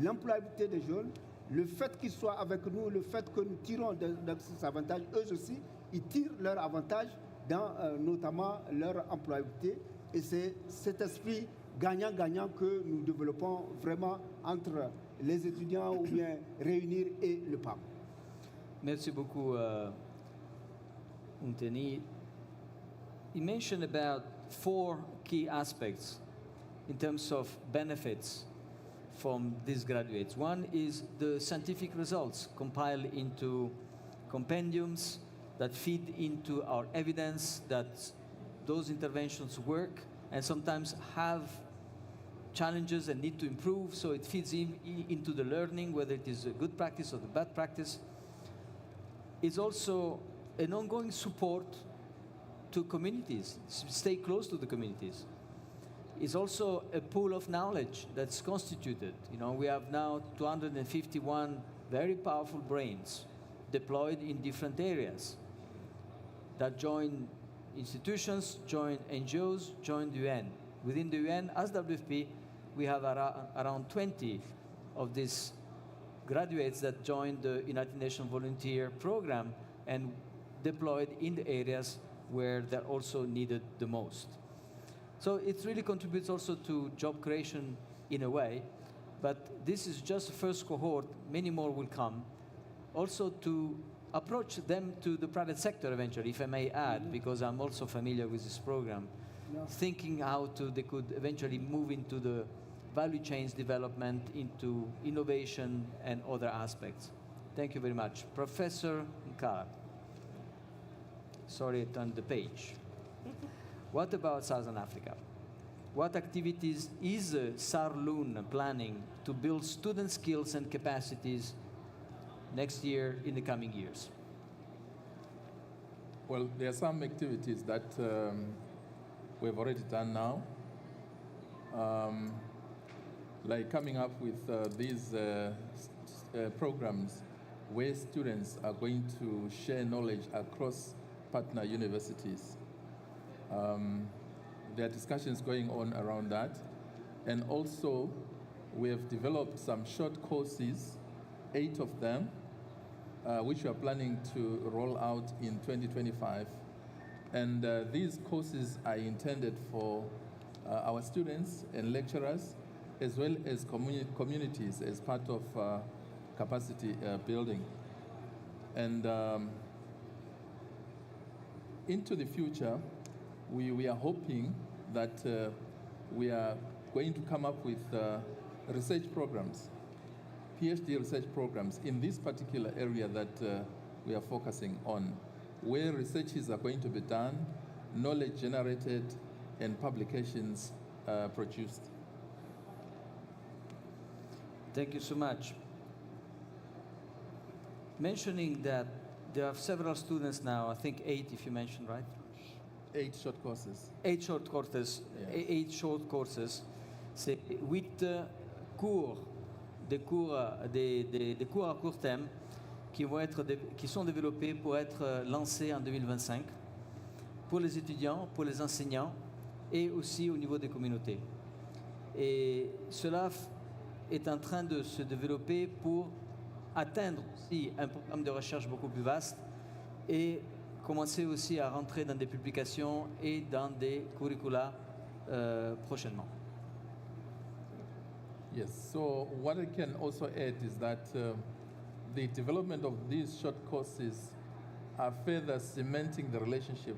l'employabilité des jeunes, le fait qu'ils soient avec nous, le fait que nous tirons de ces avantages, eux aussi, ils tirent leur avantage dans notamment leur employabilité. Et c'est cet esprit gagnant-gagnant que nous développons vraiment entre les étudiants ou bien Réunir et le PAM. Merci beaucoup, Unteni. You mentioned about 4 key aspects in terms of benefits from these graduates. One is the scientific results compiled into compendiums that feed into our evidence that those interventions work and sometimes have challenges and need to improve, so it feeds into the learning, whether it is a good practice or the bad practice. It's also an ongoing support to communities, stay close to the communities. It's also a pool of knowledge that's constituted. You know, we have now 251 very powerful brains deployed in different areas that join institutions, join NGOs, join the UN. Within the UN, as WFP, we have around 20 of these graduates that joined the United Nations Volunteer Program and deployed in the areas where they're also needed the most. So it really contributes also to job creation in a way, but this is just the first cohort. Many more will come. also to approach them to the private sector eventually, if I may add, because I'm also familiar with this program, thinking how they could eventually move into the value chains development, into innovation and other aspects. Thank you very much. Professor Nkara. Sorry, I turned the page. What about Southern Africa? What activities is SARLUN planning to build student skills and capacities next year, in the coming years? Well, there are some activities that we've already done now, like coming up with these programs where students are going to share knowledge across partner universities. There are discussions going on around that. And also, we have developed some short courses, 8 of them, which we are planning to roll out in 2025. And these courses are intended for our students and lecturers, as well as communities as part of capacity building. And into the future, we are hoping that we are going to come up with research programs, PhD research programs in this particular area that we are focusing on, where researches are going to be done, knowledge generated, and publications produced. Thank you so much. Mentioning that there are several students now, I think 8 if you mentioned, right? 8 short courses. 8 short courses. Yes. 8 short courses. C'est 8 cours, des cours à court terme qui sont développés pour être lancés en 2025 pour les étudiants, pour les enseignants et aussi au niveau des communautés. Et cela est en train de se développer pour atteindre aussi un programme de recherche beaucoup plus vaste et commencer aussi à rentrer dans des publications et dans des curricula prochainement. Yes, so what I can also add is that the development of these short courses are further cementing the relationship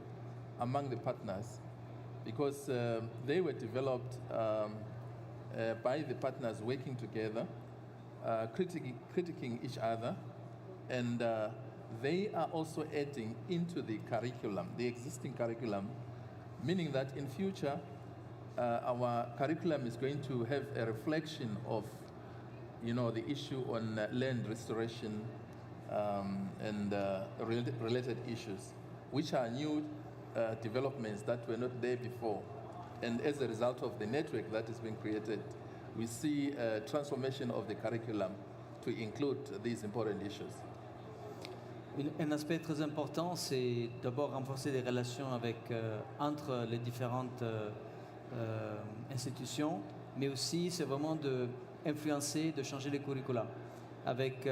among the partners, because they were developed by the partners working together, critiquing each other, and they are also adding into the curriculum, the existing curriculum, meaning that in future, our curriculum is going to have a reflection of, the issue on land restoration and related issues, which are new developments that were not there before. And as a result of the network that has been created, we see a transformation of the curriculum to include these important issues. Un aspect très important, c'est d'abord renforcer les relations entre les différentes institutions, mais aussi c'est vraiment d'influencer, de changer les curricula avec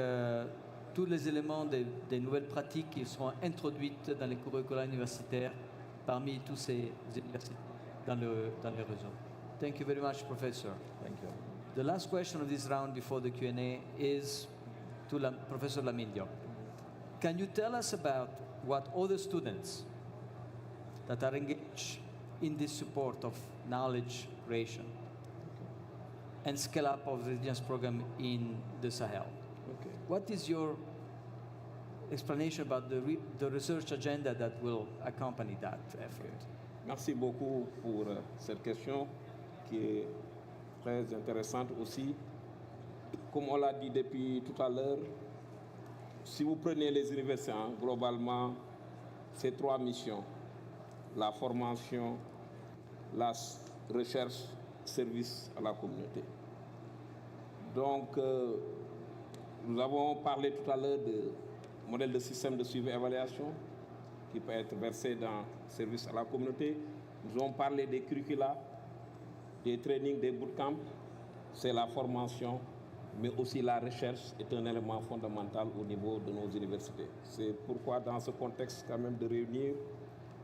tous les éléments des nouvelles pratiques qui seront introduites dans les curricula universitaires parmi tous ces universités dans le réseau. Thank you very much, Professor. Thank you. The last question of this round before the Q&A is to Professor Lamindio. Can you tell us about what other students that are engaged in this support of knowledge creation and scale up of the resilience program in the Sahel? Okay. What is your explanation about the research agenda that will accompany that effort? Merci beaucoup pour cette question qui est très intéressante aussi. Comme on l'a dit depuis tout à l'heure, si vous prenez les universités, globalement, c'est 3 missions. La formation, la recherche, service à la communauté. Donc, nous avons parlé tout à l'heure du modèle de système de suivi et évaluation qui peut être versé dans le service à la communauté. Nous avons parlé des curricula, des trainings, des bootcamps. C'est la formation, mais aussi la recherche est un élément fondamental au niveau de nos universités. C'est pourquoi, dans ce contexte quand même de réunir,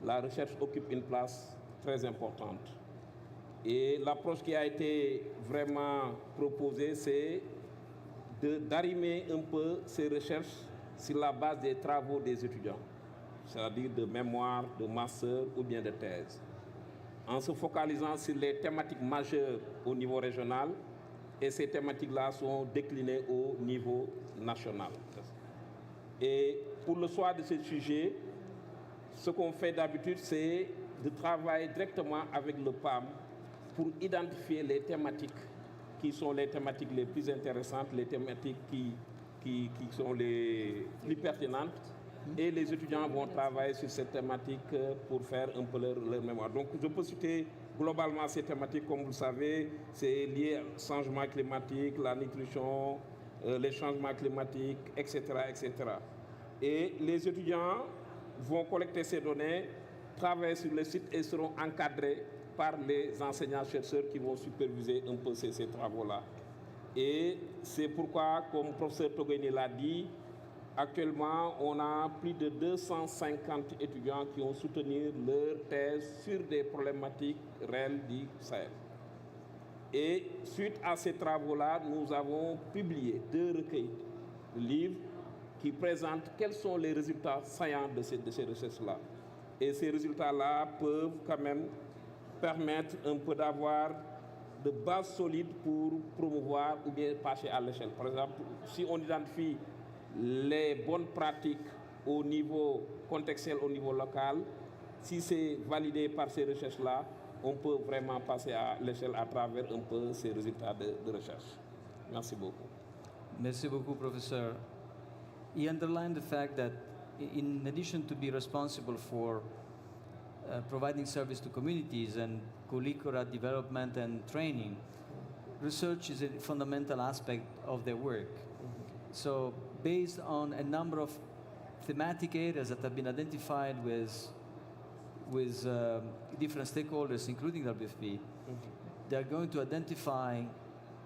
la recherche occupe une place très importante. Et l'approche qui a été vraiment proposée, c'est d'arrimer un peu ces recherches, sur la base des travaux des étudiants, c'est-à-dire de mémoire, de master ou bien de thèse, en se focalisant sur les thématiques majeures au niveau régional, et ces thématiques-là sont déclinées au niveau national. Et pour le choix de ce sujet, ce qu'on fait d'habitude, c'est de travailler directement avec le PAM pour identifier les thématiques qui sont les thématiques les plus intéressantes, les thématiques qui sont les plus pertinentes. Et les étudiants vont travailler sur ces thématiques pour faire un peu leur mémoire. Donc je peux citer globalement ces thématiques, comme vous le savez, c'est lié au changement climatique, la nutrition, les changements climatiques, etc., etc. Et les étudiants vont collecter ces données, travailler sur le site et seront encadrés par les enseignants-chercheurs qui vont superviser un peu ces travaux-là. Et c'est pourquoi, comme le professeur Togoni l'a dit, actuellement, on a plus de 250 étudiants qui ont soutenu leur thèse sur des problématiques réelles du Sahel. Et suite à ces travaux-là, nous avons publié 2 recueils de livres qui présentent quels sont les résultats saillants de ces recherches-là. Et ces résultats-là peuvent quand même permettre un peu d'avoir de bases solides pour promouvoir ou bien passer à l'échelle. Par exemple, si on identifie les bonnes pratiques au niveau contextuel, au niveau local, si c'est validé par ces recherches-là, on peut vraiment passer à l'échelle à travers un peu ces résultats de recherche. Merci beaucoup. Merci beaucoup, Professor. He underlined the fact that in addition to be responsible for providing service to communities and curricular development and training, research is a fundamental aspect of their work. So based on a number of thematic areas that have been identified with different stakeholders, including WFP, they're going to identify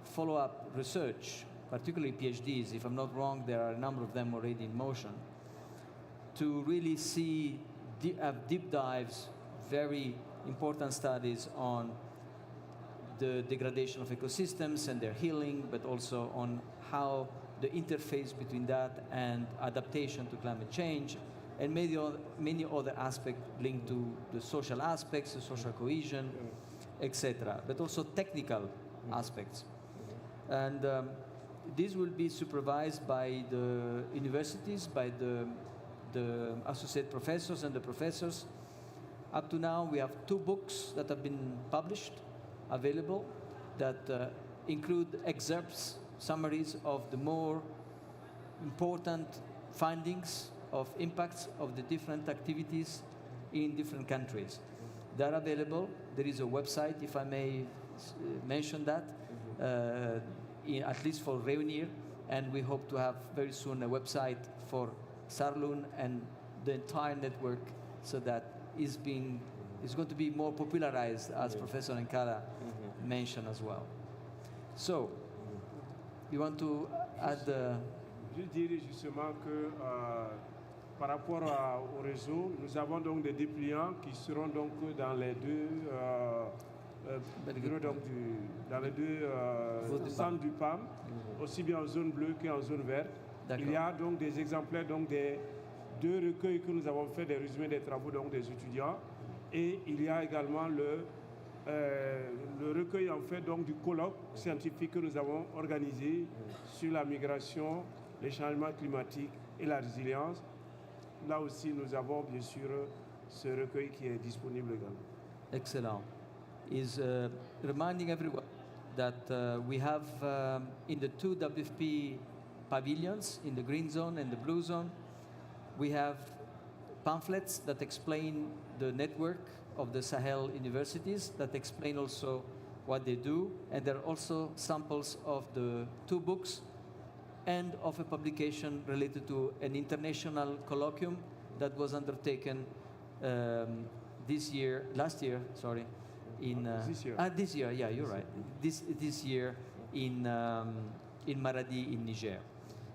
follow-up research, particularly PhDs. If I'm not wrong, there are a number of them already in motion, to really see, have deep dives, very important studies on the degradation of ecosystems and their healing, but also on how the interface between that and adaptation to climate change, and many other aspects linked to the social aspects, the social cohesion, etc., but also technical aspects. And this will be supervised by the universities, by the associate professors and the professors. Up to now, we have 2 books that have been published, available, that include excerpts, summaries of the more important findings of impacts of the different activities in different countries. They're available. There is a website, if I may mention that, at least for Reunir, and we hope to have very soon a website for Sarlun and the entire network, so that is going to be more popularized, as Professor Nkala mentioned as well. So, you want to add? Je dirais justement que par rapport au réseau, nous avons donc des dépliants qui seront donc dans les 2 bureaux, donc dans les 2 centres du PAM, aussi bien en zone bleue qu'en zone verte. Il y a donc des exemplaires donc des 2 recueils que nous avons fait, des résumés des travaux donc des étudiants, et il y a également le recueil en fait donc du colloque scientifique que nous avons organisé sur la migration, les changements climatiques et la résilience. Là aussi, nous avons bien sûr ce recueil qui est disponible également. Excellent. Is reminding everyone that we have in the 2 WFP pavilions, in the green zone and the blue zone, we have pamphlets that explain the network of the Sahel universities, that explain also what they do, and there are also samples of the 2 books and of a publication related to an international colloquium that was undertaken last year, in this year, yeah, you're right. This year in Maradi in Niger.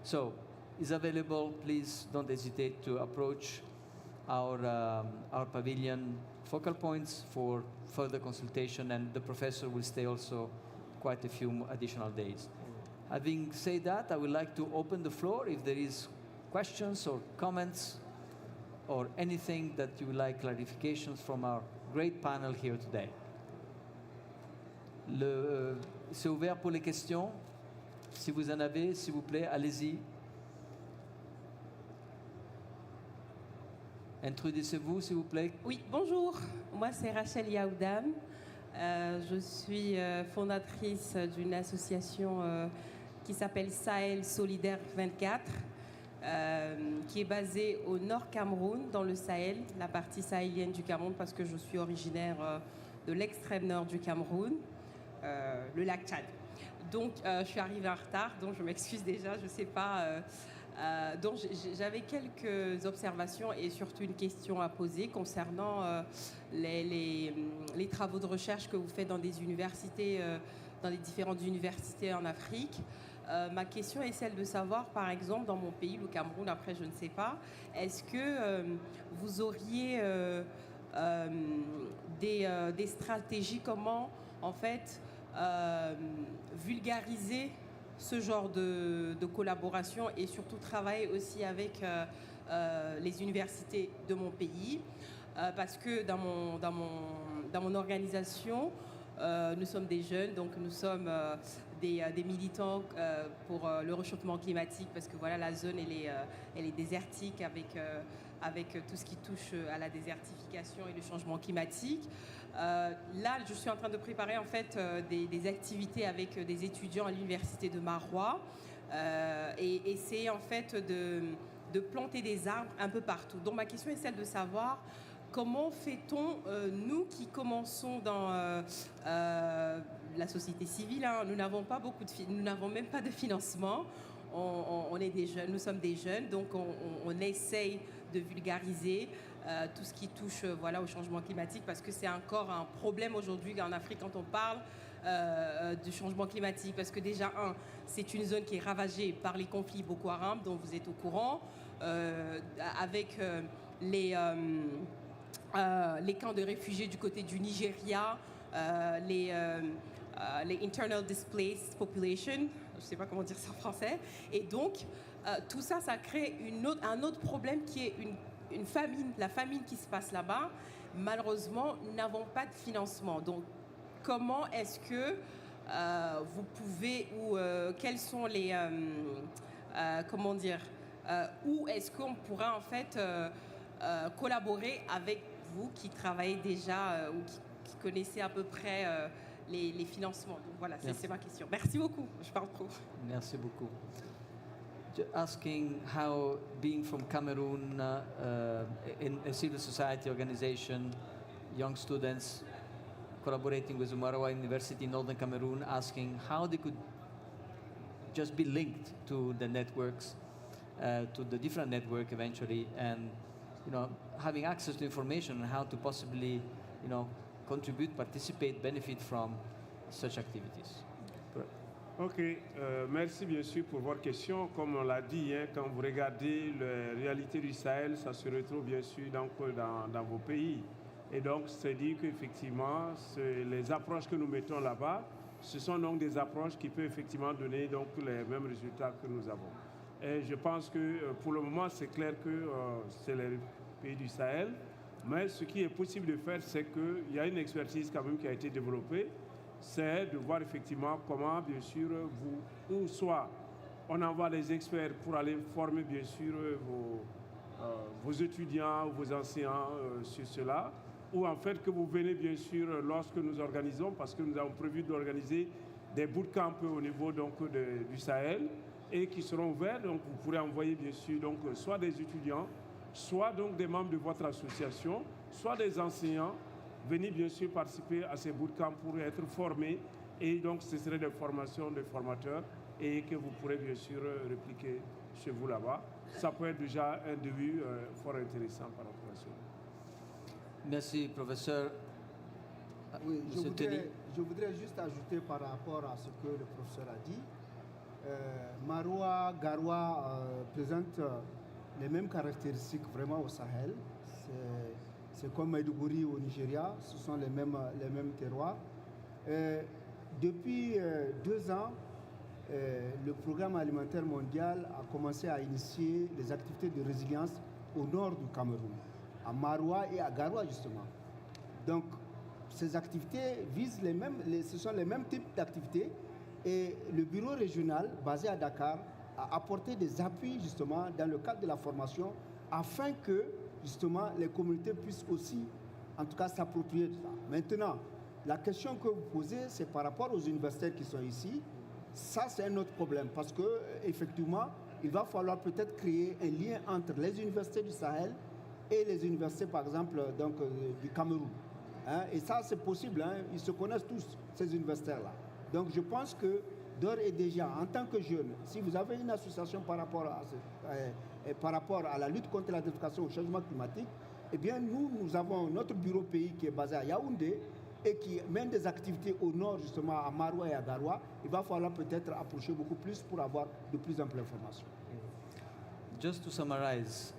So it's available. Please don't hesitate to approach our pavilion focal points for further consultation, and the professor will stay also quite a few additional days. Having said that, I would like to open the floor if there is questions or comments or anything that you would like clarifications from our great panel here today. C'est ouvert pour les questions. Si vous en avez, s'il vous plaît, allez-y. Introduisez-vous, s'il vous plaît. Oui, bonjour. Moi, c'est Rachel Yaoudam. Je suis fondatrice d'une association qui s'appelle Sahel Solidaire 24, qui est basée au Nord Cameroun, dans le Sahel, la partie sahélienne du Cameroun, parce que je suis originaire de l'extrême nord du Cameroun, le lac Tchad. Donc, je suis arrivée en retard, donc je m'excuse déjà, je ne sais pas. Donc, j'avais quelques observations et surtout une question à poser concernant les travaux de recherche que vous faites dans des universités, dans les différentes universités en Afrique. Ma question est celle de savoir, par exemple, dans mon pays, le Cameroun, après je ne sais pas, est-ce que vous auriez des stratégies, comment en fait vulgariser ce genre de collaboration et surtout travailler aussi avec les universités de mon pays, parce que dans mon organisation, nous sommes des jeunes, donc nous sommes des militants pour le réchauffement climatique, parce que voilà, la zone elle est désertique avec tout ce qui touche à la désertification et le changement climatique. Là, je suis en train de préparer en fait des activités avec des étudiants à l'université de Marois et essayer en fait de planter des arbres un peu partout. Donc ma question est celle de savoir comment fait-on, nous qui commençons dans la société civile, hein, nous n'avons même pas de financement, on est des jeunes, nous sommes des jeunes, donc on essaye de vulgariser tout ce qui touche voilà, au changement climatique, parce que c'est encore un problème aujourd'hui en Afrique quand on parle du changement climatique, parce que déjà, c'est une zone qui est ravagée par les conflits Boko Haram, dont vous êtes au courant, avec les camps de réfugiés du côté du Nigeria, les internal displaced population, je ne sais pas comment dire ça en français, et donc tout ça, ça crée un autre problème qui est une famine, la famine qui se passe là-bas. Malheureusement, nous n'avons pas de financement. Donc, comment est-ce que vous pouvez, ou quels sont les, comment dire, où est-ce qu'on pourra en fait collaborer avec vous qui travaillez déjà ou qui connaissez à peu près les financements. Donc voilà, c'est ma question. Merci beaucoup. Je parle trop. Merci beaucoup. Asking how being from Cameroon in a civil society organization, young students collaborating with the Marawa University in Northern Cameroon, asking how they could just be linked to the networks, to the different network eventually, and having access to information on how to possibly contribute, participate, benefit from such activities. Ok, merci bien sûr pour votre question. Comme on l'a dit, hein, quand vous regardez la réalité du Sahel, ça se retrouve bien sûr dans vos pays. Et donc, c'est dire qu'effectivement, les approches que nous mettons là-bas, ce sont donc des approches qui peuvent effectivement donner donc les mêmes résultats que nous avons. Et je pense que pour le moment, c'est clair que c'est les pays du Sahel. Mais ce qui est possible de faire, c'est qu'il y a une expertise quand même qui a été développée. C'est de voir effectivement comment, bien sûr, ou soit on envoie des experts pour aller former, bien sûr, vos étudiants ou vos enseignants sur cela, ou en fait que vous venez, bien sûr, lorsque nous organisons, parce que nous avons prévu d'organiser des bootcamps au niveau donc, du Sahel, et qui seront ouverts, donc vous pourrez envoyer, bien sûr, donc, soit des étudiants, soit donc des membres de votre association, soit des enseignants, venez bien sûr participer à ces bootcamps pour être formés, et donc ce serait des formations de formateurs et que vous pourrez bien sûr répliquer chez vous là-bas. Ça peut être déjà un début fort intéressant par rapport à ça. Merci professeur. Oui, je voudrais juste ajouter par rapport à ce que le professeur a dit. Maroua, Garoua présentent les mêmes caractéristiques vraiment au Sahel. C'est comme Maïdougouri au Nigeria, ce sont les mêmes terroirs. Depuis 2 ans, le programme alimentaire mondial a commencé à initier les activités de résilience au nord du Cameroun, à Maroua et à Garoua justement. Donc, ces activités visent ce sont les mêmes types d'activités et le bureau régional basé à Dakar a apporté des appuis justement dans le cadre de la formation afin que justement les communautés puissent aussi en tout cas s'approprier de ça. Maintenant, la question que vous posez, c'est par rapport aux universitaires qui sont ici. Ça, c'est un autre problème parce que effectivement, il va falloir peut-être créer un lien entre les universités du Sahel et les universités, par exemple, donc, du Cameroun. Hein, et ça, c'est possible. Hein, ils se connaissent tous, ces universitaires-là. Donc, je pense que d'ores et déjà, en tant que jeune, si vous avez une association par rapport à la lutte contre la désertification au changement climatique, eh bien, nous avons notre bureau pays qui est basé à Yaoundé et qui mène des activités au nord, justement, à Maroua et à Garoua. Il va falloir peut-être approcher beaucoup plus pour avoir de plus amples informations. Just to summarize,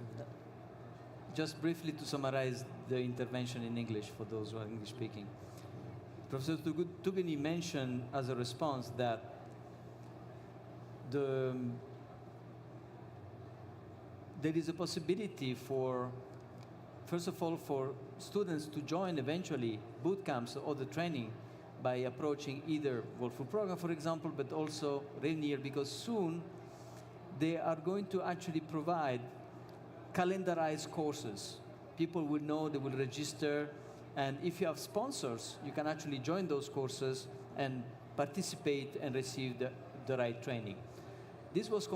just briefly to summarize the intervention in English for those who are English speaking. Professor Tugeni mentioned as a response that there is a possibility for, first of all, for students to join eventually boot camps or the training by approaching either World Food Program, for example, but also Rainier, because soon they are going to actually provide calendarized courses. People will know, they will register, and if you have sponsors, you can actually join those courses and participate and receive the right training. This was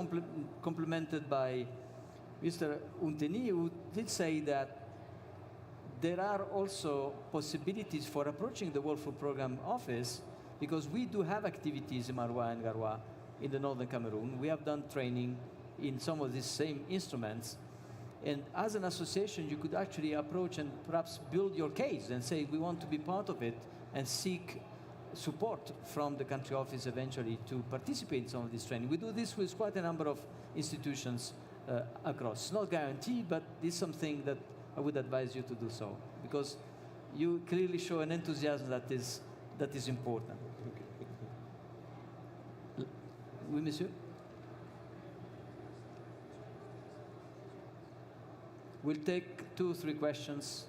complemented by Mr. Unteni, who did say that there are also possibilities for approaching the World Food Program office because we do have activities in Maroua and Garoua in the northern Cameroon. We have done training in some of these same instruments. And as an association, you could actually approach and perhaps build your case and say, we want to be part of it and seek support from the country office eventually to participate in some of this training. We do this with quite a number of institutions across. It's not guaranteed, but it's something that I would advise you to do so because you clearly show an enthusiasm that is important. Oui, monsieur? We'll take 2 or 3 questions.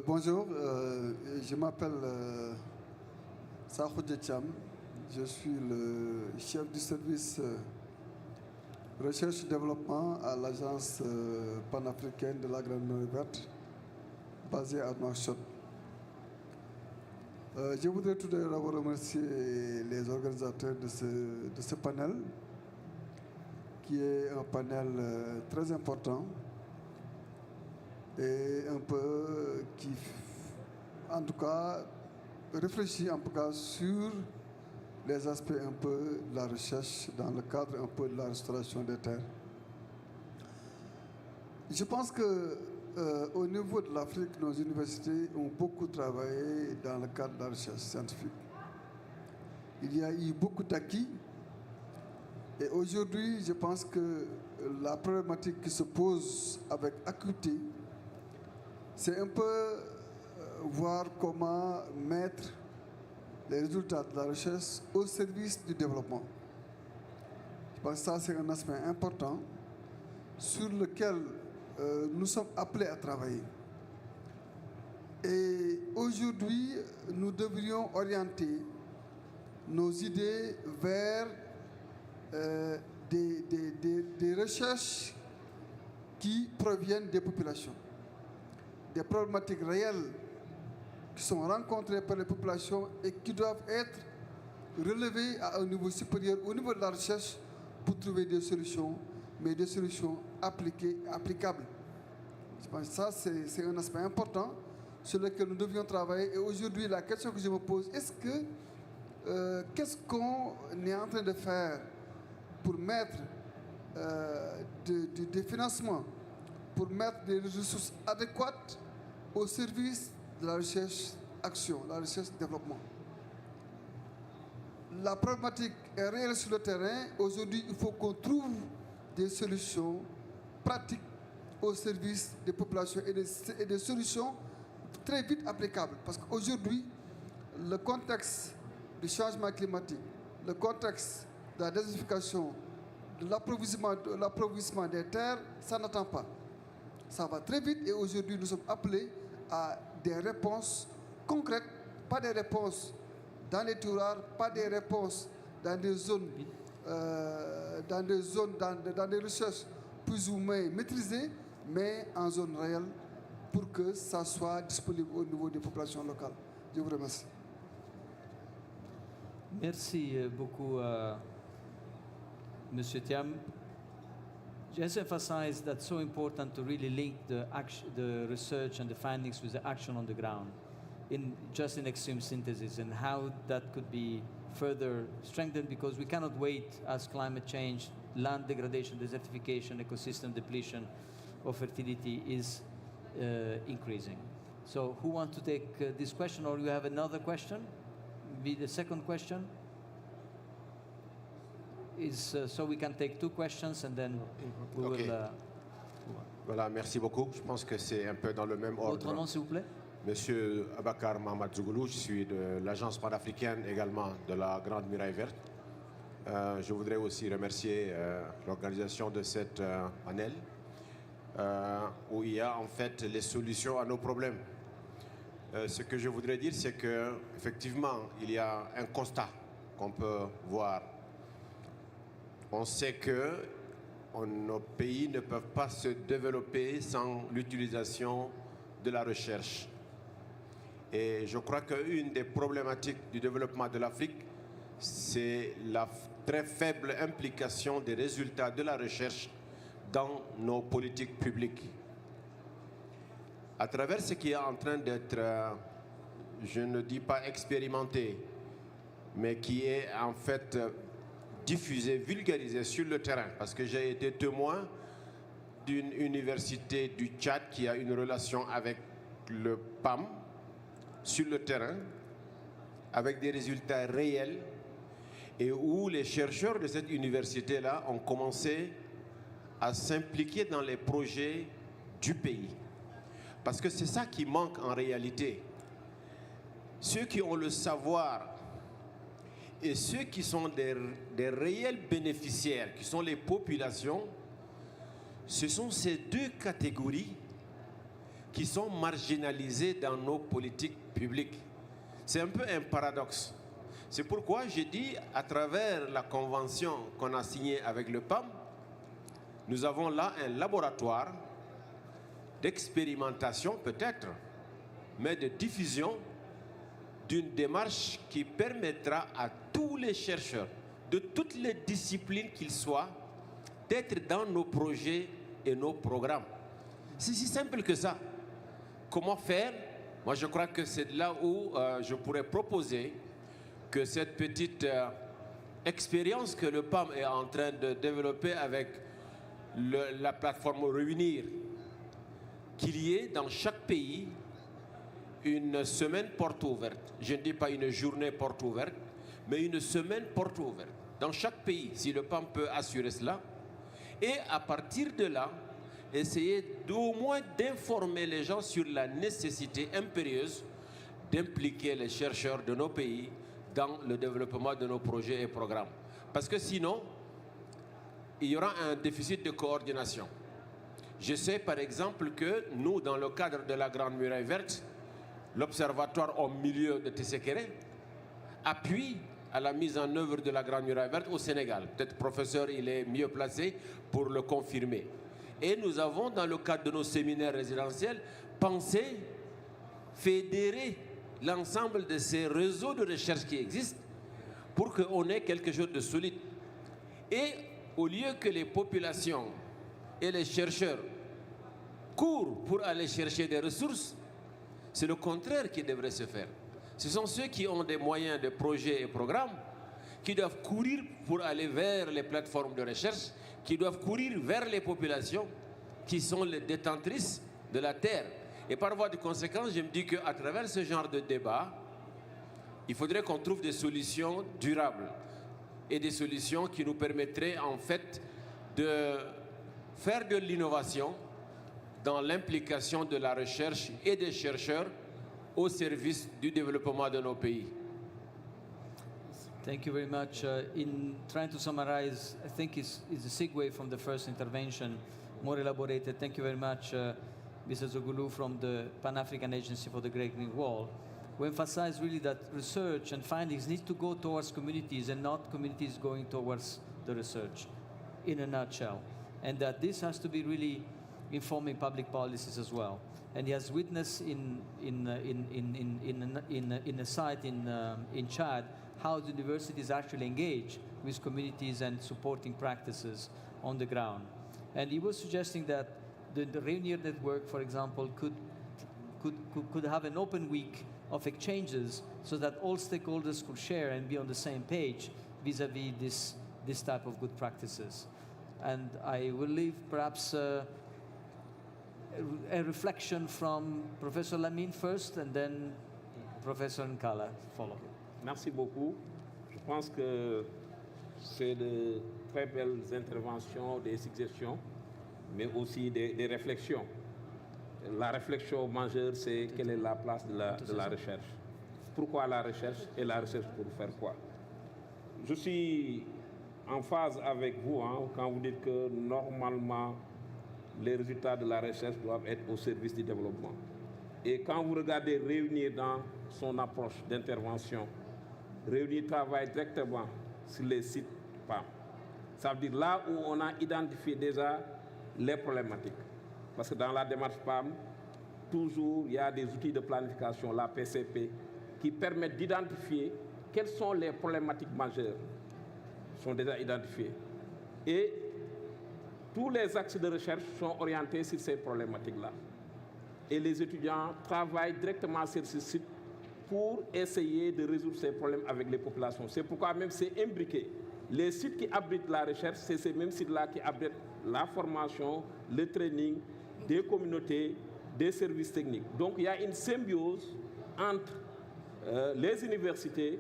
Bonjour, je m'appelle Sakhou Djetcham. Je suis le chef du service recherche et développement à l'agence panafricaine de la Grande Mer Verte, basée à Nouakchott. Je voudrais tout d'abord remercier les organisateurs de ce panel, qui est un panel très important et un peu qui, en tout cas, réfléchit en tout cas sur les aspects un peu de la recherche dans le cadre un peu de la restauration des terres. Je pense que au niveau de l'Afrique, nos universités ont beaucoup travaillé dans le cadre de la recherche scientifique. Il y a eu beaucoup d'acquis et aujourd'hui, je pense que la problématique qui se pose avec acuité, c'est un peu voir comment mettre les résultats de la recherche au service du développement. Je pense que ça, c'est un aspect important sur lequel nous sommes appelés à travailler. Et aujourd'hui, nous devrions orienter nos idées vers des recherches qui proviennent des populations, des problématiques réelles qui sont rencontrées par les populations et qui doivent être relevées à un niveau supérieur, au niveau de la recherche, pour trouver des solutions, mais des solutions applicables. Je pense que ça, c'est un aspect important sur lequel nous devions travailler. Et aujourd'hui, la question que je me pose, qu'est-ce qu'on est en train de faire pour mettre des financements, pour mettre des ressources adéquates au service de la recherche-action, la recherche-développement. La problématique est réelle sur le terrain. Aujourd'hui, il faut qu'on trouve des solutions pratiques au service des populations et des solutions très vite applicable. Parce qu'aujourd'hui, le contexte du changement climatique, le contexte de la désertification, de l'appauvrissement des terres, ça n'attend pas. Ça va très vite et aujourd'hui, nous sommes appelés à des réponses concrètes, pas des réponses dans les tiroirs, pas des réponses dans des zones, dans des recherches plus ou moins maîtrisées, mais en zone réelle pour que ça soit disponible au niveau des populations locales. Je vous remercie. Merci beaucoup, Monsieur Thiam. Just emphasize that's so important to really link the research and the findings with the action on the ground, just in extreme synthesis, and how that could be further strengthened, because we cannot wait as climate change, land degradation, desertification, ecosystem depletion of fertility is increasing. So who wants to take this question, or you have another question? Be the second question is so we can take two questions and then we will. Voilà, merci beaucoup. Je pense que c'est un peu dans le même ordre. Votre nom, s'il vous plaît? Monsieur Abakar Mohamed Zougoulou, je suis de l'agence panafricaine également de la Grande Muraille Verte. Je voudrais aussi remercier l'organisation de cette panel où il y a en fait les solutions à nos problèmes. Ce que je voudrais dire, c'est qu'effectivement, il y a un constat qu'on peut voir. On sait que nos pays ne peuvent pas se développer sans l'utilisation de la recherche. Et je crois qu'une des problématiques du développement de l'Afrique, c'est la très faible implication des résultats de la recherche dans nos politiques publiques. À travers ce qui est en train d'être, je ne dis pas expérimenté, mais qui est en fait diffusé, vulgarisé sur le terrain, parce que j'ai été témoin d'une université du Tchad qui a une relation avec le PAM sur le terrain, avec des résultats réels, et où les chercheurs de cette université-là ont commencé à s'impliquer dans les projets du pays. Parce que c'est ça qui manque en réalité. Ceux qui ont le savoir et ceux qui sont des réels bénéficiaires, qui sont les populations, ce sont ces deux catégories qui sont marginalisées dans nos politiques publiques. C'est un peu un paradoxe. C'est pourquoi j'ai dit, à travers la convention qu'on a signée avec le PAM, nous avons là un laboratoire d'expérimentation peut-être, mais de diffusion d'une démarche qui permettra à tous les chercheurs, de toutes les disciplines qu'ils soient, d'être dans nos projets et nos programmes. C'est si simple que ça. Comment faire? Moi, je crois que c'est là où je pourrais proposer que cette petite expérience que le PAM est en train de développer avec la plateforme Réunir, qu'il y ait dans chaque pays une semaine porte ouverte. Je ne dis pas une journée porte ouverte, mais une semaine porte ouverte. Dans chaque pays, si le PAM peut assurer cela. Et à partir de là, essayer au moins d'informer les gens sur la nécessité impérieuse d'impliquer les chercheurs de nos pays dans le développement de nos projets et programmes. Parce que sinon, il y aura un déficit de coordination. Je sais par exemple que nous, dans le cadre de la Grande Muraille Verte, l'Observatoire au milieu de Tessékéré appuie à la mise en œuvre de la Grande Muraille Verte au Sénégal. Peut-être professeur, il est mieux placé pour le confirmer. Et nous avons, dans le cadre de nos séminaires résidentiels, pensé fédérer l'ensemble de ces réseaux de recherche qui existent pour qu'on ait quelque chose de solide. Et au lieu que les populations et les chercheurs courent pour aller chercher des ressources, c'est le contraire qui devrait se faire. Ce sont ceux qui ont des moyens de projets et programmes qui doivent courir pour aller vers les plateformes de recherche, qui doivent courir vers les populations qui sont les détentrices de la terre. Et par voie de conséquence, je me dis qu'à travers ce genre de débat, il faudrait qu'on trouve des solutions durables et des solutions qui nous permettraient en fait de faire de l'innovation dans l'implication de la recherche et des chercheurs au service du développement de nos pays. Thank you very much. In trying to summarize, I think is a segue from the first intervention, more elaborated. Thank you very much, Mr. Zogulu from the Pan-African Agency for the Great Green Wall. We emphasize really that research and findings need to go towards communities and not communities going towards the research, in a nutshell. And that this has to be really informing public policies as well. And he has witnessed in a site in Chad how the universities actually engage with communities and supporting practices on the ground. And he was suggesting that the Rainier Network, for example, could have an open week of exchanges so that all stakeholders could share and be on the same page vis-à-vis this type of good practices. And I will leave perhaps a reflection from Professor Lamine first and then Professor Nkala follow. Merci beaucoup. Je pense que c'est de très belles interventions, des suggestions, mais aussi des réflexions. La réflexion majeure, c'est quelle est la place de la recherche. Pourquoi la recherche et la recherche pour faire quoi? Je suis en phase avec vous quand vous dites que normalement, les résultats de la recherche doivent être au service du développement. Et quand vous regardez Réunir dans son approche d'intervention, Réunir travaille directement sur les sites PAM. Ça veut dire là où on a identifié déjà les problématiques. Parce que dans la démarche PAM, toujours il y a des outils de planification, la PCP, qui permettent d'identifier quelles sont les problématiques majeures. Sont déjà identifiées. Et tous les axes de recherche sont orientés sur ces problématiques-là. Et les étudiants travaillent directement sur ce site pour essayer de résoudre ces problèmes avec les populations. C'est pourquoi même c'est imbriqué. Les sites qui abritent la recherche, c'est ces mêmes sites-là qui abritent la formation, le training des communautés, des services techniques. Donc il y a une symbiose entre les universités,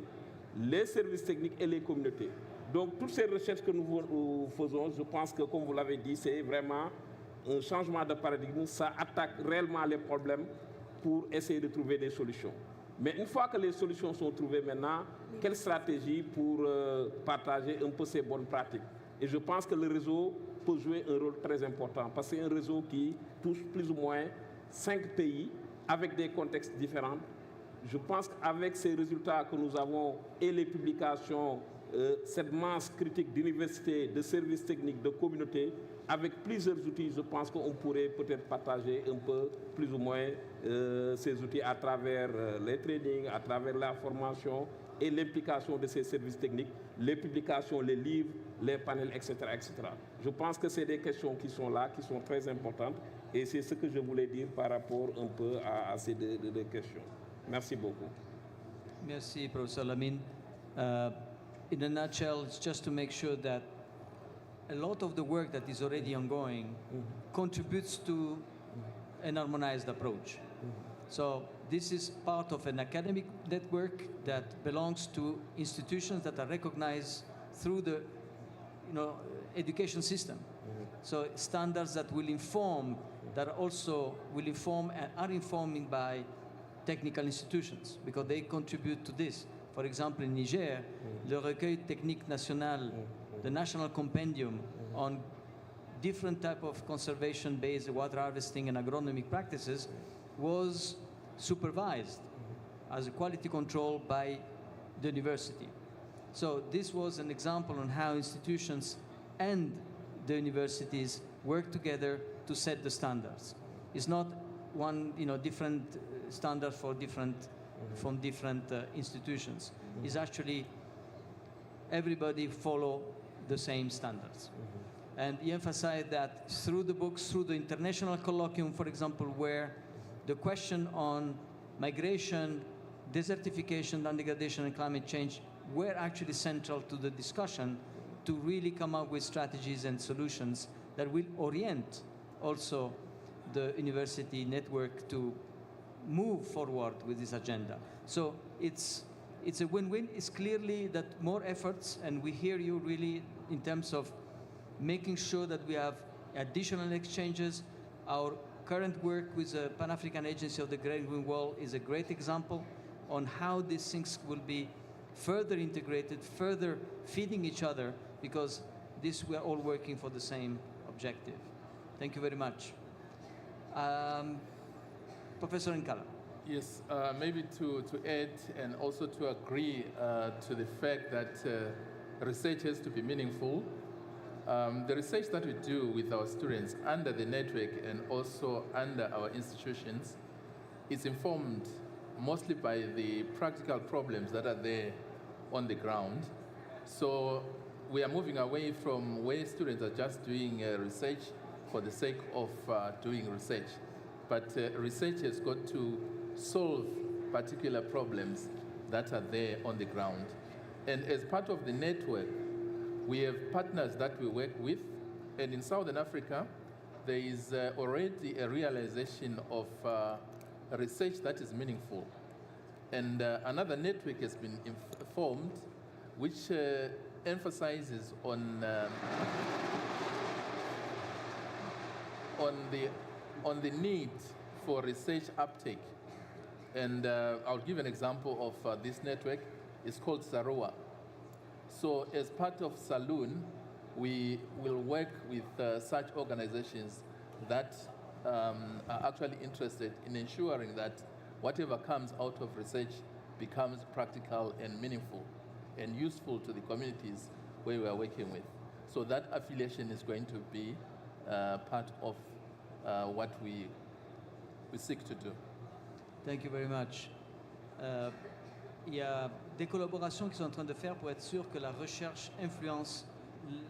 les services techniques et les communautés. Donc toutes ces recherches que nous faisons, je pense que comme vous l'avez dit, c'est vraiment un changement de paradigme. Ça attaque réellement les problèmes pour essayer de trouver des solutions. Mais une fois que les solutions sont trouvées maintenant, quelle stratégie pour partager un peu ces bonnes pratiques? Et je pense que le réseau peut jouer un rôle très important parce que c'est un réseau qui touche plus ou moins 5 pays avec des contextes différents. Je pense qu'avec ces résultats que nous avons et les publications, cette masse critique d'universités, de services techniques, de communautés, avec plusieurs outils, je pense qu'on pourrait peut-être partager un peu plus ou moins ces outils à travers les trainings, à travers la formation et l'implication de ces services techniques, les publications, les livres, les panels, etc., etc. Je pense que c'est des questions qui sont là, qui sont très importantes et c'est ce que je voulais dire par rapport un peu à ces deux questions. Merci beaucoup. Merci, Professor Lamine. In a nutshell, it's just to make sure that a lot of the work that is already ongoing contributes to an harmonized approach. So this is part of an academic network that belongs to institutions that are recognized through the education system. So standards that will inform, that also will inform and are informing by technical institutions because they contribute to this. For example, in Niger, le recueil technique national, the national compendium on different type of conservation-based water harvesting and agronomic practices was supervised as a quality control by the university. So this was an example on how institutions and the universities work together to set the standards. It's not one, different standard for from different institutions. It's actually everybody follow the same standards. And he emphasized that through the books, through the international colloquium, for example, where the question on migration, desertification, land degradation, and climate change were actually central to the discussion to really come up with strategies and solutions that will orient also the university network to move forward with this agenda. So it's a win-win. It's clearly that more efforts, and we hear you really in terms of making sure that we have additional exchanges. Our current work with the Pan-African Agency of the Great Green Wall is a great example on how these things will be further integrated, further feeding each other, because this we are all working for the same objective. Thank you very much. Professor Nkala. Yes, maybe to add and also to agree to the fact that research has to be meaningful. The research that we do with our students under the network and also under our institutions is informed mostly by the practical problems that are there on the ground. So we are moving away from where students are just doing research for the sake of doing research. But research has got to solve particular problems that are there on the ground. And as part of the network, we have partners that we work with. And in Southern Africa, there is already a realization of research that is meaningful. And another network has been formed, which emphasizes on the need for research uptake. And I'll give an example of this network. It's called Sarua. So as part of Saloon, we will work with such organizations that are actually interested in ensuring that whatever comes out of research becomes practical and meaningful and useful to the communities where we are working with. So that affiliation is going to be part of what we seek to do. Thank you very much. Il y a des collaborations qui sont en train de faire pour être sûr que la recherche influence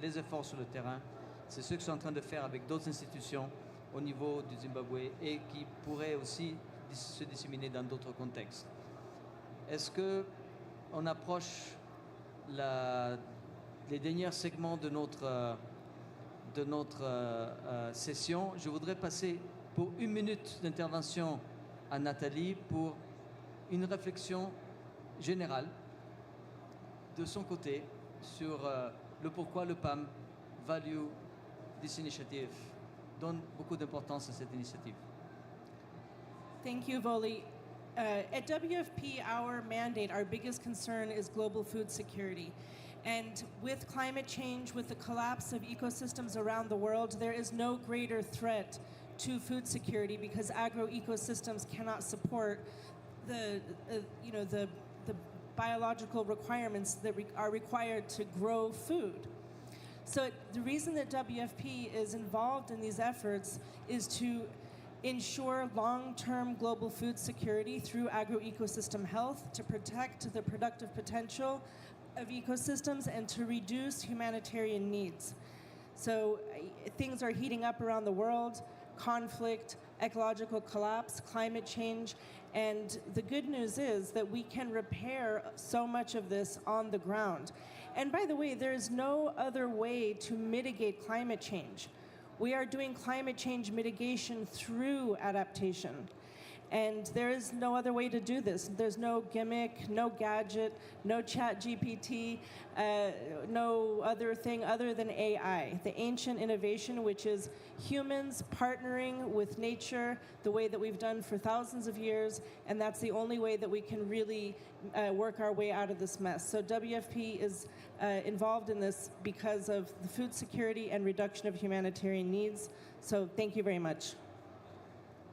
les efforts sur le terrain. C'est ce qu'ils sont en train de faire avec d'autres institutions au niveau du Zimbabwe et qui pourraient aussi se disséminer dans d'autres contextes. Est-ce qu'on approche les derniers segments de notre session? Je voudrais passer pour 1 minute d'intervention à Nathalie pour une réflexion générale de son côté sur le pourquoi le PAM value this initiative, donne beaucoup d'importance à cette initiative. Thank you, Voli. At WFP, our mandate, our biggest concern is global food security. And with climate change, with the collapse of ecosystems around the world, there is no greater threat to food security because agro-ecosystems cannot support the biological requirements that are required to grow food. So the reason that WFP is involved in these efforts is to ensure long-term global food security through agro-ecosystem health, to protect the productive potential of ecosystems, and to reduce humanitarian needs. So things are heating up around the world: conflict, ecological collapse, climate change, and the good news is that we can repair so much of this on the ground. And by the way, there is no other way to mitigate climate change. We are doing climate change mitigation through adaptation. And there is no other way to do this. There's no gimmick, no gadget, no chat GPT, no other thing other than AI, the ancient innovation, which is humans partnering with nature the way that we've done for thousands of years, and that's the only way that we can really work our way out of this mess. So WFP is involved in this because of the food security and reduction of humanitarian needs. So thank you very much.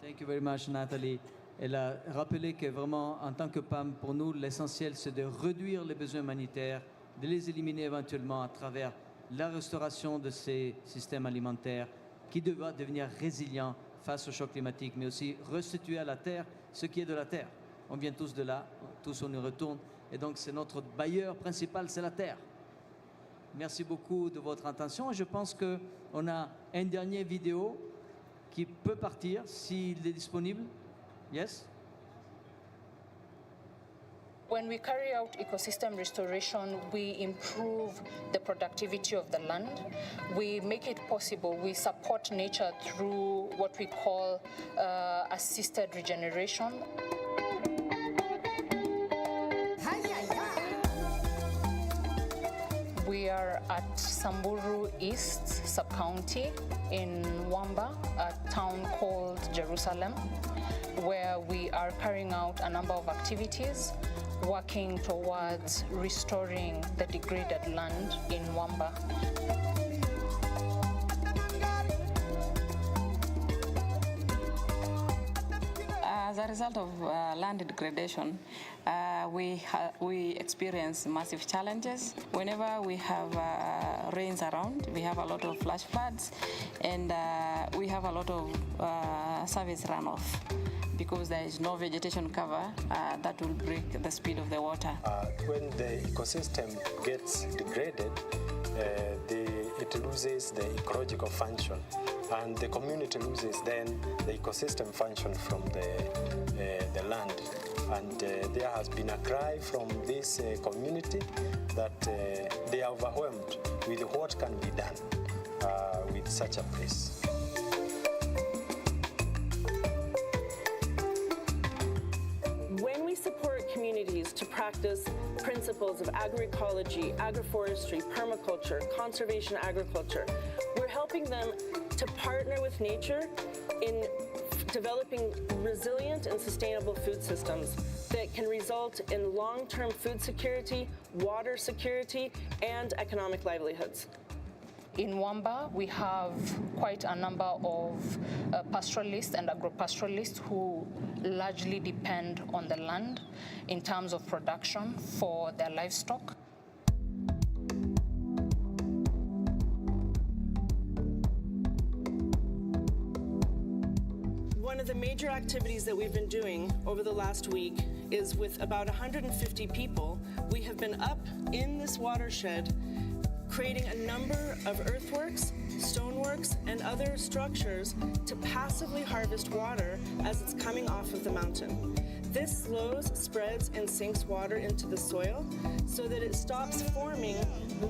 Thank you very much, Nathalie. Elle a rappelé que vraiment, en tant que PAM, pour nous, l'essentiel, c'est de réduire les besoins humanitaires, de les éliminer éventuellement à travers la restauration de ces systèmes alimentaires qui doivent devenir résilients face au choc climatique, mais aussi restituer à la Terre ce qui est de la Terre. On vient tous de là, tous on y retourne, et donc c'est notre bailleur principal, c'est la Terre. Merci beaucoup de votre attention. Je pense qu'on a un dernier vidéo qui peut partir s'il est disponible. Yes? When we carry out ecosystem restoration, we improve the productivity of the land. We make it possible. We support nature through what we call assisted regeneration. We are are at Samburu East Sub-County in Wamba, a town called Jerusalem, where we are carrying out a number of activities working towards restoring the degraded land in Wamba. As a result of land degradation, we experience massive challenges. Whenever we have rains around, we have a lot of flash floods, and we have a lot of surface runoff because there is no vegetation cover that will break the speed of the water. When the ecosystem gets degraded, it loses the ecological function, and the community loses then the ecosystem function from the land. And there has been a cry from this community that they are overwhelmed with what can be done with such a place. When we support communities to practice principles of agroecology, agroforestry, permaculture, conservation agriculture, we're helping them to partner with nature in developing resilient and sustainable food systems that can result in long-term food security, water security, and economic livelihoods. In Wamba, we have quite a number of pastoralists and agro-pastoralists who largely depend on the land in terms of production for their livestock. One of the major activities that we've been doing over the last week is with about 150 people, we have been up in this watershed creating a number of earthworks, stoneworks, and other structures to passively harvest water as it's coming off of the mountain. This slows, spreads, and sinks water into the soil so that it stops forming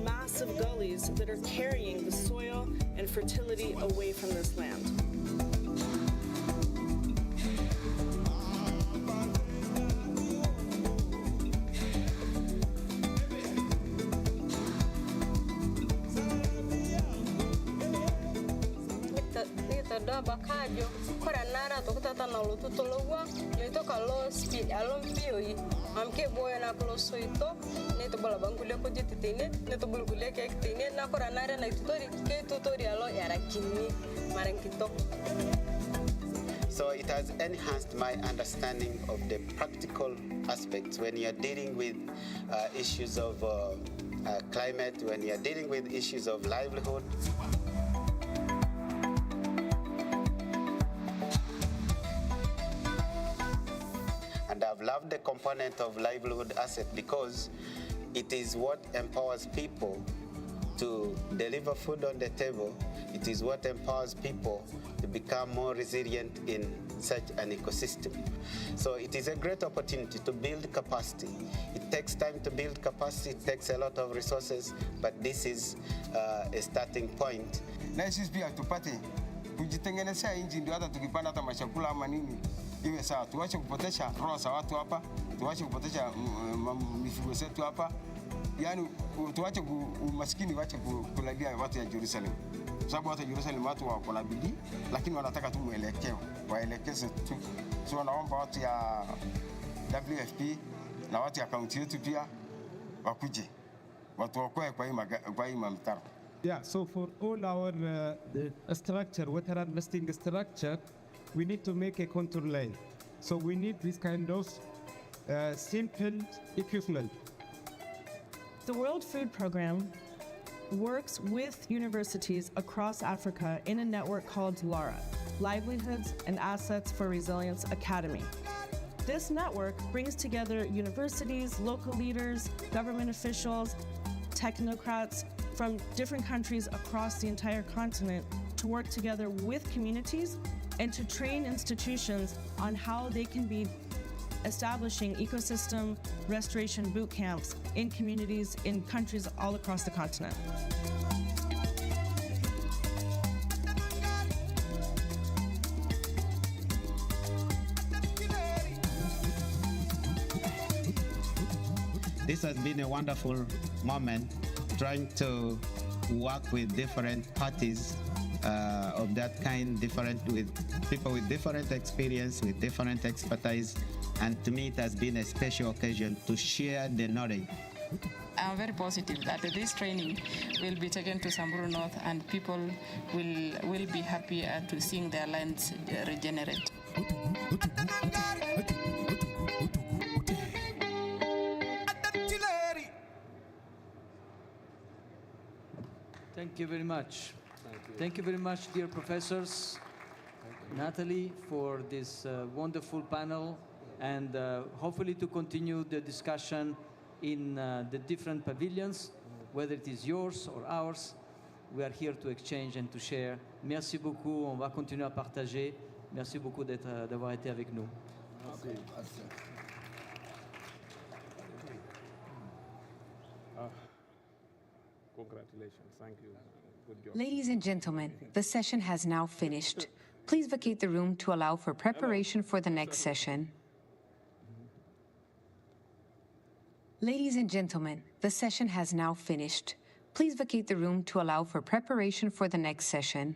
massive gullies that are carrying the soil and fertility away from this land. Bakajo, Koranara, Tokata, Lotolowa, Litokalo, speed, Alompioi, Amke boy and Apolosoito, Netobalabangulia Kojitine, Netobulgulek, Nakoranara, Nitori, tutorial, Yarakini, Marankito. So it has enhanced my understanding of the practical aspects when you're dealing with issues of climate, when you're dealing with issues of livelihood. And I've loved the component of livelihood asset because it is what empowers people to deliver food on the table. It is what empowers people to become more resilient in such an ecosystem. So it is a great opportunity to build capacity. It takes time to build capacity, it takes a lot of resources, but this is a starting point. Na sisi pia tupate kujitengenezea inji ndio hata tukipanda hata mashakula ama nini iwe sawa. Tuache kupotesha roho za watu hapa, tuache kupotesha mifugo zetu hapa. Yaani tuache umaskini, waache kulalia watu ya Jerusalem. Sababu watu ya Jerusalem watu wako na bidii, lakini wanataka tu mwelekeo, waelekeze tu. So naomba watu ya WFP na watu ya kaunti yetu pia wakuje. Watu wakoe kwa hii mamtaro. Yeah, so for all our structure, water harvesting structure, we need to make a contour line. So we need this kind of simple equipment. The World Food Programme works with universities across Africa in a network called LARA, Livelihoods and Assets for Resilience Academy. This network brings together universities, local leaders, government officials, technocrats from different countries across the entire continent to work together with communities and to train institutions on how they can be establishing ecosystem restoration boot camps in communities in countries all across the continent. This has been a wonderful moment, trying to work with different parties of that kind, with people with different experience, with different expertise, and to me it has been a special occasion to share the knowledge. I'm very positive that this training will be taken to Samburu North and people will be happy to seeing their lands regenerate. Thank you very much. Thank you very much, dear professors. Natalie, for this wonderful panel, and hopefully to continue the discussion in the different pavilions, whether it is yours or ours. We are here to exchange and to share. Merci beaucoup. On va continuer à partager. Merci beaucoup d'avoir été avec nous. Merci. Congratulations. Thank you. Good job. Ladies and gentlemen, the session has now finished. Please vacate the room to allow for preparation for the next session. Ladies and gentlemen, the session has now finished. Please vacate the room to allow for preparation for the next session.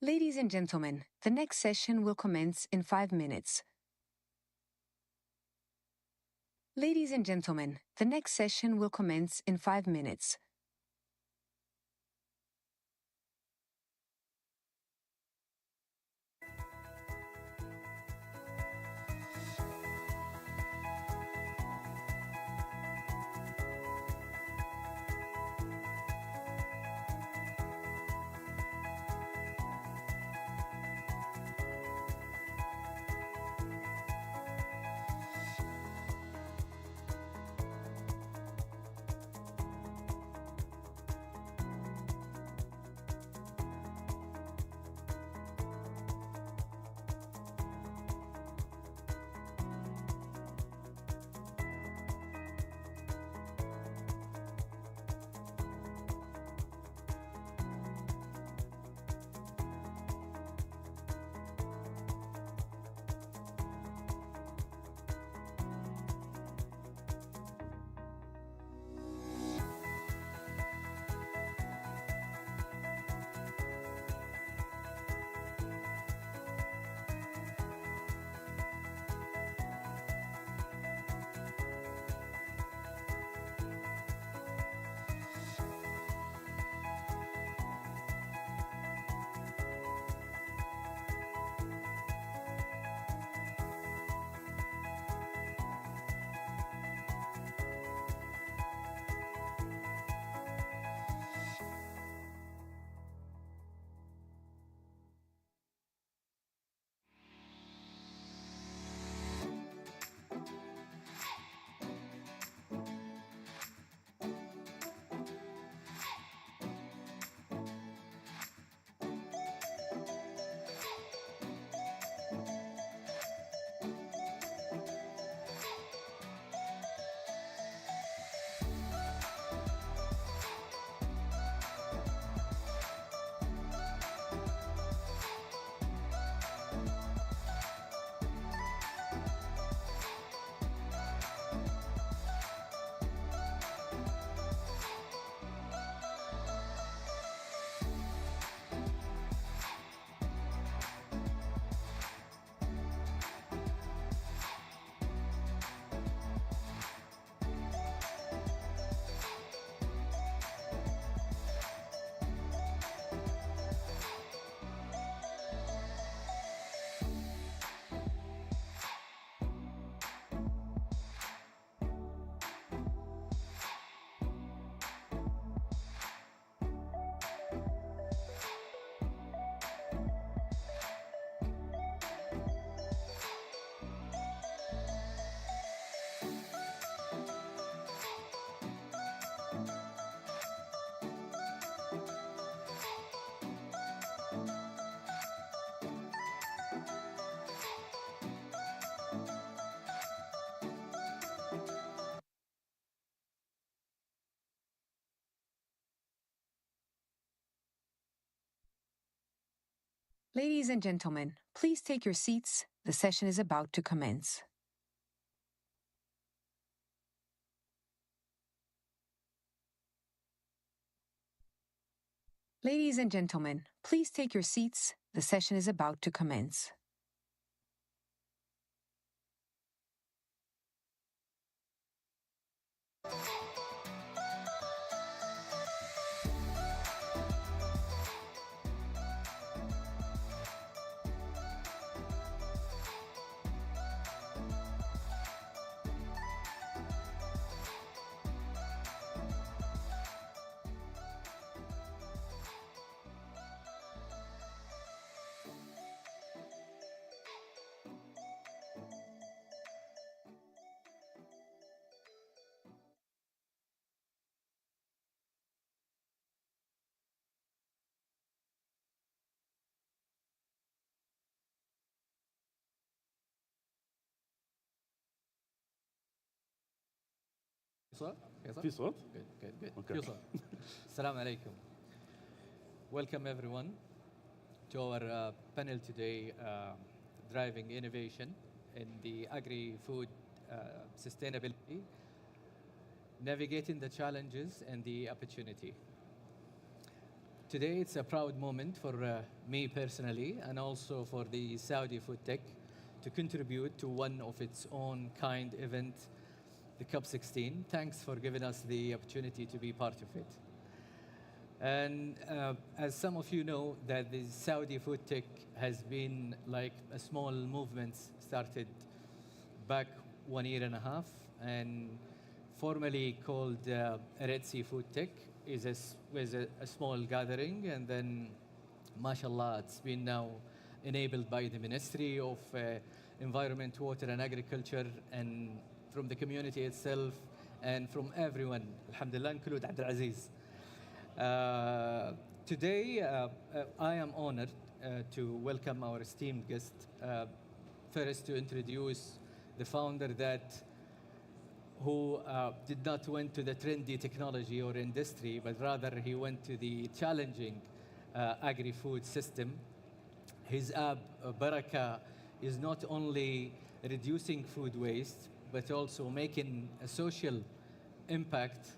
Ladies and gentlemen, the next session will commence in 5 minutes. Ladies and gentlemen, the next session will commence in 5 minutes. Ladies and gentlemen, please take your seats. The session is about to commence. Ladies and gentlemen, please take your seats. The session is about to commence. في صوت؟ Good. Okay. يوصل. Assalamu alaikum. Welcome everyone to our panel today, Driving Innovation in the Agri-food Sustainability, Navigating the Challenges and the Opportunity. today it's a proud moment for me personally and also for the Saudi Food Tech to contribute to one of its own kind event, the Cup 16. Thanks for giving us the opportunity to be part of it. And as some of you know, that the Saudi Food Tech has been like a small movement started back 1.5 years, and formerly called Red Sea Food Tech, was a small gathering, and then, mashallah, it's been now enabled by the Ministry of Environment, Water and Agriculture, and from the community itself, and from everyone. Alhamdulillah, including Abdul Aziz. Today, I am honored to welcome our esteemed guest. First, to introduce the founder who did not went to the trendy technology or industry, but rather he went to the challenging agri-food system. His app, Biochar, is not only reducing food waste, but also making a social impact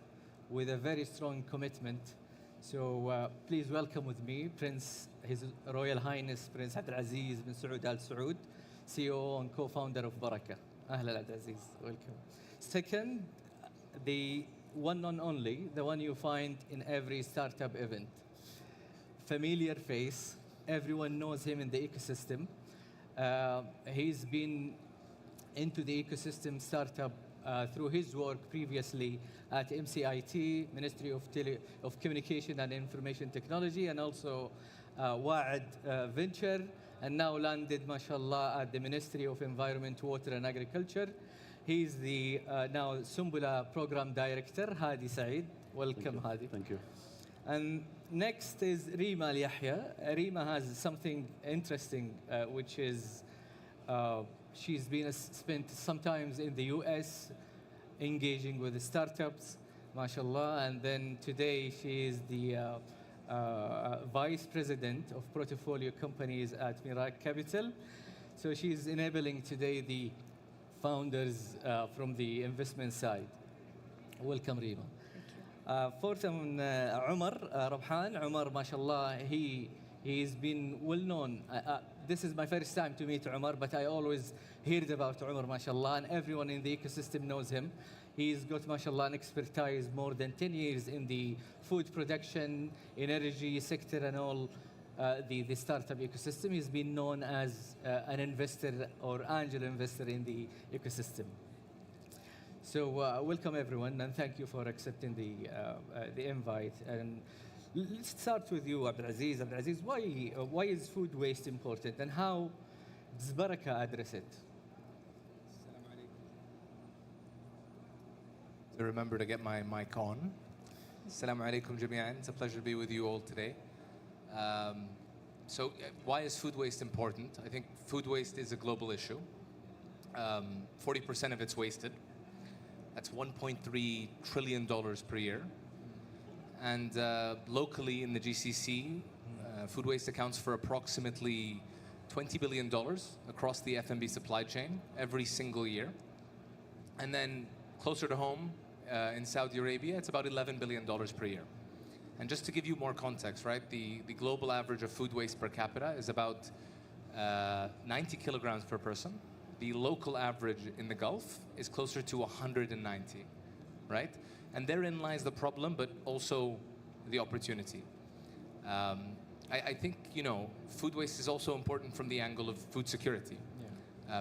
with a very strong commitment. So please welcome with me His Royal Highness Prince Abdul Aziz bin Saud Al Saud, CEO and co-founder of Biochar. Ahlan Abdul Aziz, welcome. Second, the one and only, the one you find in every startup event. Familiar face, everyone knows him in the ecosystem. He's been into the ecosystem startup through his work previously at MCIT, Ministry of Communication and Information Technology, and also Wa'ad Venture, and now landed, mashallah, at the Ministry of Environment, Water and Agriculture. He's the now Sumbula Program Director, Hadi Saeed. Welcome, Hadi. Thank you. And next is Rima Al Yahya. Rima has something interesting, which is she's been spent sometimes in the US engaging with the startups, mashallah, and then today she is the Vice President of Portfolio Companies at Mirak Capital. So she's enabling today the founders from the investment side. Welcome, Rima. Fourth, Umar Rabhan. Umar, mashallah, he's been well known. This is my first time to meet Umar, but I always heard about Umar, mashallah, and everyone in the ecosystem knows him. He's got, mashallah, an expertise more than 10 years in the food production, energy sector, and all the startup ecosystem. He's been known as an investor or angel investor in the ecosystem. So welcome, everyone, and thank you for accepting the invite. And let's start with you, Abdul Aziz. Abdul Aziz, why is food waste important, and how does Biochar address it? So remember to get my mic on. Assalamu alaikum jami'an. It's a pleasure to be with you all today. So why is food waste important? I think food waste is a global issue. 40% of it's wasted. That's $1.3 trillion per year. And locally in the GCC, food waste accounts for approximately $20 billion across the F&B supply chain every single year. And then closer to home, in Saudi Arabia, it's about $11 billion per year. And just to give you more context, right, the global average of food waste per capita is about 90 kilograms per person. The local average in the Gulf is closer to 190, right? And therein lies the problem, but also the opportunity. I think, food waste is also important from the angle of food security,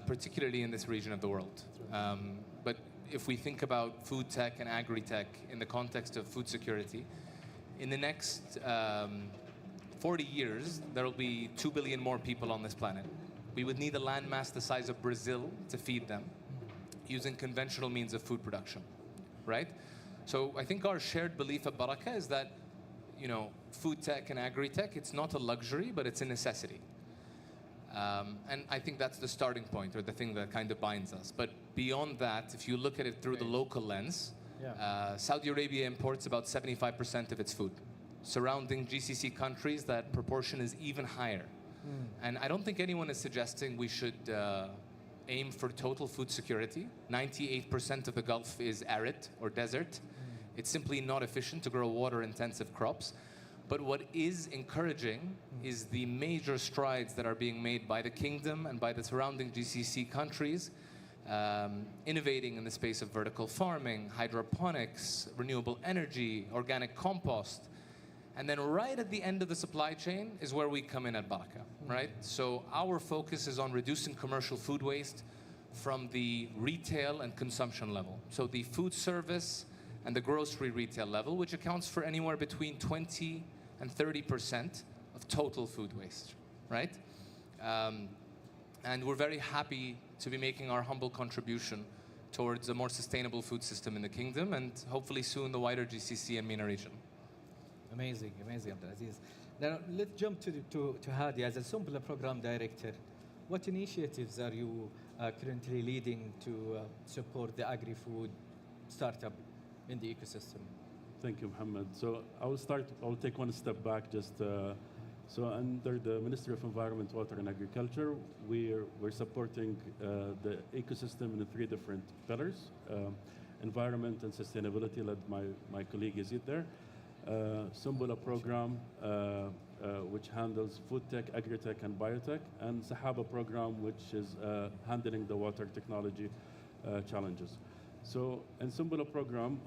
particularly in this region of the world. But if we think about food tech and agri-tech in the context of food security, in the next 40 years, there will be 2 billion more people on this planet. We would need a landmass the size of Brazil to feed them using conventional means of food production, right? So I think our shared belief at Biochar is that, food tech and agri-tech, it's not a luxury, but it's a necessity. And I think that's the starting point, or the thing that kind of binds us. But beyond that, if you look at it through the local lens, Saudi Arabia imports about 75% of its food. Surrounding GCC countries, that proportion is even higher. And I don't think anyone is suggesting we should aim for total food security. 98% of the Gulf is arid or desert. It's simply not efficient to grow water-intensive crops. But what is encouraging is the major strides that are being made by the kingdom and by the surrounding GCC countries, innovating in the space of vertical farming, hydroponics, renewable energy, organic compost. And then right at the end of the supply chain is where we come in at Baraka, right? So our focus is on reducing commercial food waste from the retail and consumption level. So the food service and the grocery retail level, which accounts for anywhere between 20 and 30% of total food waste, right? And we're very happy to be making our humble contribution towards a more sustainable food system in the kingdom and hopefully soon the wider GCC and MENA region. Amazing, amazing, Abdulaziz. Now, let's jump to Hadi as a Sumbula Program Director. What initiatives are you currently leading to support the agri-food startup in the ecosystem? Thank you, Mohammed. So I'll take one step back. So under the Ministry of Environment, Water and Agriculture, we're supporting the ecosystem in 3 different pillars: environment and sustainability, led my colleague Yazid there. Sumbula program, which handles food tech, agri-tech, and biotech, and Sahaba program, which is handling the water technology challenges. So in Sumbula program,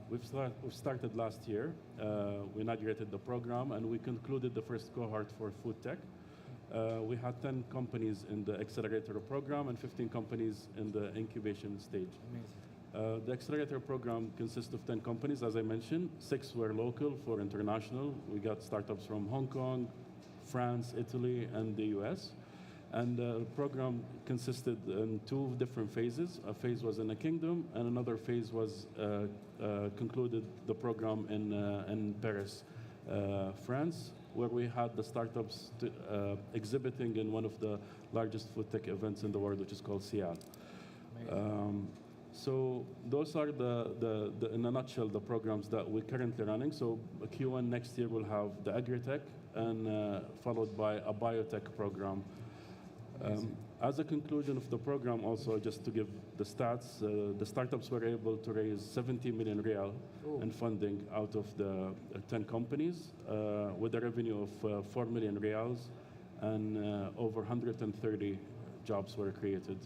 we've started last year. We inaugurated the program, and we concluded the first cohort for food tech. We had 10 companies in the accelerator program and 15 companies in the incubation stage. Amazing. The accelerator program consists of 10 companies, as I mentioned. 6 were local, 4 international. We got startups from Hong Kong, France, Italy, and the US. And the program consisted in 2 different phases. A phase was in the kingdom, and another phase was concluded the program in Paris, France, where we had the startups exhibiting in one of the largest food tech events in the world, which is called SIAL. So those are in a nutshell, the programs that we're currently running. So Q1 next year will have the agri-tech and followed by a biotech program. As a conclusion of the program, also just to give the stats, the startups were able to raise 70 million riyal in funding out of the 10 companies with a revenue of 4 million riyals, and over 130 jobs were created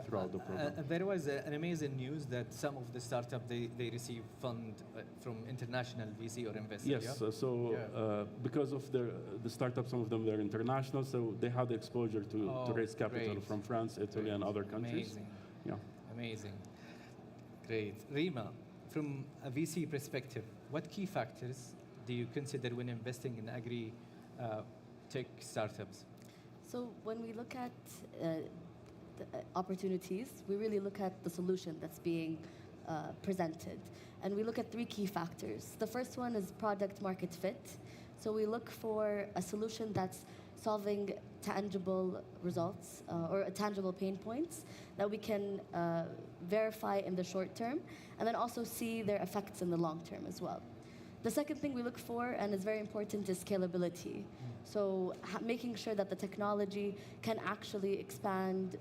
throughout the program. There was an amazing news that some of the startup they receive fund from international VC or investor. Yes, because of the startups, some of them they're international, so they had the exposure to raise capital from France, Italy, and other countries. Amazing. Yeah. Amazing. Great. Rima, from a VC perspective, what key factors do you consider when investing in agri-tech startups? So when we look at opportunities, we really look at the solution that's being presented. And we look at 3 key factors. The first one is product market fit. So we look for a solution that's solving tangible results or tangible pain points that we can verify in the short term, and then also see their effects in the long term as well. The second thing we look for, and is very important, is scalability. So making sure that the technology can actually expand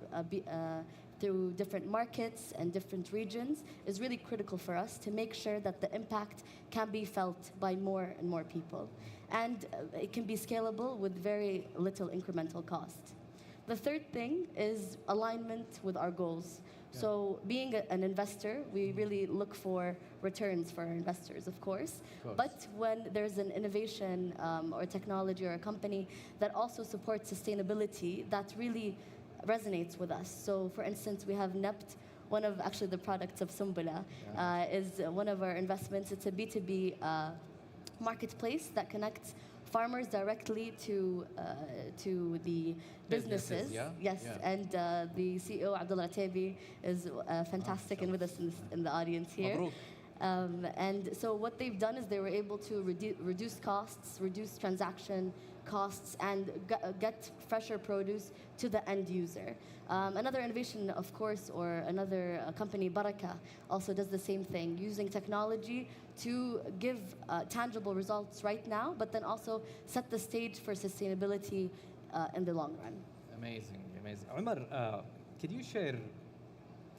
through different markets and different regions is really critical for us to make sure that the impact can be felt by more and more people. And it can be scalable with very little incremental cost. The third thing is alignment with our goals. So being an investor, we really look for returns for our investors, of course. But when there's an innovation or technology or a company that also supports sustainability, that really resonates with us. So for instance, we have NEPT, one of actually the products of Sumbula, is one of our investments. It's a B2B marketplace that connects farmers directly to the businesses. Yes, and the CEO, Abdullah Tebi, is fantastic and with us in the audience here. And so what they've done is they were able to reduce costs, reduce transaction costs, and get fresher produce to the end user. Another innovation, of course, or another company, Baraka, also does the same thing, using technology to give tangible results right now, but then also set the stage for sustainability in the long run. Amazing, amazing. Umar, can you share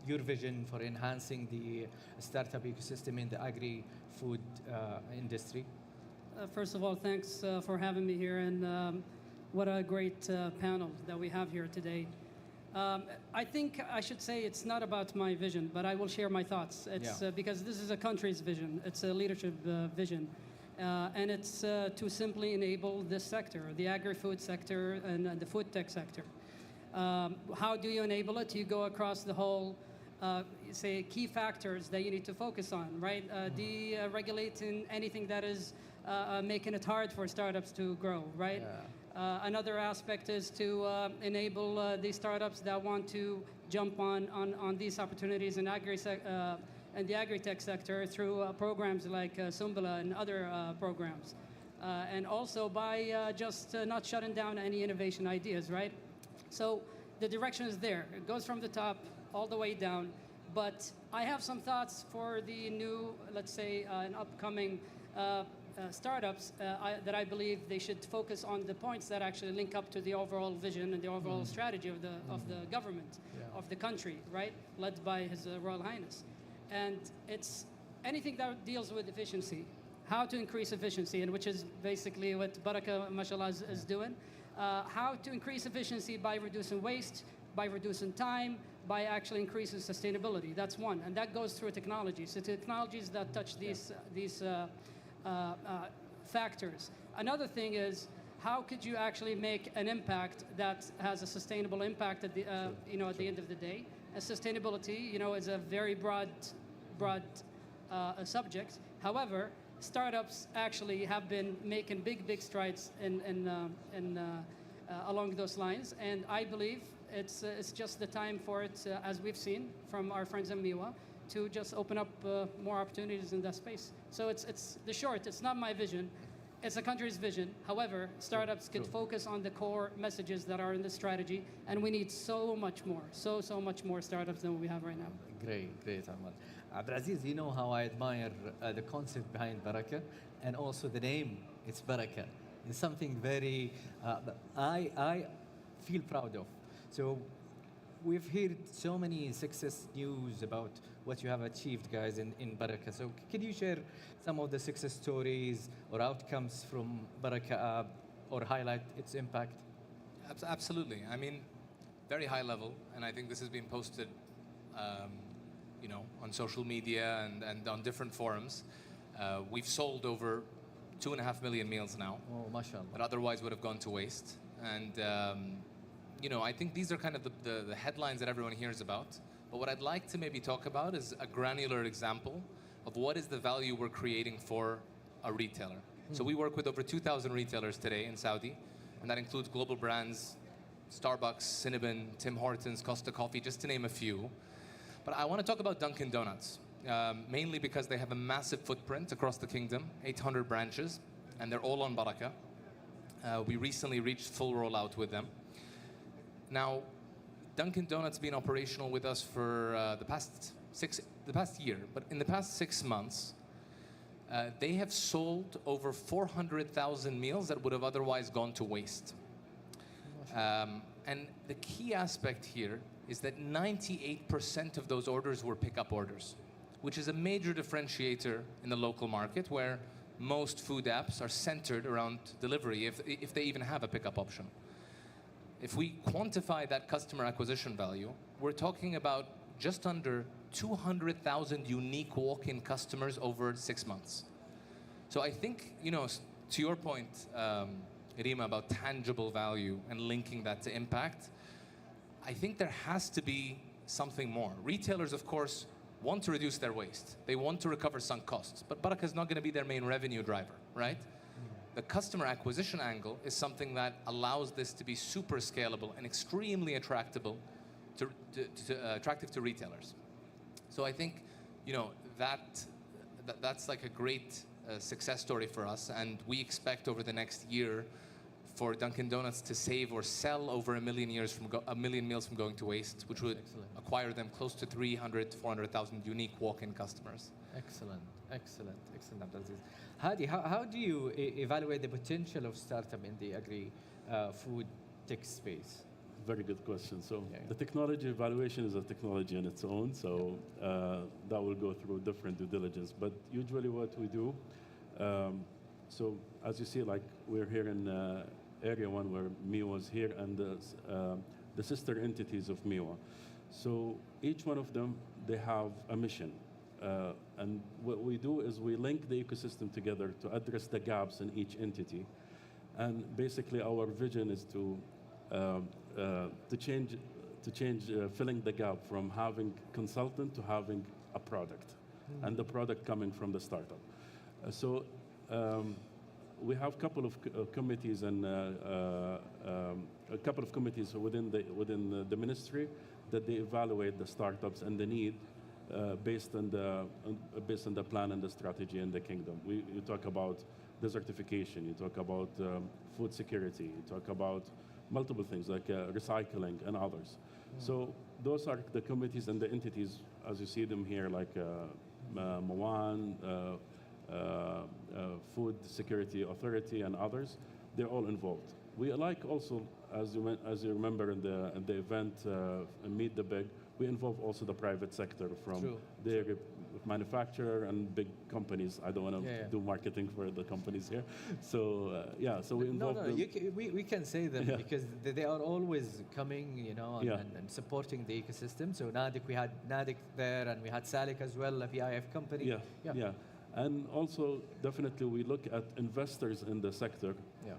your vision for enhancing the startup ecosystem in the agri-food industry? First of all, thanks for having me here, and what a great panel that we have here today. I think I should say it's not about my vision, but I will share my thoughts. It's because this is a country's vision. It's a leadership vision. And it's to simply enable this sector, the agri-food sector and the food tech sector. How do you enable it? You go across the whole, say, key factors that you need to focus on, right? Deregulating anything that is making it hard for startups to grow, right? Another aspect is to enable these startups that want to jump on these opportunities in and the agri-tech sector through programs like Sumbala and other programs. And also by just not shutting down any innovation ideas, right? So the direction is there. It goes from the top all the way down. But I have some thoughts for the new, let's say, and upcoming startups that I believe they should focus on the points that actually link up to the overall vision and the overall strategy of the government, of the country, right? Led by His Royal Highness. And it's anything that deals with efficiency, how to increase efficiency, and which is basically what Baraka, mashallah, is doing. How to increase efficiency by reducing waste, by reducing time, by actually increasing sustainability. That's one, and that goes through technologies. So technologies that touch these factors. Another thing is, how could you actually make an impact that has a sustainable impact at the at the end of the day? And sustainability, is a very broad subject. However, startups actually have been making big strides along those lines, and I believe it's just the time for it, as we've seen from our friends in Miwa, to just open up more opportunities in that space. So it's the short. It's not my vision. It's a country's vision. However, startups could focus on the core messages that are in the strategy, and we need so much more, so much more startups than we have right now. Great, Ahmad. Abdulaziz, you know how I admire the concept behind Baraka, and also the name. It's Baraka. It's something very I feel proud of. So we've heard so many success news about what you have achieved, guys, in Baraka. So can you share some of the success stories or outcomes from Baraka or highlight its impact? Absolutely. I mean, very high level, and I think this has been posted, on social media and on different forums. We've sold over 2.5 million meals now. Oh, mashallah. That otherwise would have gone to waste. And, I think these are kind of the headlines that everyone hears about. But what I'd like to maybe talk about is a granular example of what is the value we're creating for a retailer. So we work with over 2,000 retailers today in Saudi, and that includes global brands, Starbucks, Cinnabon, Tim Hortons, Costa Coffee, just to name a few. But I want to talk about Dunkin' Donuts, mainly because they have a massive footprint across the kingdom, 800 branches, and they're all on Baraka. We recently reached full rollout with them. Now, Dunkin' Donuts been operational with us for the past year, but in the past 6 months, they have sold over 400,000 meals that would have otherwise gone to waste. And the key aspect here is that 98% of those orders were pickup orders, which is a major differentiator in the local market, where most food apps are centered around delivery, if they even have a pickup option. If we quantify that customer acquisition value, we're talking about just under 200,000 unique walk-in customers over 6 months. So I think, to your point, Rima, about tangible value and linking that to impact, I think there has to be something more. Retailers, of course, want to reduce their waste. They want to recover sunk costs, but Baraka is not going to be their main revenue driver, right? The customer acquisition angle is something that allows this to be super scalable and extremely attractive to retailers. So I think, that's like a great success story for us, and we expect over the next year for Dunkin' Donuts to save or sell over 1 million meals from going to waste, which would acquire them close to 300 to 400,000 unique walk-in customers. Excellent, Abdulaziz. Hadi, how do you evaluate the potential of startup in the agri-food tech space? Very good question. So the technology evaluation is a technology on its own, so that will go through different due diligence. But usually what we do, So as you see, like we're here in Area 1 where MIWA is here and the sister entities of MIWA. So each one of them, they have a mission. And what we do is we link the ecosystem together to address the gaps in each entity. And basically our vision is to change filling the gap from having consultant to having a product, and the product coming from the startup. So we have a couple of committees and a couple of committees within the ministry that they evaluate the startups and the need based on the plan and the strategy in the kingdom. You talk about desertification, you talk about food security, you talk about multiple things like recycling and others. So those are the committees and the entities, as you see them here, like Mawan, Food Security Authority, and others. They're all involved. We like also, as you remember in the event, Meet the Big, we involve also the private sector from dairy manufacturer and big companies. I don't want to do marketing for the companies here. So so we involve them. We can say them because they are always coming, and supporting the ecosystem. So NADIC, we had NADIC there, and we had SALIC as well, a PIF company. And also, definitely, we look at investors in the sector.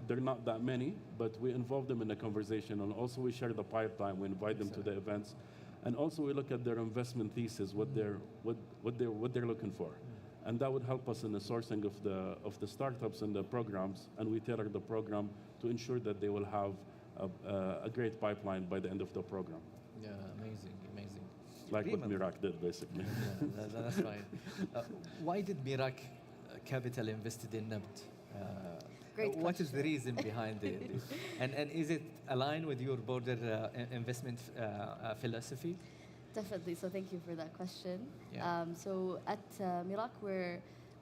They're not that many, but we involve them in the conversation, and also we share the pipeline. We invite them to the events. And also we look at their investment thesis, what they're looking for, and that would help us in the sourcing of the startups and the programs. And we tailor the program to ensure that they will have a great pipeline by the end of the program. Yeah, amazing. Like what Mirak did, basically. That's right. Why did Mirak Capital invested in NABT? What is the reason behind it? And is it aligned with your broader investment philosophy? Definitely. So thank you for that question. Yeah. So at Mirak,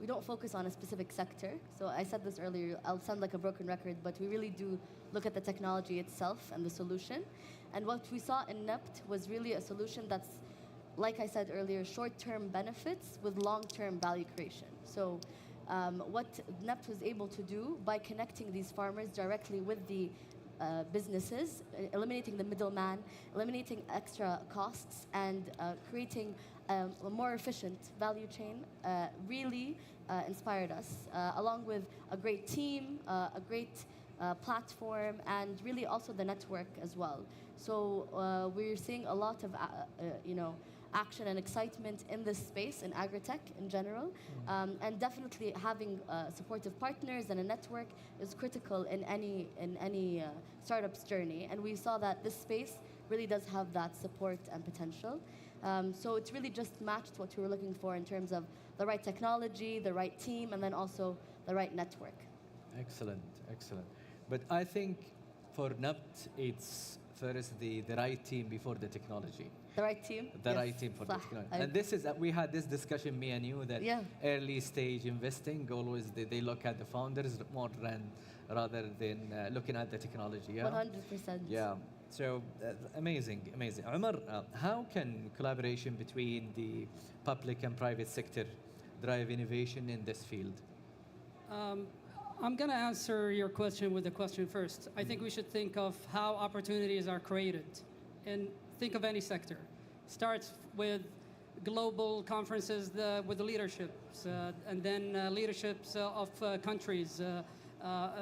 we don't focus on a specific sector. So I said this earlier. I'll sound like a broken record, but we really do look at the technology itself and the solution. And what we saw in NABT was really a solution that's, like I said earlier, short-term benefits with long-term value creation. So what NABT was able to do by connecting these farmers directly with the businesses, eliminating the middleman, eliminating extra costs, and creating a more efficient value chain really inspired us, along with a great team, a great platform, and really also the network as well. So we're seeing a lot of action and excitement in this space, in agri-tech in general. And definitely having supportive partners and a network is critical in any startup's journey. And we saw that this space really does have that support and potential. So it's really just matched what we were looking for in terms of the right technology, the right team, and then also the right network. Excellent. But I think for NABT, it's first the right team before the technology. The right team? The right team for the technology. And this is, we had this discussion, me and you, that early stage investing, always they look at the founders more rather than looking at the technology. 100%. Yeah. So amazing. Umar, how can collaboration between the public and private sector drive innovation in this field? I'm going to answer your question with a question first. I think we should think of how opportunities are created. And think of any sector. Starts with global conferences with the leaderships, and then leaderships of countries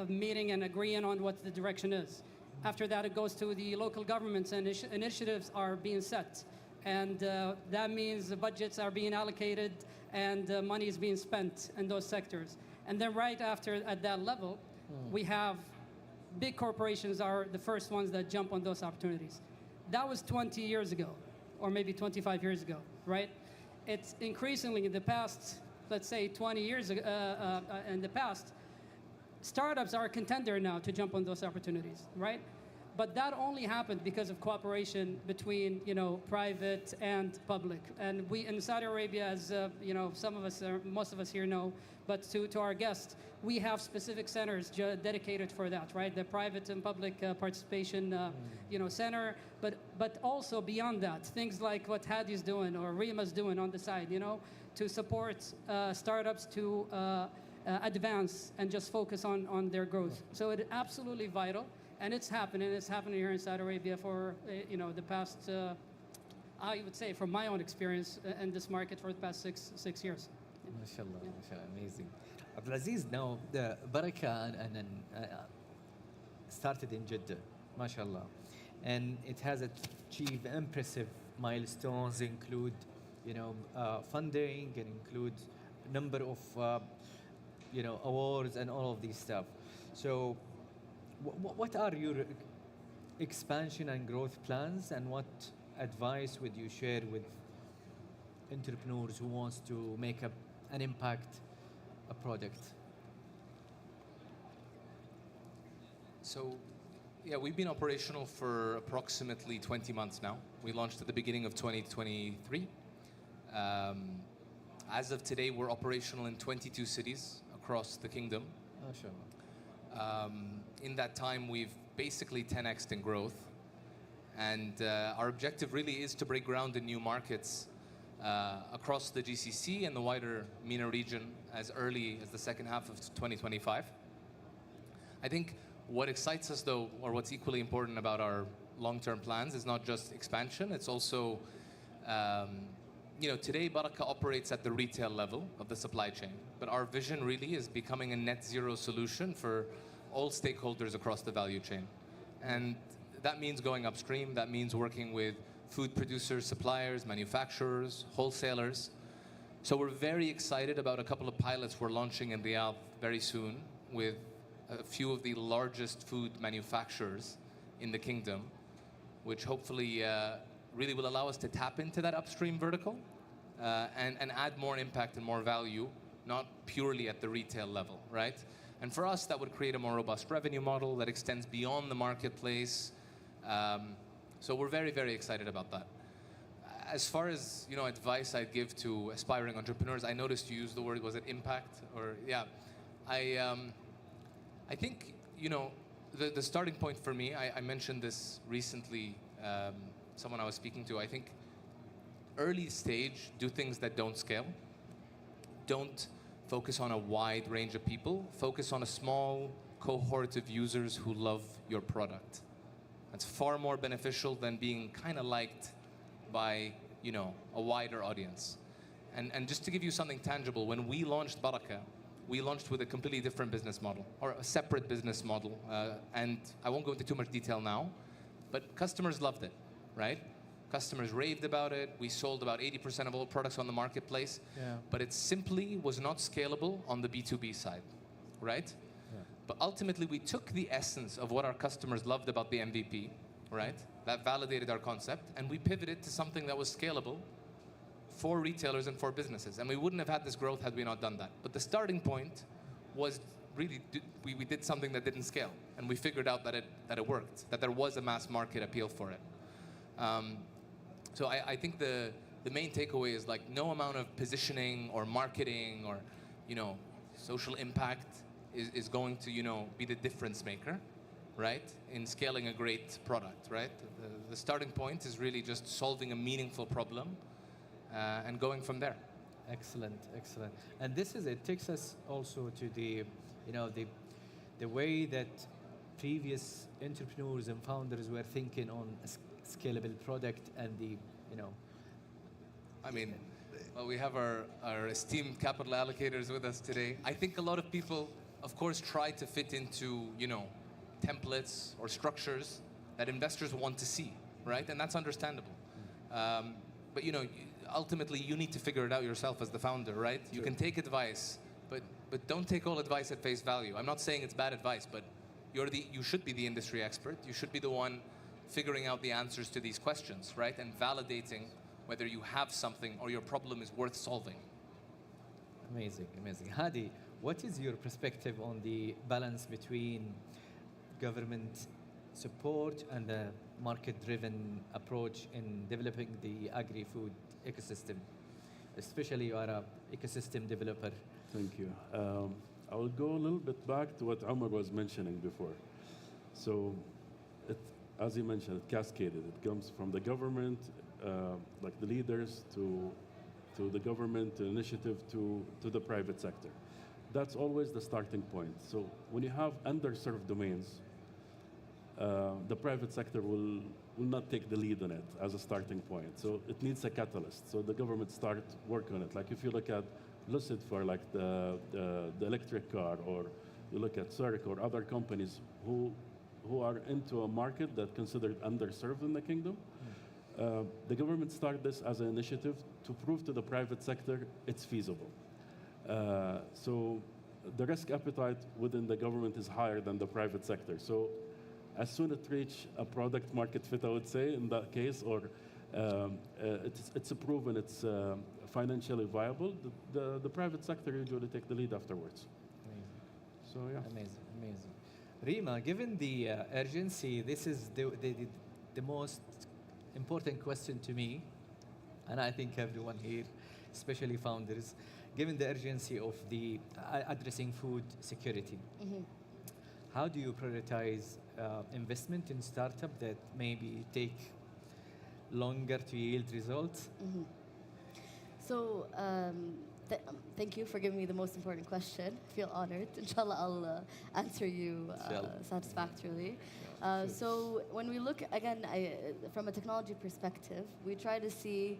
meeting and agreeing on what the direction is. After that, it goes to the local governments, and initiatives are being set. And that means the budgets are being allocated and money is being spent in those sectors. And then right after, at that level, we have big corporations are the first ones that jump on those opportunities. That was 20 years ago, or maybe 25 years ago, right? It's increasingly in the past, let's say 20 years ago, in the past, startups are a contender now to jump on those opportunities, right? But that only happened because of cooperation between, private and public. And we in Saudi Arabia, as some of us, most of us here know, but to our guests, we have specific centers dedicated for that, right? The private and public participation, center. But also beyond that, things like what Hadi's doing or Rima's doing on the side, to support startups to advance and just focus on their growth. So it's absolutely vital, and it's happening. It's happening here in Saudi Arabia for the past, I would say, from my own experience in this market for the past six years. MashaAllah, MashaAllah, amazing. Abdulaziz, now the Baraka and started in Jeddah, MashaAllah, and it has achieved impressive milestones, include funding, and include number of awards and all of these stuff. So what are your expansion and growth plans, and what advice would you share with entrepreneurs who wants to make an impact a product? So, yeah, we've been operational for approximately 20 months now. We launched at the beginning of 2023. As of today, we're operational in 22 cities across the kingdom. In that time, we've basically 10x'd in growth. And our objective really is to break ground in new markets across the GCC and the wider MENA region as early as the second half of 2025. I think what excites us, though, or what's equally important about our long-term plans, is not just expansion. It's also, today Baraka operates at the retail level of the supply chain. But our vision really is becoming a net zero solution for all stakeholders across the value chain. And that means going upstream. That means working with food producers, suppliers, manufacturers, wholesalers. So we're very excited about a couple of pilots we're launching in Riyadh very soon with a few of the largest food manufacturers in the kingdom, which hopefully really will allow us to tap into that upstream vertical and add more impact and more value, not purely at the retail level, right? And for us, that would create a more robust revenue model that extends beyond the marketplace. So we're very, very excited about that. As far as advice I'd give to aspiring entrepreneurs, I noticed you used the word, was it impact? Or yeah, I think the starting point for me. I mentioned this recently. Someone I was speaking to. I think early stage, do things that don't scale. Don't focus on a wide range of people. Focus on a small cohort of users who love your product. That's far more beneficial than being kind of liked by, a wider audience. And just to give you something tangible, when we launched Baraka, we launched with a completely different business model, or a separate business model. And I won't go into too much detail now, but customers loved it, right? Customers raved about it. We sold about 80% of all products on the marketplace. Yeah. But it simply was not scalable on the B2B side, right? But ultimately, we took the essence of what our customers loved about the MVP, right? That validated our concept, and we pivoted to something that was scalable for retailers and for businesses. And we wouldn't have had this growth had we not done that. But the starting point was really, we did something that didn't scale, and we figured out that it worked, that there was a mass market appeal for it. So I think the main takeaway is like no amount of positioning or marketing or, social impact is going to, be the difference maker, right? In scaling a great product, right? The starting point is really just solving a meaningful problem and going from there. Excellent, excellent. And it takes us also to the way that previous entrepreneurs and founders were thinking on a scalable product and Well, we have our esteemed capital allocators with us today. I think a lot of people, of course, try to fit into, templates or structures that investors want to see, right? And that's understandable. But, ultimately, you need to figure it out yourself as the founder, right? You can take advice, but don't take all advice at face value. I'm not saying it's bad advice, but you should be the industry expert. You should be the one figuring out the answers to these questions, right? And validating whether you have something or your problem is worth solving. Amazing, amazing. Hadi, what is your perspective on the balance between government support and a market-driven approach in developing the agri-food ecosystem? Especially you are an ecosystem developer. Thank you. I will go a little bit back to what Omar was mentioning before. So, as you mentioned, it cascaded. It comes from the government, like the leaders, to the government, to initiative, to the private sector. that's always the starting point. So when you have underserved domains, the private sector will not take the lead on it as a starting point. So it needs a catalyst. So the government start work on it. Like if you look at Lucid for like the electric car, or you look at Zurich or other companies who are into a market that considered underserved in the kingdom, the government started this as an initiative to prove to the private sector it's feasible. So the risk appetite within the government is higher than the private sector. So as soon as it reach a product market fit, I would say, in that case, or it's proven it's financially viable, the private sector usually take the lead afterwards. Amazing. So yeah. Amazing. Rima, given the urgency, this is the most important question to me, and I think everyone here, especially founders, given the urgency of the addressing food security. How do you prioritize investment in startup that maybe take longer to yield results? So thank you for giving me the most important question. I feel honored. Inshallah, I'll answer you satisfactorily. So when we look, again, from a technology perspective, we try to see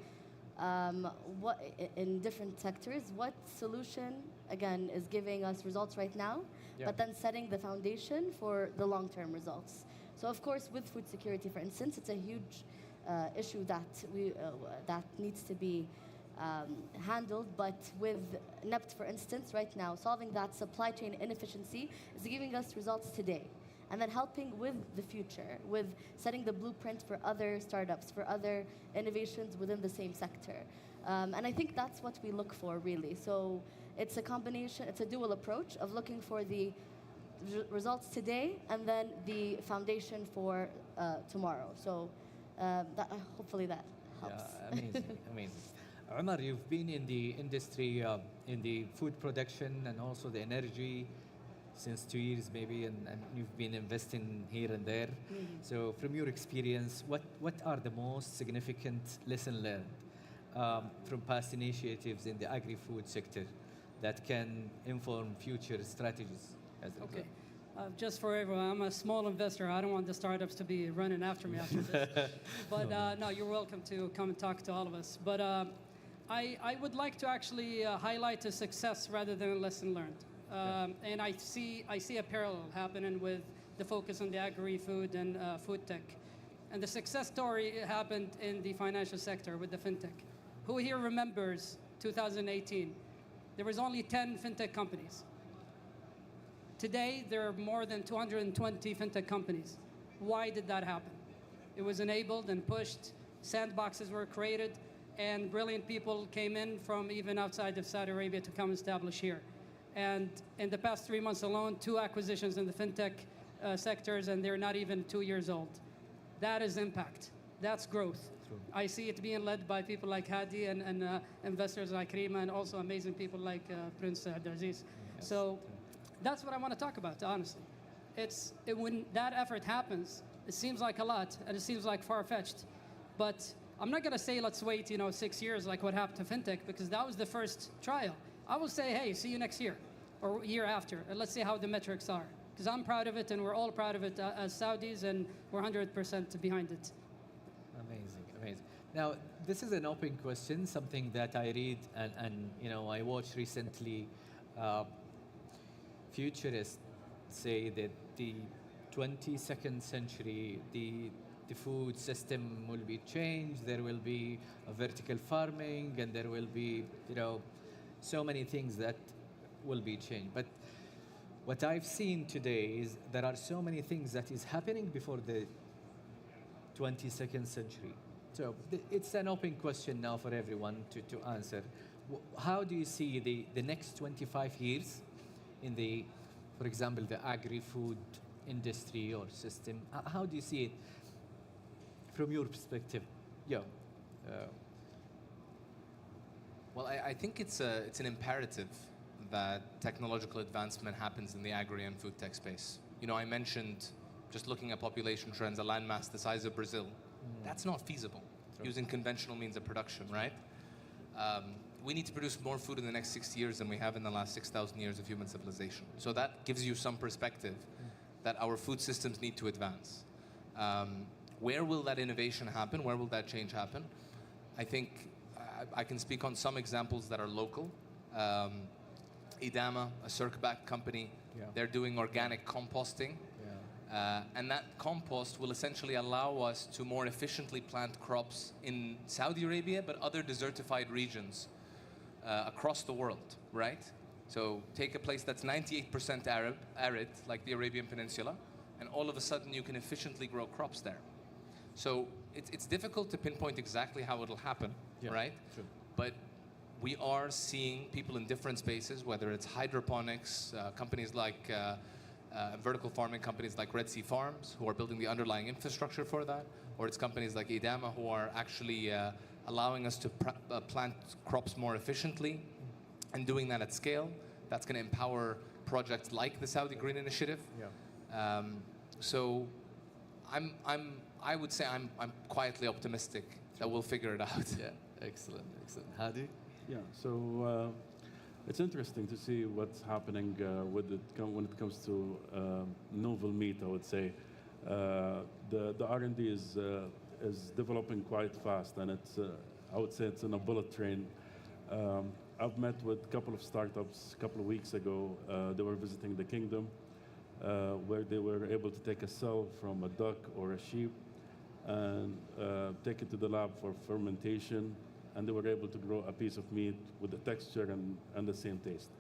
what in different sectors, what solution, again, is giving us results right now, but then setting the foundation for the long-term results. So of course, with food security, for instance, it's a huge issue that needs to be handled, but with NEPT, for instance, right now, solving that supply chain inefficiency is giving us results today. And then helping with the future, with setting the blueprint for other startups, for other innovations within the same sector. And I think that's what we look for, really. So it's a combination, it's a dual approach of looking for the results today and then the foundation for tomorrow. So hopefully that helps. Yeah, amazing. Umar, you've been in the industry, in the food production and also the energy since 2 years maybe, and you've been investing here and there. So from your experience, what are the most significant lessons learned from past initiatives in the agri-food sector that can inform future strategies? Okay. Just for everyone, I'm a small investor. I don't want the startups to be running after me after this. But no, you're welcome to come and talk to all of us. But I would like to actually highlight a success rather than a lesson learned. And I see a parallel happening with the focus on the agri-food and food tech. And the success story happened in the financial sector with the fintech. Who here remembers 2018? There was only 10 fintech companies. Today, there are more than 220 fintech companies. Why did that happen? It was enabled and pushed, sandboxes were created, and brilliant people came in from even outside of Saudi Arabia to come establish here. And in the past 3 months alone, 2 acquisitions in the fintech sectors, and they're not even 2 years old. That is impact. That's growth. True. I see it being led by people like Hadi and investors like Rima, and also amazing people like Prince Abdulaziz. So that's what I want to talk about, honestly. When that effort happens, it seems like a lot, and it seems like far-fetched. But I'm not going to say, let's wait 6 years like what happened to fintech, because that was the first trial. I will say, hey, see you next year or year after, and let's see how the metrics are. Because I'm proud of it, and we're all proud of it as Saudis, and we're 100% behind it. Amazing. Now, this is an open question, something that I read and I watched recently. Futurists say that the 22nd century, the food system will be changed. There will be a vertical farming, and there will be, so many things that will be changed. But what I've seen today is there are so many things that is happening before the 22nd century. So it's an open question now for everyone to answer. How do you see the next 25 years in for example, the agri-food industry or system? How do you see it from your perspective? Well, I think it's an imperative that technological advancement happens in the agri and food tech space. I mentioned, just looking at population trends, a landmass the size of Brazil. That's not feasible using conventional means of production, right? we need to produce more food in the next 60 years than we have in the last 6,000 years of human civilization. So that gives you some perspective that our food systems need to advance. Where will that innovation happen? Where will that change happen? I think I can speak on some examples that are local. Idama, a Cirque-backed company, they're doing organic composting. And that compost will essentially allow us to more efficiently plant crops in Saudi Arabia, but other desertified regions across the world, right? So take a place that's 98% arid, like the Arabian Peninsula, and all of a sudden you can efficiently grow crops there. So it's difficult to pinpoint exactly how it'll happen, right? Sure. But we are seeing people in different spaces, whether it's hydroponics, companies like vertical farming companies like Red Sea Farms, who are building the underlying infrastructure for that, or it's companies like Idama, who are actually allowing us to plant crops more efficiently and doing that at scale. That's going to empower projects like the Saudi Green Initiative. So I would say I'm quietly optimistic that we'll figure it out. Yeah, excellent. Hadi? Yeah, so it's interesting to see what's happening when it comes to novel meat, I would say. The R&D is developing quite fast, and I would say it's in a bullet train. I've met with a couple of startups a couple of weeks ago. They were visiting the kingdom, where they were able to take a cell from a duck or a sheep and take it to the lab for fermentation, and they were able to grow a piece of meat with the texture and the same taste.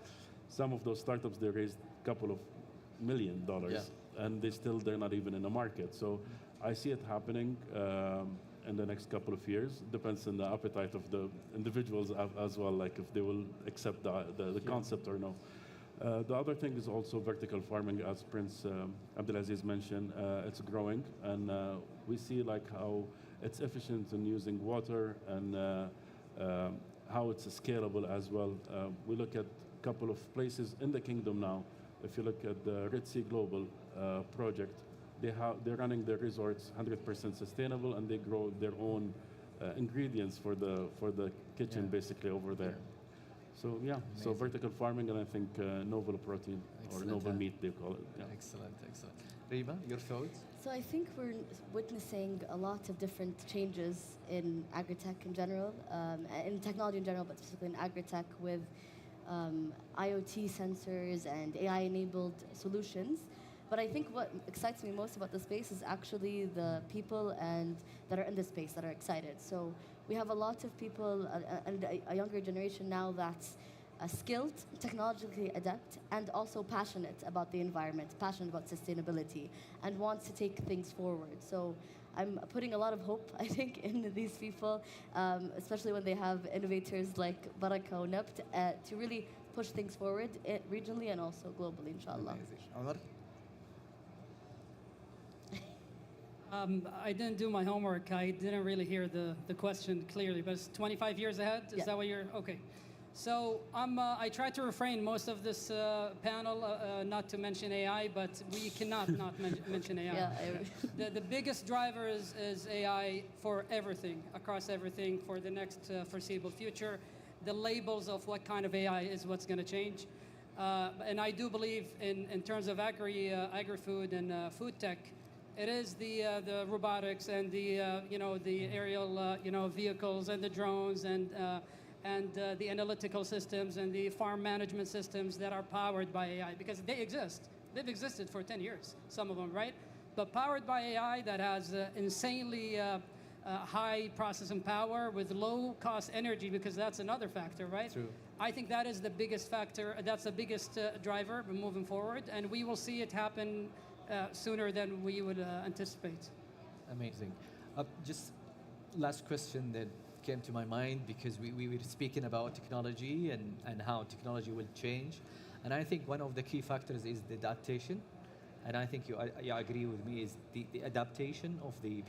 Some of those startups, they raised a couple of $1 million, and they're not even in the market. So I see it happening in the next couple of years. Depends on the appetite of the individuals as well, like if they will accept the concept or no. The other thing is also vertical farming, as Prince Abdulaziz mentioned. It's growing, and we see like how it's efficient in using water and how it's scalable as well. We look at a couple of places in the kingdom now. If you look at the Red Sea Global project, they're running their resorts 100% sustainable, and they grow their own ingredients for the kitchen basically over there. So yeah, so vertical farming, and I think novel protein or novel meat they call it. Yeah. Excellent. Rima, your thoughts? So I think we're witnessing a lot of different changes in agri-tech in general, in technology in general, but specifically in agri-tech with IoT sensors and AI-enabled solutions. But I think what excites me most about the space is actually the people that are in the space that are excited. So we have a lot of people and a younger generation now that's skilled, technologically adept, and also passionate about the environment, passionate about sustainability, and wants to take things forward. So I'm putting a lot of hope, I think, in these people, especially when they have innovators like Baraka or Nabt to really push things forward regionally and also globally, inshallah. Omar? I didn't do my homework. I didn't really hear the question clearly, but it's 25 years ahead? Is that what you're... Okay. So I tried to refrain most of this panel not to mention AI, but we cannot not mention AI. The biggest driver is AI for everything, across everything, for the next foreseeable future. The labels of what kind of AI is what's going to change. And I do believe in terms of agri-food and food tech, it is the robotics and the aerial vehicles and the drones and the analytical systems and the farm management systems that are powered by AI, because they exist. They've existed for 10 years, some of them, right? But powered by AI that has insanely high processing power with low cost energy, because that's another factor, right? True. I think that is the biggest factor. That's the biggest driver moving forward, and we will see it happen sooner than we would anticipate. Amazing. Just last question that came to my mind, because we were speaking about technology and how technology will change. And I think one of the key factors is the adaptation. And I think you agree with me, is the adaptation of the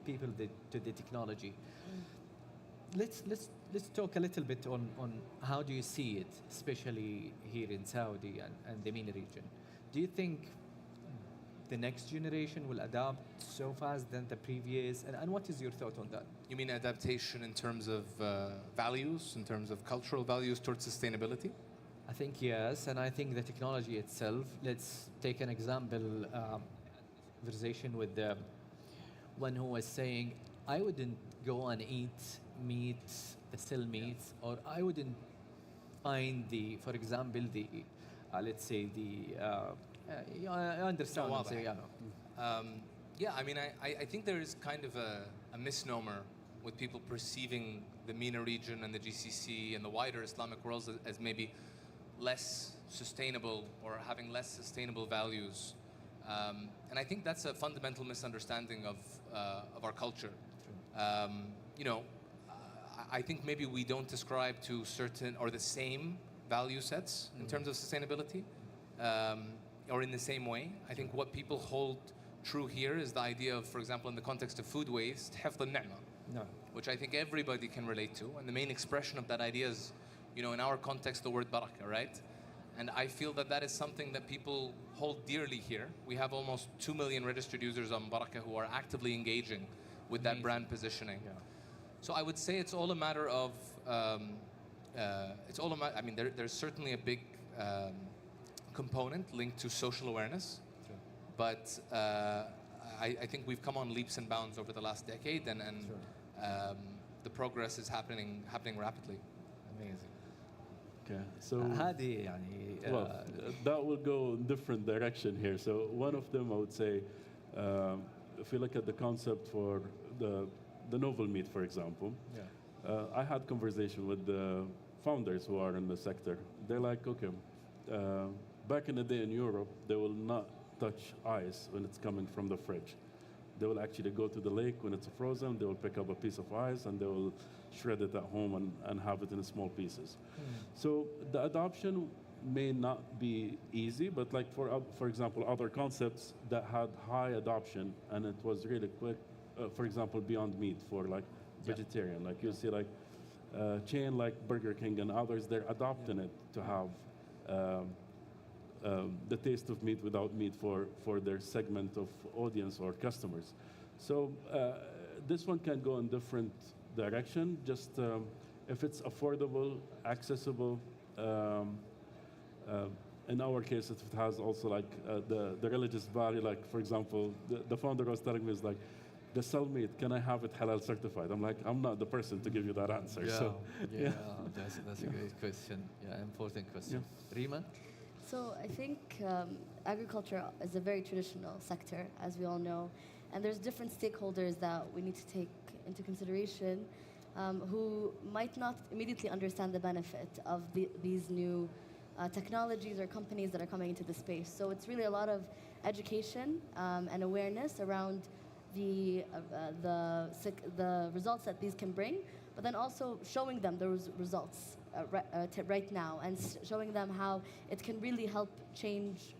people to the technology. Let's talk a little bit on how do you see it, especially here in Saudi and the MENA region. Do you think the next generation will adapt so fast than the previous? And what is your thought on that? You mean adaptation in terms of values, in terms of cultural values towards sustainability? I think yes, and I think the technology itself. Let's take an example. Conversation with the one who was saying, I wouldn't go and eat meat, the still meats, or I wouldn't find for example, let's say you understand what I'm saying, yeah, I mean, I think there is kind of a misnomer with people perceiving the MENA region and the GCC and the wider Islamic world as maybe less sustainable or having less sustainable values. And I think that's a fundamental misunderstanding of our culture. You know, I think maybe we don't ascribe to certain or the same value sets in terms of sustainability, or in the same way. I think what people hold true here is the idea of, for example, in the context of food waste, حفظ النعمة, which I think everybody can relate to. And the main expression of that idea is, you know, in our context, the word barakah, right? And I feel that that is something that people hold dearly here. We have almost 2 million registered users on Barakah who are actively engaging with that brand positioning. So I would say it's all a matter of, I mean, there's certainly a big component linked to social awareness, but I think we've come on leaps and bounds over the last decade, and the progress is happening rapidly. Amazing. Okay, so يعني, well, that will go in different direction here. So one of them, I would say, if you look at the concept for the novel meat, for example, I had conversation with the founders who are in the sector. They're like, okay, back in the day in Europe, they will not touch ice when it's coming from the fridge. They will actually go to the lake when it's frozen. They will pick up a piece of ice and they will shred it at home and have it in small pieces. So the adoption may not be easy, but like for example, other concepts that had high adoption and it was really quick. For example, Beyond Meat for like vegetarian. Like you see like chain like Burger King and others, they're adopting it to have the taste of meat without meat for their segment of audience or customers. So this one can go in different direction, just if it's affordable, accessible. In our case, if it has also like the religious value, like for example, the founder was telling me is like, the sell meat, can I have it halal certified? I'm like, I'm not the person to give you that answer. Yeah, so, yeah, that's a great question. Yeah, important question. Rima? So I think agriculture is a very traditional sector, as we all know, and there's different stakeholders that we need to take into consideration who might not immediately understand the benefit of these new technologies or companies that are coming into the space. So it's really a lot of education and awareness around the results that these can bring, but then also showing them those results right now and showing them how it can really help change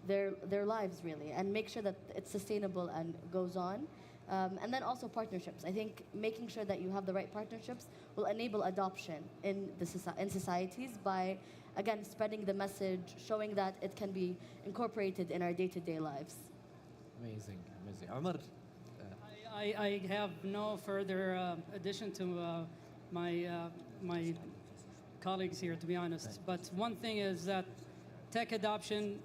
their lives really and make sure that it's sustainable and goes on. And then also partnerships. I think making sure that you have the right partnerships will enable adoption in societies by, again, spreading the message, showing that it can be incorporated in our day-to-day lives. Amazing, amazing. Omar? I have no further addition to my colleagues here, to be honest. But one thing is that tech adoption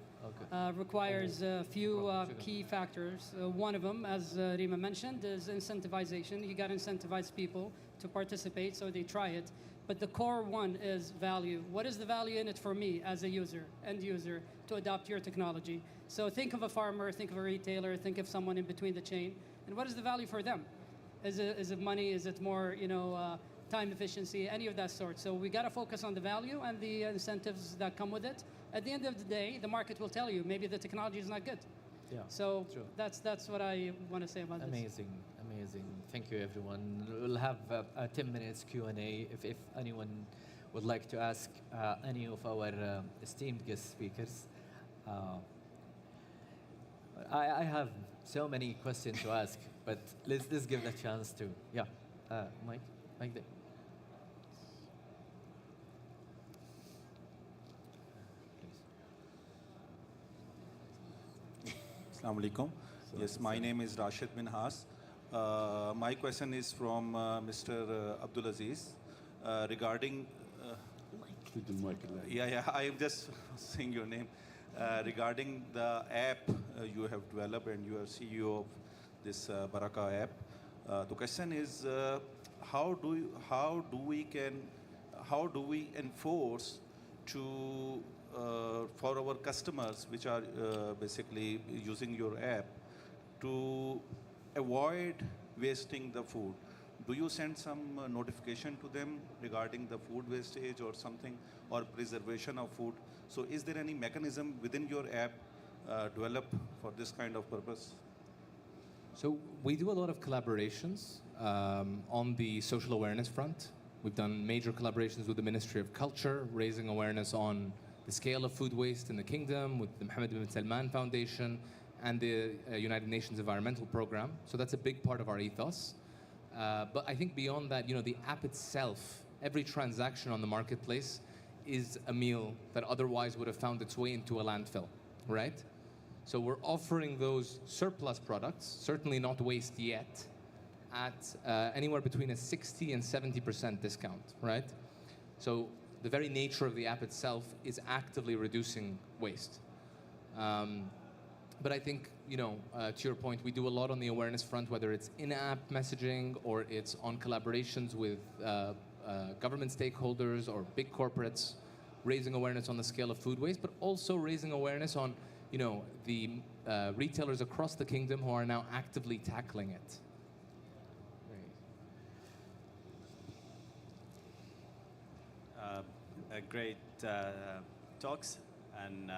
requires a few key factors. One of them, as Rima mentioned, is incentivization. You got to incentivize people to participate so they try it. But the core one is value. What is the value in it for me as a user, end user, to adopt your technology? So think of a farmer, think of a retailer, think of someone in between the chain. And what is the value for them? Is it money? Is it more, time efficiency, any of that sort? So we got to focus on the value and the incentives that come with it. At the end of the day, the market will tell you maybe the technology is not good. Yeah. So that's what I want to say about this. Amazing, amazing. Thank you, everyone. We'll have a 10 minutes Q&A if anyone would like to ask any of our esteemed guest speakers. I have so many questions to ask, but let's give the chance to Mike there. Assalamu alaikum. Yes, my name is Rashid bin Haas. My question is from Mr. Abdulaziz regarding. Yeah, I am just saying your name. Regarding the app you have developed and you are CEO of this Baraka app. The question is, how do we enforce to for our customers which are basically using your app to avoid wasting the food? Do you send some notification to them regarding the food wastage or something, or preservation of food? So is there any mechanism within your app developed for this kind of purpose? So we do a lot of collaborations on the social awareness front. We've done major collaborations with the Ministry of Culture, raising awareness on the scale of food waste in the kingdom, with the Mohammed bin Salman Foundation and the United Nations Environmental Program. So that's a big part of our ethos. But I think beyond that, the app itself, every transaction on the marketplace is a meal that otherwise would have found its way into a landfill, right? So we're offering those surplus products, certainly not waste yet, at anywhere between a 60 and 70% discount, right? So the very nature of the app itself is actively reducing waste. But I think, to your point, we do a lot on the awareness front, whether it's in-app messaging or it's on collaborations with government stakeholders or big corporates, raising awareness on the scale of food waste, but also raising awareness on, the retailers across the kingdom who are now actively tackling it. Great talks, and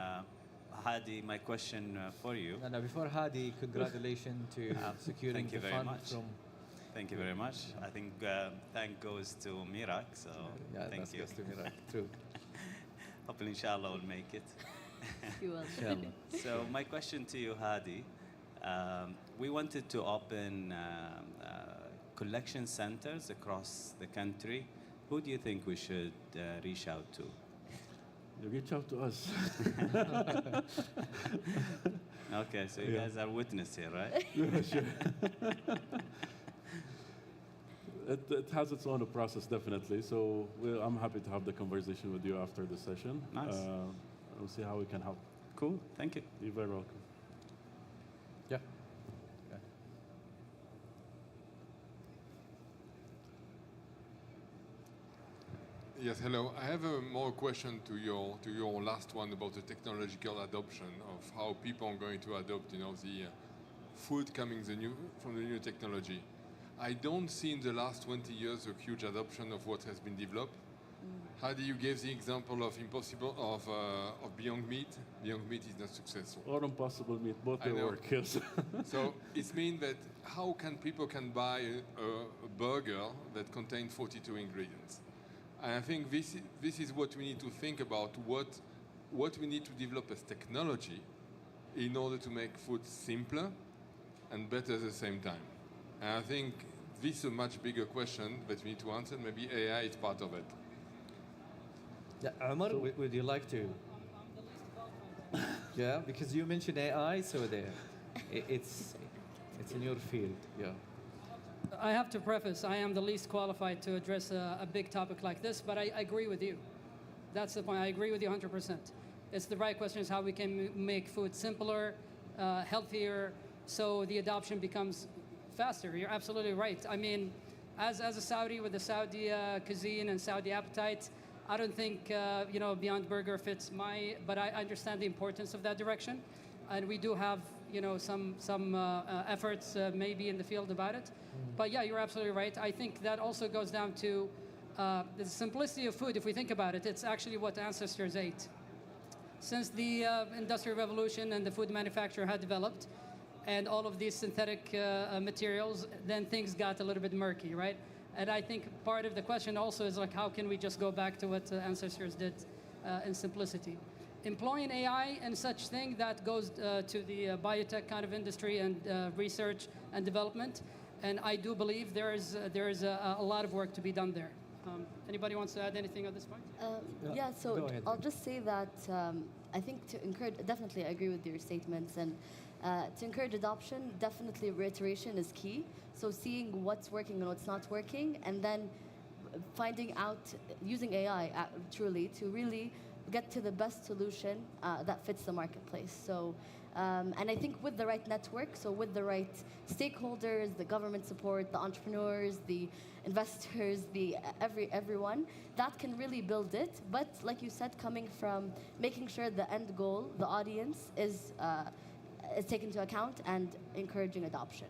Hadi, my question for you. No, before Hadi, congratulations to securing thank you the very fund much. from. Thank you very much. I think thank goes to Mirak, so thank you. Goes to Mirak, true. Hopefully, inshallah, we'll make it. You will. Inshallah. So my question to you, Hadi, we wanted to open collection centers across the country. Who do you think we should reach out to? You reach out to us. Okay, so you guys are witness here, right? Yeah, sure. It has its own process, definitely. So I'm happy to have the conversation with you after the session. Nice. We'll see how we can help. Cool. Thank you. You're very welcome. Yeah. Yes, hello. I have a more question to your last one about the technological adoption of how people are going to adopt, the food coming from the new technology. I don't see in the last 20 years a huge adoption of what has been developed. Hadi, you gave the example of Beyond Meat. Beyond Meat is not successful. Or Impossible Meat, both I they know. work, yes. So it means that how can people buy a burger that contains 42 ingredients? And I think this is what we need to think about, what we need to develop as technology in order to make food simpler and better at the same time. And I think this is a much bigger question that we need to answer. Maybe AI is part of it. Yeah, Omar, would you like to? Yeah, because you mentioned AI, so it's in your field. Yeah. I have to preface, I am the least qualified to address a big topic like this, but I agree with you. That's the point. I agree with you 100%. It's the right question is how we can make food simpler, healthier, so the adoption becomes faster. You're absolutely right. I mean, as a Saudi with the Saudi cuisine and Saudi appetite, I don't think Beyond Burger fits but I understand the importance of that direction, and we do have some efforts maybe in the field about it. But yeah, you're absolutely right. I think that also goes down to the simplicity of food. If we think about it, it's actually what ancestors ate. Since the Industrial Revolution and the food manufacturer had developed, and all of these synthetic materials, then things got a little bit murky, right? And I think part of the question also is like, how can we just go back to what ancestors did in simplicity? Employing AI and such thing, that goes to the biotech kind of industry and research and development. And I do believe there is a lot of work to be done there. Anybody wants to add anything at this point? Yeah, so I'll just say that I think to encourage, definitely I agree with your statements, and To encourage adoption, definitely reiteration is key. So seeing what's working and what's not working, and then finding out, using AI truly to really get to the best solution that fits the marketplace. So, and I think with the right network, so with the right stakeholders, the government support, the entrepreneurs, the investors, everyone, that can really build it. But like you said, coming from making sure the end goal, the audience, is taken into account and encouraging adoption.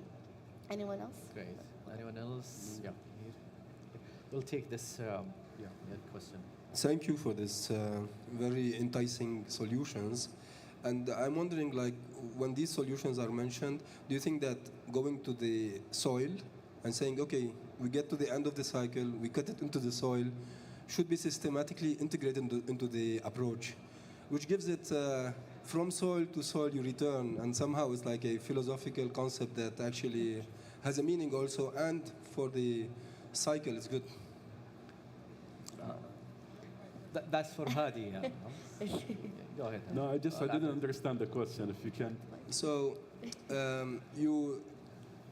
Anyone else? Great. Anyone else? Yeah. Here. We'll take this question. Thank you for this very enticing solutions. And I'm wondering, like, when these solutions are mentioned, do you think that going to the soil and saying, okay, we get to the end of the cycle, we cut it into the soil, should be systematically integrated into the approach, which gives it from soil to soil you return, and somehow it's like a philosophical concept that actually has a meaning also, and for the cycle it's good. That's for Hadi. Go ahead. No, I didn't understand the question, if you can. So, you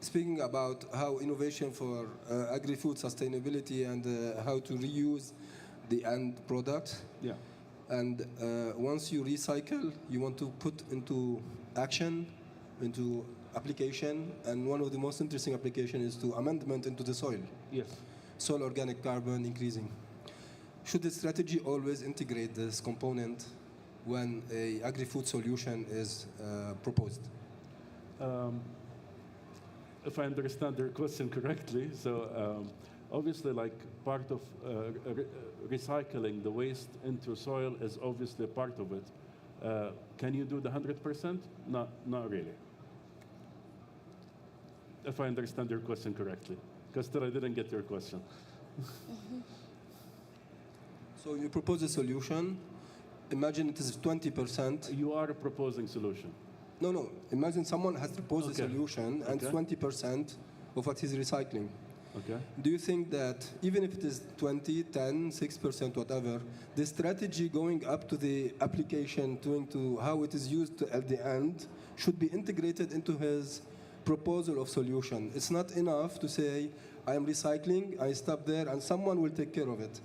speaking about how innovation for agri-food sustainability and how to reuse the end product. Yeah. And once you recycle, you want to put into action, into application, and one of the most interesting applications is to amendment into the soil. Yes. Soil organic carbon increasing. Should the strategy always integrate this component when a agri-food solution is proposed? If I understand your question correctly, so obviously, like, part of recycling the waste into soil is obviously a part of it. Can you do the 100%? Not really. If I understand your question correctly, because still I didn't get your question. So you propose a solution. Imagine it is 20%. You are proposing solution. No. Imagine someone has proposed a solution and 20% of what he's recycling. Okay. Do you think that even if it is 20, 10, 6%, whatever, the strategy going up to the application, to how it is used at the end, should be integrated into his proposal of solution? It's not enough to say, I am recycling, I stop there, and someone will take care of it.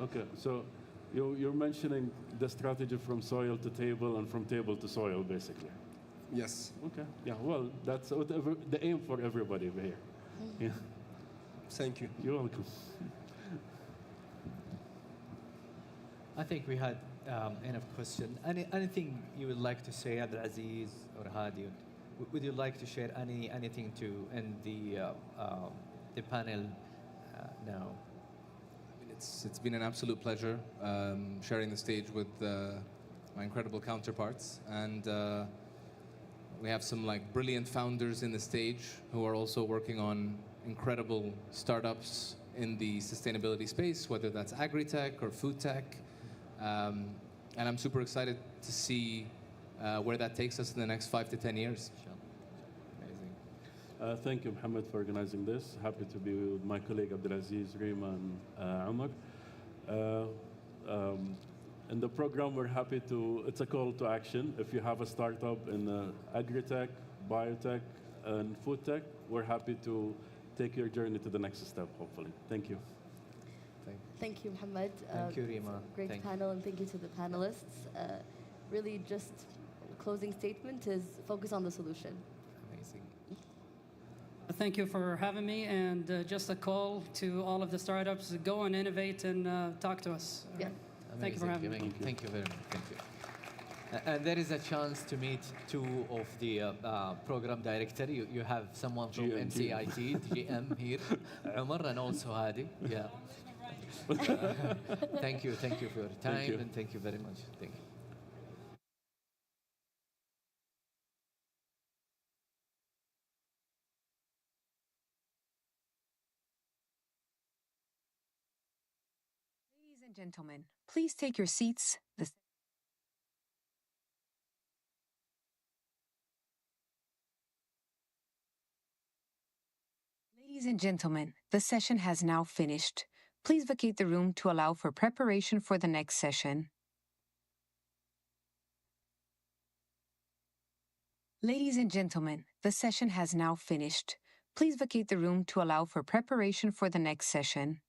Okay, so you're mentioning the strategy from soil to table and from table to soil, basically. Yes. Okay. Yeah. Well, that's whatever the aim for everybody over here. Yeah. Thank you. You're welcome. I think we had enough question. Anything you would like to say, Abdulaziz or Hadi? Would you like to share anything to end the panel now? It's been an absolute pleasure sharing the stage with my incredible counterparts, and we have some brilliant founders in the stage who are also working on incredible startups in the sustainability space, whether that's agri-tech or food tech, and I'm super excited to see where that takes us in the next 5 to 10 years. Thank you, Mohammed, for organizing this. Happy to be with my colleague Abdulaziz, Rima, and Umar. In the program, we're happy to, it's a call to action. If you have a startup in agri-tech, biotech, and food tech, we're happy to take your journey to the next step, hopefully. Thank you. Thank you, Mohammed. Thank you, Rima. Great panel, and thank you to the panelists. Really, just closing statement is focus on the solution. Thank you for having me, and just a call to all of the startups: go and innovate and talk to us. Yeah. Thank you for having me. Thank you very much. Thank you. And there is a chance to meet two of the program director. You have someone from MCIT, GM here, Umar, and also Hadi. Yeah. Thank you for your time, and thank you very much. Thank you. Ladies and gentlemen, please take your seats. Ladies and gentlemen, the session has now finished. Please vacate the room to allow for preparation for the next session. Ladies and gentlemen, the session has now finished. Please vacate the room to allow for preparation for the next session.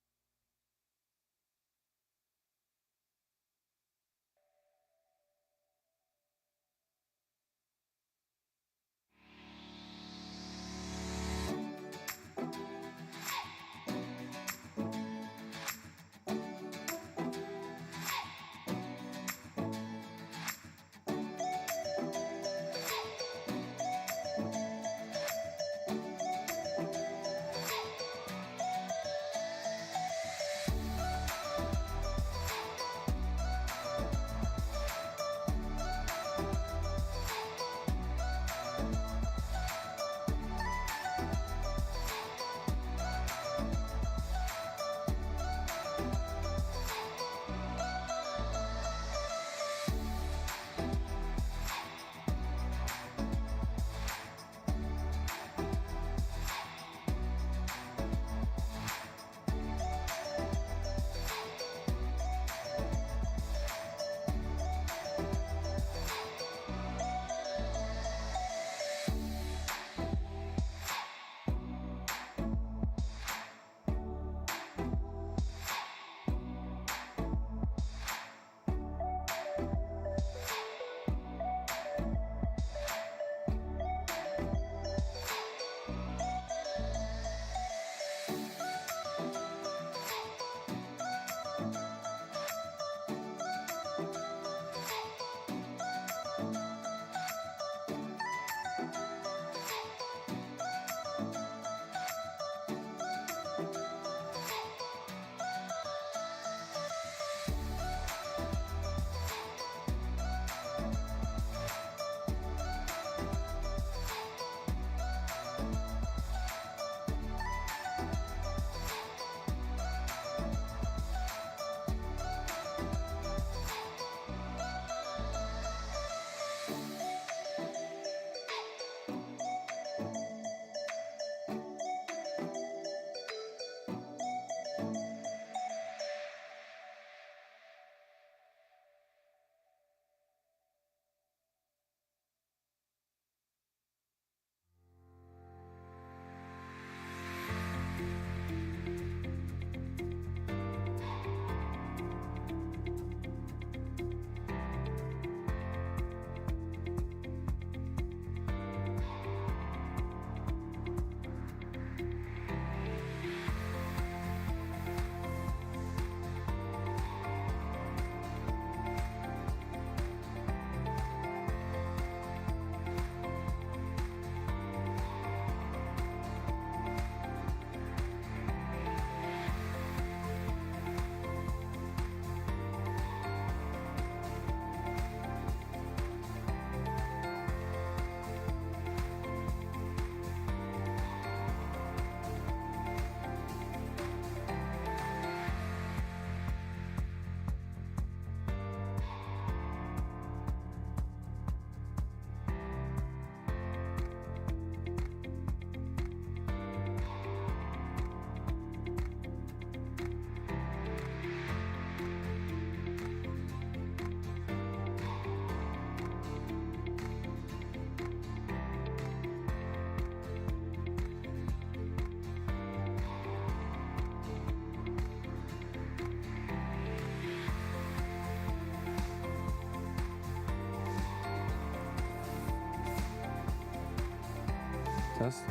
Test.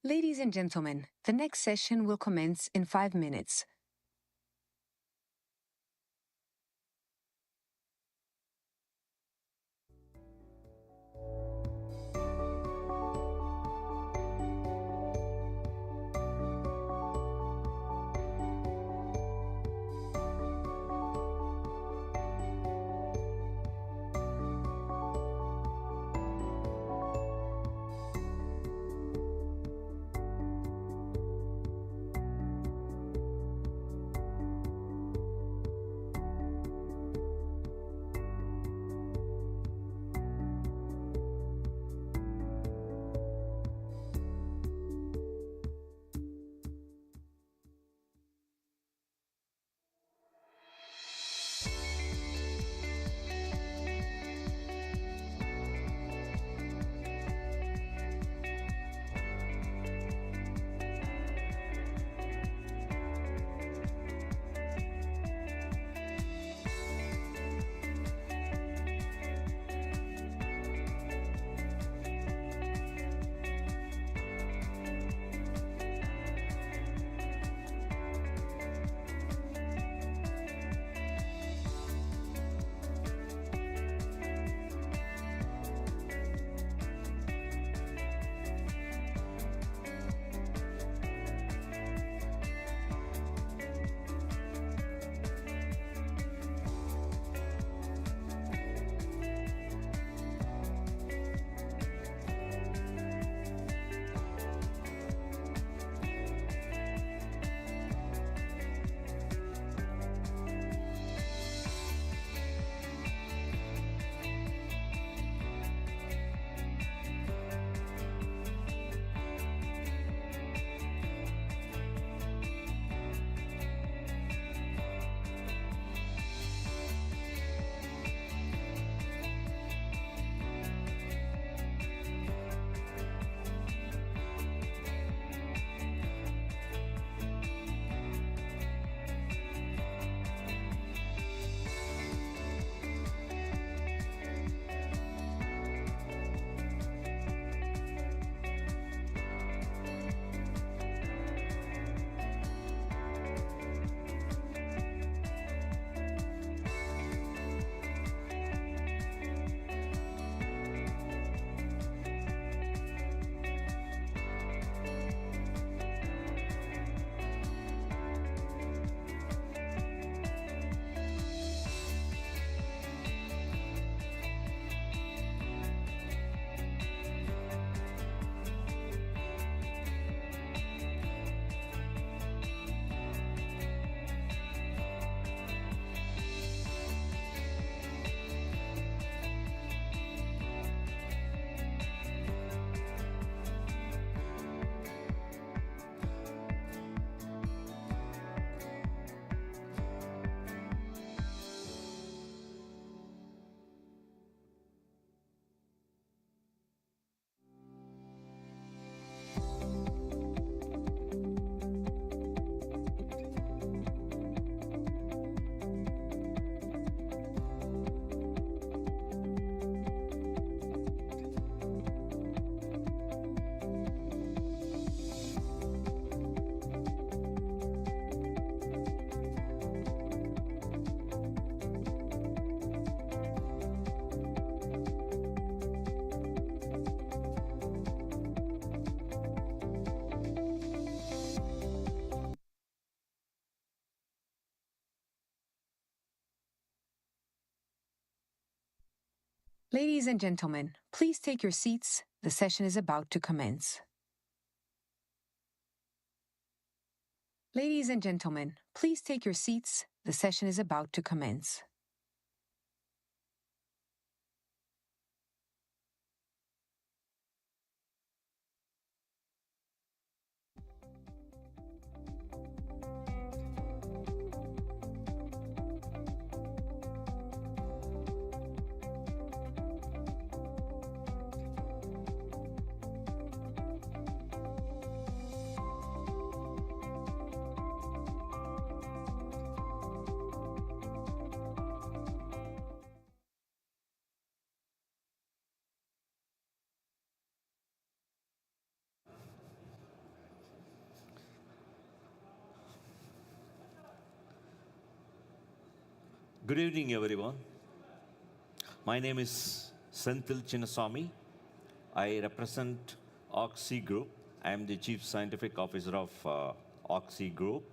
Ladies and gentlemen, the next session will commence in 5 minutes. Ladies and gentlemen, please take your seats. The session is about to commence. Ladies and gentlemen, please take your seats. The session is about to commence. Good evening, everyone. My name is Senthil Chinnasamy. I represent Oxy Group. I am the Chief Scientific Officer of Oxy Group.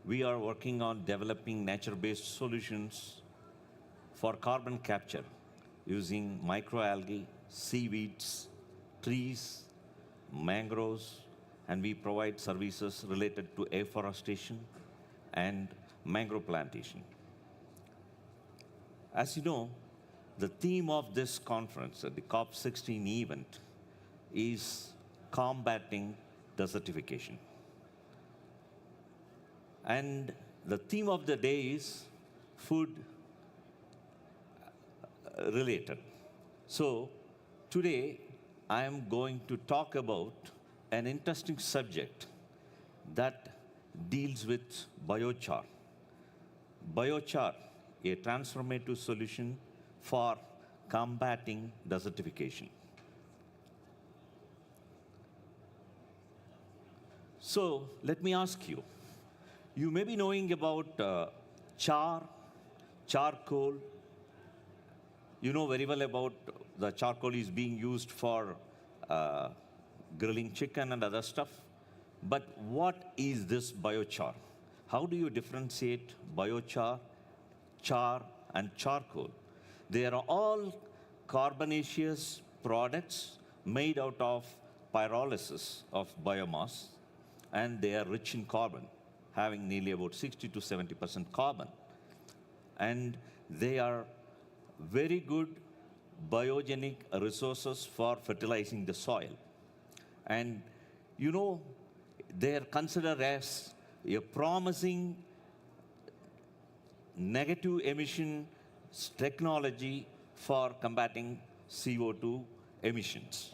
We are working on developing nature-based solutions for carbon capture using microalgae, seaweeds, trees, mangroves, and we provide services related to afforestation and mangrove plantation. As you know, the theme of this conference, the COP16 event, is combating desertification. And the theme of the day is food related. So today, I am going to talk about an interesting subject that deals with biochar. Biochar, a transformative solution for combating desertification. So let me ask you, you may be knowing about charcoal. You know very well about the charcoal is being used for grilling chicken and other stuff. But what is this biochar? How do you differentiate biochar, char, and charcoal? They are all carbonaceous products made out of pyrolysis of biomass, and they are rich in carbon, having nearly about 60 to 70% carbon. And they are very good biogenic resources for fertilizing the soil. And you know, they are considered as a promising negative emission technology for combating CO2 emissions.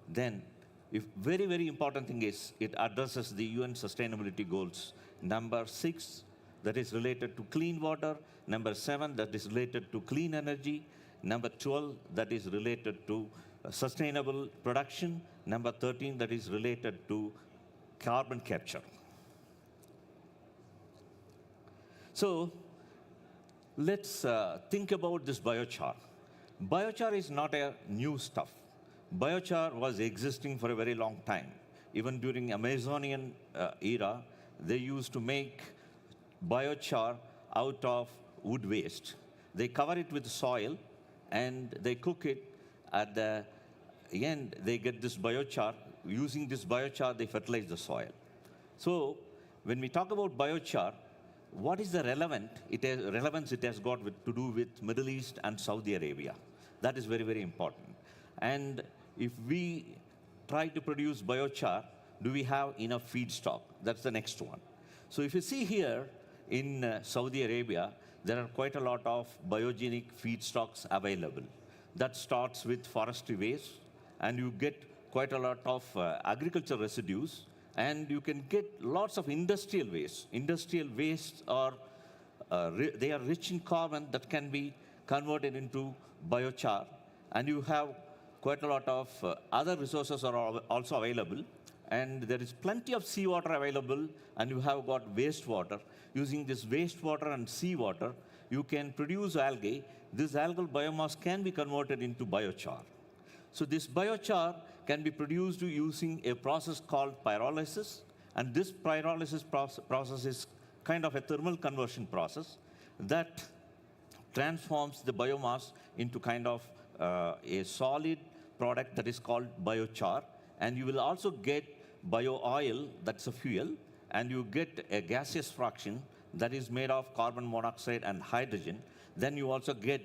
Then, very, very important thing is it addresses the UN sustainability goals. Number 6, that is related to clean water. Number 7, that is related to clean energy. Number 12, that is related to sustainable production. Number 13, that is related to carbon capture. So let's think about this biochar. Biochar is not a new stuff. Biochar was existing for a very long time. Even during Amazonian era, they used to make biochar out of wood waste. They cover it with soil and they cook it. At the end, they get this biochar. Using this biochar, they fertilize the soil. So when we talk about biochar, what is the relevance it has got to do with Middle East and Saudi Arabia? That is very, very important. And if we try to produce biochar, do we have enough feedstock? That's the next one. So if you see here in Saudi Arabia, there are quite a lot of biogenic feedstocks available. That starts with forestry waste, and you get quite a lot of agriculture residues, and you can get lots of industrial waste. Industrial wastes are, they are rich in carbon that can be converted into biochar, and you have quite a lot of other resources are also available, and there is plenty of seawater available, and you have got wastewater. Using this wastewater and seawater, you can produce algae. This algal biomass can be converted into biochar. So this biochar can be produced using a process called pyrolysis, and this pyrolysis process is kind of a thermal conversion process that transforms the biomass into kind of a solid product that is called biochar. And you will also get bio-oil, that's a fuel, and you get a gaseous fraction that is made of carbon monoxide and hydrogen. Then you also get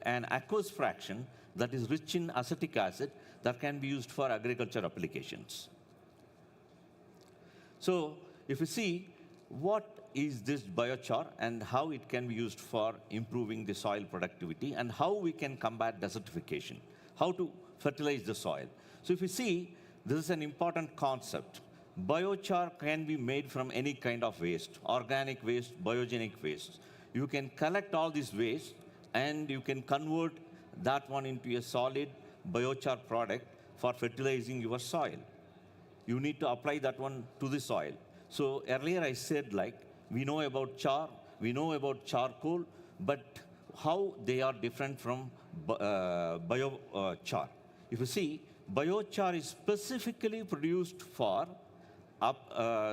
an aqueous fraction that is rich in acetic acid that can be used for agriculture applications. So if you see, what is this biochar and how it can be used for improving the soil productivity and how we can combat desertification, how to fertilize the soil. So if you see, this is an important concept. Biochar can be made from any kind of waste, organic waste, biogenic waste. You can collect all this waste and you can convert that one into a solid biochar product for fertilizing your soil. You need to apply that one to the soil. So earlier I said, like, we know about char, we know about charcoal, but how they are different from biochar. If you see, biochar is specifically produced for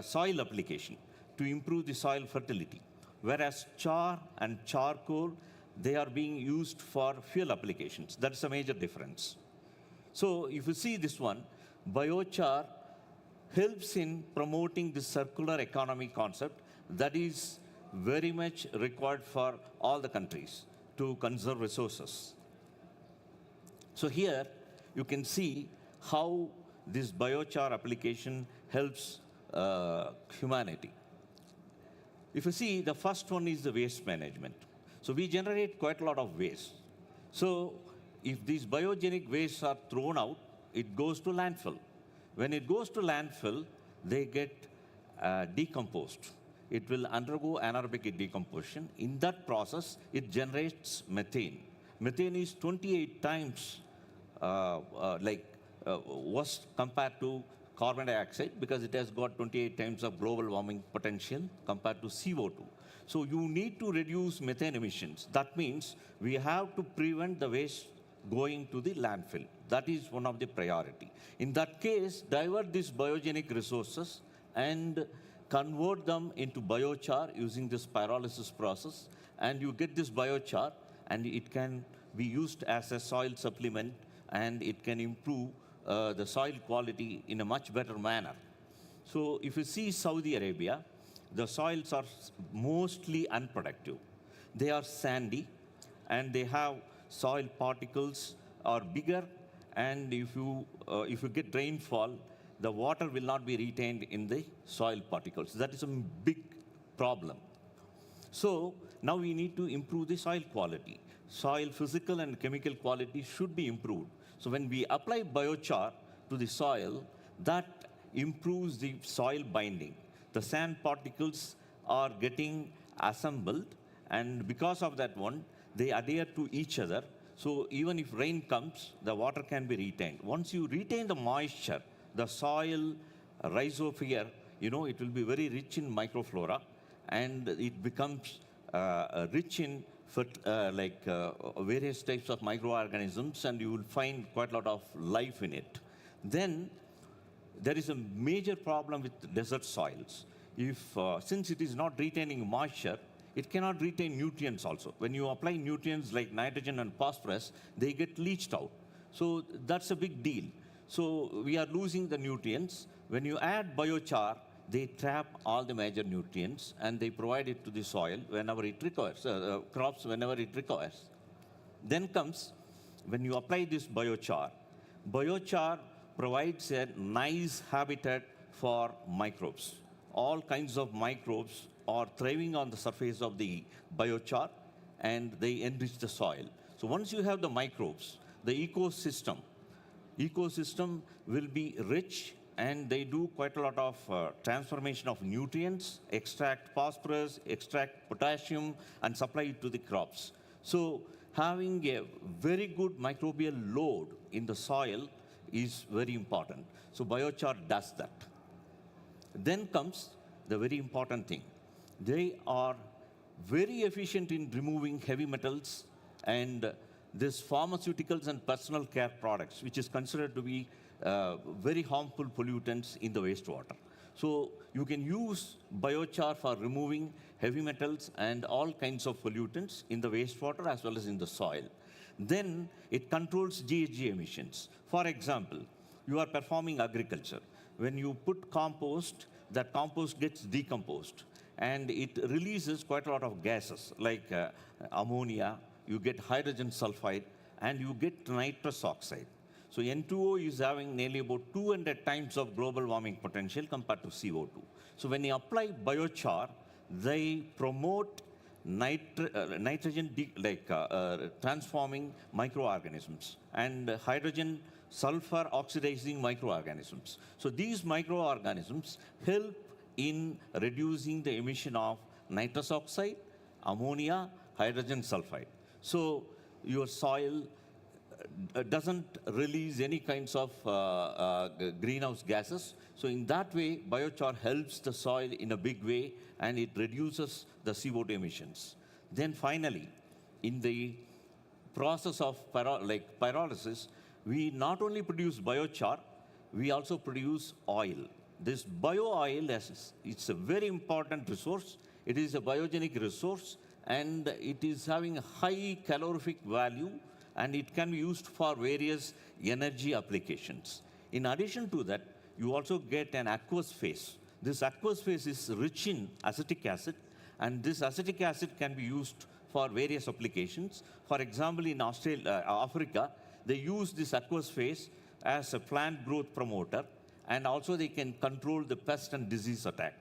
soil application to improve the soil fertility, whereas char and charcoal, they are being used for fuel applications. That's a major difference. So if you see this one, biochar helps in promoting the circular economy concept that is very much required for all the countries to conserve resources. So here you can see how this biochar application helps humanity. If you see, the first one is the waste management. So we generate quite a lot of waste. So if these biogenic wastes are thrown out, it goes to landfill. When it goes to landfill, they get decomposed. It will undergo anaerobic decomposition. In that process, it generates methane. Methane is 28 times worse compared to carbon dioxide because it has got 28 times of global warming potential compared to CO2. So you need to reduce methane emissions. That means we have to prevent the waste going to the landfill. That is one of the priority. In that case, divert these biogenic resources and convert them into biochar using this pyrolysis process, and you get this biochar, and it can be used as a soil supplement, and it can improve the soil quality in a much better manner. So if you see Saudi Arabia, the soils are mostly unproductive. They are sandy, and they have soil particles are bigger, and if you get rainfall, the water will not be retained in the soil particles. That is a big problem. So now we need to improve the soil quality. Soil physical and chemical quality should be improved. So when we apply biochar to the soil, that improves the soil binding. The sand particles are getting assembled, and because of that one, they adhere to each other. So even if rain comes, the water can be retained. Once you retain the moisture, the soil rhizosphere, it will be very rich in microflora, and it becomes rich in various types of microorganisms, and you will find quite a lot of life in it. Then there is a major problem with desert soils. Since it is not retaining moisture, it cannot retain nutrients also. When you apply nutrients like nitrogen and phosphorus, they get leached out. So that's a big deal. So we are losing the nutrients. When you add biochar, they trap all the major nutrients, and they provide it to the soil whenever it requires, crops whenever it requires. Then comes, when you apply this biochar, biochar provides a nice habitat for microbes. All kinds of microbes are thriving on the surface of the biochar, and they enrich the soil. So once you have the microbes, the ecosystem will be rich, and they do quite a lot of transformation of nutrients, extract phosphorus, extract potassium, and supply it to the crops. So having a very good microbial load in the soil is very important. So biochar does that. Then comes the very important thing. They are very efficient in removing heavy metals and these pharmaceuticals and personal care products, which is considered to be very harmful pollutants in the wastewater. So you can use biochar for removing heavy metals and all kinds of pollutants in the wastewater as well as in the soil. Then it controls GHG emissions. For example, you are performing agriculture. When you put compost, that compost gets decomposed, and it releases quite a lot of gases like ammonia, you get hydrogen sulfide, and you get nitrous oxide. So N2O is having nearly about 200 times of global warming potential compared to CO2. So when you apply biochar, they promote nitrogen transforming microorganisms and hydrogen sulfur oxidizing microorganisms. So these microorganisms help in reducing the emission of nitrous oxide, ammonia, hydrogen sulfide. So your soil doesn't release any kinds of greenhouse gases. So in that way, biochar helps the soil in a big way, and it reduces the CO2 emissions. Then finally, in the process of pyrolysis, we not only produce biochar, we also produce oil. This bio-oil, it's a very important resource. It is a biogenic resource, and it is having a high calorific value, and it can be used for various energy applications. In addition to that, you also get an aqueous phase. This aqueous phase is rich in acetic acid, and this acetic acid can be used for various applications. For example, in Africa, they use this aqueous phase as a plant growth promoter, and also they can control the pest and disease attack.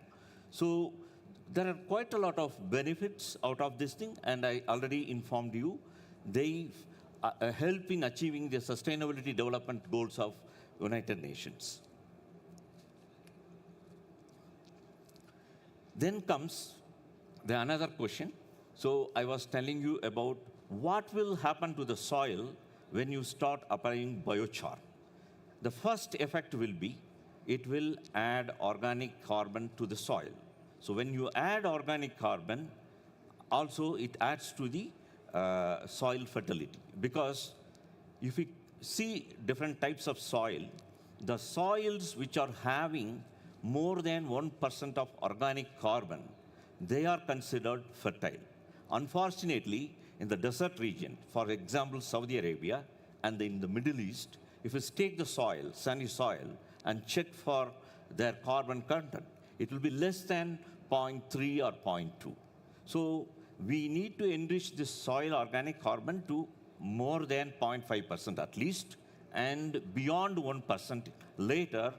So there are quite a lot of benefits out of this thing, and I already informed you. They help in achieving the sustainability development goals of United Nations. Then comes another question. So I was telling you about what will happen to the soil when you start applying biochar. The first effect will be, it will add organic carbon to the soil. So when you add organic carbon, also it adds to the soil fertility. Because if we see different types of soil, the soils which are having more than 1% of organic carbon, they are considered fertile. Unfortunately, in the desert region, for example, Saudi Arabia, and in the Middle East, if you take the soil, sandy soil, and check for their carbon content, it will be less than 0.3 or 0.2. So we need to enrich this soil organic carbon to more than 0.5% at least, and beyond 1% later.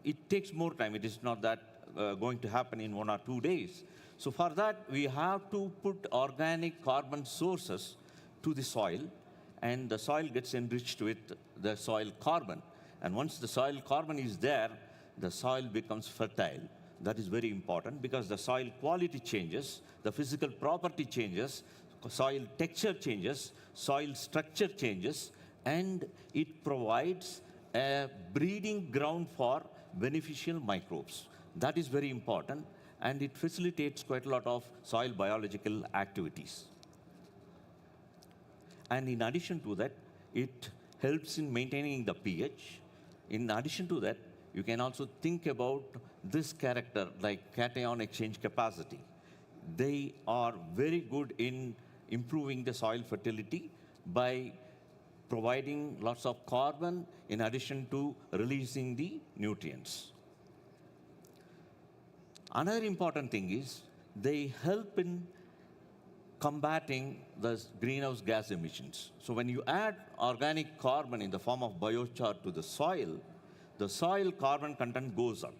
It takes more time. It is not that going to happen in 1 or 2 days. So for that, we have to put organic carbon sources to the soil, and the soil gets enriched with the soil carbon. And once the soil carbon is there, the soil becomes fertile. That is very important, because the soil quality changes, the physical property changes, soil texture changes, soil structure changes, and it provides a breeding ground for beneficial microbes. That is very important, and it facilitates quite a lot of soil biological activities. And in addition to that, it helps in maintaining the pH. In addition to that, you can also think about this character like cation exchange capacity. They are very good in improving the soil fertility by providing lots of carbon in addition to releasing the nutrients. Another important thing is they help in combating the greenhouse gas emissions. So when you add organic carbon in the form of biochar to the soil carbon content goes up,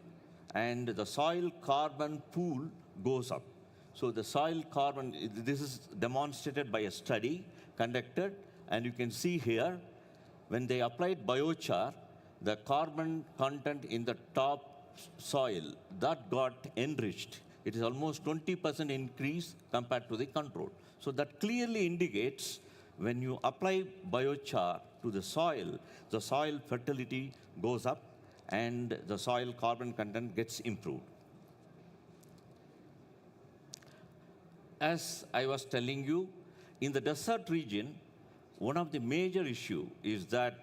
and the soil carbon pool goes up. So the soil carbon, this is demonstrated by a study conducted, and you can see here, when they applied biochar, the carbon content in the top soil, that got enriched. It is almost 20% increase compared to the control. So that clearly indicates when you apply biochar to the soil fertility goes up, and the soil carbon content gets improved. As I was telling you, in the desert region, one of the major issue is that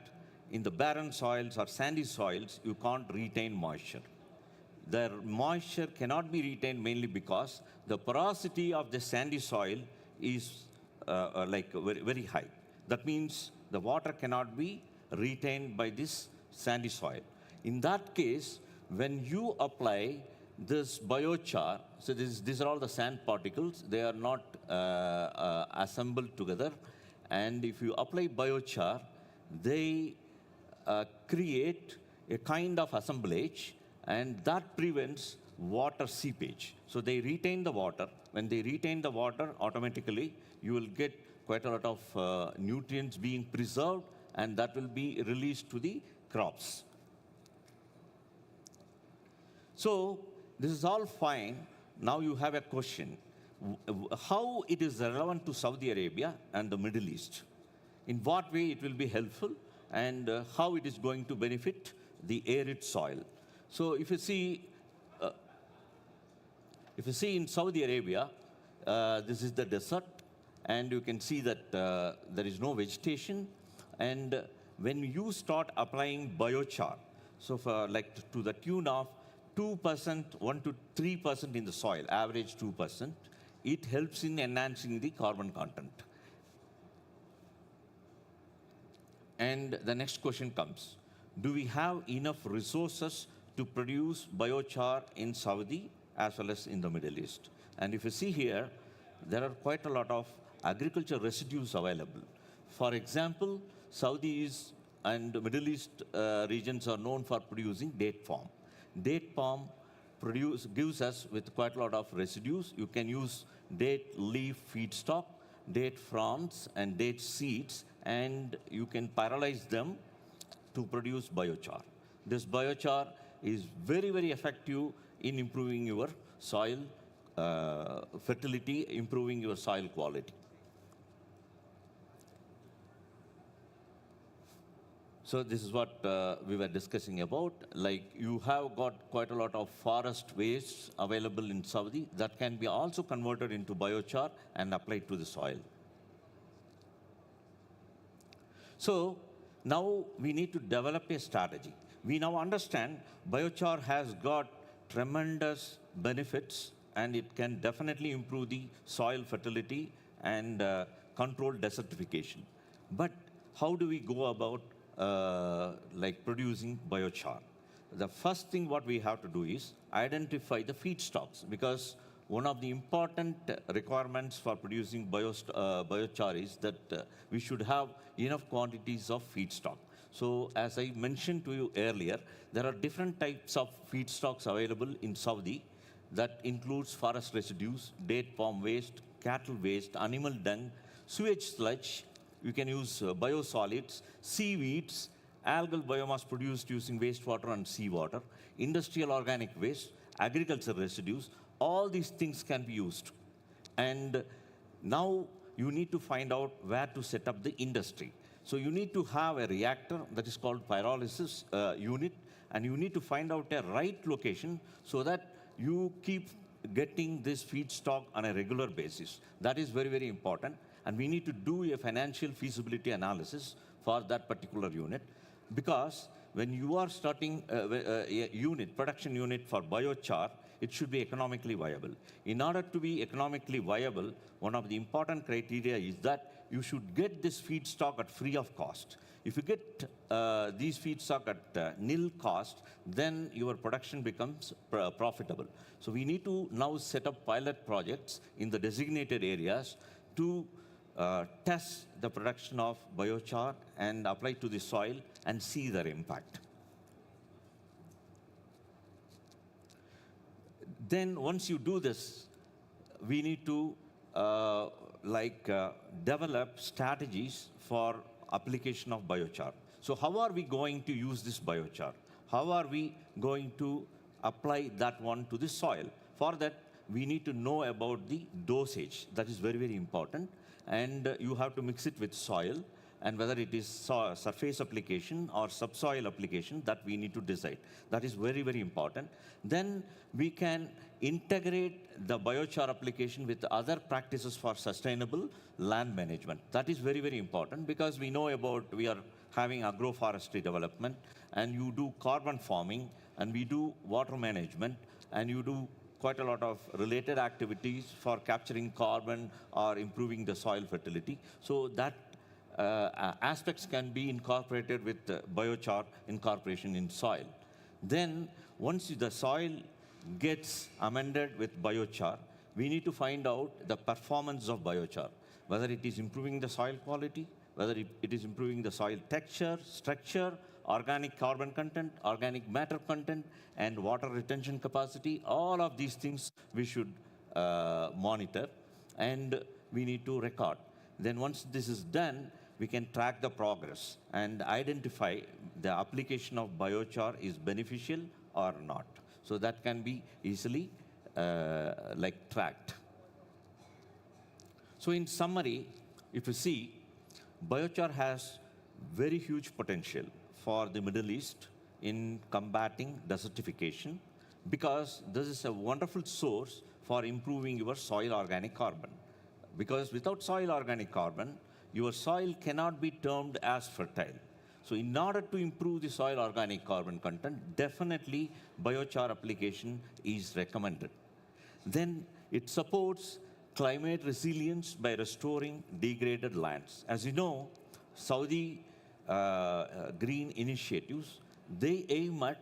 in the barren soils or sandy soils, you can't retain moisture. The moisture cannot be retained mainly because the porosity of the sandy soil is very high. That means the water cannot be retained by this sandy soil. In that case, when you apply this biochar, so these are all the sand particles, they are not assembled together. And if you apply biochar, they create a kind of assemblage, and that prevents water seepage. So they retain the water. When they retain the water, automatically you will get quite a lot of nutrients being preserved, and that will be released to the crops. So this is all fine. Now you have a question. How it is relevant to Saudi Arabia and the Middle East? in what way it will be helpful, and how it is going to benefit the arid soil. So if you see in Saudi Arabia, this is the desert, and you can see that there is no vegetation. And when you start applying biochar, so for like to the tune of 2%, 1 to 3% in the soil, average 2%, it helps in enhancing the carbon content. And the next question comes, do we have enough resources to produce biochar in Saudi as well as in the Middle East? And if you see here, there are quite a lot of agriculture residues available. For example, Saudi and Middle East regions are known for producing date palm. Date palm gives us with quite a lot of residues. You can use date leaf feedstock, date fronds, and date seeds, and you can pyrolyze them to produce biochar. This biochar is very, very effective in improving your soil fertility, improving your soil quality. So this is what we were discussing about. Like, you have got quite a lot of forest waste available in Saudi that can be also converted into biochar and applied to the soil. So now we need to develop a strategy. We now understand biochar has got tremendous benefits, and it can definitely improve the soil fertility and control desertification. But how do we go about like producing biochar? The first thing what we have to do is identify the feedstocks, because one of the important requirements for producing biochar is that we should have enough quantities of feedstock. So as I mentioned to you earlier, there are different types of feedstocks available in Saudi. That includes forest residues, date palm waste, cattle waste, animal dung, sewage sludge. You can use biosolids, seaweeds, algal biomass produced using wastewater and seawater, industrial organic waste, agricultural residues. All these things can be used. And now you need to find out where to set up the industry. So you need to have a reactor that is called pyrolysis unit, and you need to find out a right location so that you keep getting this feedstock on a regular basis. That is very, very important. And we need to do a financial feasibility analysis for that particular unit, because when you are starting a unit, production unit for biochar, it should be economically viable. In order to be economically viable, one of the important criteria is that you should get this feedstock at free of cost. If you get these feedstock at nil cost, then your production becomes profitable. So we need to now set up pilot projects in the designated areas to test the production of biochar and apply to the soil and see their impact. Then once you do this, we need to develop strategies for application of biochar. So how are we going to use this biochar? How are we going to apply that one to the soil? For that, we need to know about the dosage. That is very, very important. And you have to mix it with soil, and whether it is surface application or subsoil application, that we need to decide. That is very, very important. Then we can integrate the biochar application with other practices for sustainable land management. That is very, very important, because we know about, we are having agroforestry development, and you do carbon farming, and we do water management, and you do quite a lot of related activities for capturing carbon or improving the soil fertility. So that aspects can be incorporated with biochar incorporation in soil. Then once the soil gets amended with biochar, we need to find out the performance of biochar, whether it is improving the soil quality, whether it is improving the soil texture, structure, organic carbon content, organic matter content, and water retention capacity. All of these things we should monitor, and we need to record. Then once this is done, we can track the progress and identify the application of biochar is beneficial or not. So that can be easily tracked. So in summary, if you see, Biochar has very huge potential for the Middle East in combating desertification because this is a wonderful source for improving your soil organic carbon. Because without soil organic carbon, your soil cannot be termed as fertile. So in order to improve the soil organic carbon content, definitely biochar application is recommended. Then it supports climate resilience by restoring degraded lands. As you know, Saudi green initiatives, they aim at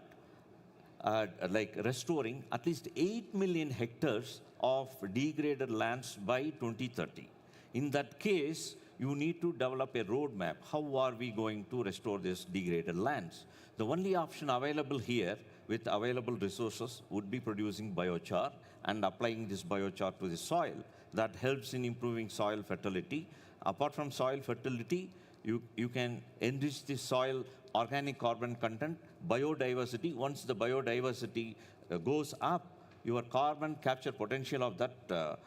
like restoring at least 8 million hectares of degraded lands by 2030. In that case, you need to develop a roadmap. How are we going to restore these degraded lands? The only option available here with available resources would be producing biochar and applying this biochar to the soil. That helps in improving soil fertility. Apart from soil fertility, you can enrich the soil organic carbon content, biodiversity. Once the biodiversity goes up, your carbon capture potential of that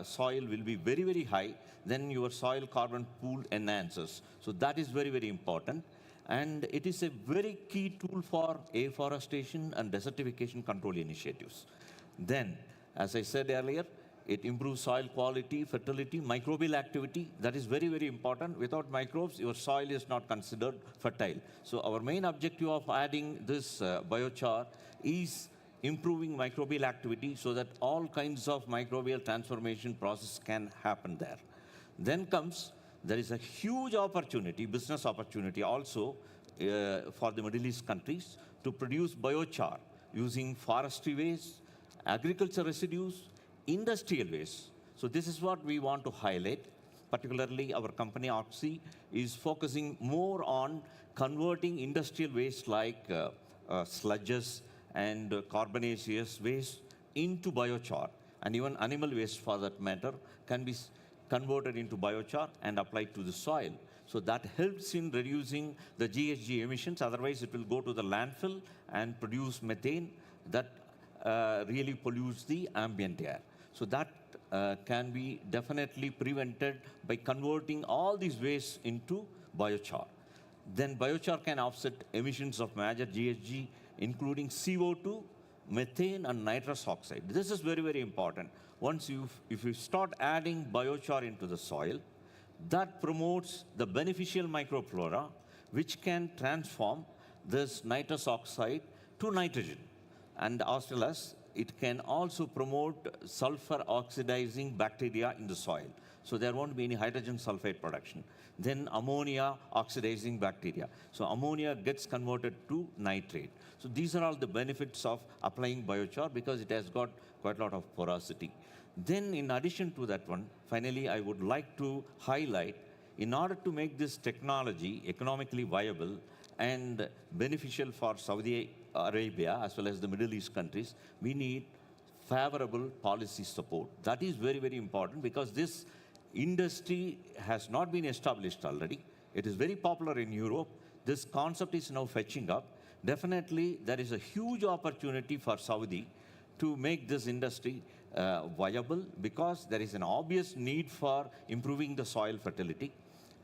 soil will be very, very high. Then your soil carbon pool enhances. So that is very, very important. And it is a very key tool for afforestation and desertification control initiatives. Then, as I said earlier, it improves soil quality, fertility, microbial activity. That is very, very important. Without microbes, your soil is not considered fertile. So our main objective of adding this biochar is improving microbial activity so that all kinds of microbial transformation process can happen there. Then comes, there is a huge opportunity, business opportunity also for the Middle East countries to produce biochar using forestry waste, agriculture residues, industrial waste. So this is what we want to highlight. Particularly, our company Oxy is focusing more on converting industrial waste like sludges and carbonaceous waste into biochar, and even animal waste for that matter can be converted into biochar and applied to the soil. So that helps in reducing the GHG emissions. Otherwise, it will go to the landfill and produce methane that really pollutes the ambient air. So that can be definitely prevented by converting all these wastes into biochar. Then biochar can offset emissions of major GHG, including CO2, methane, and nitrous oxide. This is very, very important. If you start adding biochar into the soil, that promotes the beneficial microflora, which can transform this nitrous oxide to nitrogen. And as well as it can also promote sulfur oxidizing bacteria in the soil. So there won't be any hydrogen sulfide production. Then ammonia oxidizing bacteria. So ammonia gets converted to nitrate. So these are all the benefits of applying biochar because it has got quite a lot of porosity. Then in addition to that one, finally, I would like to highlight, in order to make this technology economically viable and beneficial for Saudi Arabia as well as the Middle East countries, we need favorable policy support. That is very, very important because this industry has not been established already. It is very popular in Europe. This concept is now fetching up. Definitely, there is a huge opportunity for Saudi to make this industry viable because there is an obvious need for improving the soil fertility.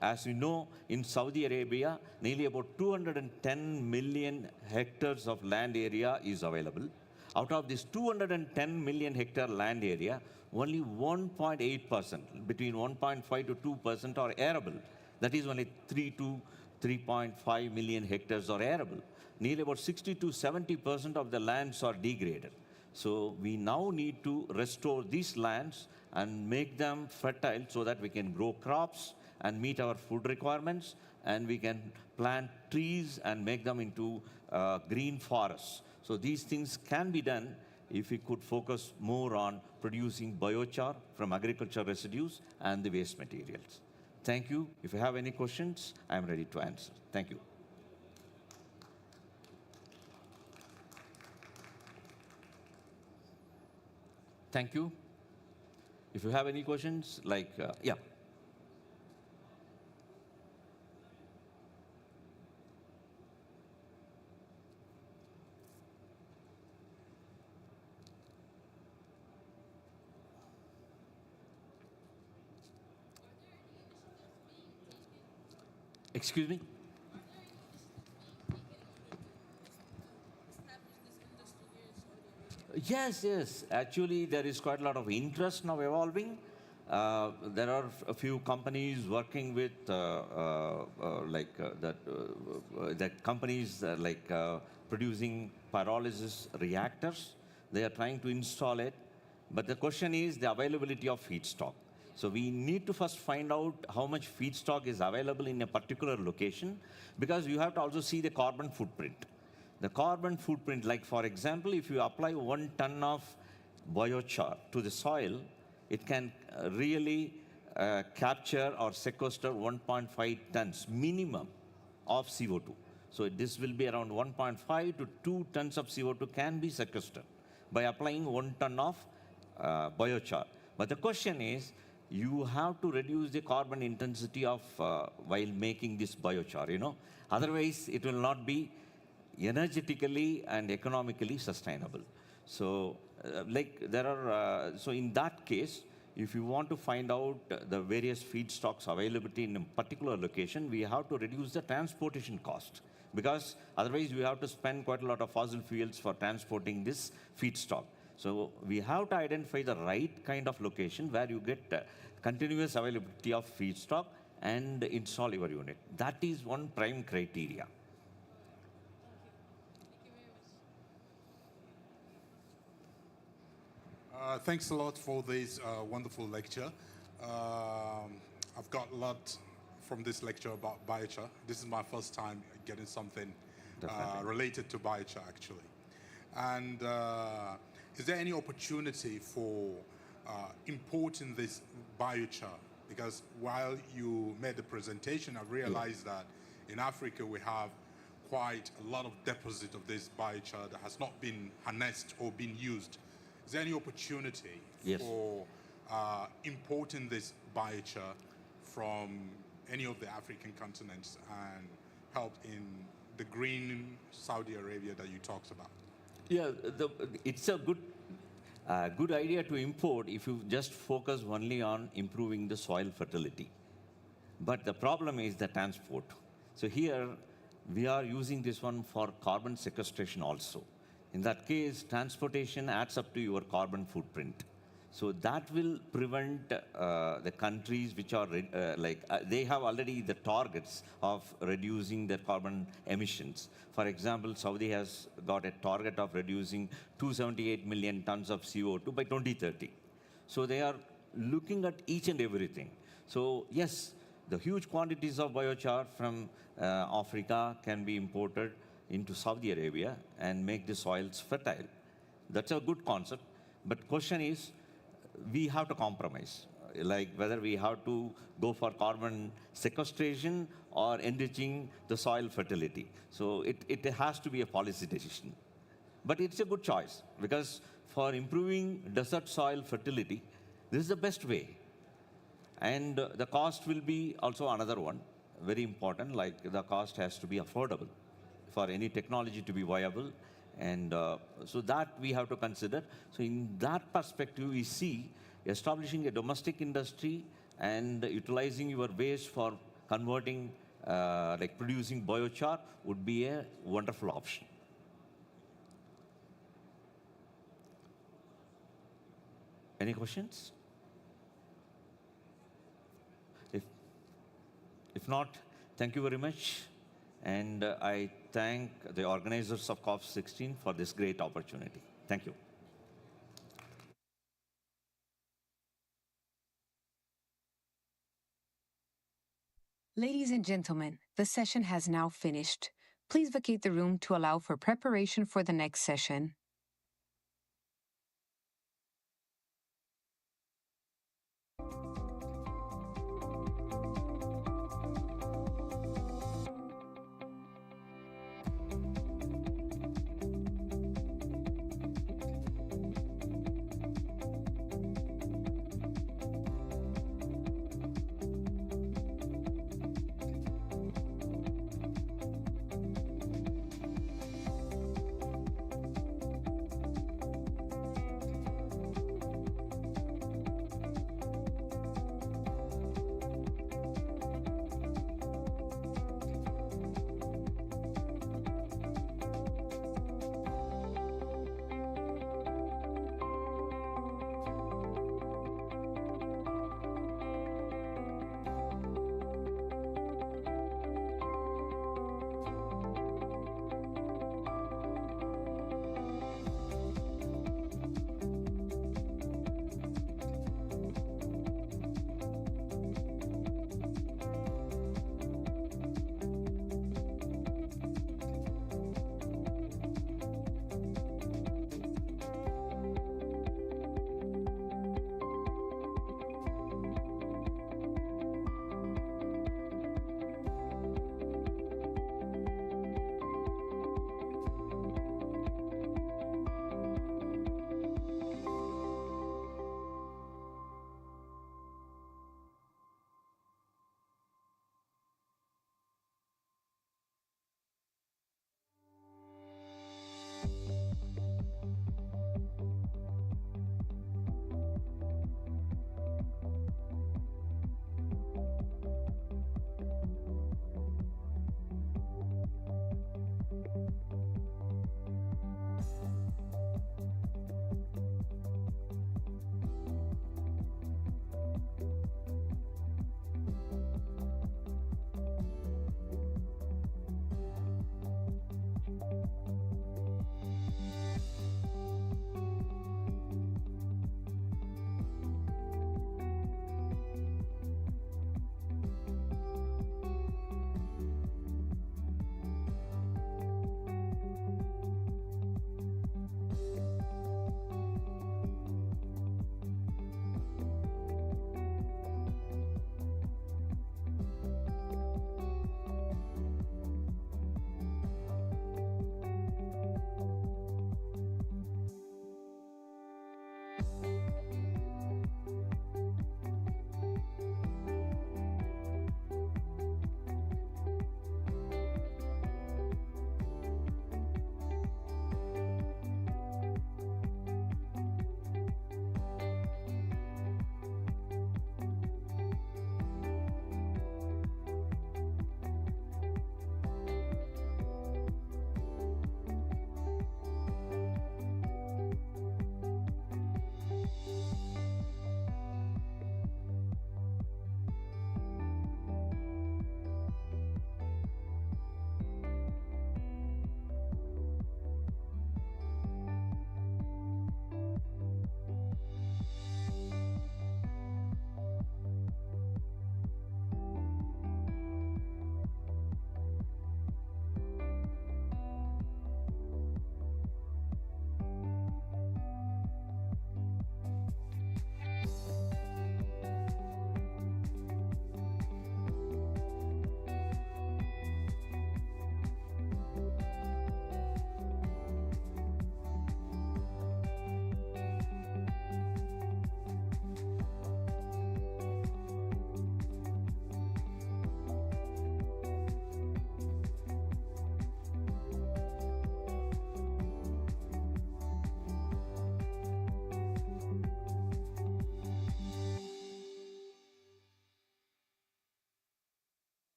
As you know, in Saudi Arabia, nearly about 210 million hectares of land area is available. Out of this 210 million hectare land area, only 1.8%, between 1.5 to 2% are arable. That is only 3 to 3.5 million hectares are arable. Nearly about 60 to 70% of the lands are degraded. So we now need to restore these lands and make them fertile so that we can grow crops and meet our food requirements, and we can plant trees and make them into green forests. So these things can be done if we could focus more on producing biochar from agriculture residues and the waste materials. Thank you. If you have any questions, I'm ready to answer. Thank you. Thank you. If you have any questions, yeah. Excuse me? Yes, yes. Actually, there is quite a lot of interest now evolving. There are a few companies working with that companies producing pyrolysis reactors. They are trying to install it, but the question is the availability of feedstock. So we need to first find out how much feedstock is available in a particular location, because you have to also see the carbon footprint. The carbon footprint, like for example, if you apply 1 ton of biochar to the soil, it can really capture or sequester 1.5 tons minimum of CO2. So this will be around 1.5 to 2 tons of CO2 can be sequestered by applying 1 ton of biochar. But the question is, you have to reduce the carbon intensity of while making this biochar, you know. Otherwise, it will not be energetically and economically sustainable. So, so in that case, if you want to find out the various feedstocks availability in a particular location, we have to reduce the transportation cost, because otherwise we have to spend quite a lot of fossil fuels for transporting this feedstock. So we have to identify the right kind of location where you get continuous availability of feedstock and install your unit. That is one prime criteria. Thanks a lot for this wonderful lecture. I've got a lot from this lecture about biochar. This is my first time getting something related to biochar, actually. And is there any opportunity for importing this biochar? Because while you made the presentation, I realized that in Africa we have quite a lot of deposit of this biochar that has not been harnessed or been used. Is there any opportunity for importing this biochar from any of the African continents and help in the green Saudi Arabia that you talked about? Yeah, it's a good idea to import if you just focus only on improving the soil fertility. But the problem is the transport. So here, we are using this one for carbon sequestration also. In that case, transportation adds up to your carbon footprint. So that will prevent the countries which are they have already the targets of reducing their carbon emissions. For example, Saudi has got a target of reducing 278 million tons of CO2 by 2030. So they are looking at each and everything. So yes, the huge quantities of biochar from Africa can be imported into Saudi Arabia and make the soils fertile. That's a good concept. But question is, we have to compromise, like whether we have to go for carbon sequestration or enriching the soil fertility. So it has to be a policy decision. But it's a good choice, because for improving desert soil fertility, this is the best way. And the cost will be also another one, very important, like the cost has to be affordable for any technology to be viable. And so that we have to consider. So in that perspective, we see establishing a domestic industry and utilizing your waste for converting, like producing biochar would be a wonderful option. Any questions? If not, thank you very much. And I thank the organizers of COP16 for this great opportunity. Thank you. Ladies and gentlemen, the session has now finished. Please vacate the room to allow for preparation for the next session.